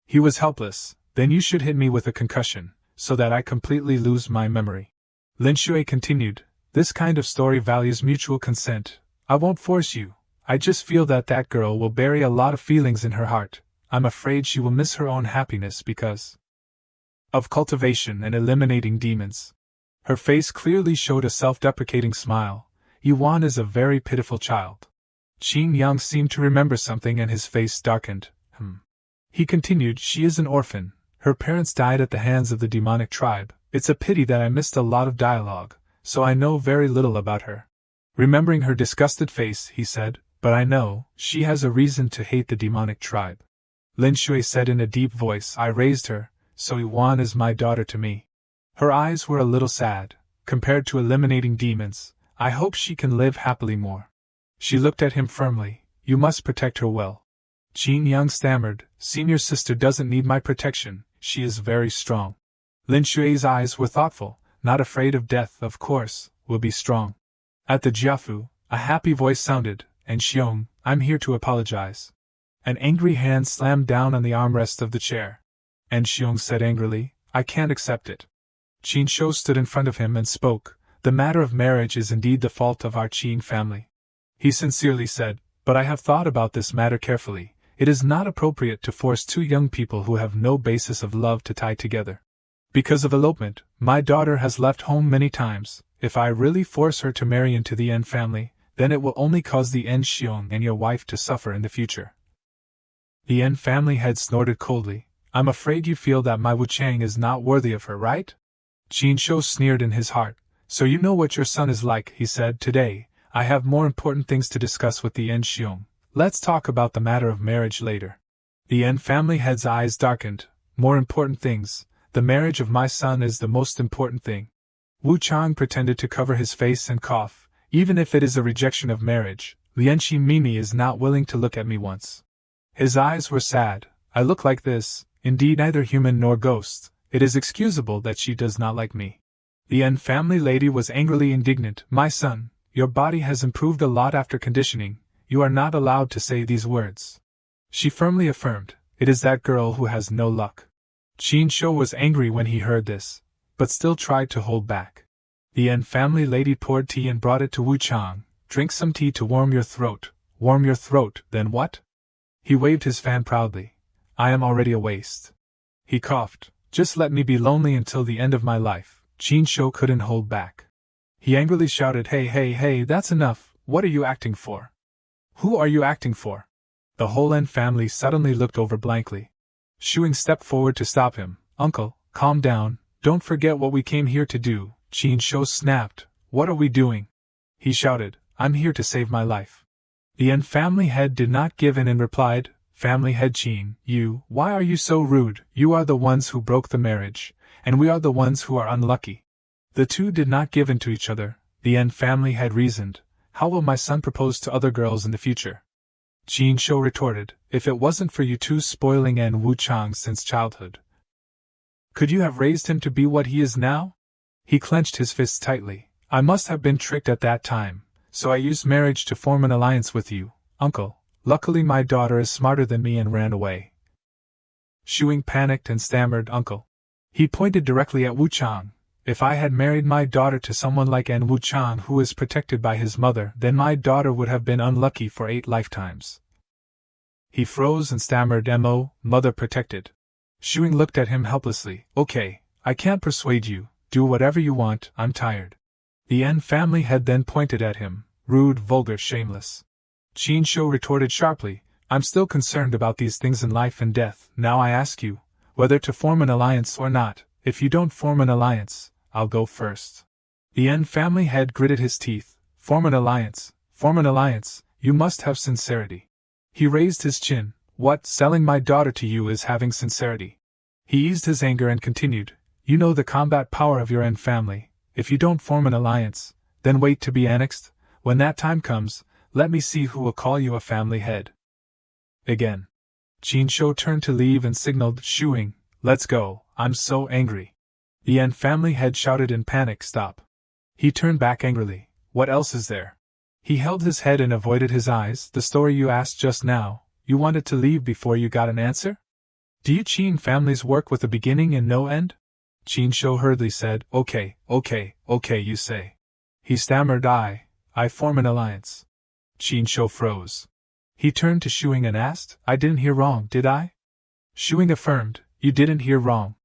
He was helpless. Then you should hit me with a concussion, so that I completely lose my memory. Lin Shui continued, this kind of story values mutual consent. I won't force you. I just feel that that girl will bury a lot of feelings in her heart. I'm afraid she will miss her own happiness because of cultivation and eliminating demons. Her face clearly showed a self-deprecating smile. Yuan is a very pitiful child. Qin Yang seemed to remember something and his face darkened. He continued, she is an orphan. Her parents died at the hands of the demonic tribe. It's a pity that I missed a lot of dialogue, so I know very little about her. Remembering her disgusted face, he said, but I know, she has a reason to hate the demonic tribe. Lin Shui said in a deep voice, I raised her, so Yuan is my daughter to me. Her eyes were a little sad. Compared to eliminating demons, I hope she can live happily more. She looked at him firmly. You must protect her well. Qin Yang stammered, senior sister doesn't need my protection, she is very strong. Lin Shui's eyes were thoughtful, not afraid of death, of course, will be strong. At the Jiafu, a happy voice sounded, and Xiong, I'm here to apologize. An angry hand slammed down on the armrest of the chair. And Xiong said angrily, I can't accept it. Qin Shou stood in front of him and spoke, the matter of marriage is indeed the fault of our Qin family. He sincerely said, but I have thought about this matter carefully. It is not appropriate to force two young people who have no basis of love to tie together. Because of elopement, my daughter has left home many times. If I really force her to marry into the N family, then it will only cause the N Xiong and your wife to suffer in the future. The N family head snorted coldly. I'm afraid you feel that my Wuchang is not worthy of her, right? Qin Shou sneered in his heart. So you know what your son is like, he said. Today, I have more important things to discuss with the N Xiong. Let's talk about the matter of marriage later. The N family head's eyes darkened. More important things. The marriage of my son is the most important thing. Wu Chang pretended to cover his face and cough. Even if it is a rejection of marriage, Lianqi Mimi is not willing to look at me once. His eyes were sad. I look like this, indeed neither human nor ghost. It is excusable that she does not like me. The N family lady was angrily indignant. My son, your body has improved a lot after conditioning. You are not allowed to say these words. She firmly affirmed, it is that girl who has no luck. Qin Shou was angry when he heard this, but still tried to hold back. The N family lady poured tea and brought it to Wu Chang. Drink some tea to warm your throat. Warm your throat, then what? He waved his fan proudly. I am already a waste. He coughed. Just let me be lonely until the end of my life. Qin Shou couldn't hold back. He angrily shouted, hey, that's enough. What are you acting for? Who are you acting for? The whole N family suddenly looked over blankly. Shuing stepped forward to stop him. Uncle, calm down. Don't forget what we came here to do. Qin Shou snapped. What are we doing? He shouted, I'm here to save my life. The N family head did not give in and replied, Family head Qin, why are you so rude? You are the ones who broke the marriage, and we are the ones who are unlucky. The two did not give in to each other. The N family head reasoned, how will my son propose to other girls in the future? Qin Shou retorted, if it wasn't for you two spoiling N Wu Chang since childhood, could you have raised him to be what he is now? He clenched his fists tightly. I must have been tricked at that time, so I used marriage to form an alliance with you, uncle. Luckily my daughter is smarter than me and ran away. Shuing panicked and stammered, uncle. He pointed directly at Wu Chang. If I had married my daughter to someone like N Wu Chang who is protected by his mother, then my daughter would have been unlucky for 8 lifetimes. He froze and stammered, mother protected. Shuing looked at him helplessly. Okay, I can't persuade you. Do whatever you want, I'm tired. The N family head then pointed at him. Rude, vulgar, shameless. Qin Shou retorted sharply, I'm still concerned about these things in life and death. Now I ask you, whether to form an alliance or not. If you don't form an alliance, I'll go first. The N family head gritted his teeth. Form an alliance, you must have sincerity. He raised his chin. What, selling my daughter to you is having sincerity? He eased his anger and continued, you know the combat power of your N family. If you don't form an alliance, then wait to be annexed. When that time comes, let me see who will call you a family head. Again. Qin Shou turned to leave and signaled, Shuing, let's go, I'm so angry. The N family head shouted in panic, stop. He turned back angrily, what else is there? He held his head and avoided his eyes. The story you asked just now, you wanted to leave before you got an answer? Do you Qin families work with a beginning and no end? Qin Shou hurriedly said, okay, you say. He stammered, I form an alliance. Qin Shou froze. He turned to Shuing and asked, I didn't hear wrong, did I? Shuing affirmed, you didn't hear wrong.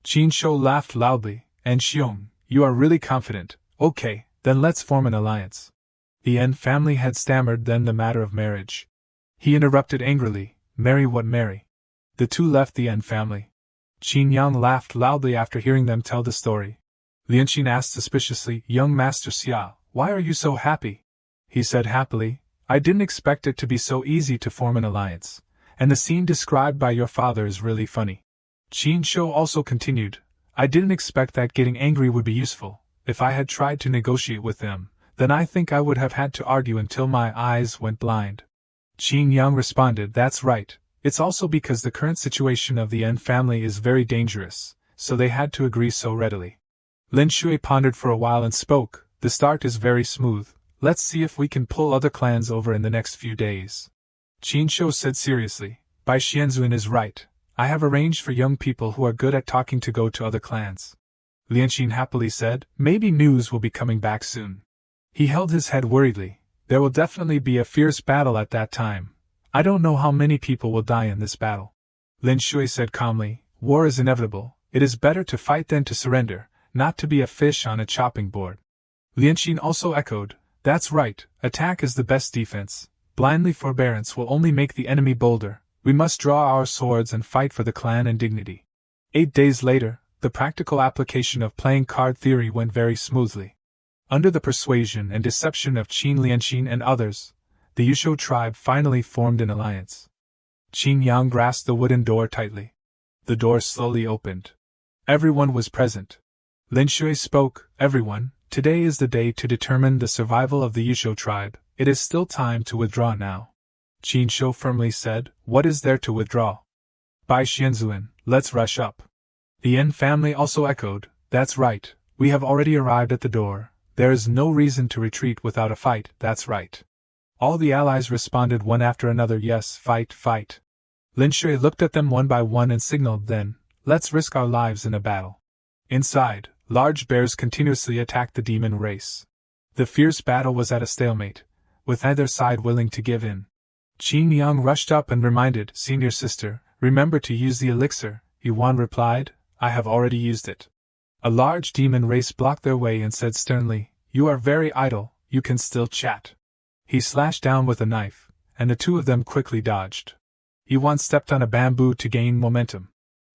Qin Shou laughed loudly, and Xiong, you are really confident. Okay, then let's form an alliance. The N family had stammered, then the matter of marriage. He interrupted angrily, marry what marry? The two left the N family. Qin Yang laughed loudly after hearing them tell the story. Lianqin asked suspiciously, young Master Xia, why are you so happy? He said happily, I didn't expect it to be so easy to form an alliance, and the scene described by your father is really funny. Qin Shou also continued, I didn't expect that getting angry would be useful. If I had tried to negotiate with them, then I think I would have had to argue until my eyes went blind. Qin Yang responded, that's right, it's also because the current situation of the N family is very dangerous, so they had to agree so readily. Lin Shui pondered for a while and spoke, the start is very smooth, Let's see if we can pull other clans over in the next few days. Qin Shou said seriously, Bai Xianzuan is right. I have arranged for young people who are good at talking to go to other clans. Lianqin happily said, maybe news will be coming back soon. He held his head worriedly. There will definitely be a fierce battle at that time. I don't know how many people will die in this battle. Lin Shui said calmly, war is inevitable. It is better to fight than to surrender, not to be a fish on a chopping board. Lianqin also echoed, that's right, attack is the best defense. Blindly forbearance will only make the enemy bolder. We must draw our swords and fight for the clan and dignity. 8 days later, the practical application of playing card theory went very smoothly. Under the persuasion and deception of Qin Lianqin and others, the Yusho tribe finally formed an alliance. Qin Yang grasped the wooden door tightly. The door slowly opened. Everyone was present. Lin Shui spoke, everyone, today is the day to determine the survival of the Yusho tribe. It is still time to withdraw now. Qin Shou firmly said, what is there to withdraw? Bai Xianzuan, let's rush up. The Yin family also echoed, that's right, we have already arrived at the door. There is no reason to retreat without a fight, that's right. All the allies responded one after another, yes, fight, fight. Lin Shui looked at them one by one and signaled then, let's risk our lives in a battle. Inside, large bears continuously attacked the demon race. The fierce battle was at a stalemate, with neither side willing to give in. Qin Yang rushed up and reminded, senior sister, remember to use the elixir. Yuan replied, I have already used it. A large demon race blocked their way and said sternly, you are very idle, you can still chat. He slashed down with a knife, and the two of them quickly dodged. Yuan stepped on a bamboo to gain momentum.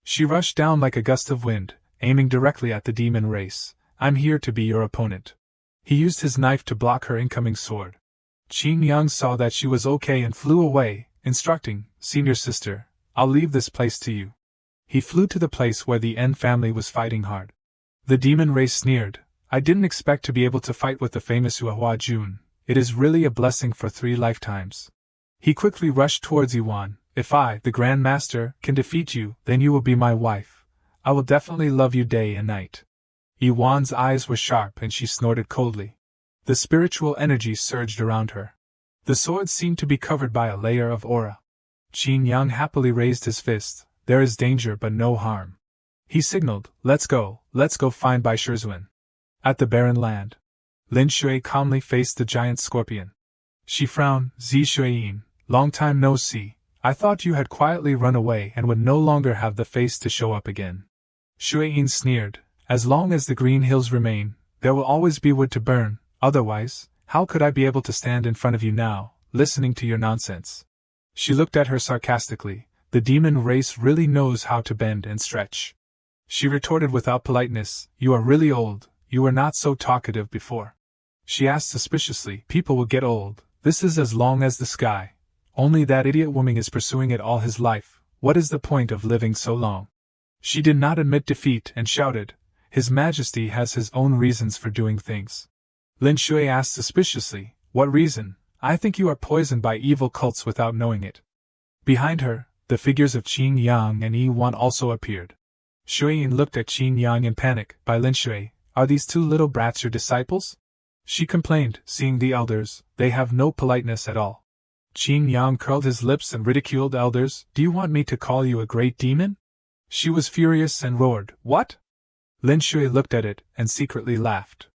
She rushed down like a gust of wind, aiming directly at the demon race. I'm here to be your opponent. He used his knife to block her incoming sword. Qin Yang saw that she was okay and flew away, instructing, senior sister, I'll leave this place to you. He flew to the place where the N family was fighting hard. The demon race sneered, I didn't expect to be able to fight with the famous Yuehua Jun. It is really a blessing for 3 lifetimes. He quickly rushed towards Yuan. If I, the Grand Master, can defeat you, then you will be my wife. I will definitely love you day and night. Yuan's eyes were sharp and she snorted coldly. The spiritual energy surged around her. The sword seemed to be covered by a layer of aura. Qin Yang happily raised his fist. There is danger but no harm. He signaled, let's go find Bai Shizuan. At the barren land. Lin Shui calmly faced the giant scorpion. She frowned, Zi Shuiyin, long time no see. I thought you had quietly run away and would no longer have the face to show up again. Shuiyin sneered, as long as the green hills remain, there will always be wood to burn, otherwise, how could I be able to stand in front of you now, listening to your nonsense? She looked at her sarcastically, the demon race really knows how to bend and stretch. She retorted without politeness, you are really old, you were not so talkative before. She asked suspiciously, people will get old, this is as long as the sky. Only that idiot woman is pursuing it all his life, what is the point of living so long? She did not admit defeat and shouted, His Majesty has his own reasons for doing things. Lin Shui asked suspiciously, what reason? I think you are poisoned by evil cults without knowing it. Behind her, the figures of Qin Yang and Yuan also appeared. Shuiyin looked at Qin Yang in panic. By Lin Shui, are these 2 little brats your disciples? She complained, seeing the elders, they have no politeness at all. Qin Yang curled his lips and ridiculed elders, do you want me to call you a great demon? She was furious and roared, what? Lin Shui looked at it and secretly laughed.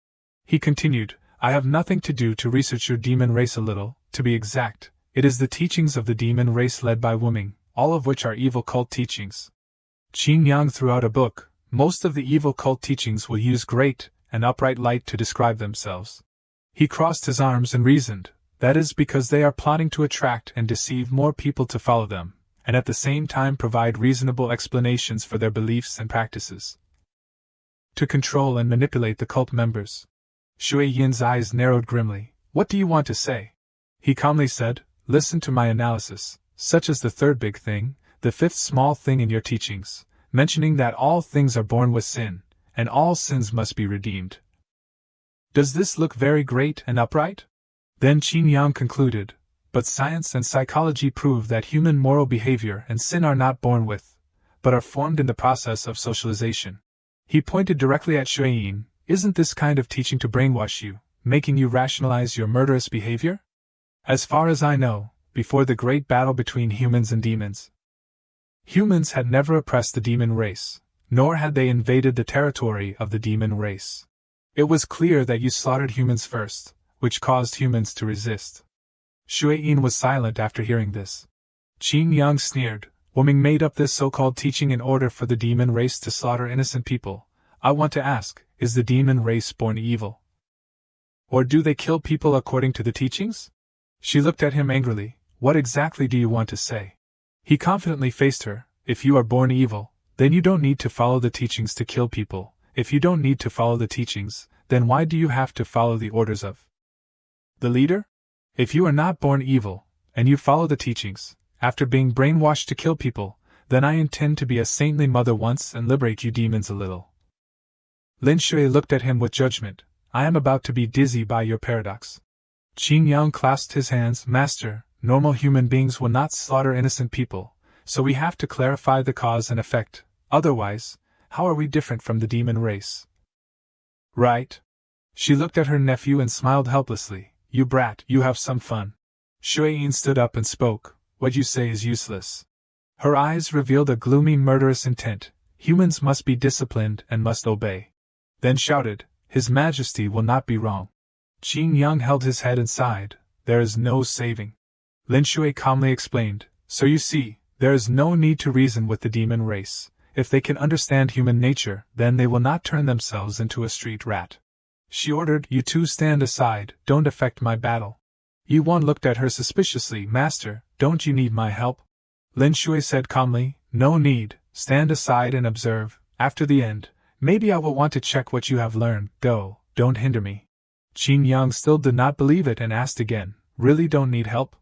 He continued, I have nothing to do to research your demon race a little, to be exact, it is the teachings of the demon race led by Wuming, all of which are evil cult teachings. Qin Yang threw out a book, most of the evil cult teachings will use great and upright light to describe themselves. He crossed his arms and reasoned, that is because they are plotting to attract and deceive more people to follow them, and at the same time provide reasonable explanations for their beliefs and practices. To control and manipulate the cult members. Shui Yin's eyes narrowed grimly. What do you want to say? He calmly said, listen to my analysis, such as the 3rd big thing, the 5th small thing in your teachings, mentioning that all things are born with sin, and all sins must be redeemed. Does this look very great and upright? Then Qin Yang concluded, but science and psychology prove that human moral behavior and sin are not born with, but are formed in the process of socialization. He pointed directly at Shuiyin, isn't this kind of teaching to brainwash you, making you rationalize your murderous behavior? As far as I know, before the great battle between humans and demons, humans had never oppressed the demon race, nor had they invaded the territory of the demon race. It was clear that you slaughtered humans first, which caused humans to resist. Shui Yin was silent after hearing this. Qin Yang sneered, "Woman made up this so-called teaching in order for the demon race to slaughter innocent people. I want to ask, is the demon race born evil? Or do they kill people according to the teachings?" She looked at him angrily. "What exactly do you want to say?" He confidently faced her. "If you are born evil, then you don't need to follow the teachings to kill people. If you don't need to follow the teachings, then why do you have to follow the orders of the leader? If you are not born evil, and you follow the teachings, after being brainwashed to kill people, then I intend to be a saintly mother once and liberate you demons a little." Lin Shui looked at him with judgment. "I am about to be dizzy by your paradox." Qin Yang clasped his hands. "Master, normal human beings will not slaughter innocent people, so we have to clarify the cause and effect. Otherwise, how are we different from the demon race?" "Right." She looked at her nephew and smiled helplessly. "You brat, you have some fun." Shui Yin stood up and spoke. "What you say is useless." Her eyes revealed a gloomy murderous intent. "Humans must be disciplined and must obey." Then shouted, "His Majesty will not be wrong." Qin Yang held his head and sighed. "There is no saving." Lin Shui calmly explained, "So you see, there is no need to reason with the demon race. If they can understand human nature, then they will not turn themselves into a street rat." She ordered, "You two stand aside, don't affect my battle." Yuan looked at her suspiciously. "Master, don't you need my help?" Lin Shui said calmly, "No need, stand aside and observe. After the end, maybe I will want to check what you have learned. Go, don't hinder me." Qin Yang still did not believe it and asked again, "Really don't need help?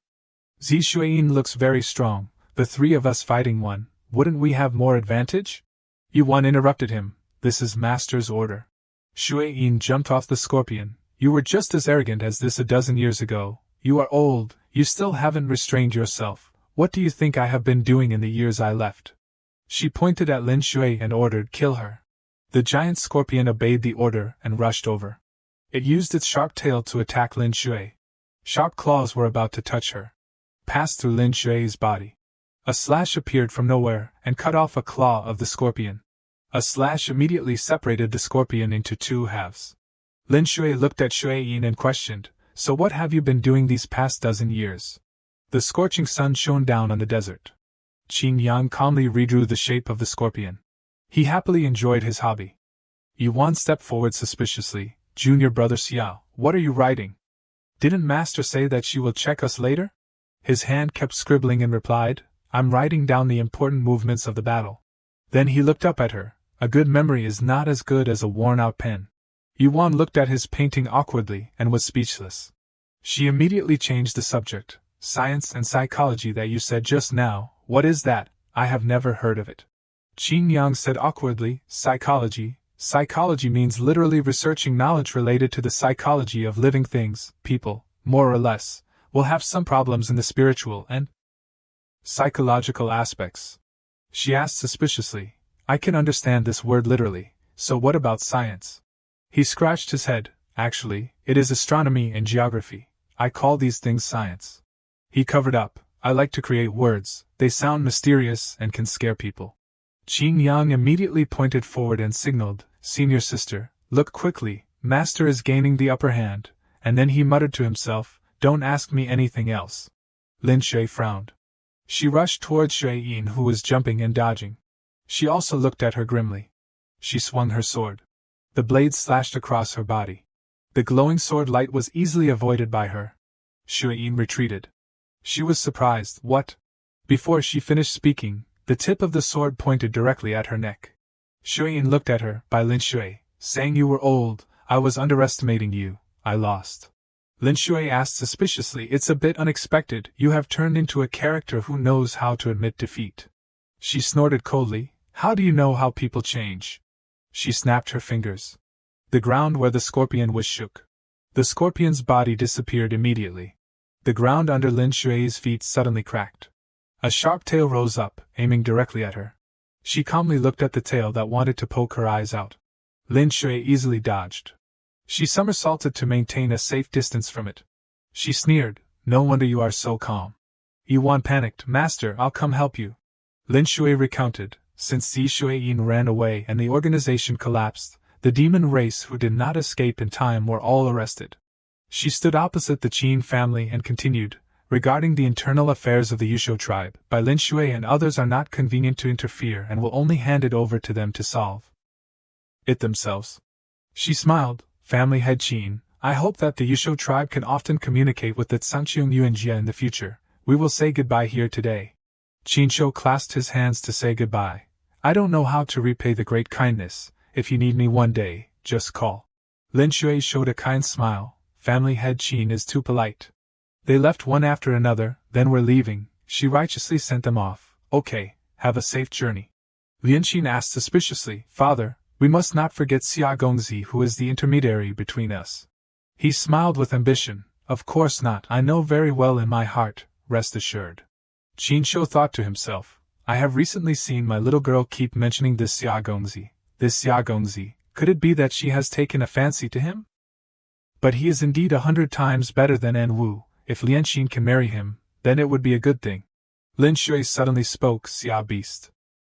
Zi Shuiyin looks very strong, the three of us fighting one, wouldn't we have more advantage?" Yuan interrupted him, "This is Master's order." Shuiyin jumped off the scorpion. "You were just as arrogant as this a dozen years ago. You are old, you still haven't restrained yourself. What do you think I have been doing in the years I left?" She pointed at Lin Shui and ordered, "Kill her." The giant scorpion obeyed the order and rushed over. It used its sharp tail to attack Lin Shui. Sharp claws were about to touch her. Passed through Lin Shui's body. A slash appeared from nowhere and cut off a claw of the scorpion. A slash immediately separated the scorpion into two halves. Lin Shui looked at Shuiyin and questioned, "So what have you been doing these past dozen years?" The scorching sun shone down on the desert. Qin Yang calmly redrew the shape of the scorpion. He happily enjoyed his hobby. Yuan stepped forward suspiciously. "Junior brother Xiao, what are you writing? Didn't Master say that she will check us later?" His hand kept scribbling and replied, "I'm writing down the important movements of the battle." Then he looked up at her. "A good memory is not as good as a worn-out pen." Yuan looked at his painting awkwardly and was speechless. She immediately changed the subject. "Science and psychology that you said just now, what is that? I have never heard of it." Qin Yang said awkwardly, "Psychology. Psychology means literally researching knowledge related to the psychology of living things. People, more or less, will have some problems in the spiritual and psychological aspects." She asked suspiciously, "I can understand this word literally, so what about science?" He scratched his head. "Actually, it is astronomy and geography. I call these things science." He covered up, "I like to create words, they sound mysterious and can scare people." Qin Yang immediately pointed forward and signaled, "Senior sister, look quickly, Master is gaining the upper hand," and then he muttered to himself, "Don't ask me anything else." Lin Shui frowned. She rushed towards Shuiyin, who was jumping and dodging. She also looked at her grimly. She swung her sword. The blade slashed across her body. The glowing sword light was easily avoided by her. Shuiyin retreated. She was surprised. "What?" Before she finished speaking, the tip of the sword pointed directly at her neck. Shuiyin looked at her. "By Lin Shui, saying you were old, I was underestimating you, I lost." Lin Shui asked suspiciously, "It's a bit unexpected, you have turned into a character who knows how to admit defeat." She snorted coldly, "How do you know how people change?" She snapped her fingers. The ground where the scorpion was shook. The scorpion's body disappeared immediately. The ground under Lin Shui's feet suddenly cracked. A sharp tail rose up, aiming directly at her. She calmly looked at the tail that wanted to poke her eyes out. Lin Shui easily dodged. She somersaulted to maintain a safe distance from it. She sneered, "No wonder you are so calm." Yuan panicked, "Master, I'll come help you." Lin Shui recounted, since Zi Shuiyin ran away and the organization collapsed, the demon race who did not escape in time were all arrested. She stood opposite the Qin family and continued, "Regarding the internal affairs of the Yusho tribe, by Lin Shui and others are not convenient to interfere and will only hand it over to them to solve it themselves." She smiled, "Family head Qin, I hope that the Yusho tribe can often communicate with its Sanqiong Yuanjia in the future. We will say goodbye here today." Qin Shou clasped his hands to say goodbye. "I don't know how to repay the great kindness. If you need me one day, just call." Lin Shui showed a kind smile. Family head Qin is too polite. They left one after another, then were leaving. She righteously sent them off. "Okay, have a safe journey." Lian Qin asked suspiciously, "Father, we must not forget Xia Gongzi, who is the intermediary between us." He smiled with ambition. "Of course not, I know very well in my heart, rest assured." Qin Shou thought to himself, "I have recently seen my little girl keep mentioning this Xia Gongzi. This Xia Gongzi, could it be that she has taken a fancy to him? But he is indeed 100 times better than En Wu. If Lian Qin can marry him, then it would be a good thing." Lin Shui suddenly spoke, "Xia Beast."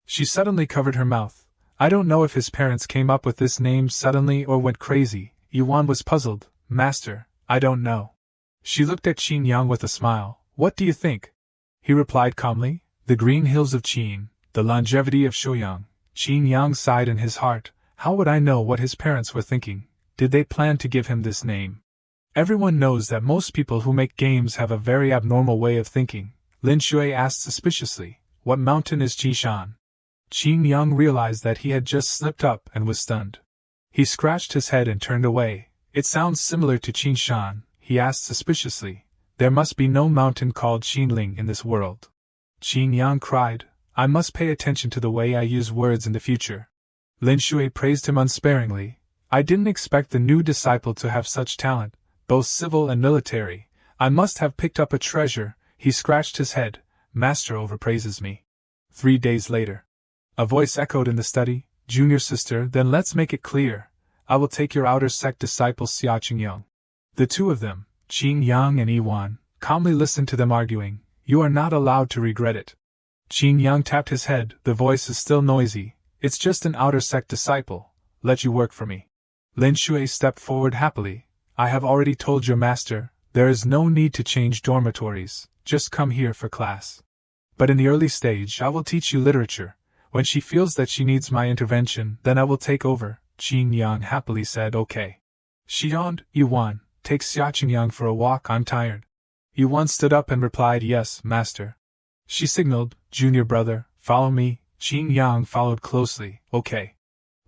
She suddenly covered her mouth. I don't know if his parents came up with this name suddenly or went crazy. Yuan was puzzled. "Master, I don't know." She looked at Qin Yang with a smile. "What do you think?" He replied calmly, "The green hills of Qin, the longevity of Shouyang." Qin Yang sighed in his heart. How would I know what his parents were thinking? Did they plan to give him this name? Everyone knows that most people who make games have a very abnormal way of thinking. Lin Shui asked suspiciously, "What mountain is Qishan?" Qin Yang realized that he had just slipped up and was stunned. He scratched his head and turned away. "It sounds similar to Qinshan," he asked suspiciously. "There must be no mountain called Xinling in this world." Qin Yang cried, "I must pay attention to the way I use words in the future." Lin Shui praised him unsparingly. "I didn't expect the new disciple to have such talent, both civil and military. I must have picked up a treasure." He scratched his head. "Master overpraises me." 3 days later. A voice echoed in the study, "Junior sister, then let's make it clear. I will take your outer sect disciple Xia Qingyang." The two of them, Qin Yang and Yuan, calmly listened to them arguing. "You are not allowed to regret it." Qin Yang tapped his head. "The voice is still noisy. It's just an outer sect disciple. Let you work for me." Lin Shui stepped forward happily. "I have already told your master, there is no need to change dormitories, just come here for class. But in the early stage I will teach you literature. When she feels that she needs my intervention, then I will take over." Qin Yang happily said, "Okay." She yawned. "Yuan, take Xia Qingyang for a walk, I'm tired." Yuan stood up and replied, "Yes, master." She signaled, "Junior brother, follow me." Qin Yang followed closely. "Okay."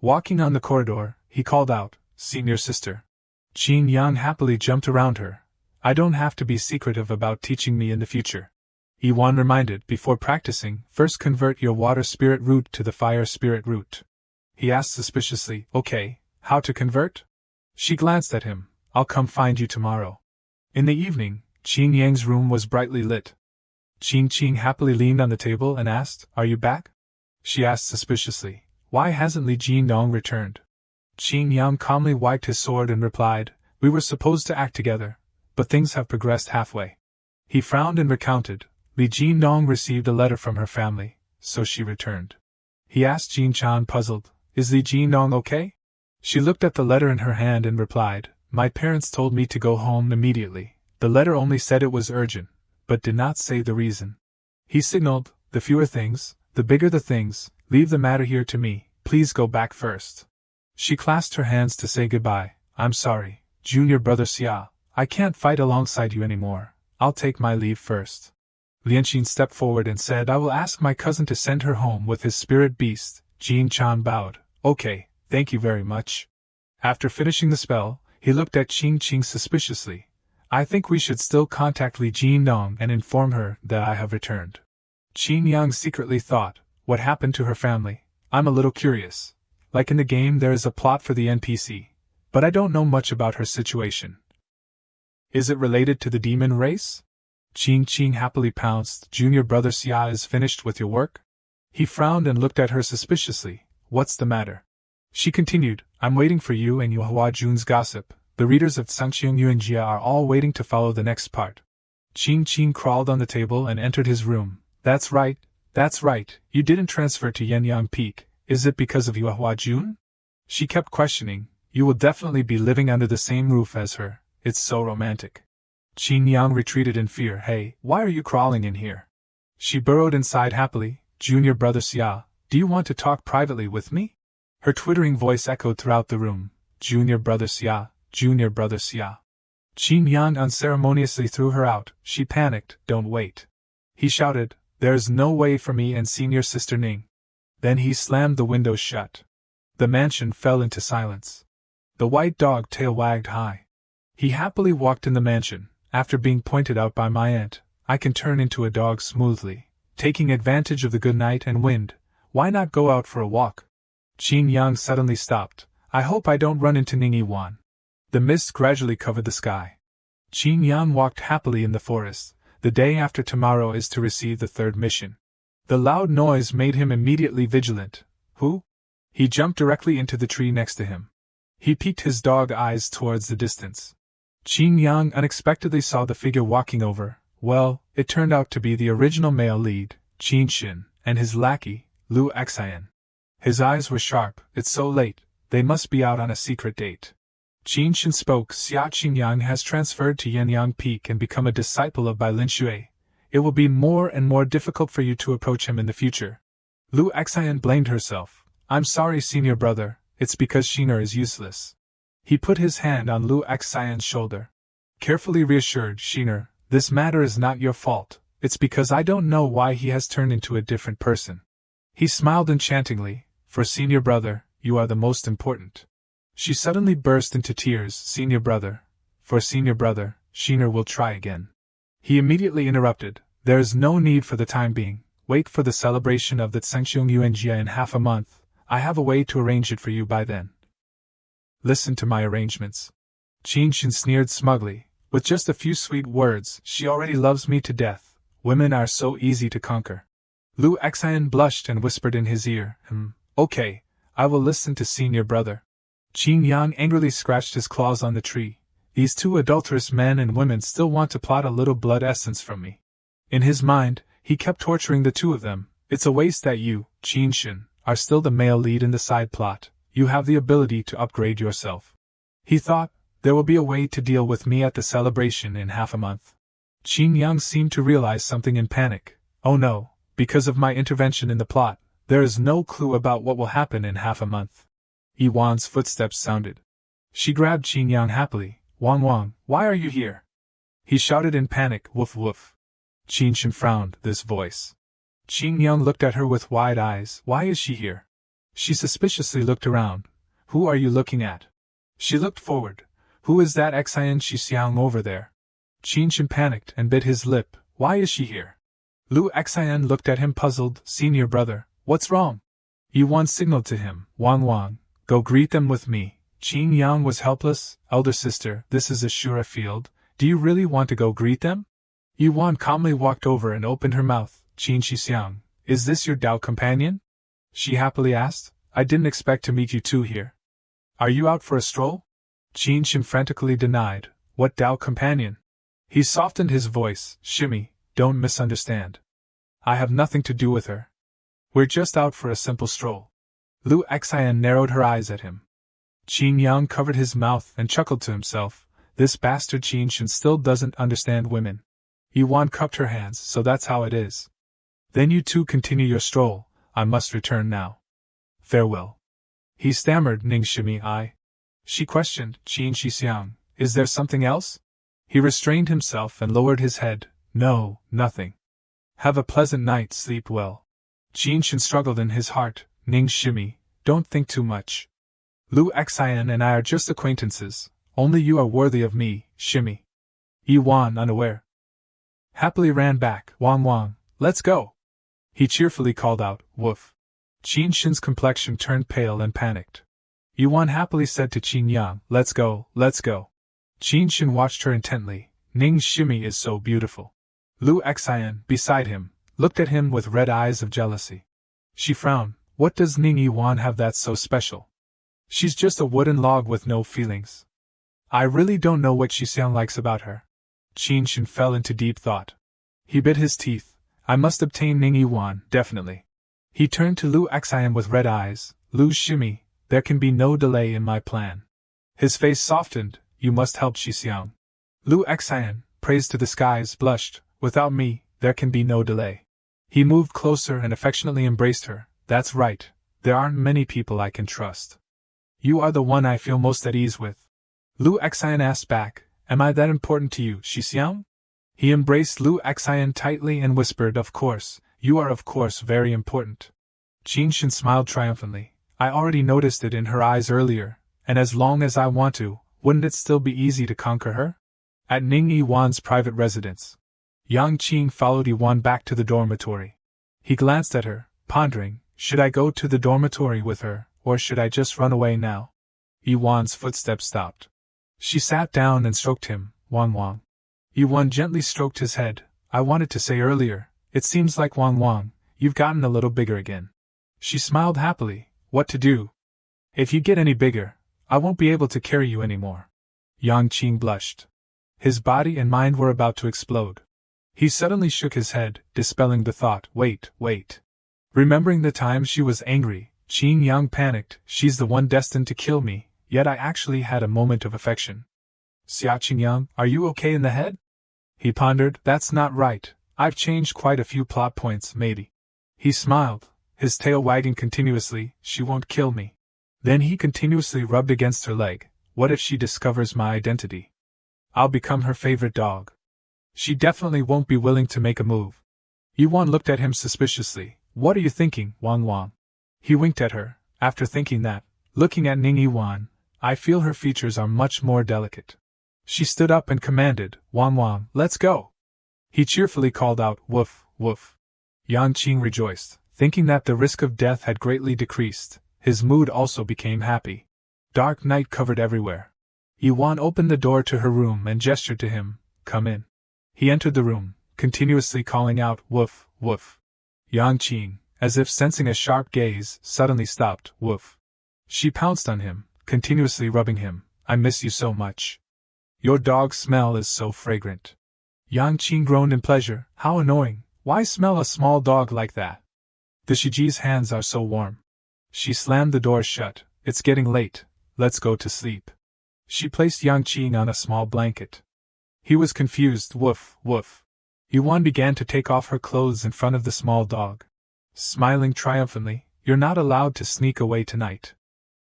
Walking on the corridor, he called out, "Senior sister." Qin Yang happily jumped around her. "I don't have to be secretive about teaching me in the future." Yuan reminded, "Before practicing, first convert your water spirit root to the fire spirit root." He asked suspiciously, "Okay, how to convert?" She glanced at him. "I'll come find you tomorrow." In the evening, Qin Yang's room was brightly lit. Qin happily leaned on the table and asked, "Are you back?" She asked suspiciously, "Why hasn't Li Jinong returned?" Qin Yang calmly wiped his sword and replied, "We were supposed to act together, but things have progressed halfway." He frowned and recounted, "Li Jinong received a letter from her family, so she returned." He asked Jin Chan puzzled, "Is Li Jinong okay?" She looked at the letter in her hand and replied, "My parents told me to go home immediately. The letter only said it was urgent, but did not say the reason." He signaled, "The fewer things, the bigger the things, leave the matter here to me, please go back first." She clasped her hands to say goodbye. "I'm sorry, Junior brother Xia, I can't fight alongside you anymore. I'll take my leave first." Lianqin stepped forward and said, "I will ask my cousin to send her home with his spirit beast." Jin Chan bowed. "Okay, thank you very much." After finishing the spell, he looked at Qing suspiciously. "I think we should still contact Li Jinong and inform her that I have returned." Qin Yang secretly thought, what happened to her family? I'm a little curious. Like in the game, there is a plot for the NPC, but I don't know much about her situation. Is it related to the demon race? Qing happily pounced. "Junior brother Xia is finished with your work?" He frowned and looked at her suspiciously. "What's the matter?" She continued, I'm waiting for you and Yuhua Jun's gossip. The readers of Sangxiong Yuanjia are all waiting to follow the next part. Qin Qin crawled on the table and entered his room. That's right, you didn't transfer to Yenyang Peak. Is it because of Yuhua Jun? She kept questioning. You will definitely be living under the same roof as her. It's so romantic. Qin Yang retreated in fear. Hey, why are you crawling in here? She burrowed inside happily. Junior brother Xia, do you want to talk privately with me? Her twittering voice echoed throughout the room. Junior brother Xia, Junior brother Xia. Qin Yang unceremoniously threw her out. She panicked. Don't wait. He shouted, there's no way for me and senior sister Ning. Then he slammed the windows shut. The mansion fell into silence. The white dog tail wagged high. He happily walked in the mansion. After being pointed out by my aunt, I can turn into a dog smoothly. Taking advantage of the good night and wind, why not go out for a walk? Qin Yang suddenly stopped. I hope I don't run into Ning Yuan. The mist gradually covered the sky. Qin Yang walked happily in the forest. The day after tomorrow is to receive the third mission. The loud noise made him immediately vigilant. Who? He jumped directly into the tree next to him. He peeked his dog eyes towards the distance. Qin Yang unexpectedly saw the figure walking over. Well, it turned out to be the original male lead, Qin Xin, and his lackey, Lu Xian. His eyes were sharp. It's so late, they must be out on a secret date. Qin Xin spoke. Xia Qingyang has transferred to Yenyang Peak and become a disciple of Bai Lin Shui. It will be more and more difficult for you to approach him in the future. Lu Xian blamed herself. I'm sorry, senior brother, it's because Xiner is useless. He put his hand on Lu Xian's shoulder. Carefully reassured, Xiner, this matter is not your fault, it's because I don't know why he has turned into a different person. He smiled enchantingly. For senior brother, you are the most important. She suddenly burst into tears. Senior brother, for senior brother, Xiner will try again. He immediately interrupted. There is no need for the time being. Wait for the celebration of the Sangxiong Yuanjia in half a month. I have a way to arrange it for you by then. Listen to my arrangements. Qin Xin sneered smugly. With just a few sweet words, she already loves me to death. Women are so easy to conquer. Lu Xian blushed and whispered in his ear. Okay, I will listen to senior brother. Qin Yang angrily scratched his claws on the tree. These two adulterous men and women still want to plot a little blood essence from me. In his mind, he kept torturing the two of them. It's a waste that you, Qin Xin, are still the male lead in the side plot. You have the ability to upgrade yourself. He thought, there will be a way to deal with me at the celebration in half a month. Qin Yang seemed to realize something in panic. Oh no, because of my intervention in the plot, there is no clue about what will happen in half a month. Yuan's footsteps sounded. She grabbed Qin Yang happily. Wang, why are you here? He shouted in panic. Woof woof. Qin Xin frowned. This voice. Qin Yang looked at her with wide eyes. Why is she here? She suspiciously looked around. Who are you looking at? She looked forward. Who is that Xian Xixiang over there? Qin Xin panicked and bit his lip. Why is she here? Lu Xian looked at him puzzled. Senior brother, what's wrong? Yuan signaled to him. Wang, go greet them with me. Qin Yang was helpless. Elder sister, this is a sure field. Do you really want to go greet them? Yuan calmly walked over and opened her mouth. Qin Xixiang, is this your Dao companion? She happily asked. I didn't expect to meet you two here. Are you out for a stroll? Qin Xin frantically denied. What Dao companion? He softened his voice. Shimmy, don't misunderstand. I have nothing to do with her. We're just out for a simple stroll. Lu Xian narrowed her eyes at him. Qin Yang covered his mouth and chuckled to himself. This bastard Qin Xin still doesn't understand women. Yuan cupped her hands. So that's how it is. Then you two continue your stroll. I must return now. Farewell. He stammered. Ning Shimi, She questioned. Qin Xixiang, is there something else? He restrained himself and lowered his head. No, nothing. Have a pleasant night, sleep well. Qin Xin struggled in his heart. Ning Shimi, don't think too much. Lu Xian and I are just acquaintances. Only you are worthy of me, Shimi. Yuan, unaware, happily ran back. Wang, let's go. He cheerfully called out. Woof. Qin Xin's complexion turned pale and panicked. Yuan happily said to Qin Yang, let's go. Qin Xin watched her intently. Ning Shimi is so beautiful. Lu Xian, beside him, looked at him with red eyes of jealousy. She frowned. What does Ning Yuan have that's so special? She's just a wooden log with no feelings. I really don't know what Xian likes about her. Qin Shen fell into deep thought. He bit his teeth. I must obtain Ning Yuan, definitely. He turned to Lu Xian with red eyes. Lu Shimi, there can be no delay in my plan. His face softened. You must help Xian. Lu Xian, praise to the skies, blushed. Without me, there can be no delay. He moved closer and affectionately embraced her. That's right. There aren't many people I can trust. You are the one I feel most at ease with. Lu Xian asked back, am I that important to you, Xian? He embraced Lu Xian tightly and whispered, of course, you are of course very important. Qin Shen smiled triumphantly. I already noticed it in her eyes earlier, and as long as I want to, wouldn't it still be easy to conquer her? At Ning Yuan's private residence, Yang Qing followed Yuan back to the dormitory. He glanced at her, pondering, should I go to the dormitory with her, or should I just run away now? Yuan's footsteps stopped. She sat down and stroked him. Wang Wang. Yuan gently stroked his head. I wanted to say earlier, it seems like Wang Wang, you've gotten a little bigger again. She smiled happily. What to do? If you get any bigger, I won't be able to carry you anymore. Yang Qing blushed. His body and mind were about to explode. He suddenly shook his head, dispelling the thought. Wait. Remembering the time she was angry, Qing Yang panicked. She's the one destined to kill me, yet I actually had a moment of affection. Xia Yang, are you okay in the head? He pondered. That's not right. I've changed quite a few plot points, maybe. He smiled, his tail wagging continuously. She won't kill me. Then he continuously rubbed against her leg. What if she discovers my identity? I'll become her favorite dog. She definitely won't be willing to make a move. Yuan looked at him suspiciously. What are you thinking, Wang Wang? He winked at her. After thinking that, looking at Ning Yuan, I feel her features are much more delicate. She stood up and commanded, Wang Wang, let's go. He cheerfully called out, woof, woof. Yang Qing rejoiced, thinking that the risk of death had greatly decreased. His mood also became happy. Dark night covered everywhere. Yuan opened the door to her room and gestured to him, come in. He entered the room, continuously calling out, woof, woof. Yang Qing, as if sensing a sharp gaze, suddenly stopped, woof. She pounced on him, continuously rubbing him. I miss you so much. Your dog's smell is so fragrant. Yang Qing groaned in pleasure. How annoying. Why smell a small dog like that? The Shiji's hands are so warm. She slammed the door shut. It's getting late. Let's go to sleep. She placed Yang Qing on a small blanket. He was confused. Woof, woof. Yuan began to take off her clothes in front of the small dog. Smiling triumphantly, you're not allowed to sneak away tonight.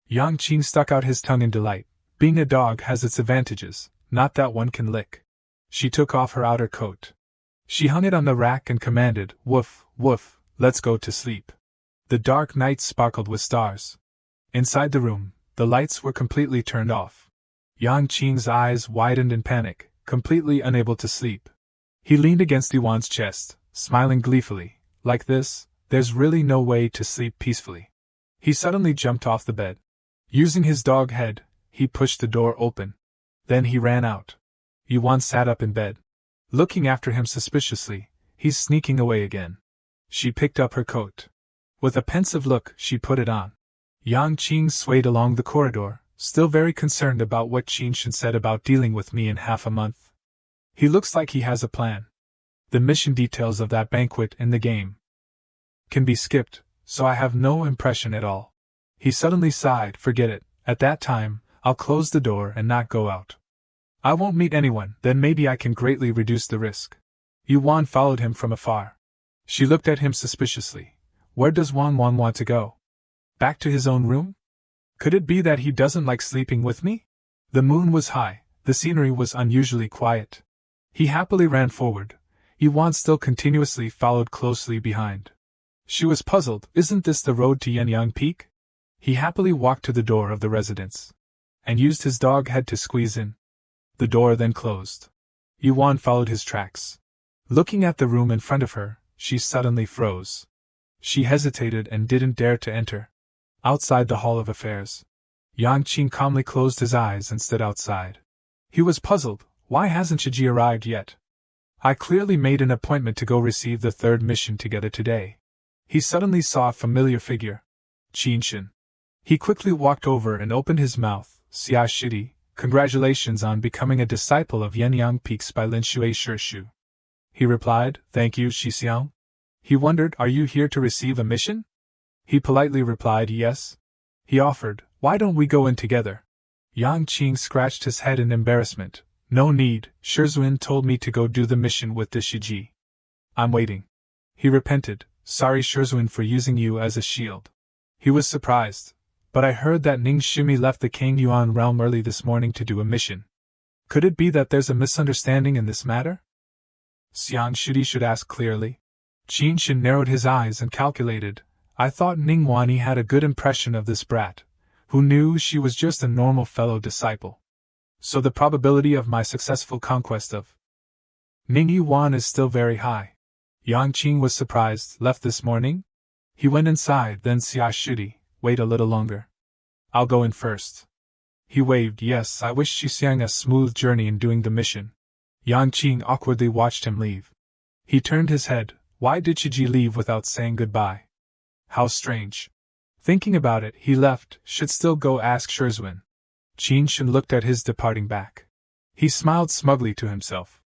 Yang Qing stuck out his tongue in delight. Being a dog has its advantages, not that one can lick. She took off her outer coat. She hung it on the rack and commanded, woof, woof, let's go to sleep. The dark night sparkled with stars. Inside the room, the lights were completely turned off. Yang Qing's eyes widened in panic, completely unable to sleep. He leaned against Yuan's chest, smiling gleefully. Like this, there's really no way to sleep peacefully. He suddenly jumped off the bed. Using his dog head, he pushed the door open. Then he ran out. Yuan sat up in bed. Looking after him suspiciously, he's sneaking away again. She picked up her coat. With a pensive look, she put it on. Yang Qing swayed along the corridor, still very concerned about what Qin Shen said about dealing with me in half a month. He looks like he has a plan. The mission details of that banquet in the game can be skipped, so I have no impression at all. He suddenly sighed. Forget it. At that time, I'll close the door and not go out. I won't meet anyone, then maybe I can greatly reduce the risk. Yuan followed him from afar. She looked at him suspiciously. Where does Wang Wang want to go? Back to his own room? Could it be that he doesn't like sleeping with me? The moon was high, the scenery was unusually quiet. He happily ran forward. Yuan still continuously followed closely behind. She was puzzled. Isn't this the road to Yanyang Peak? He happily walked to the door of the residence and used his dog head to squeeze in. The door then closed. Yuan followed his tracks. Looking at the room in front of her, she suddenly froze. She hesitated and didn't dare to enter. Outside the Hall of Affairs, Yang Qing calmly closed his eyes and stood outside. He was puzzled. Why hasn't Shiji arrived yet? I clearly made an appointment to go receive the third mission together today. He suddenly saw a familiar figure. Qin Shen. He quickly walked over and opened his mouth. Xia Shidi, congratulations on becoming a disciple of Yenyang Peaks by Lin Shui Shishu. He replied, thank you, Shixiang. He wondered, are you here to receive a mission? He politely replied, yes. He offered, why don't we go in together? Yang Qing scratched his head in embarrassment. No need, Shizun told me to go do the mission with the Shiji. I'm waiting. He repented, sorry Shizun for using you as a shield. He was surprised, but I heard that Ning Shimi left the King Yuan realm early this morning to do a mission. Could it be that there's a misunderstanding in this matter? Xiang Shudi should ask clearly. Qin Shin narrowed his eyes and calculated, I thought Ning Yuan had a good impression of this brat, who knew she was just a normal fellow disciple. So the probability of my successful conquest of Ning Yuan is still very high. Yang Qing was surprised. Left this morning? He went inside, then Xia Shudi, wait a little longer. I'll go in first. He waved, yes, I wish Shixiang a smooth journey in doing the mission. Yang Qing awkwardly watched him leave. He turned his head. Why did Shiji leave without saying goodbye? How strange. Thinking about it, he left. Should still go ask Shizun. Qin Shin looked at his departing back. He smiled smugly to himself.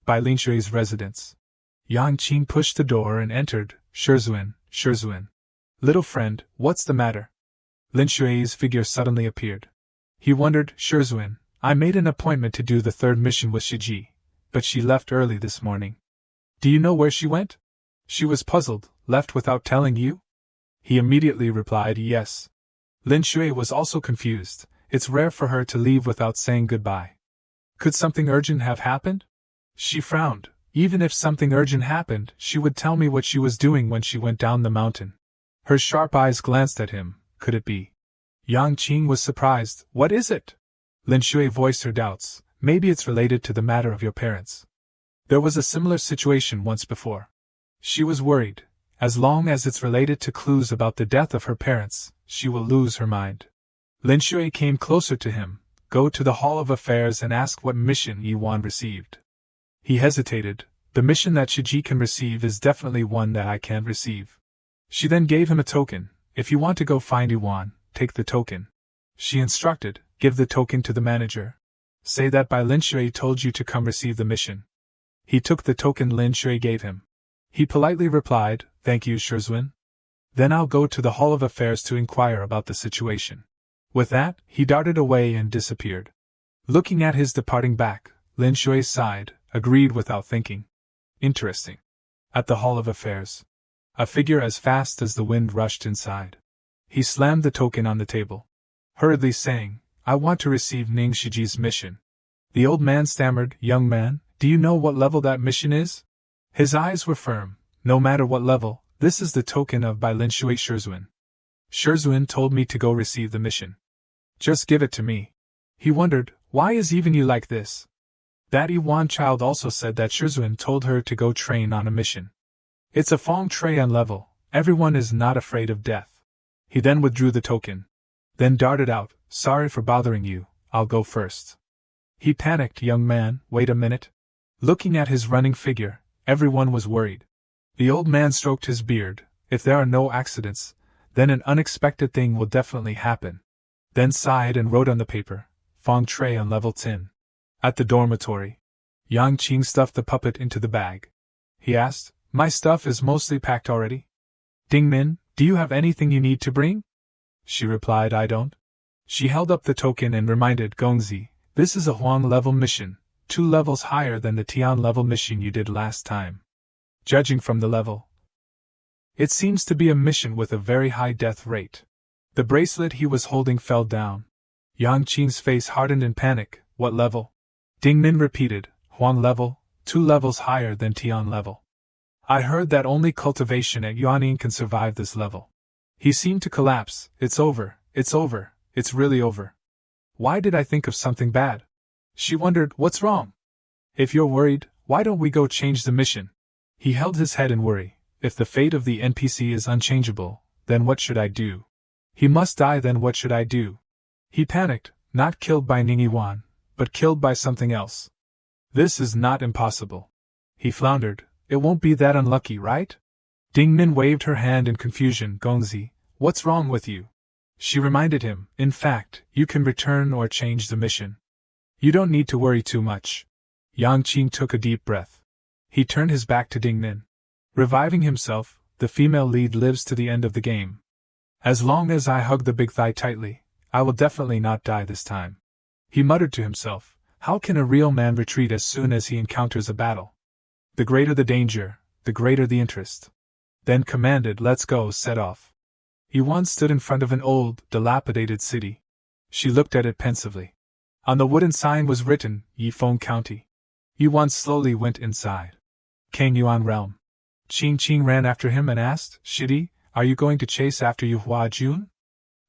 By Lin Shui's residence. Yang Qing pushed the door and entered. Shizun. Little friend, what's the matter? Lin Shui's figure suddenly appeared. He wondered, Shizun, I made an appointment to do the third mission with Shiji, but she left early this morning. Do you know where she went? She was puzzled, left without telling you? He immediately replied, yes. Lin Shui was also confused. It's rare for her to leave without saying goodbye. Could something urgent have happened? She frowned. Even if something urgent happened, she would tell me what she was doing when she went down the mountain. Her sharp eyes glanced at him. Could it be? Yang Qing was surprised. What is it? Lin Shui voiced her doubts. Maybe it's related to the matter of your parents. There was a similar situation once before. She was worried. As long as it's related to clues about the death of her parents, she will lose her mind. Lin Shui came closer to him. Go to the Hall of Affairs and ask what mission Yuan received. He hesitated. The mission that Shiji can receive is definitely one that I can't receive. She then gave him a token. If you want to go find Yuan, take the token. She instructed, give the token to the manager. Say that Bai Lin Shui told you to come receive the mission. He took the token Lin Shui gave him. He politely replied, thank you, Shizun. Then I'll go to the Hall of Affairs to inquire about the situation. With that, he darted away and disappeared. Looking at his departing back, Lin Shui sighed, agreed without thinking. Interesting. At the Hall of Affairs, a figure as fast as the wind rushed inside. He slammed the token on the table, hurriedly saying, I want to receive Ning Shiji's mission. The old man stammered, young man, do you know what level that mission is? His eyes were firm. No matter what level, this is the token of Bai Lin Shui Shizun. Shizun told me to go receive the mission. Just give it to me. He wondered, why is even you like this? That Yuan child also said that Shizun told her to go train on a mission. It's a Feng Treyan level. Everyone is not afraid of death. He then withdrew the token. Then darted out, sorry for bothering you, I'll go first. He panicked, young man, wait a minute. Looking at his running figure, everyone was worried. The old man stroked his beard. If there are no accidents, then an unexpected thing will definitely happen. Then sighed and wrote on the paper, Feng Shui on level 10. At the dormitory, Yang Qing stuffed the puppet into the bag. He asked, my stuff is mostly packed already? Ding Min, do you have anything you need to bring? She replied, I don't. She held up the token and reminded Gongzi, this is a Huang level mission, 2 levels higher than the Tian level mission you did last time. Judging from the level, it seems to be a mission with a very high death rate. The bracelet he was holding fell down. Yang Qing's face hardened in panic. What level? Ding Min repeated, Huang level, 2 levels higher than Tian level. I heard that only cultivation at Yuaning can survive this level. He seemed to collapse. It's over, it's really over. Why did I think of something bad? She wondered, what's wrong? If you're worried, why don't we go change the mission? He held his head in worry. If the fate of the NPC is unchangeable, then what should I do? He must die, then what should I do? He panicked, not killed by Ning Yuan, but killed by something else. This is not impossible. He floundered, it won't be that unlucky, right? Ding Min waved her hand in confusion. Gongzi, what's wrong with you? She reminded him, in fact, you can return or change the mission. You don't need to worry too much. Yang Qing took a deep breath. He turned his back to Ding Min. Reviving himself, the female lead lives to the end of the game. As long as I hug the big thigh tightly, I will definitely not die this time. He muttered to himself, how can a real man retreat as soon as he encounters a battle? The greater the danger, the greater the interest. Then commanded, let's go, set off. Yuan stood in front of an old, dilapidated city. She looked at it pensively. On the wooden sign was written, Yifeng County. Yuan slowly went inside. Kang Yuan realm. Qing Qing ran after him and asked, Shidi, are you going to chase after Yu Hua Jun?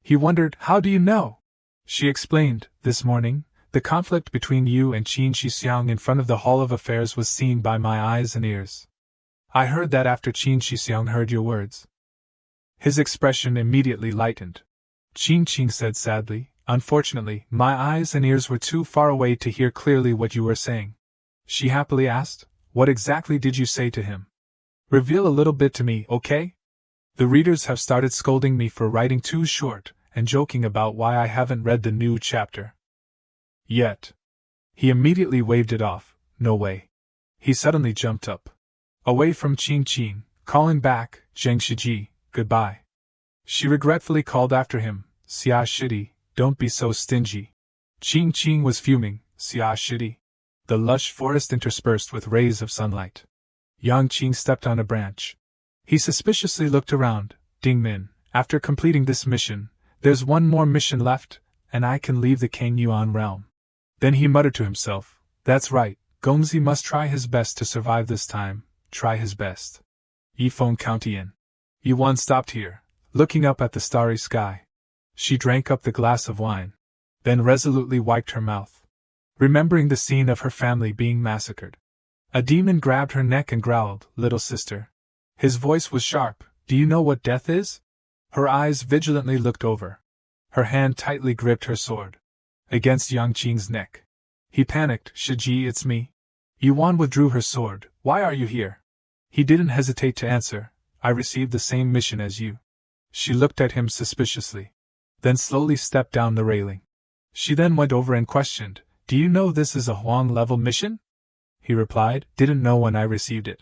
He wondered, how do you know? She explained, this morning, the conflict between you and Qin Shixiang in front of the Hall of Affairs was seen by my eyes and ears. I heard that after Qin Shixiang heard your words. His expression immediately lightened. Qin Qing said sadly, unfortunately, my eyes and ears were too far away to hear clearly what you were saying. She happily asked, what exactly did you say to him? Reveal a little bit to me, okay? The readers have started scolding me for writing too short, and joking about why I haven't read the new chapter yet. He immediately waved it off. No way. He suddenly jumped up. Away from Qing Qing, calling back, Zheng Shiji, goodbye. She regretfully called after him, Xia Shidi, don't be so stingy. Qing Qing was fuming, Xia Shidi. The lush forest interspersed with rays of sunlight. Yang Qing stepped on a branch. He suspiciously looked around. Ding Min, after completing this mission, there's one more mission left, and I can leave the Kang Yuan realm. Then he muttered to himself, that's right, Gongzi must try his best to survive this time, try his best. Yifeng County Inn. Yuan stopped here, looking up at the starry sky. She drank up the glass of wine, then resolutely wiped her mouth, remembering the scene of her family being massacred. A demon grabbed her neck and growled, little sister. His voice was sharp, do you know what death is? Her eyes vigilantly looked over. Her hand tightly gripped her sword against Yang Qing's neck. He panicked, Shiji, it's me. Yuan withdrew her sword, why are you here? He didn't hesitate to answer, I received the same mission as you. She looked at him suspiciously, then slowly stepped down the railing. She then went over and questioned, do you know this is a Huang-level mission? He replied, didn't know when I received it.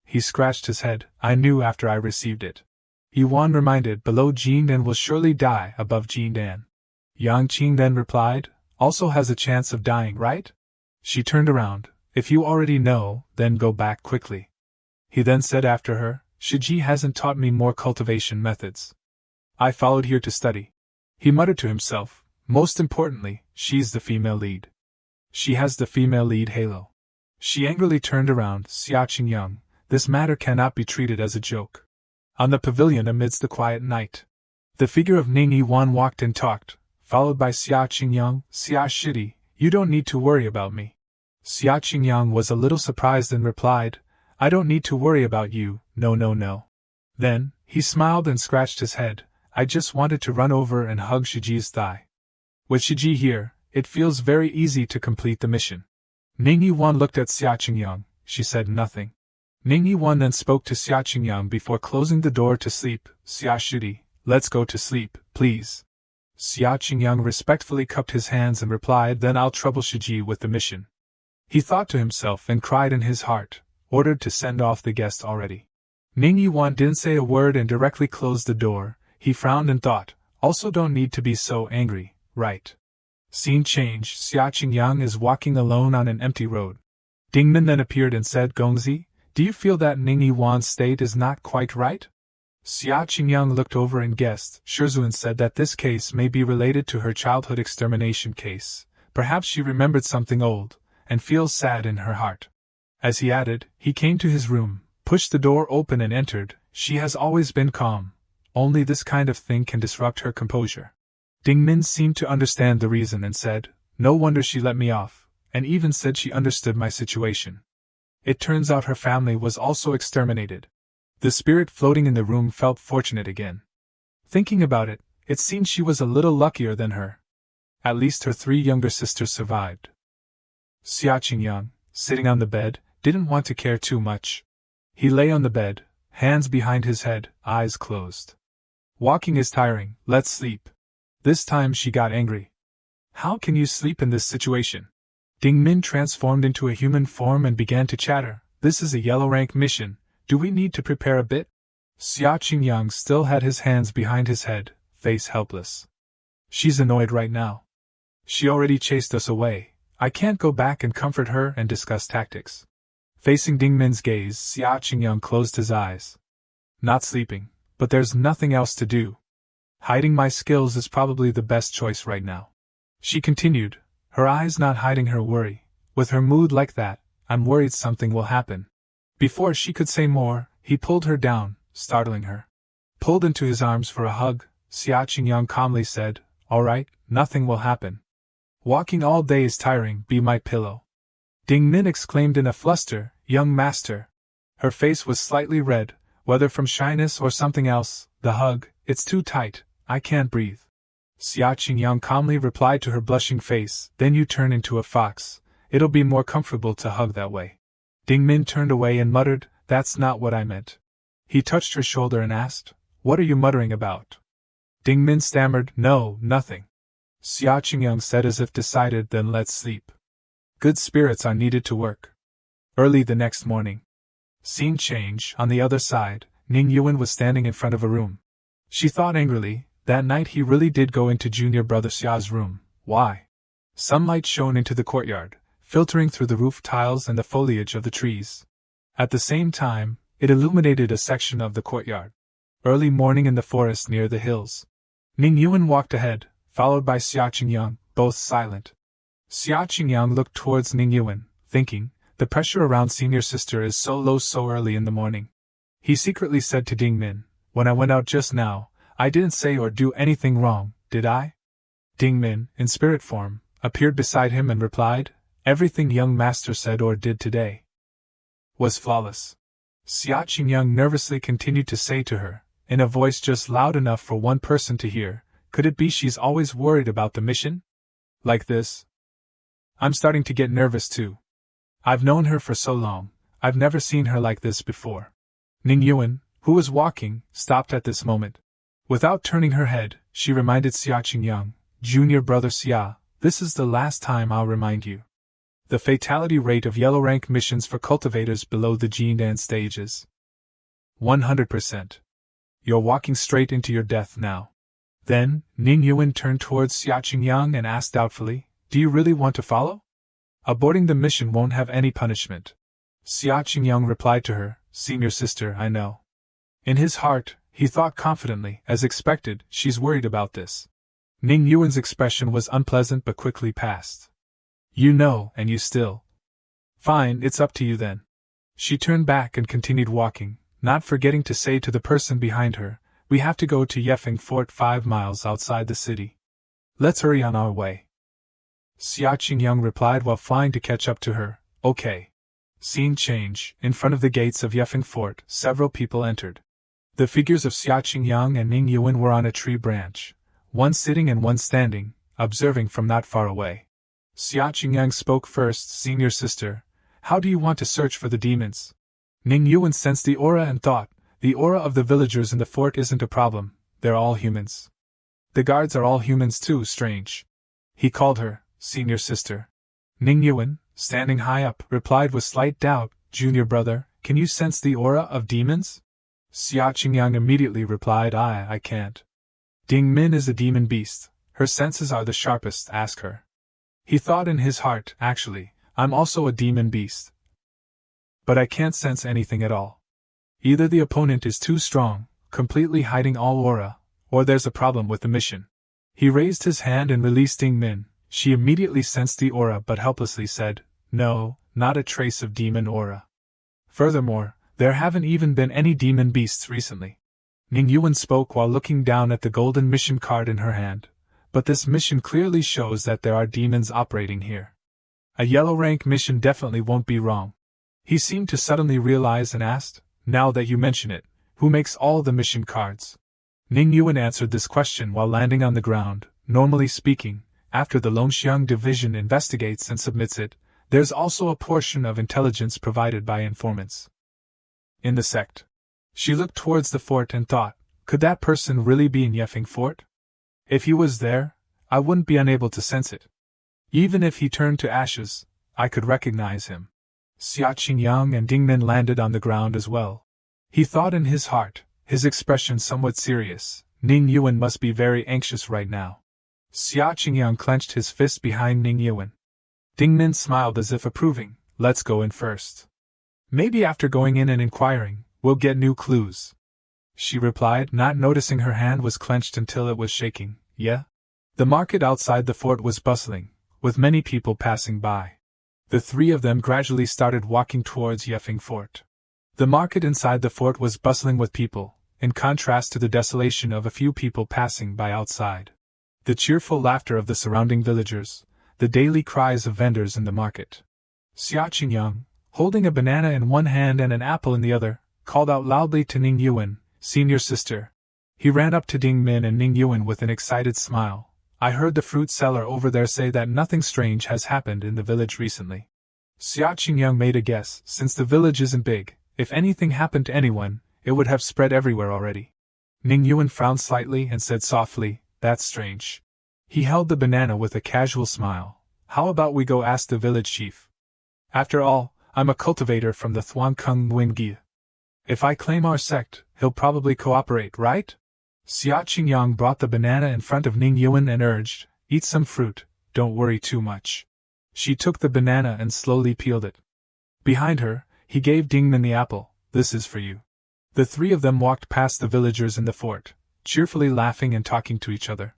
He scratched his head, I knew after I received it. Yuan reminded, below Jindan will surely die above Jindan. Yang Qing then replied, also has a chance of dying, right? She turned around, if you already know, then go back quickly. He then said after her, Shiji hasn't taught me more cultivation methods. I followed here to study. He muttered to himself, most importantly, she's the female lead. She has the female lead halo. She angrily turned around, Xia Qingyang, this matter cannot be treated as a joke. On the pavilion amidst the quiet night, the figure of Ning Yuan walked and talked, followed by Xia Qingyang, Xia Shidi, you don't need to worry about me. Xia Qingyang was a little surprised and replied, I don't need to worry about you, no. Then, he smiled and scratched his head, I just wanted to run over and hug Shiji's thigh. With Shiji here, it feels very easy to complete the mission. Ning Yuan looked at Xia Qingyang, she said nothing. Ning Yuan then spoke to Xia Qingyang before closing the door to sleep, Xia Shidi, let's go to sleep, please. Xia Qingyang respectfully cupped his hands and replied, then I'll trouble Shiji with the mission. He thought to himself and cried in his heart, ordered to send off the guest already. Ning Yuan didn't say a word and directly closed the door. He frowned and thought, also don't need to be so angry, right? Scene change, Xia Qingyang is walking alone on an empty road. Dingman then appeared and said, Gongzi, do you feel that Ning Yuan's state is not quite right? Xia Qingyang looked over and guessed. Shizun said that this case may be related to her childhood extermination case. Perhaps she remembered something old, and feels sad in her heart. As he added, he came to his room, pushed the door open and entered. She has always been calm. Only this kind of thing can disrupt her composure. Ding Min seemed to understand the reason and said, no wonder she let me off, and even said she understood my situation. It turns out her family was also exterminated. The spirit floating in the room felt fortunate again. Thinking about it, it seemed she was a little luckier than her. At least her 3 younger sisters survived. Xia Qingyang, sitting on the bed, didn't want to care too much. He lay on the bed, hands behind his head, eyes closed. Walking is tiring, let's sleep. This time she got angry. How can you sleep in this situation? Ding Min transformed into a human form and began to chatter. This is a yellow rank mission. Do we need to prepare a bit? Xia Qingyang still had his hands behind his head, face helpless. She's annoyed right now. She already chased us away. I can't go back and comfort her and discuss tactics. Facing Ding Min's gaze, Xia Qingyang closed his eyes. Not sleeping, but there's nothing else to do. Hiding my skills is probably the best choice right now. She continued, her eyes not hiding her worry. With her mood like that, I'm worried something will happen. Before she could say more, he pulled her down, startling her. Pulled into his arms for a hug, Xia Qingyang calmly said, all right, nothing will happen. Walking all day is tiring, be my pillow. Ding Min exclaimed in a fluster, young master. Her face was slightly red, whether from shyness or something else. The hug, it's too tight, I can't breathe. Xia Qingyang calmly replied to her blushing face, then you turn into a fox. It'll be more comfortable to hug that way. Ding Min turned away and muttered, that's not what I meant. He touched her shoulder and asked, what are you muttering about? Ding Min stammered, no, nothing. Xia Qingyang said as if decided, then let's sleep. Good spirits are needed to work. Early the next morning. Scene change, on the other side, Ning Yuan was standing in front of a room. She thought angrily, that night he really did go into junior brother Xia's room. Why? Sunlight shone into the courtyard, filtering through the roof tiles and the foliage of the trees. At the same time, it illuminated a section of the courtyard. Early morning in the forest near the hills. Ning Yuan walked ahead, followed by Xia Qingyang, both silent. Xia Qingyang looked towards Ning Yuan, thinking, the pressure around senior sister is so low so early in the morning. He secretly said to Ding Min, when I went out just now, I didn't say or do anything wrong, did I? Ding Min, in spirit form, appeared beside him and replied, everything young master said or did today was flawless. Xia Qingyang nervously continued to say to her, in a voice just loud enough for one person to hear, could it be she's always worried about the mission? Like this? I'm starting to get nervous too. I've known her for so long, I've never seen her like this before. Ning Yuan, who was walking, stopped at this moment. Without turning her head, she reminded Xia Qingyang, junior brother Xia, this is the last time I'll remind you. The fatality rate of yellow rank missions for cultivators below the Jindan stage is 100%. You're walking straight into your death now. Then, Ning Yuan turned towards Xia Qingyang and asked doubtfully, do you really want to follow? Aborting the mission won't have any punishment. Xia Qingyang replied to her, senior sister, I know. In his heart, he thought confidently, as expected, she's worried about this. Ning Yuan's expression was unpleasant but quickly passed. You know, and you still. Fine, it's up to you then. She turned back and continued walking, not forgetting to say to the person behind her, we have to go to Yefeng Fort 5 miles outside the city. Let's hurry on our way. Xia Qingyang replied while flying to catch up to her, okay. Scene change, in front of the gates of Yefeng Fort, several people entered. The figures of Xia Qingyang and Ning Yuan were on a tree branch, one sitting and one standing, observing from not far away. Xia Qingyang spoke first, senior sister, how do you want to search for the demons? Ning Yuan sensed the aura and thought, the aura of the villagers in the fort isn't a problem, they're all humans. The guards are all humans too, strange. He called her, senior sister. Ning Yuan, standing high up, replied with slight doubt, junior brother, can you sense the aura of demons? Xia Qingyang immediately replied, I can't. Ding Min is a demon beast, her senses are the sharpest, ask her. He thought in his heart, actually, I'm also a demon beast. But I can't sense anything at all. Either the opponent is too strong, completely hiding all aura, or there's a problem with the mission. He raised his hand and released Ding Min. She immediately sensed the aura but helplessly said, no, not a trace of demon aura. Furthermore, there haven't even been any demon beasts recently. Ning Yuan spoke while looking down at the golden mission card in her hand. But this mission clearly shows that there are demons operating here. A yellow rank mission definitely won't be wrong. He seemed to suddenly realize and asked, now that you mention it, who makes all the mission cards? Ning Yuan answered this question while landing on the ground. Normally speaking, after the Longxiang division investigates and submits it, there's also a portion of intelligence provided by informants. In the sect. She looked towards the fort and thought, could that person really be in Yefeng Fort? If he was there, I wouldn't be unable to sense it. Even if he turned to ashes, I could recognize him. Xia Qingyang and Ding Min landed on the ground as well. He thought in his heart, his expression somewhat serious, Ning Yuan must be very anxious right now. Xia Qingyang clenched his fist behind Ning Yuan. Ding Min smiled as if approving, let's go in first. Maybe after going in and inquiring, we'll get new clues. She replied, not noticing her hand was clenched until it was shaking. Yeah? The market outside the fort was bustling, with many people passing by. The three of them gradually started walking towards Yefeng Fort. The market inside the fort was bustling with people, in contrast to the desolation of a few people passing by outside. The cheerful laughter of the surrounding villagers, the daily cries of vendors in the market. Xia Qingyang, holding a banana in one hand and an apple in the other, called out loudly to Ning Yuan, "Senior sister." He ran up to Ding Min and Ning Yuan with an excited smile. I heard the fruit seller over there say that nothing strange has happened in the village recently. Xia Qingyang made a guess, since the village isn't big, if anything happened to anyone, it would have spread everywhere already. Ning Yuan frowned slightly and said softly, that's strange. He held the banana with a casual smile. How about we go ask the village chief? After all, I'm a cultivator from the Thuankung Nguyen. If I claim our sect, he'll probably cooperate, right? Xia Qingyang brought the banana in front of Ning Yuan and urged, eat some fruit, don't worry too much. She took the banana and slowly peeled it. Behind her, he gave Ding Min the apple. This is for you. The three of them walked past the villagers in the fort, cheerfully laughing and talking to each other.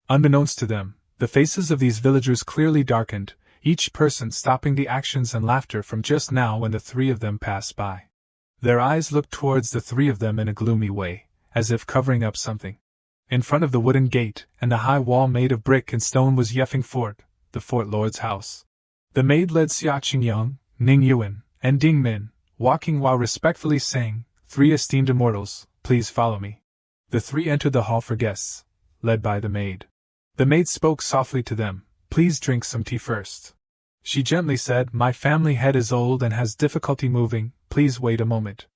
Unbeknownst to them, the faces of these villagers clearly darkened, each person stopping the actions and laughter from just now when the three of them passed by. Their eyes looked towards the three of them in a gloomy way, as if covering up something. In front of the wooden gate and the high wall made of brick and stone was Yefeng Fort, the fort lord's house. The maid led Xia Qingyang, Ning Yuan, and Ding Min, walking while respectfully saying, "Three esteemed immortals, please follow me." The three entered the hall for guests, led by the maid. The maid spoke softly to them, "Please drink some tea first." She gently said, "My family head is old and has difficulty moving, please wait a moment."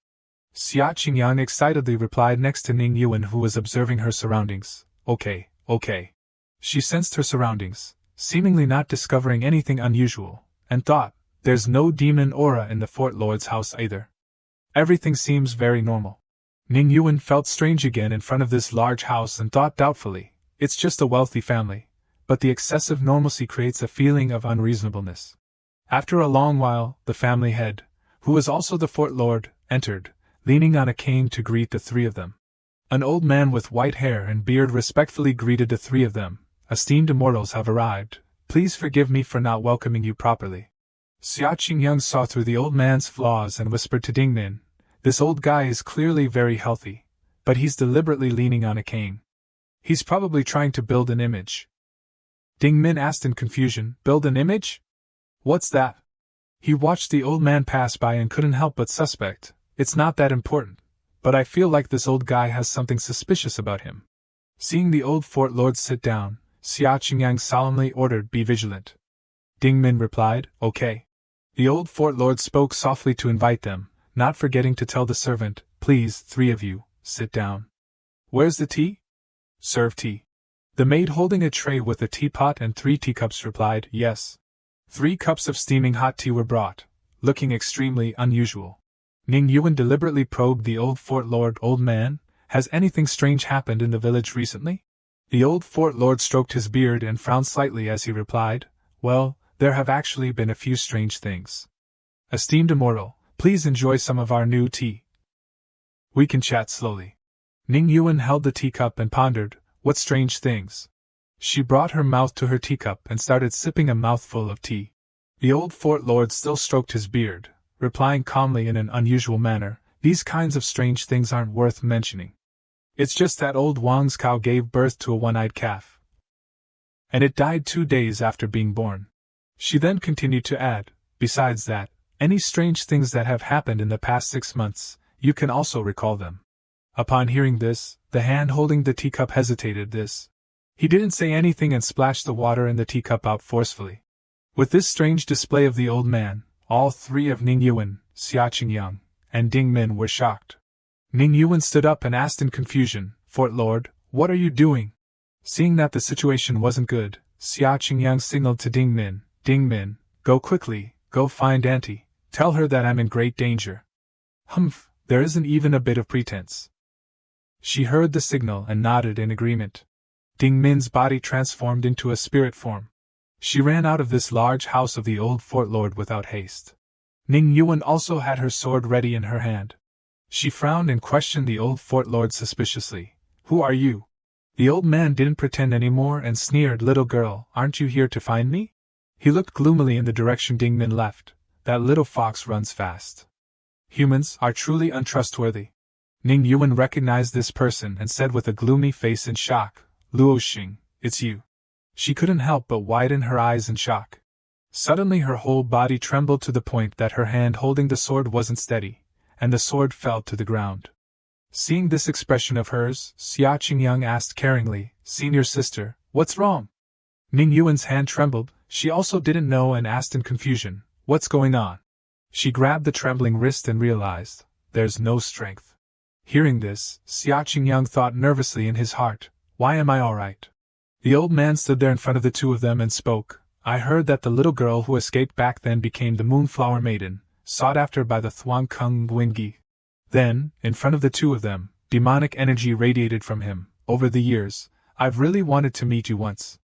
Xia Qingyang excitedly replied next to Ning Yuan, who was observing her surroundings, Okay. She sensed her surroundings, seemingly not discovering anything unusual, and thought, there's no demon aura in the fort lord's house either. Everything seems very normal. Ning Yuan felt strange again in front of this large house and thought doubtfully, it's just a wealthy family, but the excessive normalcy creates a feeling of unreasonableness. After a long while, the family head, who was also the fort lord, entered, leaning on a cane to greet the three of them. An old man with white hair and beard respectfully greeted the three of them. "Esteemed immortals have arrived. Please forgive me for not welcoming you properly." Xia Qingyang saw through the old man's flaws and whispered to Ding Min, "This old guy is clearly very healthy, but he's deliberately leaning on a cane. He's probably trying to build an image." Ding Min asked in confusion, "Build an image? What's that?" He watched the old man pass by and couldn't help but suspect, it's not that important, but I feel like this old guy has something suspicious about him. Seeing the old fort lord sit down, Xia Qingyang solemnly ordered, "Be vigilant." Ding Min replied, "Okay." The old fort lord spoke softly to invite them, not forgetting to tell the servant, "Please, three of you, sit down." "Where's the tea?" "Serve tea." The maid holding a tray with a teapot and 3 teacups replied, "Yes." 3 cups of steaming hot tea were brought, looking extremely unusual. Ning Yuan deliberately probed the old fort lord. "Old man, has anything strange happened in the village recently?" The old fort lord stroked his beard and frowned slightly as he replied, "Well, there have actually been a few strange things. Esteemed immortal, please enjoy some of our new tea. We can chat slowly." Ning Yuan held the teacup and pondered, what strange things? She brought her mouth to her teacup and started sipping a mouthful of tea. The old fort lord still stroked his beard, replying calmly in an unusual manner, "These kinds of strange things aren't worth mentioning. It's just that old Wang's cow gave birth to a one-eyed calf, and it died 2 days after being born." She then continued to add, "Besides that, any strange things that have happened in the past 6 months, you can also recall them." Upon hearing this, the hand holding the teacup hesitated. He didn't say anything and splashed the water in the teacup out forcefully. With this strange display of the old man, all 3 of Ning Yuan, Xia Qingyang, and Ding Min were shocked. Ning Yuan stood up and asked in confusion, "Fort Lord, what are you doing?" Seeing that the situation wasn't good, Xia Qingyang signaled to Ding Min, "Ding Min, go quickly, go find Auntie, tell her that I'm in great danger." "Humph, there isn't even a bit of pretense." She heard the signal and nodded in agreement. Ding Min's body transformed into a spirit form. She ran out of this large house of the old fort lord without haste. Ning Yuan also had her sword ready in her hand. She frowned and questioned the old fort lord suspiciously. "Who are you?" The old man didn't pretend anymore and sneered, "Little girl, aren't you here to find me?" He looked gloomily in the direction Ding Min left. "That little fox runs fast. Humans are truly untrustworthy." Ning Yuan recognized this person and said with a gloomy face in shock, "Luo Xing, it's you." She couldn't help but widen her eyes in shock. Suddenly her whole body trembled to the point that her hand holding the sword wasn't steady, and the sword fell to the ground. Seeing this expression of hers, Xia Qingyang asked caringly, "Senior sister, what's wrong?" Ning Yuan's hand trembled, she also didn't know and asked in confusion, "What's going on?" She grabbed the trembling wrist and realized, there's no strength. Hearing this, Xia Qingyang thought nervously in his heart, "Why am I alright?" The old man stood there in front of the two of them and spoke, "I heard that the little girl who escaped back then became the Moonflower Maiden, sought after by the Thuan Kung Wingi." Then, in front of the two of them, demonic energy radiated from him. "Over the years, I've really wanted to meet you once."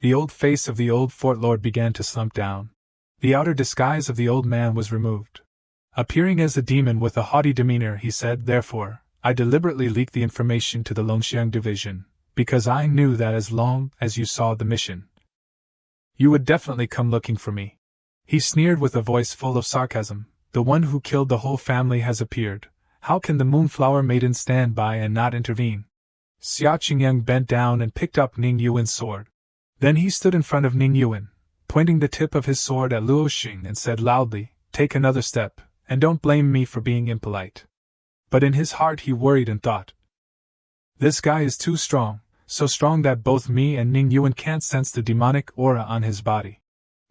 The old face of the old fort lord began to slump down. The outer disguise of the old man was removed. Appearing as a demon with a haughty demeanor, he said, "Therefore, I deliberately leaked the information to the Longxiang division, because I knew that as long as you saw the mission, you would definitely come looking for me." He sneered with a voice full of sarcasm, "The one who killed the whole family has appeared. How can the Moonflower Maiden stand by and not intervene?" Xia Qingyang bent down and picked up Ning Yuan's sword. Then he stood in front of Ning Yuan, pointing the tip of his sword at Luo Xing and said loudly, "Take another step, and don't blame me for being impolite." But in his heart he worried and thought, "This guy is too strong, so strong that both me and Ning Yuan can't sense the demonic aura on his body."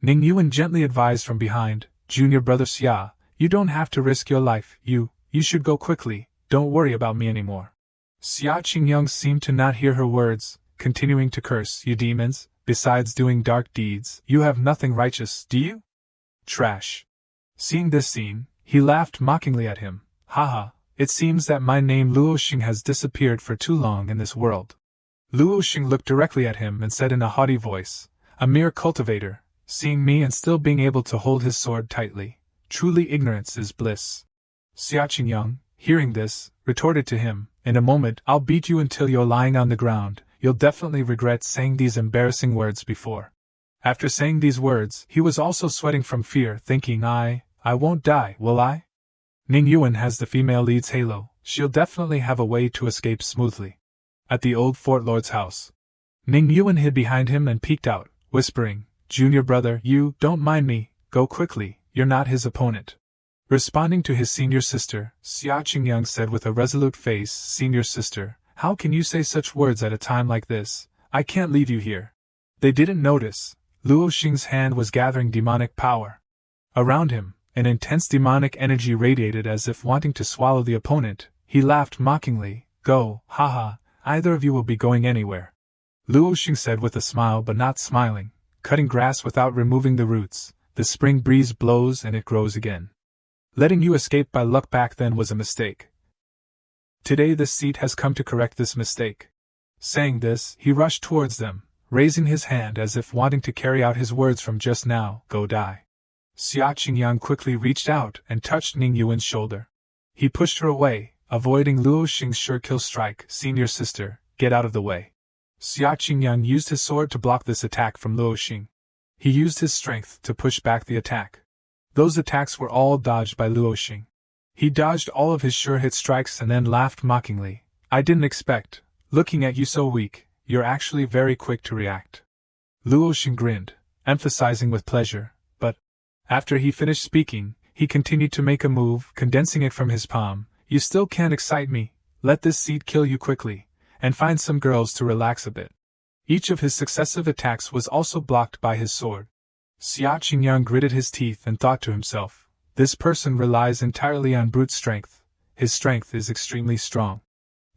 Ning Yuan gently advised from behind, "Junior brother Xia, you don't have to risk your life, you should go quickly, don't worry about me anymore." Xia Qingyang seemed to not hear her words, continuing to curse, "You demons, besides doing dark deeds, you have nothing righteous, do you? Trash." Seeing this scene, he laughed mockingly at him, "Haha, it seems that my name Luo Xing has disappeared for too long in this world." Luo Xing looked directly at him and said in a haughty voice, "A mere cultivator, seeing me and still being able to hold his sword tightly. Truly ignorance is bliss." Xia Qingyang, hearing this, retorted to him, "In a moment I'll beat you until you're lying on the ground. You'll definitely regret saying these embarrassing words before." After saying these words, he was also sweating from fear, thinking, I won't die, will I? Ning Yuan has the female lead's halo, she'll definitely have a way to escape smoothly. At the old fort lord's house, Ning Yuan hid behind him and peeked out, whispering, "Junior brother, you don't mind me, go quickly, you're not his opponent." Responding to his senior sister, Xia Qingyang said with a resolute face, "Senior sister, how can you say such words at a time like this? I can't leave you here." They didn't notice, Luo Xing's hand was gathering demonic power. Around him, an intense demonic energy radiated as if wanting to swallow the opponent. He laughed mockingly, "Go, haha, either of you will be going anywhere." Luo Xing said with a smile but not smiling, "Cutting grass without removing the roots, the spring breeze blows and it grows again. Letting you escape by luck back then was a mistake. Today this seat has come to correct this mistake." Saying this, he rushed towards them, raising his hand as if wanting to carry out his words from just now, "Go die." Xia Qingyang quickly reached out and touched Ning Yuan's shoulder. He pushed her away, avoiding Luo Xing's sure-kill strike. "Senior sister, get out of the way." Xia Qingyang used his sword to block this attack from Luo Xing. He used his strength to push back the attack. Those attacks were all dodged by Luo Xing. He dodged all of his sure-hit strikes and then laughed mockingly, "I didn't expect, looking at you so weak, you're actually very quick to react." Luo Xing grinned, emphasizing with pleasure, but after he finished speaking, he continued to make a move, condensing it from his palm. "You still can't excite me, let this seed kill you quickly, and find some girls to relax a bit." Each of his successive attacks was also blocked by his sword. Xia Qingyang gritted his teeth and thought to himself, "This person relies entirely on brute strength. His strength is extremely strong."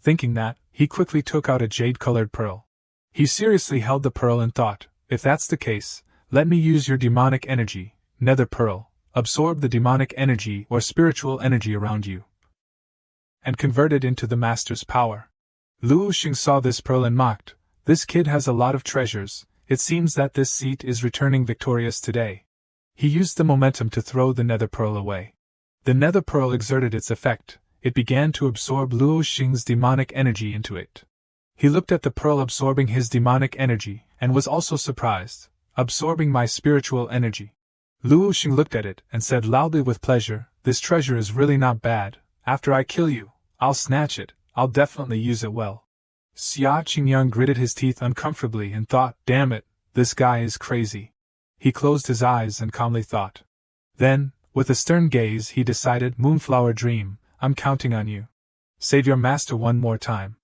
Thinking that, he quickly took out a jade-colored pearl. He seriously held the pearl and thought, if that's the case, let me use your demonic energy, nether pearl, absorb the demonic energy or spiritual energy around you, and convert it into the master's power. Lu Xian saw this pearl and mocked, this kid has a lot of treasures, it seems that this seat is returning victorious today. He used the momentum to throw the nether pearl away. The nether pearl exerted its effect, it began to absorb Lu Xian's demonic energy into it. He looked at the pearl absorbing his demonic energy, and was also surprised, absorbing my spiritual energy. Lu Xian looked at it and said loudly with pleasure, this treasure is really not bad, after I kill you, I'll snatch it, I'll definitely use it well. Xia Qingyang gritted his teeth uncomfortably and thought, damn it, this guy is crazy. He closed his eyes and calmly thought. Then, with a stern gaze he decided, Moonflower Dream, I'm counting on you. Save your master one more time.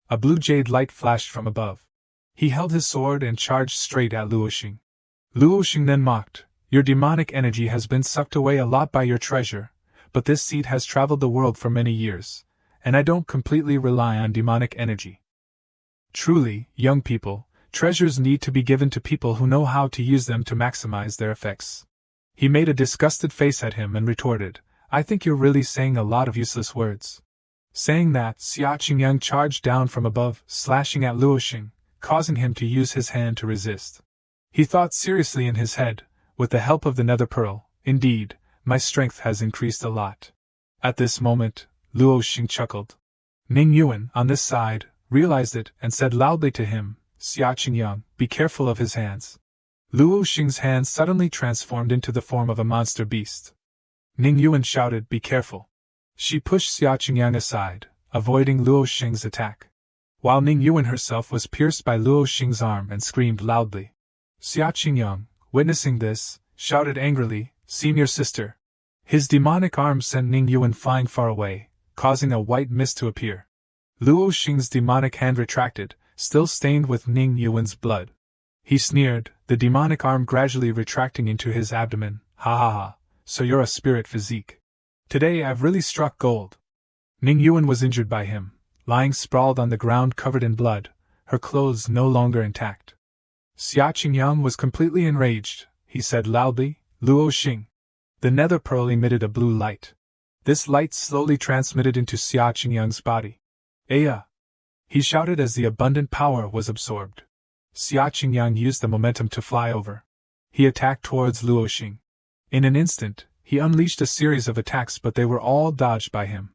A blue jade light flashed from above. He held his sword and charged straight at Lu Xian. Lu Xian then mocked, your demonic energy has been sucked away a lot by your treasure, but this seed has traveled the world for many years, and I don't completely rely on demonic energy. Truly, young people, treasures need to be given to people who know how to use them to maximize their effects. He made a disgusted face at him and retorted, I think you're really saying a lot of useless words. Saying that, Xia Qingyang charged down from above, slashing at Lu Xian, causing him to use his hand to resist. He thought seriously in his head, with the help of the nether pearl, indeed, my strength has increased a lot. At this moment, Lu Xian chuckled. Ning Yuan, on this side, realized it and said loudly to him, Xia Qingyang, be careful of his hands. Lu Xian's hands suddenly transformed into the form of a monster beast. Ning Yuan shouted, be careful. She pushed Xia Qingyang aside, avoiding Lu Xian's attack. While Ning Yuan herself was pierced by Lu Xian's arm and screamed loudly. Xia Qingyang, witnessing this, shouted angrily, Senior sister. His demonic arm sent Ning Yuan flying far away, causing a white mist to appear. Lu Xian's demonic hand retracted, still stained with Ning Yuan's blood. He sneered, the demonic arm gradually retracting into his abdomen, ha ha ha, so you're a spirit physique. Today I've really struck gold. Ning Yuan was injured by him, lying sprawled on the ground covered in blood, her clothes no longer intact. Xia Qingyang was completely enraged, he said loudly, Lu Xian. The nether pearl emitted a blue light. This light slowly transmitted into Xia Qingyang's body. Aya! He shouted as the abundant power was absorbed. Xia Qingyang used the momentum to fly over. He attacked towards Lu Xian. In an instant, he unleashed a series of attacks, but they were all dodged by him.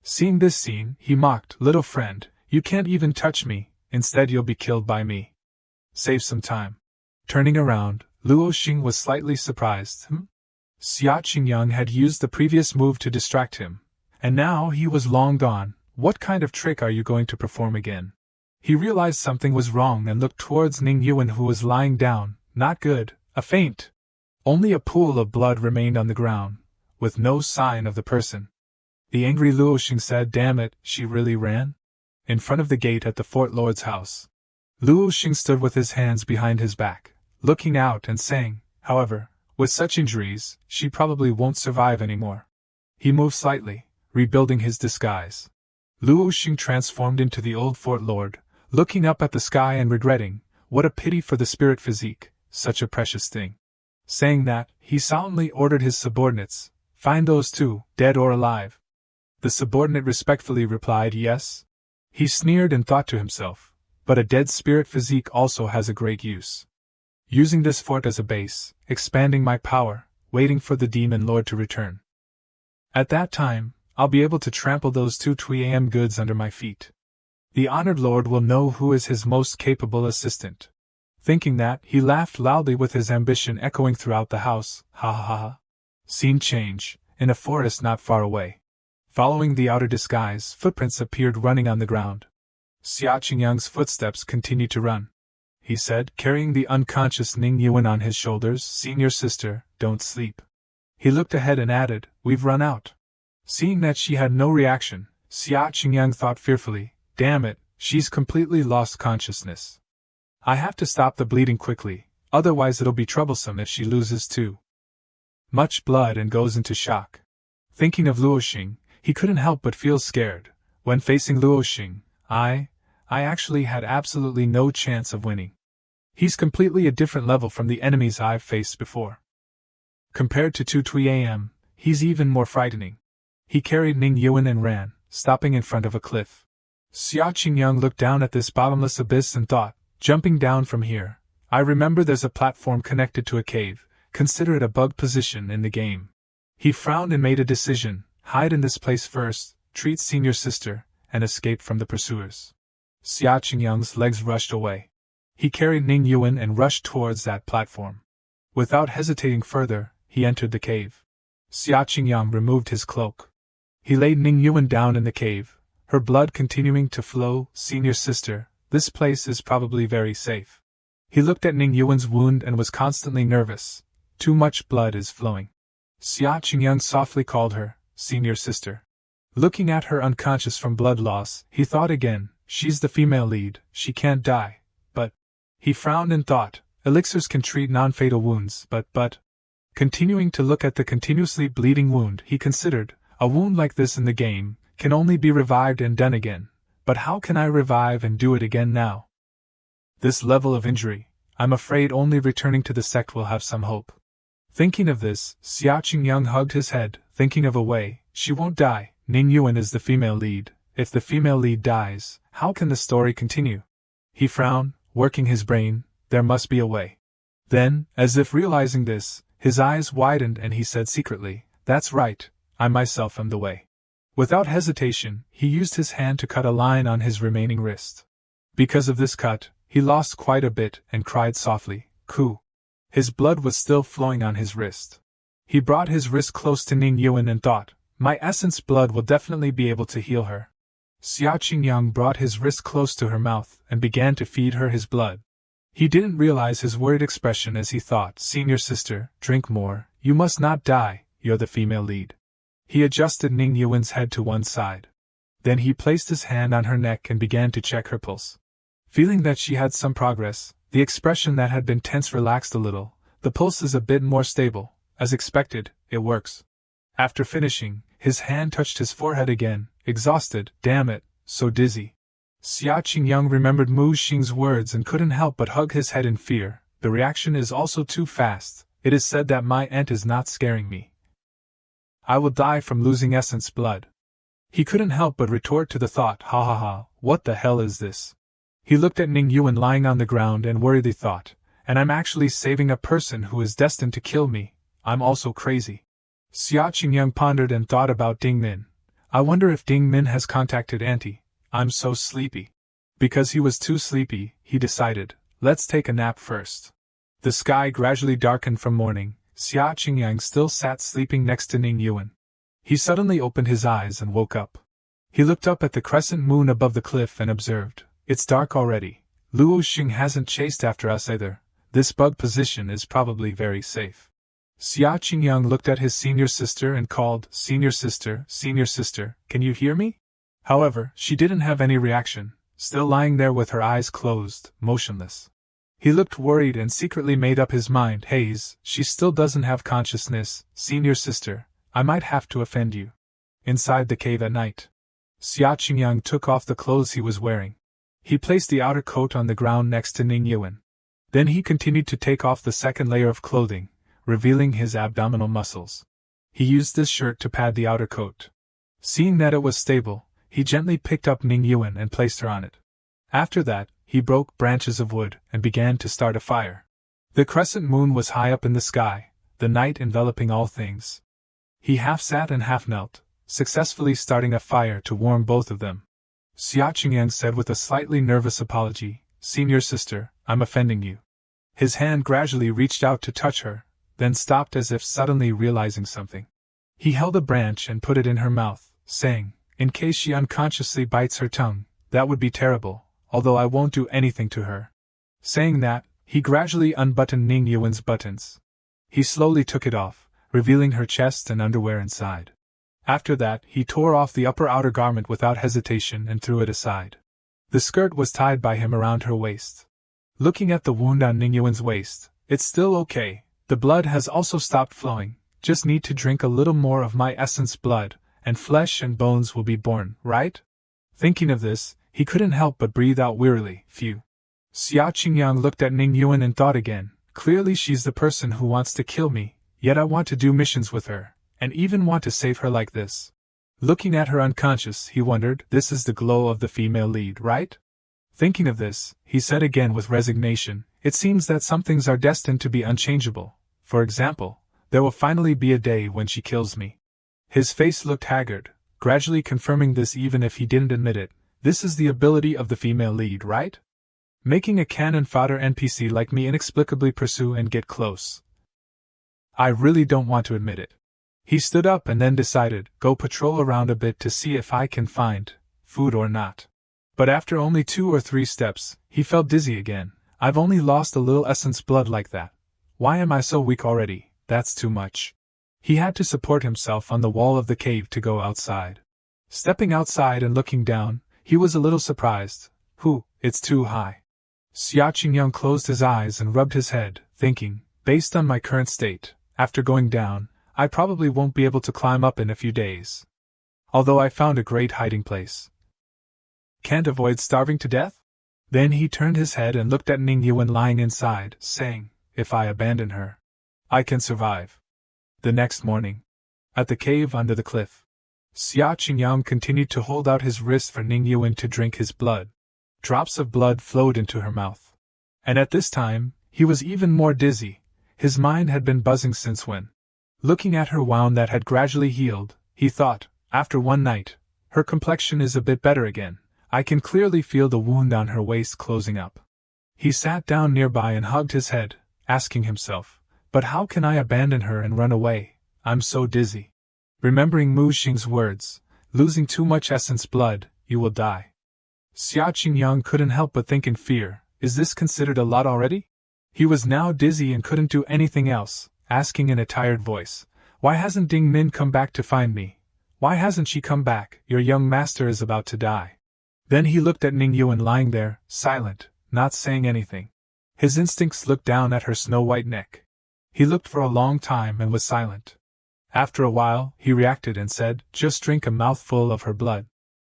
Seeing this scene, he mocked, little friend, you can't even touch me, instead you'll be killed by me. Save some time. Turning around, Lu Xian was slightly surprised. Xia Qingyang had used the previous move to distract him, and now he was long gone. What kind of trick are you going to perform again? He realized something was wrong and looked towards Ning Yuan, who was lying down. Not good, a faint. Only a pool of blood remained on the ground, with no sign of the person. The angry Lu Xian said, damn it, she really ran? In front of the gate at the Fort Lord's house. Lu Xian stood with his hands behind his back, looking out and saying, however, with such injuries, she probably won't survive anymore. He moved slightly, rebuilding his disguise. Lu Xian transformed into the old Fort Lord, looking up at the sky and regretting, what a pity for the spirit physique, such a precious thing. Saying that, he solemnly ordered his subordinates, find those two, dead or alive. The subordinate respectfully replied yes. He sneered and thought to himself, but a dead spirit physique also has a great use. Using this fort as a base, expanding my power, waiting for the demon lord to return. At that time, I'll be able to trample those two 2am goods under my feet. The honored lord will know who is his most capable assistant. Thinking that, he laughed loudly with his ambition echoing throughout the house, ha ha ha. Scene change, in a forest not far away. Following the outer disguise, footprints appeared running on the ground. Xia Qingyang's footsteps continued to run. He said, carrying the unconscious Ning Yuan on his shoulders, Senior sister, don't sleep. He looked ahead and added, we've run out. Seeing that she had no reaction, Xia Qingyang thought fearfully, damn it, she's completely lost consciousness. I have to stop the bleeding quickly, otherwise it'll be troublesome if she loses too much blood and goes into shock. Thinking of Lu Xian, he couldn't help but feel scared. When facing Lu Xian, I I actually had absolutely no chance of winning. He's completely a different level from the enemies I've faced before. Compared to 2-3 AM, he's even more frightening. He carried Ning Yuan and ran, stopping in front of a cliff. Xia Qingyang looked down at this bottomless abyss and thought, jumping down from here, I remember there's a platform connected to a cave, consider it a bug position in the game. He frowned and made a decision, hide in this place first, treat senior sister, and escape from the pursuers. Xia Qingyang's legs rushed away. He carried Ning Yuan and rushed towards that platform. Without hesitating further, he entered the cave. Xia Qingyang removed his cloak. He laid Ning Yuan down in the cave, her blood continuing to flow. Senior sister, this place is probably very safe. He looked at Ning Yuan's wound and was constantly nervous. Too much blood is flowing. Xia Qingyang softly called her, senior sister. Looking at her unconscious from blood loss, he thought again, she's the female lead, she can't die. But he frowned and thought, elixirs can treat non-fatal wounds, but continuing to look at the continuously bleeding wound, he considered, a wound like this in the game can only be revived and done again. But how can I revive and do it again now? This level of injury, I'm afraid only returning to the sect will have some hope. Thinking of this, Xia Qingyang hugged his head, thinking of a way. She won't die. Ning Yuan is the female lead. If the female lead dies, how can the story continue? He frowned, working his brain. There must be a way. Then, as if realizing this, his eyes widened and he said secretly, that's right, I myself am the way. Without hesitation, he used his hand to cut a line on his remaining wrist. Because of this cut, he lost quite a bit and cried softly, Ku. His blood was still flowing on his wrist. He brought his wrist close to Ning Yuan and thought, my essence blood will definitely be able to heal her. Xia Qingyang brought his wrist close to her mouth and began to feed her his blood. He didn't realize his worried expression as he thought, senior sister, drink more, you must not die, you're the female lead. He adjusted Ning Yuan's head to one side. Then he placed his hand on her neck and began to check her pulse. Feeling that she had some progress, the expression that had been tense relaxed a little. The pulse is a bit more stable. As expected, it works. After finishing, his hand touched his forehead again, exhausted, damn it, so dizzy. Xia Qingyang remembered Mu Xing's words and couldn't help but hug his head in fear. The reaction is also too fast. It is said that my aunt is not scaring me. I will die from losing essence blood. He couldn't help but retort to the thought, ha ha ha, what the hell is this? He looked at Ning Yuan lying on the ground and worriedly thought, and I'm actually saving a person who is destined to kill me. I'm also crazy. Xia Qingyang pondered and thought about Ding Min. I wonder if Ding Min has contacted Auntie. I'm so sleepy. Because he was too sleepy, he decided, let's take a nap first. The sky gradually darkened from morning. Xia Qingyang still sat sleeping next to Ning Yuan. He suddenly opened his eyes and woke up. He looked up at the crescent moon above the cliff and observed, it's dark already. Lu Xian hasn't chased after us either. This bug position is probably very safe. Xia Qingyang looked at his senior sister and called, senior sister, can you hear me? However, she didn't have any reaction, still lying there with her eyes closed, motionless. He looked worried and secretly made up his mind, she still doesn't have consciousness, senior sister, I might have to offend you. Inside the cave at night, Xia Qingyang took off the clothes he was wearing. He placed the outer coat on the ground next to Ning Yuan. Then he continued to take off the second layer of clothing, revealing his abdominal muscles. He used this shirt to pad the outer coat. Seeing that it was stable, he gently picked up Ning Yuan and placed her on it. After that, he broke branches of wood and began to start a fire. The crescent moon was high up in the sky, the night enveloping all things. He half sat and half knelt, successfully starting a fire to warm both of them. Xia Qingyang said with a slightly nervous apology, senior sister, I'm offending you. His hand gradually reached out to touch her, then stopped as if suddenly realizing something. He held a branch and put it in her mouth, saying, in case she unconsciously bites her tongue, that would be terrible, although I won't do anything to her. Saying that, he gradually unbuttoned Ning Yuan's buttons. He slowly took it off, revealing her chest and underwear inside. After that, he tore off the upper outer garment without hesitation and threw it aside. The skirt was tied by him around her waist. Looking at the wound on Ning Yuan's waist, it's still okay, the blood has also stopped flowing, just need to drink a little more of my essence blood, and flesh and bones will be born, right? Thinking of this, He couldn't help but breathe out wearily. Phew. Xia Qingyang looked at Ning Yuan and thought again, clearly she's the person who wants to kill me, yet I want to do missions with her, and even want to save her like this. Looking at her unconscious, he wondered, this is the glow of the female lead, right? Thinking of this, he said again with resignation, it seems that some things are destined to be unchangeable. For example, there will finally be a day when she kills me. His face looked haggard, gradually confirming this even if he didn't admit it. This is the ability of the female lead, right? Making a cannon fodder NPC like me inexplicably pursue and get close. I really don't want to admit it. He stood up and then decided, go patrol around a bit to see if I can find food or not. But after only 2 or 3 steps, he felt dizzy again. I've only lost a little essence blood like that. Why am I so weak already? That's too much. He had to support himself on the wall of the cave to go outside. Stepping outside and looking down, he was a little surprised. It's too high. Xia Qingyang closed his eyes and rubbed his head, thinking, based on my current state, after going down, I probably won't be able to climb up in a few days. Although I found a great hiding place. Can't avoid starving to death? Then he turned his head and looked at Ning Yuan lying inside, saying, if I abandon her, I can survive. The next morning, at the cave under the cliff, Xia Qingyang continued to hold out his wrist for Ning Yuan to drink his blood. Drops of blood flowed into her mouth. And at this time, he was even more dizzy. His mind had been buzzing since when. Looking at her wound that had gradually healed, he thought, after one night, her complexion is a bit better again. I can clearly feel the wound on her waist closing up. He sat down nearby and hugged his head, asking himself, but how can I abandon her and run away? I'm so dizzy. Remembering Mu Xing's words, losing too much essence blood, you will die. Xia Qingyang couldn't help but think in fear, is this considered a lot already? He was now dizzy and couldn't do anything else, asking in a tired voice, why hasn't Ding Min come back to find me? Why hasn't she come back? Your young master is about to die. Then he looked at Ning Yuan lying there, silent, not saying anything. His instincts looked down at her snow-white neck. He looked for a long time and was silent. After a while, he reacted and said, just drink a mouthful of her blood.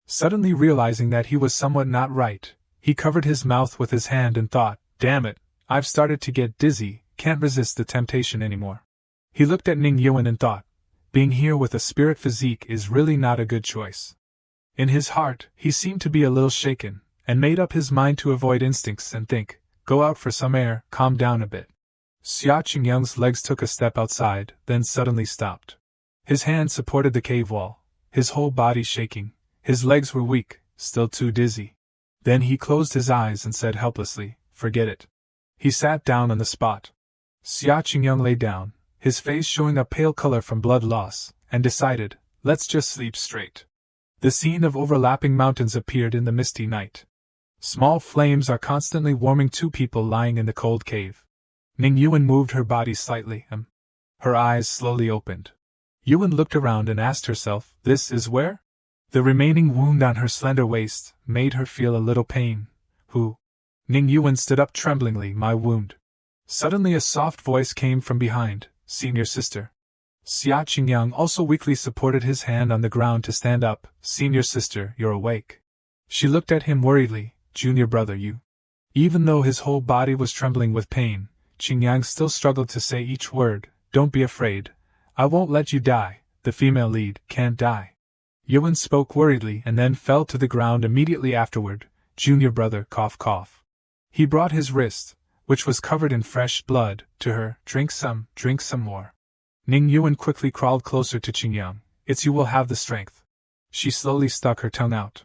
Suddenly realizing that he was somewhat not right, he covered his mouth with his hand and thought, damn it, I've started to get dizzy, can't resist the temptation anymore. He looked at Ning Yuan and thought, being here with a spirit physique is really not a good choice. In his heart, he seemed to be a little shaken, and made up his mind to avoid instincts and think, go out for some air, calm down a bit. Xia Qingyang's legs took a step outside, then suddenly stopped. His hand supported the cave wall, his whole body shaking. His legs were weak, still too dizzy. Then he closed his eyes and said helplessly, forget it. He sat down on the spot. Xia Qingyang lay down, his face showing a pale color from blood loss, and decided, let's just sleep straight. The scene of overlapping mountains appeared in the misty night. Small flames are constantly warming 2 people lying in the cold cave. Ning Yuan moved her body slightly. Her eyes slowly opened. Yuan looked around and asked herself, this is where? The remaining wound on her slender waist made her feel a little pain. Who? Ning Yuan stood up tremblingly, my wound. Suddenly a soft voice came from behind, senior sister. Xia Qingyang also weakly supported his hand on the ground to stand up, senior sister, you're awake. She looked at him worriedly, junior brother you. Even though his whole body was trembling with pain, Qingyang still struggled to say each word, don't be afraid. I won't let you die, the female lead can't die. Yuan spoke worriedly and then fell to the ground immediately afterward. Junior brother, cough cough. He brought his wrist, which was covered in fresh blood, to her. Drink some more. Ning Yuan quickly crawled closer to Qingyang. It's you will have the strength. She slowly stuck her tongue out.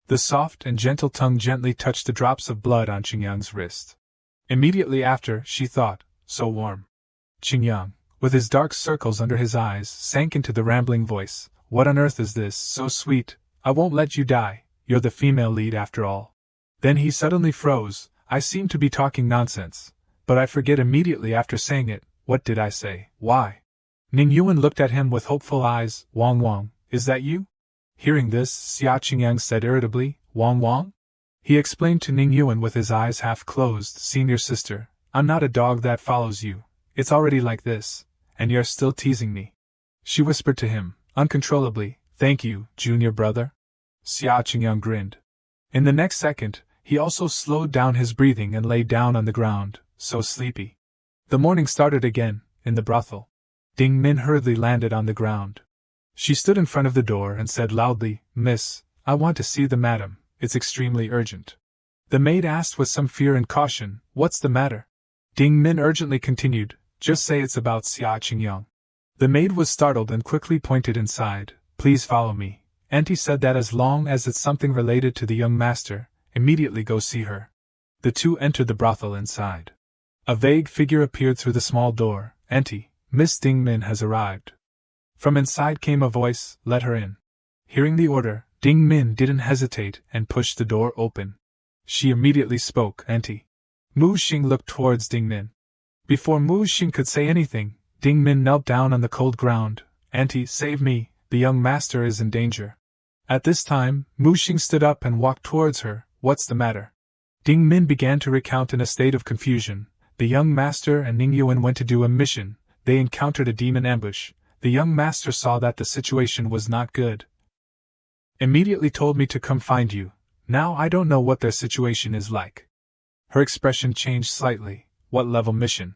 The soft and gentle tongue gently touched the drops of blood on Qingyang's wrist. Immediately after, she thought, so warm. Qingyang, with his dark circles under his eyes, sank into the rambling voice. What on earth is this, so sweet? I won't let you die, you're the female lead after all. Then he suddenly froze. I seem to be talking nonsense, but I forget immediately after saying it. What did I say? Why? Ning Yuan looked at him with hopeful eyes. Wang, is that you? Hearing this, Xia Qingyang said irritably, Wang? He explained to Ning Yuan with his eyes half closed, senior sister, I'm not a dog that follows you. It's already like this, and you're still teasing me. She whispered to him, uncontrollably, thank you, junior brother. Xia Qingyang grinned. In the next second, he also slowed down his breathing and lay down on the ground, so sleepy. The morning started again, in the brothel. Ding Min hurriedly landed on the ground. She stood in front of the door and said loudly, "Miss, I want to see the madam, it's extremely urgent." The maid asked with some fear and caution, "What's the matter?" Ding Min urgently continued, "Just say it's about Xia Qingyang." The maid was startled and quickly pointed inside. "Please follow me." Auntie said that as long as it's something related to the young master, immediately go see her. The two entered the brothel inside. A vague figure appeared through the small door. "Auntie, Miss Ding Min has arrived." From inside came a voice, "Let her in." Hearing the order, Ding Min didn't hesitate and pushed the door open. She immediately spoke, "Auntie." Mu Xing looked towards Ding Min. Before Mu Xing could say anything, Ding Min knelt down on the cold ground. "Auntie, save me, the young master is in danger." At this time, Mu Xing stood up and walked towards her. "What's the matter?" Ding Min began to recount in a state of confusion. The young master and Ning Yuan went to do a mission. They encountered a demon ambush. The young master saw that the situation was not good. Immediately told me to come find you. Now I don't know what their situation is like. Her expression changed slightly. "What level mission?"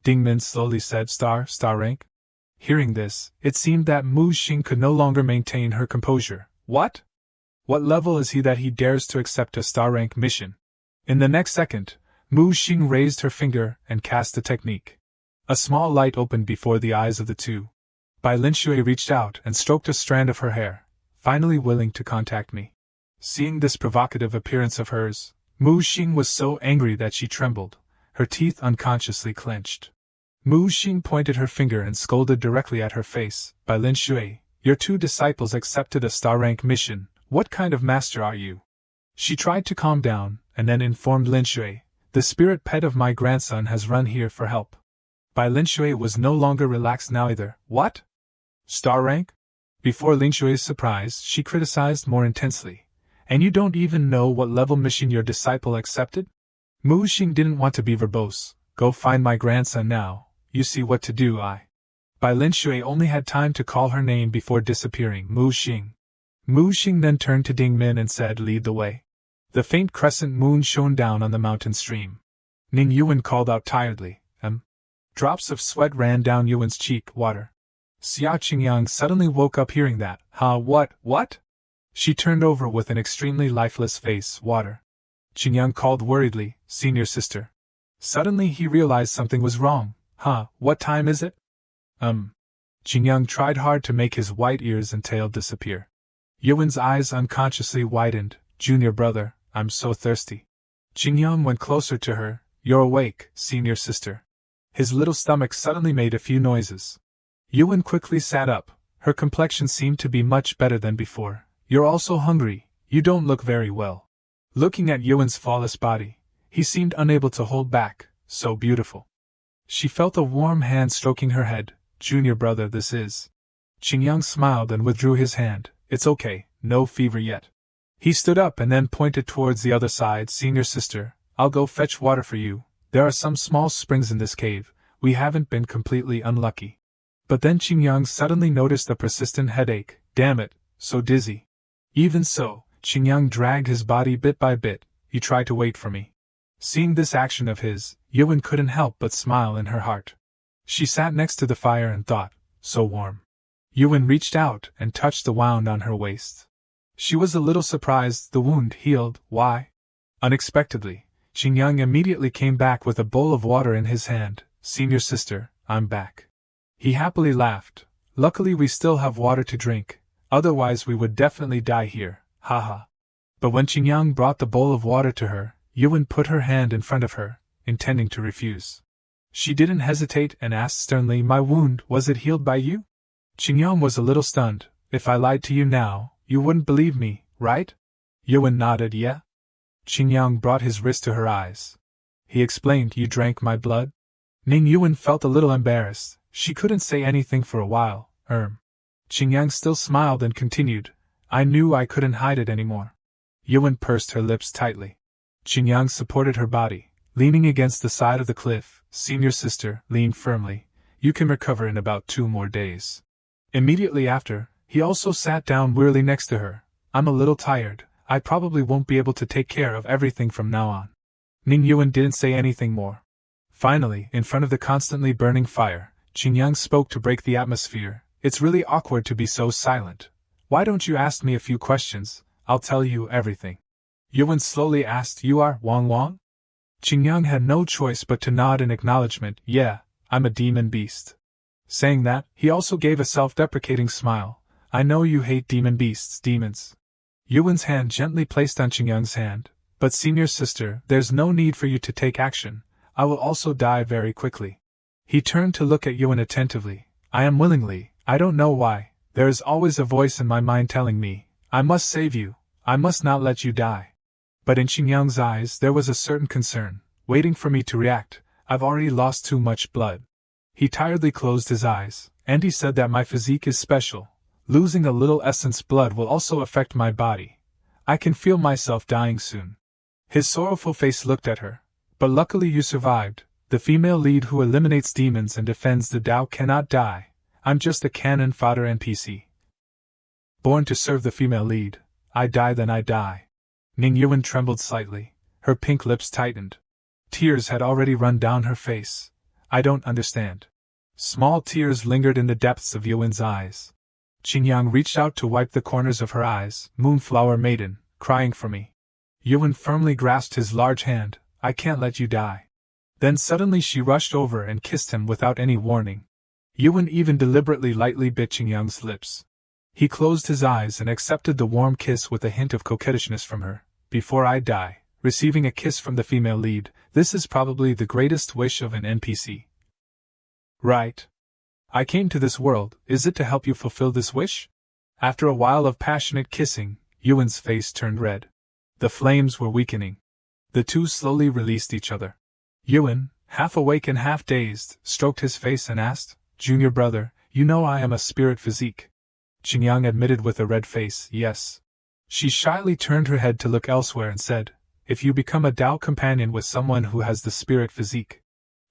Ding Min slowly said, Star rank. Hearing this, it seemed that Mu Xing could no longer maintain her composure. "What? What level is he that he dares to accept a star rank mission?" In the next second, Mu Xing raised her finger and cast a technique. A small light opened before the eyes of the two. Bai Linshui reached out and stroked a strand of her hair, finally willing to contact me. Seeing this provocative appearance of hers, Mu Xing was so angry that she trembled, her teeth unconsciously clenched. Mu Xing pointed her finger and scolded directly at her face. "Bai Linshui, your two disciples accepted a star rank mission. What kind of master are you?" She tried to calm down, and then informed Linshui, "The spirit pet of my grandson has run here for help." Bai Linshui was no longer relaxed now either. "What? Star rank?" Before Linshui's surprise, she criticized more intensely. "And you don't even know what level mission your disciple accepted?" Mu Xing didn't want to be verbose. "Go find my grandson now, you see what to do." Bai Linshui only had time to call her name before disappearing. "Mu Xing." Mu Xing then turned to Ding Min and said, "Lead the way." The faint crescent moon shone down on the mountain stream. Ning Yuan called out tiredly, Drops of sweat ran down Yuan's cheek. "Water." Xia Qingyang suddenly woke up hearing that. What? She turned over with an extremely lifeless face. "Water." Qingyang called worriedly, "Senior sister." Suddenly he realized something was wrong. What time is it?" Qingyang tried hard to make his white ears and tail disappear. Yuan's eyes unconsciously widened. "Junior brother, I'm so thirsty." Qingyang went closer to her. "You're awake, senior sister." His little stomach suddenly made a few noises. Yuan quickly sat up. Her complexion seemed to be much better than before. "You're also hungry, you don't look very well." Looking at Yuan's flawless body, he seemed unable to hold back, so beautiful. She felt a warm hand stroking her head. "Junior brother, this is." Qingyang smiled and withdrew his hand. "It's okay, no fever yet." He stood up and then pointed towards the other side. "Senior sister, I'll go fetch water for you. There are some small springs in this cave. We haven't been completely unlucky." But then Qingyang suddenly noticed a persistent headache. "Damn it, so dizzy." Even so, Qingyang dragged his body bit by bit. "You try to wait for me." Seeing this action of his, Yuan couldn't help but smile in her heart. She sat next to the fire and thought, so warm. Yuan reached out and touched the wound on her waist. She was a little surprised the wound healed. Why? Unexpectedly, Qingyang immediately came back with a bowl of water in his hand. "Senior sister, I'm back." He happily laughed. "Luckily we still have water to drink, otherwise we would definitely die here, haha." But when Qingyang brought the bowl of water to her, Yuan put her hand in front of her, intending to refuse. She didn't hesitate and asked sternly, "My wound, was it healed by you?" Qingyang was a little stunned. "If I lied to you now, you wouldn't believe me, right?" Yuan nodded. "Yeah." Qingyang brought his wrist to her eyes. He explained, "You drank my blood?" Ning Yuan felt a little embarrassed. She couldn't say anything for a while. Qingyang still smiled and continued, "I knew I couldn't hide it anymore." Yuan pursed her lips tightly. Qingyang supported her body, leaning against the side of the cliff. "Senior sister, lean firmly. You can recover in about 2 more days." Immediately after, he also sat down wearily next to her. "I'm a little tired. I probably won't be able to take care of everything from now on. Ning Yuan didn't say anything more. Finally, in front of the constantly burning fire, Qingyang spoke to break the atmosphere. It's really awkward to be so silent. Why don't you ask me a few questions? I'll tell you everything. Yuan slowly asked, You are Wang Wang? Qingyang had no choice but to nod in acknowledgement. Yeah, I'm a demon beast. Saying that, he also gave a self-deprecating smile. I know you hate demon beasts, demons. Yuan's hand gently placed on Qingyang's hand. But senior sister, there's no need for you to take action. I will also die very quickly. He turned to look at Yuan attentively. I am willingly, I don't know why. There is always a voice in my mind telling me, I must save you, I must not let you die. But in Qingyang's eyes there was a certain concern, waiting for me to react. I've already lost too much blood. He tiredly closed his eyes, and he said that my physique is special. Losing a little essence blood will also affect my body. I can feel myself dying soon. His sorrowful face looked at her. But luckily you survived. The female lead who eliminates demons and defends the Tao cannot die. I'm just a cannon fodder NPC. Born to serve the female lead. I die then I die. Ning Yuan trembled slightly. Her pink lips tightened. Tears had already run down her face. I don't understand. Small tears lingered in the depths of Yuan's eyes. Qingyang reached out to wipe the corners of her eyes. Moonflower maiden, crying for me. Yuan firmly grasped his large hand. I can't let you die. Then suddenly she rushed over and kissed him without any warning. Yuan even deliberately lightly bit Qingyang's lips. He closed his eyes and accepted the warm kiss with a hint of coquettishness from her. Before I die, receiving a kiss from the female lead, this is probably the greatest wish of an NPC. Right. I came to this world, is it to help you fulfill this wish? After a while of passionate kissing, Yuan's face turned red. The flames were weakening. The two slowly released each other. Yuan, half awake and half dazed, stroked his face and asked, Junior brother, you know I am a spirit physique. Qingyang admitted with a red face, yes. She shyly turned her head to look elsewhere and said, If you become a Tao companion with someone who has the spirit physique.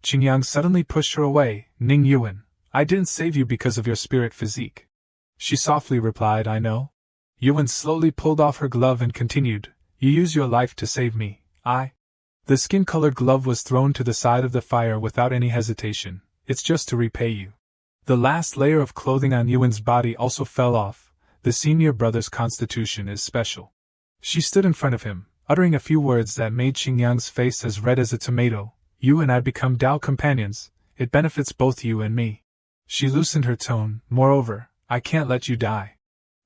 Qingyang suddenly pushed her away. Ning Yuan, I didn't save you because of your spirit physique. She softly replied, I know. Yuan slowly pulled off her glove and continued, You use your life to save me. The skin-colored glove was thrown to the side of the fire without any hesitation. It's just to repay you. The last layer of clothing on Yuan's body also fell off. The senior brother's constitution is special. She stood in front of him, uttering a few words that made Qingyang's face as red as a tomato. You and I become Tao companions. It benefits both you and me. She loosened her tone. Moreover, I can't let you die.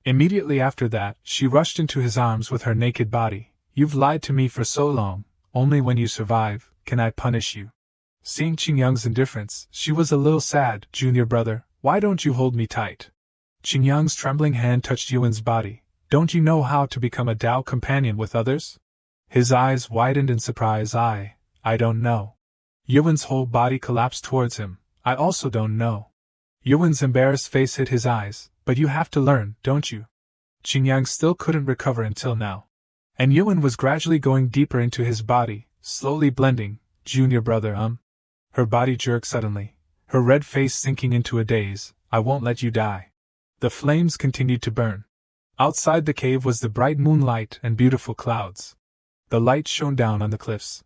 Immediately after that, she rushed into his arms with her naked body. You've lied to me for so long. Only when you survive, can I punish you. Seeing Qingyang's indifference, she was a little sad. Junior brother, why don't you hold me tight? Qingyang's trembling hand touched Yuan's body. Don't you know how to become a Tao companion with others? His eyes widened in surprise. I don't know. Yuan's whole body collapsed towards him. I also don't know. Yuan's embarrassed face hid his eyes. But you have to learn, don't you? Qingyang still couldn't recover until now. And Yuan was gradually going deeper into his body, slowly blending. Junior brother, Her body jerked suddenly, her red face sinking into a daze. I won't let you die. The flames continued to burn. Outside the cave was the bright moonlight and beautiful clouds. The light shone down on the cliffs.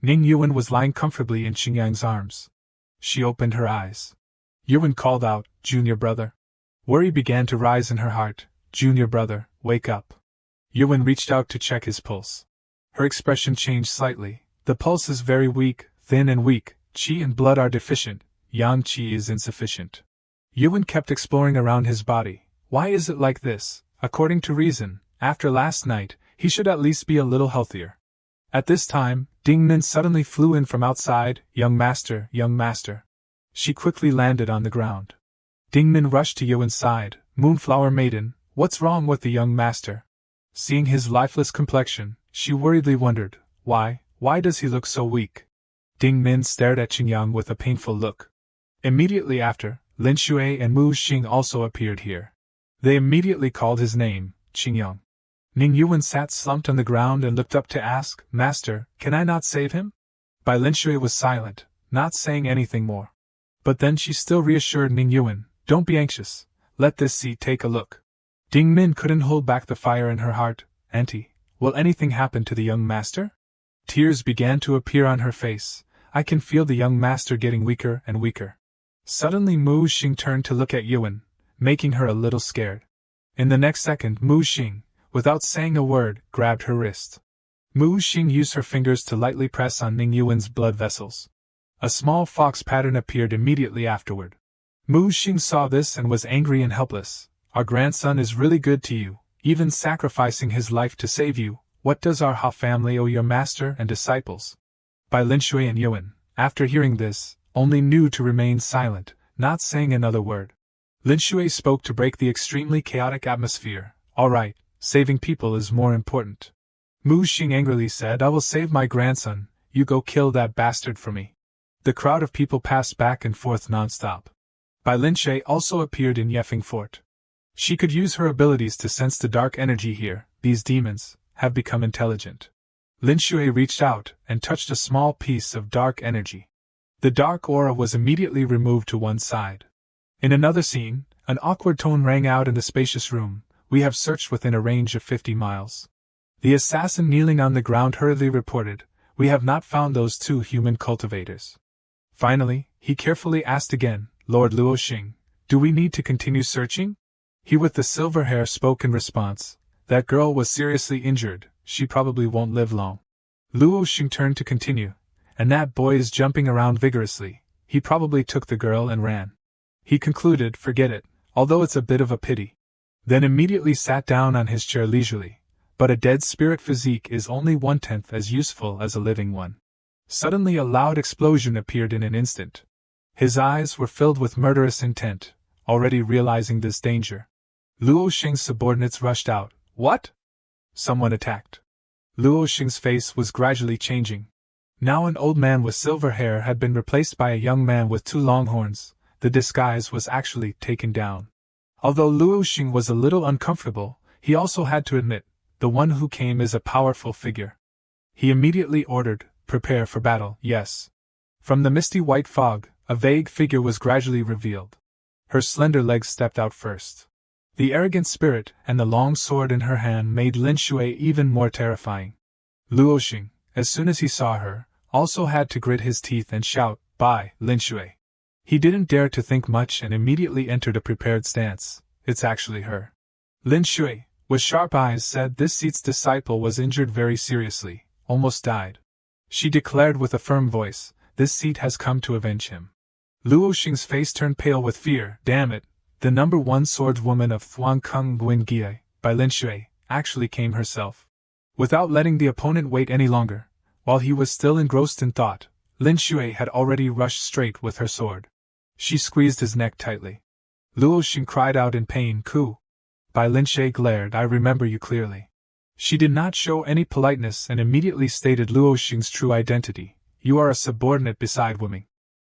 Ning Yuan was lying comfortably in Qingyang's arms. She opened her eyes. Yuan called out, Junior brother. Worry began to rise in her heart. Junior brother, wake up. Yuan reached out to check his pulse. Her expression changed slightly. The pulse is very weak, thin and weak. Qi and blood are deficient. Yang Qi is insufficient. Yuan kept exploring around his body. Why is it like this? According to reason, after last night, he should at least be a little healthier. At this time, Ding Min suddenly flew in from outside. Young master, young master. She quickly landed on the ground. Ding Min rushed to Yuan's side. Moonflower maiden, what's wrong with the young master? Seeing his lifeless complexion, she worriedly wondered, why does he look so weak? Ding Min stared at Qingyang with a painful look. Immediately after, Lin Shui and Mu Xing also appeared here. They immediately called his name, Qingyang. Ning Yuan sat slumped on the ground and looked up to ask, Master, can I not save him? Bai Lin Shui was silent, not saying anything more. But then she still reassured Ning Yuan, don't be anxious, let this see take a look. Ding Min couldn't hold back the fire in her heart. Auntie, Will anything happen to the young master? Tears began to appear on her face. I can feel the young master getting weaker and weaker. Suddenly Mu Xing turned to look at Yuan, making her a little scared. In the next second, Mu Xing, without saying a word, grabbed her wrist. Mu Xing used her fingers to lightly press on Ning Yuan's blood vessels. A small fox pattern appeared immediately afterward. Mu Xing saw this and was angry and helpless. Our grandson is really good to you, even sacrificing his life to save you. What does our Ha family owe your master and disciples? Bai Linshui and Yuan, after hearing this, only knew to remain silent, not saying another word. Linshui spoke to break the extremely chaotic atmosphere. All right, saving people is more important. Mu Xing angrily said, I will save my grandson, you go kill that bastard for me. The crowd of people passed back and forth non-stop. Bai Linshui also appeared in Yefeng Fort. She could use her abilities to sense the dark energy here. These demons have become intelligent. Linshui reached out and touched a small piece of dark energy. The dark aura was immediately removed to one side. In another scene, an awkward tone rang out in the spacious room. We have searched within a range of 50 miles. The assassin kneeling on the ground hurriedly reported, we have not found those 2 human cultivators. Finally, he carefully asked again, Lord Lu Xian, do we need to continue searching? He with the silver hair spoke in response, that girl was seriously injured, she probably won't live long. Lu Xian turned to continue, and that boy is jumping around vigorously, he probably took the girl and ran. He concluded, forget it, although it's a bit of a pity. Then immediately sat down on his chair leisurely. But a dead spirit physique is only 1/10 as useful as a living one. Suddenly a loud explosion appeared in an instant. His eyes were filled with murderous intent, already realizing this danger. Luo Xing's subordinates rushed out. What? Someone attacked. Luo Xing's face was gradually changing. Now an old man with silver hair had been replaced by a young man with 2 long horns. The disguise was actually taken down. Although Luo Xing was a little uncomfortable, he also had to admit, the one who came is a powerful figure. He immediately ordered, prepare for battle, yes. From the misty white fog, a vague figure was gradually revealed. Her slender legs stepped out first. The arrogant spirit and the long sword in her hand made Lin Shui even more terrifying. Luo Xing, as soon as he saw her, also had to grit his teeth and shout, Bai, Lin Shui. He didn't dare to think much and immediately entered a prepared stance. It's actually her. Lin Shui, with sharp eyes, said this seat's disciple was injured very seriously, almost died. She declared with a firm voice, this seat has come to avenge him. Luo Xing's face turned pale with fear. Damn it, the number 1 swordswoman of Thuan Kung Guin Gie, Bai Lin Shui, actually came herself. Without letting the opponent wait any longer, while he was still engrossed in thought, Lin Shui had already rushed straight with her sword. She squeezed his neck tightly. Luo Xing cried out in pain, Ku. Bai Lin Shui glared, I remember you clearly. She did not show any politeness and immediately stated Luo Xing's true identity. You are a subordinate beside Wuming.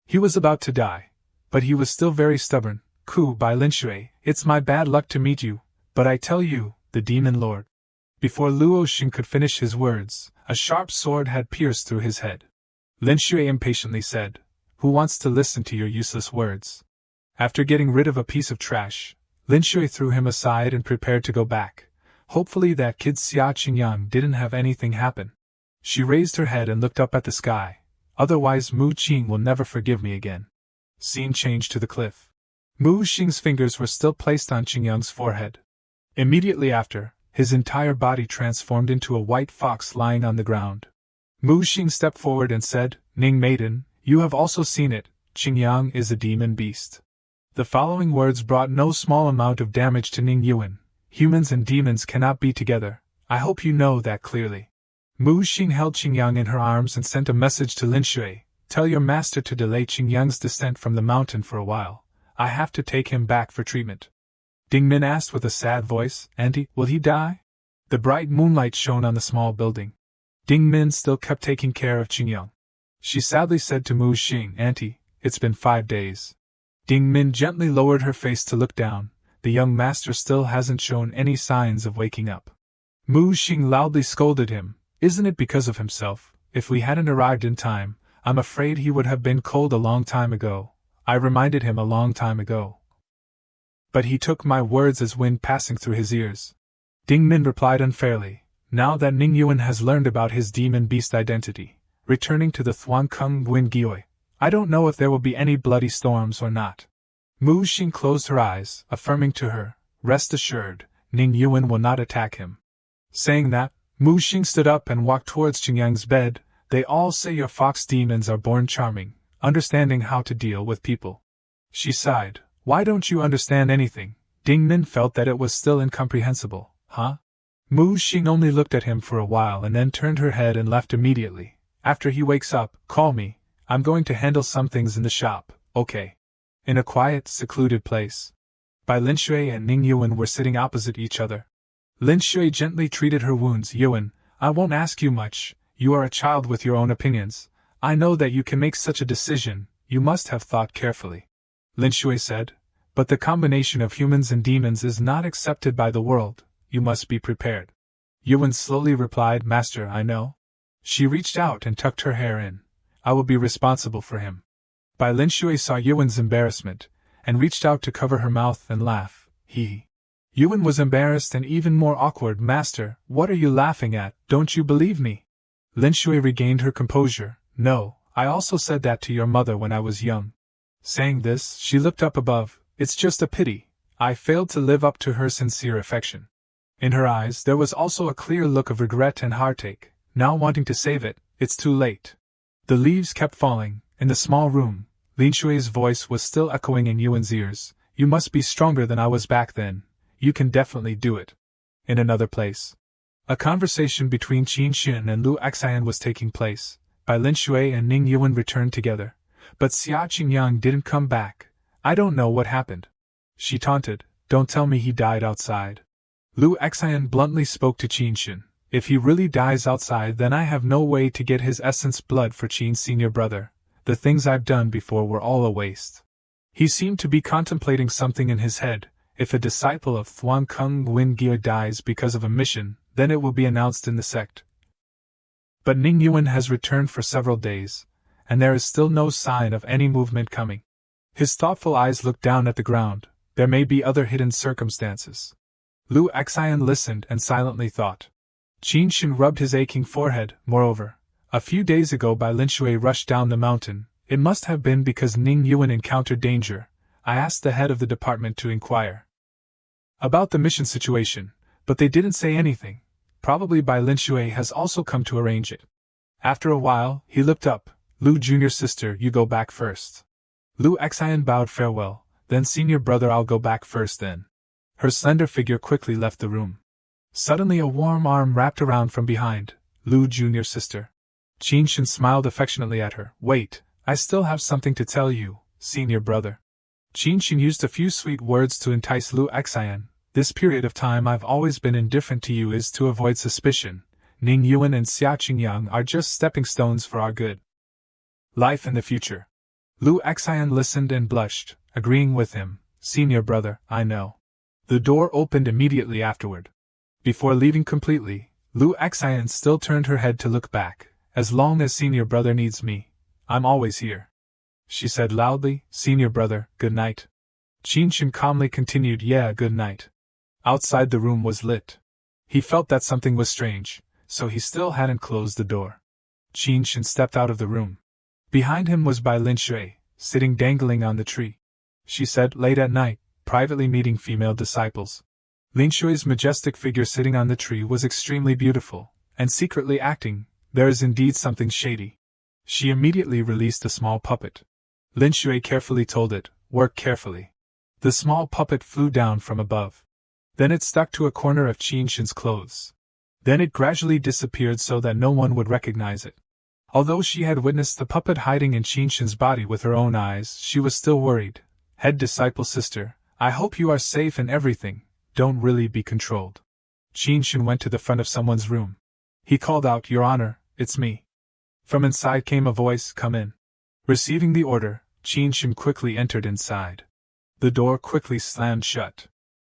He was about to die, but he was still very stubborn. Ku Bai Lin Shui, it's my bad luck to meet you, but I tell you, the demon lord. Before Luo Xing could finish his words, a sharp sword had pierced through his head. Lin Shui impatiently said, who wants to listen to your useless words? After getting rid of a piece of trash, Lin Shui threw him aside and prepared to go back. Hopefully that kid Xia Qingyang didn't have anything happen. She raised her head and looked up at the sky. Otherwise Mu Qing will never forgive me again. Scene changed to the cliff. Mu Xing's fingers were still placed on Qingyang's forehead. Immediately after, his entire body transformed into a white fox lying on the ground. Mu Xing stepped forward and said, Ning maiden, you have also seen it, Qingyang is a demon beast. The following words brought no small amount of damage to Ning Yuan. Humans and demons cannot be together, I hope you know that clearly. Mu Xing held Qingyang in her arms and sent a message to Lin Shui, tell your master to delay Qingyang's descent from the mountain for a while. I have to take him back for treatment. Ding Min asked with a sad voice, Auntie, will he die? The bright moonlight shone on the small building. Ding Min still kept taking care of Qingyang. She sadly said to Mu Xing, Auntie, it's been 5 days. Ding Min gently lowered her face to look down. The young master still hasn't shown any signs of waking up. Mu Xing loudly scolded him, isn't it because of himself? If we hadn't arrived in time, I'm afraid he would have been cold a long time ago. I reminded him a long time ago. But he took my words as wind passing through his ears. Ding Min replied unfairly, Now that Ning Yuan has learned about his demon beast identity, returning to the Thuan Kung Win Gioi, I don't know if there will be any bloody storms or not. Mu Xing closed her eyes, affirming to her, rest assured, Ning Yuan will not attack him. Saying that, Mu Xing stood up and walked towards Qingyang's bed. They all say your fox demons are born charming, understanding how to deal with people. She sighed. Why don't you understand anything? Ding Min felt that it was still incomprehensible. Huh? Mu Xing only looked at him for a while and then turned her head and left immediately. After he wakes up, call me. I'm going to handle some things in the shop, okay? In a quiet, secluded place. Bai Linshui and Ning Yuan were sitting opposite each other. Linshui gently treated her wounds. Yuan, I won't ask you much. You are a child with your own opinions. I know that you can make such a decision. You must have thought carefully. Linshui said, but the combination of humans and demons is not accepted by the world. You must be prepared. Yuan slowly replied, Master, I know. She reached out and tucked her hair in. I will be responsible for him. Bai Linshui saw Yuan's embarrassment, and reached out to cover her mouth and laugh. Yuan was embarrassed and even more awkward. Master, what are you laughing at? Don't you believe me? Linshui regained her composure. No, I also said that to your mother when I was young. Saying this, she looked up above. It's just a pity. I failed to live up to her sincere affection. In her eyes there was also a clear look of regret and heartache. Now wanting to save it, it's too late. The leaves kept falling. In the small room, Linshui's voice was still echoing in Yuan's ears. You must be stronger than I was back then. You can definitely do it. In another place, a conversation between Qin Xin and Lu Xian was taking place. Bai Linshui and Ning Yuan returned together, but Xia Qingyang didn't come back. I don't know what happened. She taunted. Don't tell me he died outside. Lu Xian bluntly spoke to Qin Xin. If he really dies outside, then I have no way to get his essence blood for Qin's senior brother. The things I've done before were all a waste. He seemed to be contemplating something in his head. If a disciple of Thuan Kung Win Gioi dies because of a mission, then it will be announced in the sect. But Ning Yuan has returned for several days, and there is still no sign of any movement coming. His thoughtful eyes looked down at the ground. There may be other hidden circumstances. Lu Xian listened and silently thought. Qin Xin rubbed his aching forehead. Moreover, a few days ago Bai Linshui rushed down the mountain. It must have been because Ning Yuan encountered danger. I asked the head of the department to inquire about the mission situation, but they didn't say anything. Probably Bai Linshui has also come to arrange it. After a while, he looked up. Lu junior sister, you go back first. Lu Xian bowed farewell. Then senior brother, I'll go back first then. Her slender figure quickly left the room. Suddenly a warm arm wrapped around from behind. Lu junior sister. Qin Xin smiled affectionately at her. Wait, I still have something to tell you, senior brother. Qin Xin used a few sweet words to entice Lu Xian. This period of time I've always been indifferent to you is to avoid suspicion. Ning Yuan and Xia Qingyang are just stepping stones for our good life in the future. Lu Xian listened and blushed, agreeing with him. Senior brother, I know. The door opened immediately afterward. Before leaving completely, Lu Xian still turned her head to look back. As long as senior brother needs me, I'm always here. She said loudly, Senior brother, good night. Qin Xin calmly continued, Yeah, good night. Outside the room was lit. He felt that something was strange, so he still hadn't closed the door. Qin Xin stepped out of the room. Behind him was Bai Linshui, sitting dangling on the tree. She said, late at night, privately meeting female disciples. Linshui's majestic figure sitting on the tree was extremely beautiful, and secretly acting, there is indeed something shady. She immediately released a small puppet. Linshui carefully told it, work carefully. The small puppet flew down from above. Then it stuck to a corner of Qin Xin's clothes. Then it gradually disappeared so that no one would recognize it. Although she had witnessed the puppet hiding in Qin Xin's body with her own eyes, she was still worried. Head disciple sister, I hope you are safe and everything, don't really be controlled. Qin Xin went to the front of someone's room. He called out, Your Honor, it's me. From inside came a voice, come in. Receiving the order, Qin Xin quickly entered inside. The door quickly slammed shut.